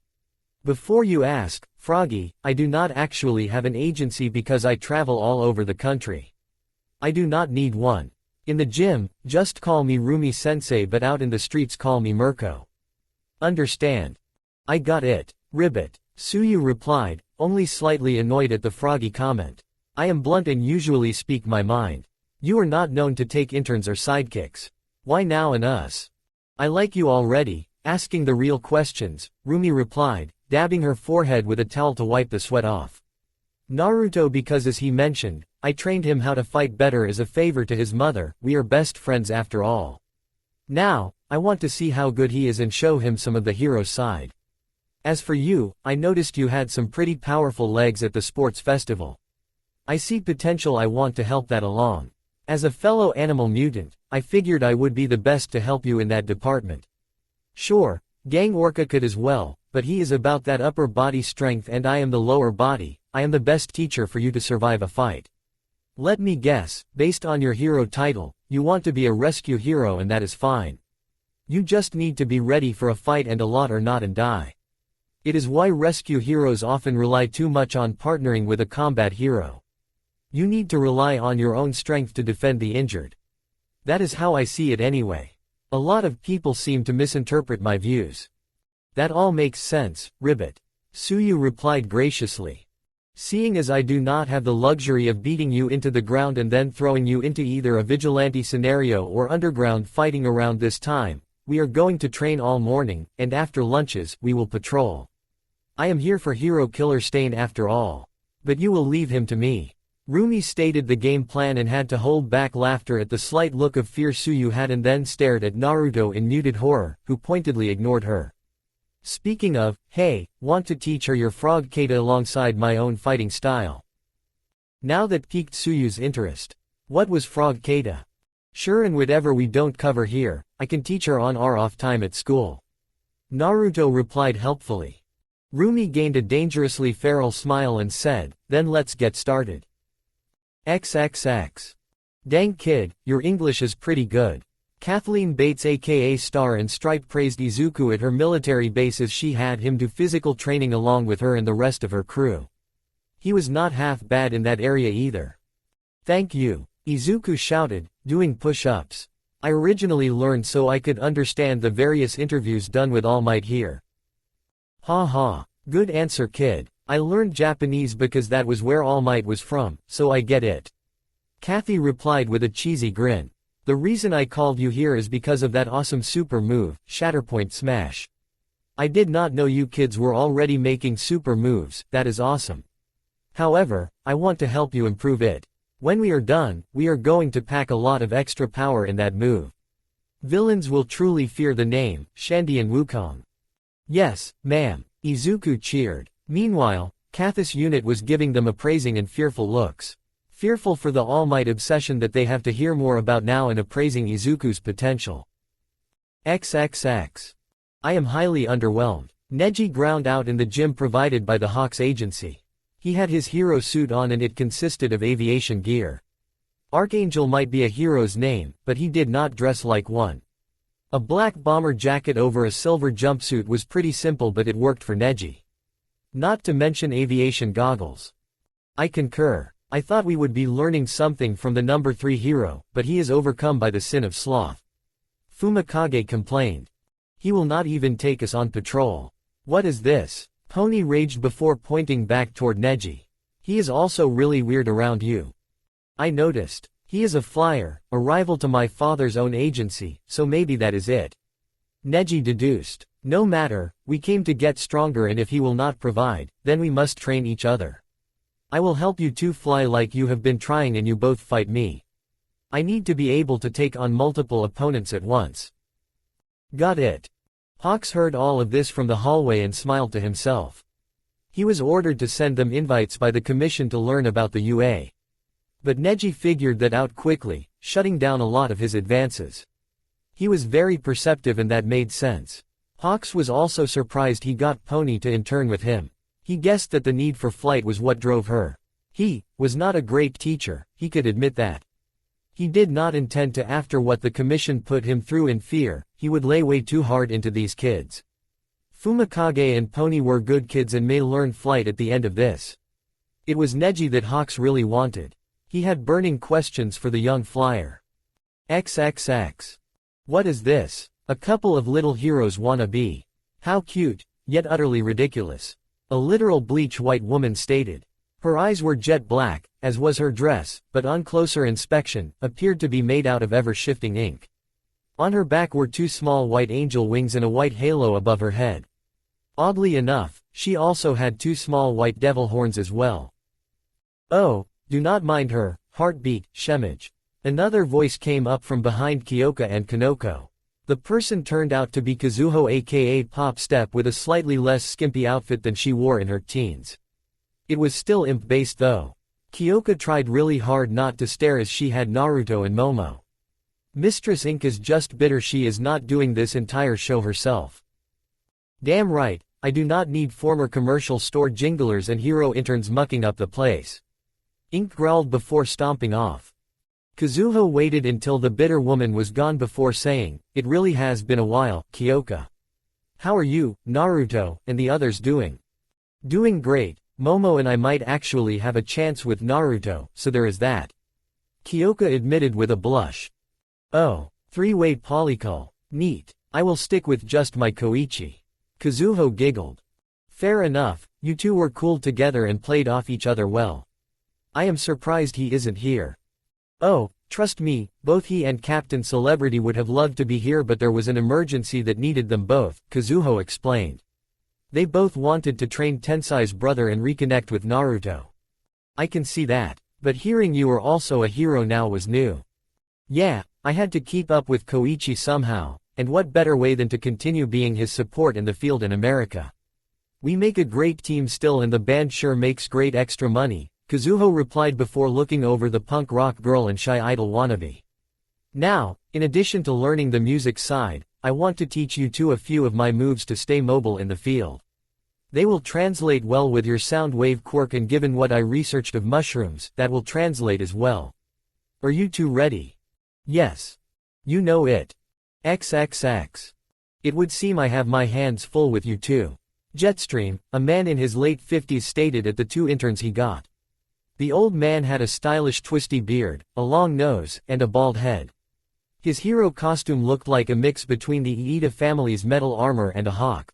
Before you ask, Froggy, I do not actually have an agency because I travel all over the country. I do not need one. In the gym, just call me Rumi-sensei, but out in the streets call me Mirko. Understand? I got it, Ribbit. Suyu replied, only slightly annoyed at the Froggy comment. I am blunt and usually speak my mind. You are not known to take interns or sidekicks. Why now and us? I like you already, asking the real questions, Rumi replied, dabbing her forehead with a towel to wipe the sweat off. Naruto, because as he mentioned, I trained him how to fight better as a favor to his mother, we are best friends after all. Now, I want to see how good he is and show him some of the hero side. As for you, I noticed you had some pretty powerful legs at the sports festival. I see potential, I want to help that along. As a fellow animal mutant, I figured I would be the best to help you in that department. Sure, Gang Orca could as well, but he is about that upper body strength and I am the lower body. I am the best teacher for you to survive a fight. Let me guess, based on your hero title, you want to be a rescue hero and that is fine. You just need to be ready for a fight and a lot or not and die. It is why rescue heroes often rely too much on partnering with a combat hero. You need to rely on your own strength to defend the injured. That is how I see it anyway. A lot of people seem to misinterpret my views. That all makes sense, Ribbit. Suyu replied graciously. Seeing as I do not have the luxury of beating you into the ground and then throwing you into either a vigilante scenario or underground fighting around this time, we are going to train all morning, and after lunches, we will patrol. I am here for Hero Killer Stain after all. But you will leave him to me. Rumi stated the game plan and had to hold back laughter at the slight look of fear Suyu had and then stared at Naruto in muted horror, who pointedly ignored her. Speaking of, hey, want to teach her your frog kata alongside my own fighting style. Now that piqued Suyu's interest. What was frog kata? Sure, and whatever we don't cover here, I can teach her on our off time at school. Naruto replied helpfully. Rumi gained a dangerously feral smile and said, then let's get started. XXX. Dang kid, your English is pretty good. Kathleen Bates aka Star and Stripe praised Izuku at her military base as she had him do physical training along with her and the rest of her crew. He was not half bad in that area either. Thank you, Izuku shouted, doing push-ups. I originally learned so I could understand the various interviews done with All Might here. Ha ha, good answer kid. I learned Japanese because that was where All Might was from, so I get it. Kathy replied with a cheesy grin. The reason I called you here is because of that awesome super move, Shatterpoint Smash. I did not know you kids were already making super moves, that is awesome. However, I want to help you improve it. When we are done, we are going to pack a lot of extra power in that move. Villains will truly fear the name, Shandian Wukong. Yes, ma'am, Izuku cheered. Meanwhile, Kathis' unit was giving them appraising and fearful looks. Fearful for the All Might obsession that they have to hear more about now and appraising Izuku's potential. XXX. I am highly underwhelmed. Neji ground out in the gym provided by the Hawks agency. He had his hero suit on and it consisted of aviation gear. Archangel might be a hero's name, but he did not dress like one. A black bomber jacket over a silver jumpsuit was pretty simple, but it worked for Neji. Not to mention aviation goggles. I concur. I thought we would be learning something from the number 3 hero, but he is overcome by the sin of sloth. Fumikage complained. He will not even take us on patrol. What is this? Pony raged before pointing back toward Neji. He is also really weird around you. I noticed. He is a flyer, a rival to my father's own agency, so maybe that is it. Neji deduced. No matter, we came to get stronger, and if he will not provide, then we must train each other. I will help you two fly like you have been trying, and you both fight me. I need to be able to take on multiple opponents at once. Got it. Hawks heard all of this from the hallway and smiled to himself. He was ordered to send them invites by the commission to learn about the UA. But Neji figured that out quickly, shutting down a lot of his advances. He was very perceptive, and that made sense. Hawks was also surprised he got Pony to intern with him. He guessed that the need for flight was what drove her. He was not a great teacher, he could admit that. He did not intend to. After what the commission put him through in fear, he would lay way too hard into these kids. Fumikage and Pony were good kids and may learn flight at the end of this. It was Neji that Hawks really wanted. He had burning questions for the young flyer. XXX. What is this? A couple of little heroes wanna be. How cute, yet utterly ridiculous. A literal bleach white woman stated. Her eyes were jet black, as was her dress, but on closer inspection, appeared to be made out of ever-shifting ink. On her back were 2 small white angel wings and a white halo above her head. Oddly enough, she also had 2 small white devil horns as well. Oh, do not mind her, heartbeat, Shemage. Another voice came up from behind Kyoka and Kanoko. The person turned out to be Kazuho, aka Pop Step, with a slightly less skimpy outfit than she wore in her teens. It was still imp-based though. Kyoka tried really hard not to stare as she had Naruto and Momo. Mistress Ink is just bitter she is not doing this entire show herself. Damn right, I do not need former commercial store jinglers and hero interns mucking up the place. Ink growled before stomping off. Kazuho waited until the bitter woman was gone before saying, "It really has been a while, Kyoka. How are you, Naruto, and the others doing?" "Doing great. Momo and I might actually have a chance with Naruto, so there is that," Kyoka admitted with a blush. "Oh, 3-way polycule. Neat. I will stick with just my Koichi." Kazuho giggled. "Fair enough, you two were cool together and played off each other well. I am surprised he isn't here." "Oh, trust me, both he and Captain Celebrity would have loved to be here, but there was an emergency that needed them both," Kazuho explained. "They both wanted to train Tensai's brother and reconnect with Naruto." "I can see that. But hearing you are also a hero now was new." "Yeah, I had to keep up with Koichi somehow, and what better way than to continue being his support in the field in America. We make a great team still, and the band sure makes great extra money," Kazuho replied before looking over the punk rock girl and shy idol wannabe. "Now, in addition to learning the music side, I want to teach you two a few of my moves to stay mobile in the field. They will translate well with your sound wave quirk, and given what I researched of mushrooms, that will translate as well. Are you two ready?" "Yes. You know it. XXX. It would seem I have my hands full with you two," Jetstream, a man in his late 50s, stated at the 2 interns he got. The old man had a stylish twisty beard, a long nose, and a bald head. His hero costume looked like a mix between the Iida family's metal armor and a hawk.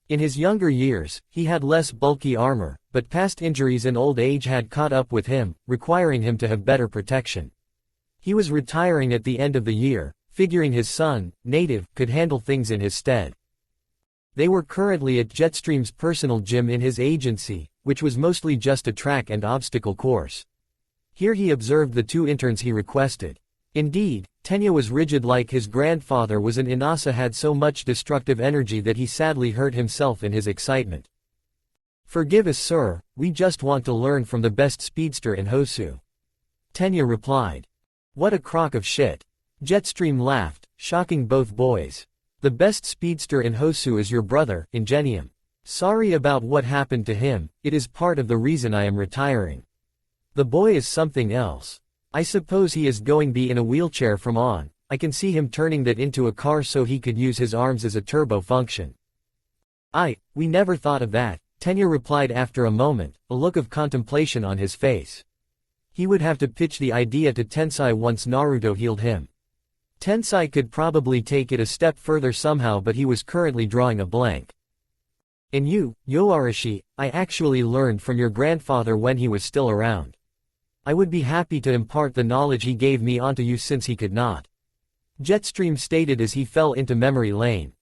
In his younger years, he had less bulky armor, but past injuries and old age had caught up with him, requiring him to have better protection. He was retiring at the end of the year, figuring his son, Native, could handle things in his stead. They were currently at Jetstream's personal gym in his agency, which was mostly just a track and obstacle course. Here he observed the 2 interns he requested. Indeed, Tenya was rigid like his grandfather was, and Inasa had so much destructive energy that he sadly hurt himself in his excitement. "Forgive us, sir, we just want to learn from the best speedster in Hosu," Tenya replied. "What a crock of shit." Jetstream laughed, shocking both boys. "The best speedster in Hosu is your brother, Ingenium. Sorry about what happened to him, it is part of the reason I am retiring. The boy is something else. I suppose he is going to be in a wheelchair from on. I can see him turning that into a car so he could use his arms as a turbo function." We never thought of that," Tenya replied after a moment, a look of contemplation on his face. He would have to pitch the idea to Tensai once Naruto healed him. Tensai could probably take it a step further somehow, but he was currently drawing a blank. And you, Yoarashi, I actually learned from your grandfather when he was still around. I would be happy to impart the knowledge he gave me onto you since he could not. Jetstream stated as he fell into memory lane.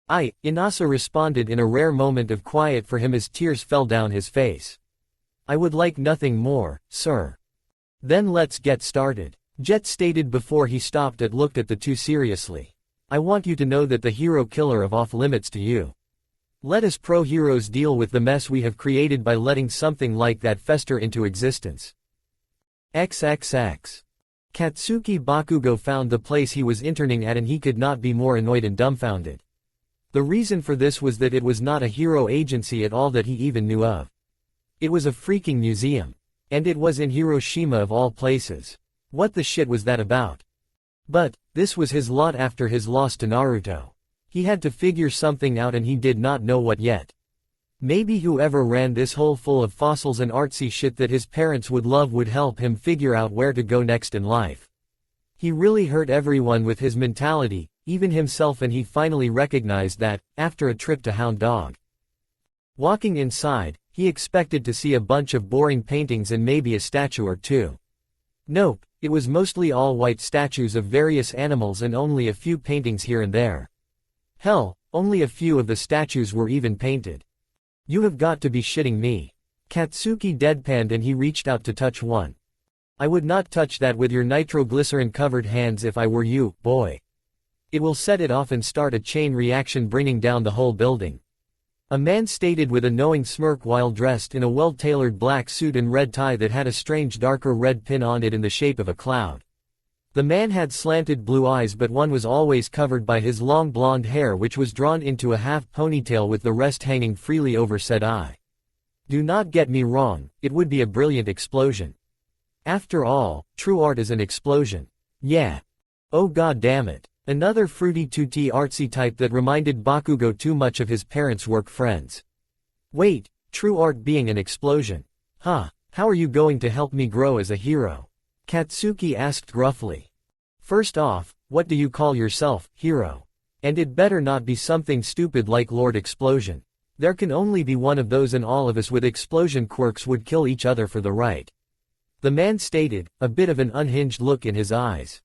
Inasa responded in a rare moment of quiet for him as tears fell down his face. I would like nothing more, sir. Then let's get started. Jet stated before he stopped and looked at the two seriously. I want you to know that the hero killer of off limits to you. Let us pro-heroes deal with the mess we have created by letting something like that fester into existence. XXX. Katsuki Bakugo found the place he was interning at and he could not be more annoyed and dumbfounded. The reason for this was that it was not a hero agency at all that he even knew of. It was a freaking museum. And it was in Hiroshima of all places. What the shit was that about? But, this was his lot after his loss to Naruto. He had to figure something out and he did not know what yet. Maybe whoever ran this hole full of fossils and artsy shit that his parents would love would help him figure out where to go next in life. He really hurt everyone with his mentality, even himself, and he finally recognized that, after a trip to Hound Dog. Walking inside, he expected to see a bunch of boring paintings and maybe a statue or two. Nope, it was mostly all white statues of various animals and only a few paintings here and there. Hell, only a few of the statues were even painted. You have got to be shitting me. Katsuki deadpanned and he reached out to touch one. I would not touch that with your nitroglycerin-covered hands if I were you, boy. It will set it off and start a chain reaction bringing down the whole building. A man stated with a knowing smirk while dressed in a well-tailored black suit and red tie that had a strange darker red pin on it in the shape of a cloud. The man had slanted blue eyes, but one was always covered by his long blonde hair, which was drawn into a half ponytail with the rest hanging freely over said eye. Do not get me wrong, it would be a brilliant explosion. After all, true art is an explosion. Yeah. Oh god damn it. Another fruity tutti artsy type that reminded Bakugo too much of his parents' work friends. Wait, true art being an explosion. Huh, how are you going to help me grow as a hero? Katsuki asked gruffly. First off, what do you call yourself, hero? And it better not be something stupid like Lord Explosion. There can only be one of those and all of us with explosion quirks would kill each other for the right. The man stated, a bit of an unhinged look in his eyes.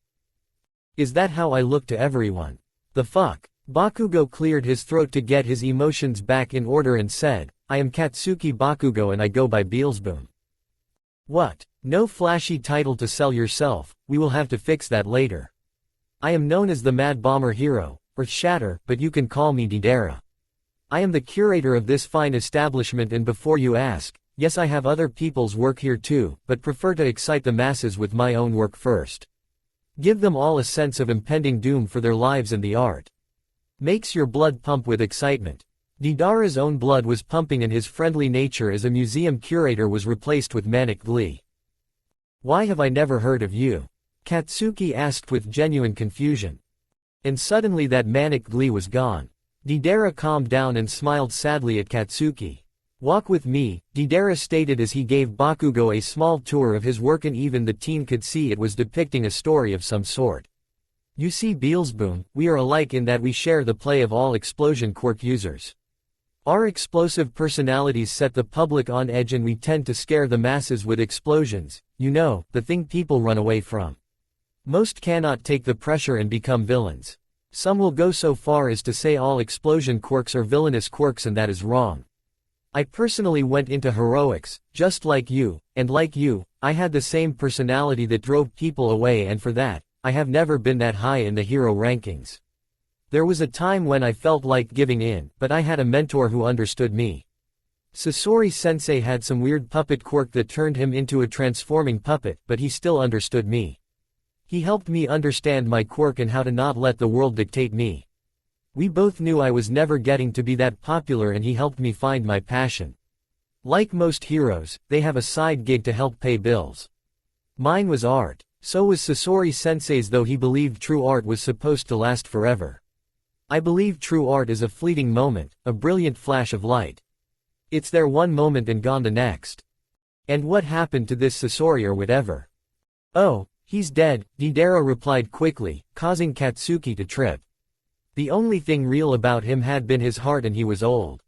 Is that how I look to everyone? The fuck? Bakugo cleared his throat to get his emotions back in order and said, I am Katsuki Bakugo and I go by Beelzeboom. What? No flashy title to sell yourself, we will have to fix that later. I am known as the Mad Bomber Hero, or Shatter, but you can call me Deidara. I am the curator of this fine establishment, and before you ask, yes, I have other people's work here too, but prefer to excite the masses with my own work first. Give them all a sense of impending doom for their lives, and the art makes your blood pump with excitement. Deidara's own blood was pumping and his friendly nature as a museum curator was replaced with manic glee. Why have I never heard of you? Katsuki asked with genuine confusion. And suddenly that manic glee was gone. Deidara calmed down and smiled sadly at Katsuki. Walk with me, Deidara stated as he gave Bakugo a small tour of his work, and even the teen could see it was depicting a story of some sort. You see, Beelzeboom, we are alike in that we share the play of all explosion quirk users. Our explosive personalities set the public on edge and we tend to scare the masses with explosions, you know, the thing people run away from. Most cannot take the pressure and become villains. Some will go so far as to say all explosion quirks are villainous quirks, and that is wrong. I personally went into heroics, just like you, and like you, I had the same personality that drove people away, and for that, I have never been that high in the hero rankings. There was a time when I felt like giving in, but I had a mentor who understood me. Sasori-sensei had some weird puppet quirk that turned him into a transforming puppet, but he still understood me. He helped me understand my quirk and how to not let the world dictate me. We both knew I was never getting to be that popular, and he helped me find my passion. Like most heroes, they have a side gig to help pay bills. Mine was art. So was Sasori-sensei's, though he believed true art was supposed to last forever. I believe true art is a fleeting moment, a brilliant flash of light. It's there one moment and gone the next. And what happened to this Sasori or whatever? Oh, he's dead, Deidara replied quickly, causing Katsuki to trip. The only thing real about him had been his heart and he was old.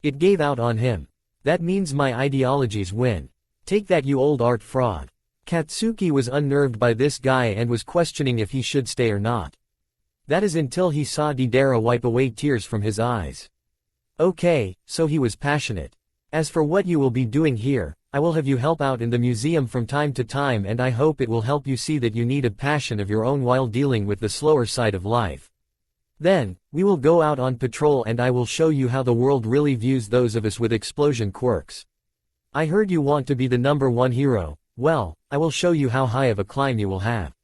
It gave out on him. That means my ideologies win. Take that, you old art fraud. Katsuki was unnerved by this guy and was questioning if he should stay or not. That is until he saw Deidara wipe away tears from his eyes. Okay, so he was passionate. As for what you will be doing here, I will have you help out in the museum from time to time, and I hope it will help you see that you need a passion of your own while dealing with the slower side of life. Then, we will go out on patrol and I will show you how the world really views those of us with explosion quirks. I heard you want to be the #1 hero. Well, I will show you how high of a climb you will have.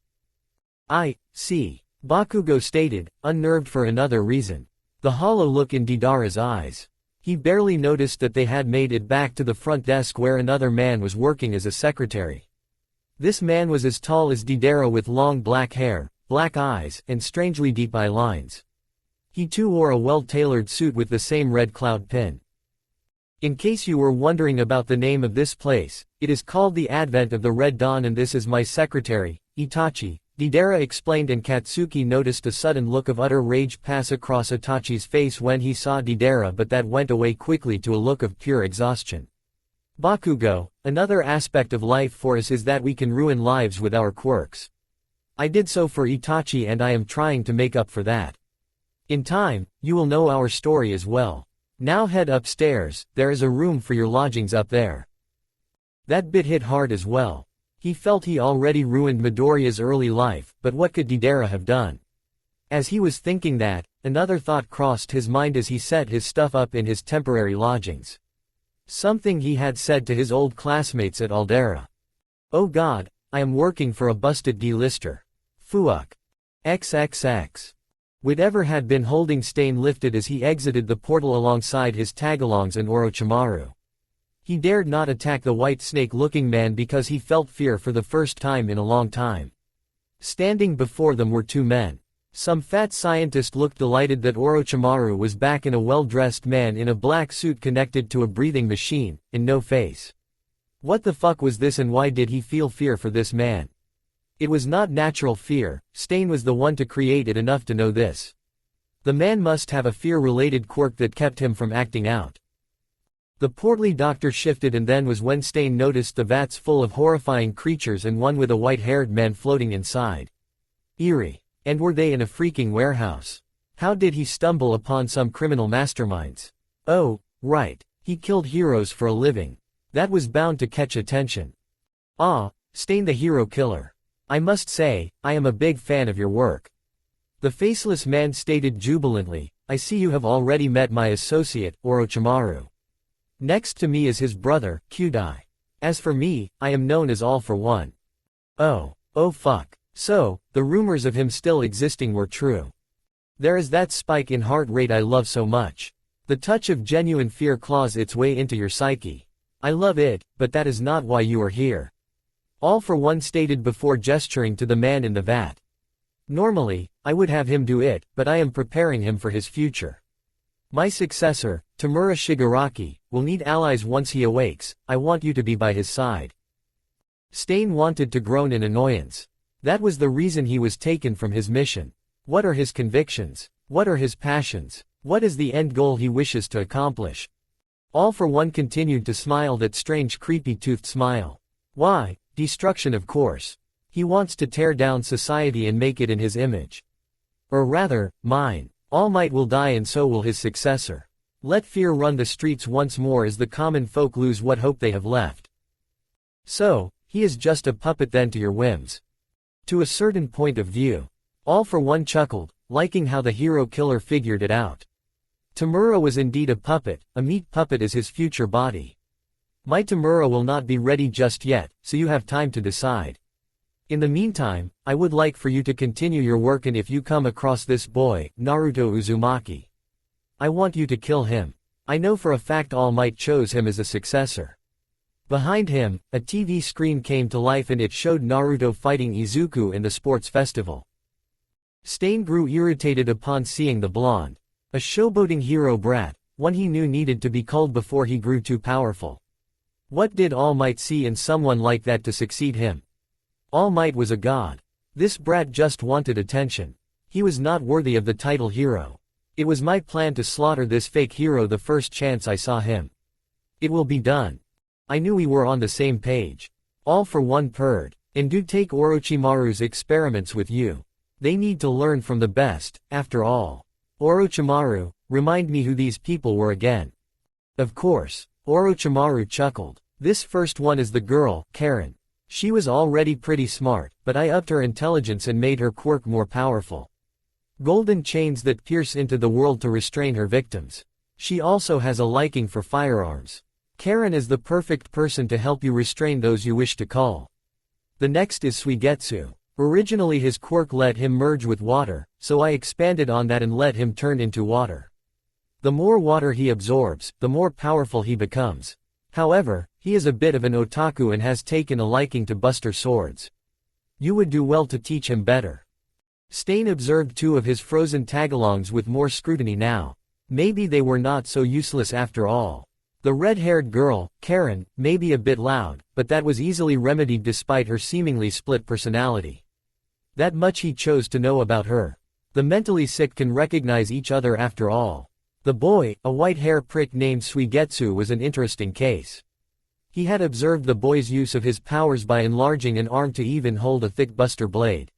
I see. Bakugo stated, unnerved for another reason. The hollow look in Deidara's eyes. He barely noticed that they had made it back to the front desk where another man was working as a secretary. This man was as tall as Deidara with long black hair, black eyes, and strangely deep eye lines. He too wore a well-tailored suit with the same red cloud pin. In case you were wondering about the name of this place, it is called the Advent of the Red Dawn, and this is my secretary, Itachi, Deidara explained, and Katsuki noticed a sudden look of utter rage pass across Itachi's face when he saw Deidara, but that went away quickly to a look of pure exhaustion. Bakugo, another aspect of life for us is that we can ruin lives with our quirks. I did so for Itachi and I am trying to make up for that. In time, you will know our story as well. Now head upstairs, there is a room for your lodgings up there. That bit hit hard as well. He felt he already ruined Midoriya's early life, but what could Deidara have done? As he was thinking that, another thought crossed his mind as he set his stuff up in his temporary lodgings. Something he had said to his old classmates at Aldera. Oh god, I am working for a busted D-lister. Fuck. XXX. Whatever had been holding Stain lifted as he exited the portal alongside his Tagalongs and Orochimaru. He dared not attack the white snake-looking man because he felt fear for the first time in a long time. Standing before them were two men. Some fat scientist looked delighted that Orochimaru was back, in a well-dressed man in a black suit connected to a breathing machine, in no face. What the fuck was this, and why did he feel fear for this man? It was not natural fear. Stain was the one to create it enough to know this. The man must have a fear-related quirk that kept him from acting out. The portly doctor shifted, and then was when Stain noticed the vats full of horrifying creatures and one with a white-haired man floating inside. Eerie. And were they in a freaking warehouse? How did he stumble upon some criminal masterminds? Oh, right. He killed heroes for a living. That was bound to catch attention. Ah, Stain the hero killer. I must say, I am a big fan of your work. The faceless man stated jubilantly, I see you have already met my associate, Orochimaru. Next to me is his brother, Kyudai. As for me, I am known as All for One. Oh fuck. So, the rumors of him still existing were true. There is that spike in heart rate I love so much. The touch of genuine fear claws its way into your psyche. I love it, but that is not why you are here. All for One stated before gesturing to the man in the vat. Normally, I would have him do it, but I am preparing him for his future. My successor, Tamura Shigaraki, will need allies once he awakes. I want you to be by his side. Stain wanted to groan in annoyance. That was the reason he was taken from his mission. What are his convictions? What are his passions? What is the end goal he wishes to accomplish? All for One continued to smile that strange creepy-toothed smile. Why, destruction, of course. He wants to tear down society and make it in his image. Or rather, mine. All Might will die and so will his successor. Let fear run the streets once more as the common folk lose what hope they have left. So, he is just a puppet then to your whims. To a certain point of view. All for One chuckled, liking how the hero killer figured it out. Tamura was indeed a puppet, a meat puppet as his future body. My Tamura will not be ready just yet, so you have time to decide. In the meantime, I would like for you to continue your work, and if you come across this boy, Naruto Uzumaki, I want you to kill him. I know for a fact All Might chose him as a successor. Behind him, a TV screen came to life and it showed Naruto fighting Izuku in the sports festival. Stain grew irritated upon seeing the blonde. A showboating hero brat. one he knew needed to be culled before he grew too powerful. What did All Might see in someone like that to succeed him? All Might was a god. This brat just wanted attention. He was not worthy of the title hero. It was my plan to slaughter this fake hero the first chance I saw him. It will be done. I knew we were on the same page. All for One purred. And do take Orochimaru's experiments with you. They need to learn from the best, after all. Orochimaru, remind me who these people were again. Of course. Orochimaru chuckled. This first one is the girl, Karen. She was already pretty smart, but I upped her intelligence and made her quirk more powerful. Golden chains that pierce into the world to restrain her victims. She also has a liking for firearms. Karen is the perfect person to help you restrain those you wish to call. The next is Suigetsu. Originally his quirk let him merge with water, so I expanded on that and let him turn into water. The more water he absorbs, the more powerful he becomes. However, he is a bit of an otaku and has taken a liking to Buster swords. You would do well to teach him better. Stain observed two of his frozen tagalongs with more scrutiny now. Maybe they were not so useless after all. The red-haired girl, Karen, may be a bit loud, but that was easily remedied despite her seemingly split personality. That much he chose to know about her. The mentally sick can recognize each other after all. The boy, a white hair prick named Suigetsu, was an interesting case. He had observed the boy's use of his powers by enlarging an arm to even hold a thick buster blade.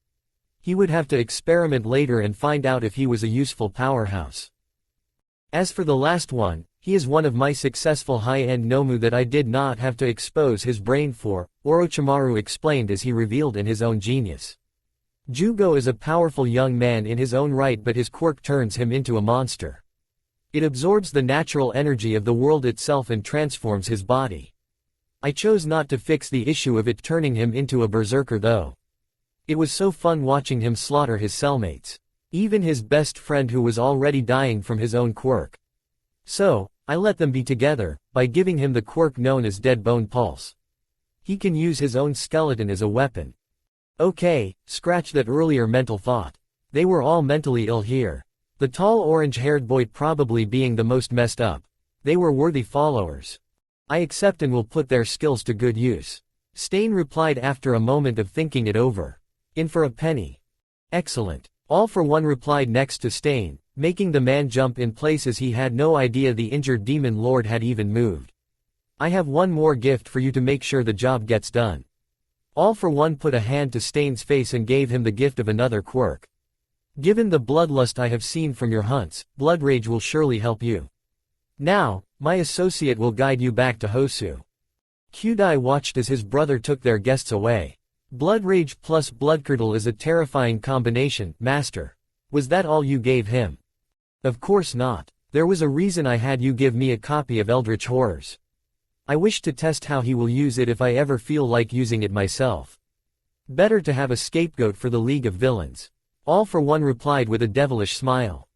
He would have to experiment later and find out if he was a useful powerhouse. As for the last one, he is one of my successful high-end Nomu that I did not have to expose his brain for, Orochimaru explained as he revealed in his own genius. Jugo is a powerful young man in his own right, but his quirk turns him into a monster. It absorbs the natural energy of the world itself and transforms his body. I chose not to fix the issue of it turning him into a berserker though. It was so fun watching him slaughter his cellmates. Even his best friend who was already dying from his own quirk. So, I let them be together, by giving him the quirk known as Dead Bone Pulse. He can use his own skeleton as a weapon. Okay, scratch that earlier mental thought. They were all mentally ill here. The tall orange-haired boy probably being the most messed up. They were worthy followers. I accept and will put their skills to good use. Stain replied after a moment of thinking it over. In for a penny. Excellent. All for One replied next to Stain, making the man jump in places he had no idea the injured demon lord had even moved. I have one more gift for you to make sure the job gets done. All for One put a hand to Stain's face and gave him the gift of another quirk. Given the bloodlust I have seen from your hunts, blood rage will surely help you. Now, my associate will guide you back to Hosu. Kyudai watched as his brother took their guests away. Blood rage plus bloodcurdle is a terrifying combination, master. Was that all you gave him? Of course not. There was a reason I had you give me a copy of Eldritch Horrors. I wish to test how he will use it if I ever feel like using it myself. Better to have a scapegoat for the League of Villains. All for One replied with a devilish smile.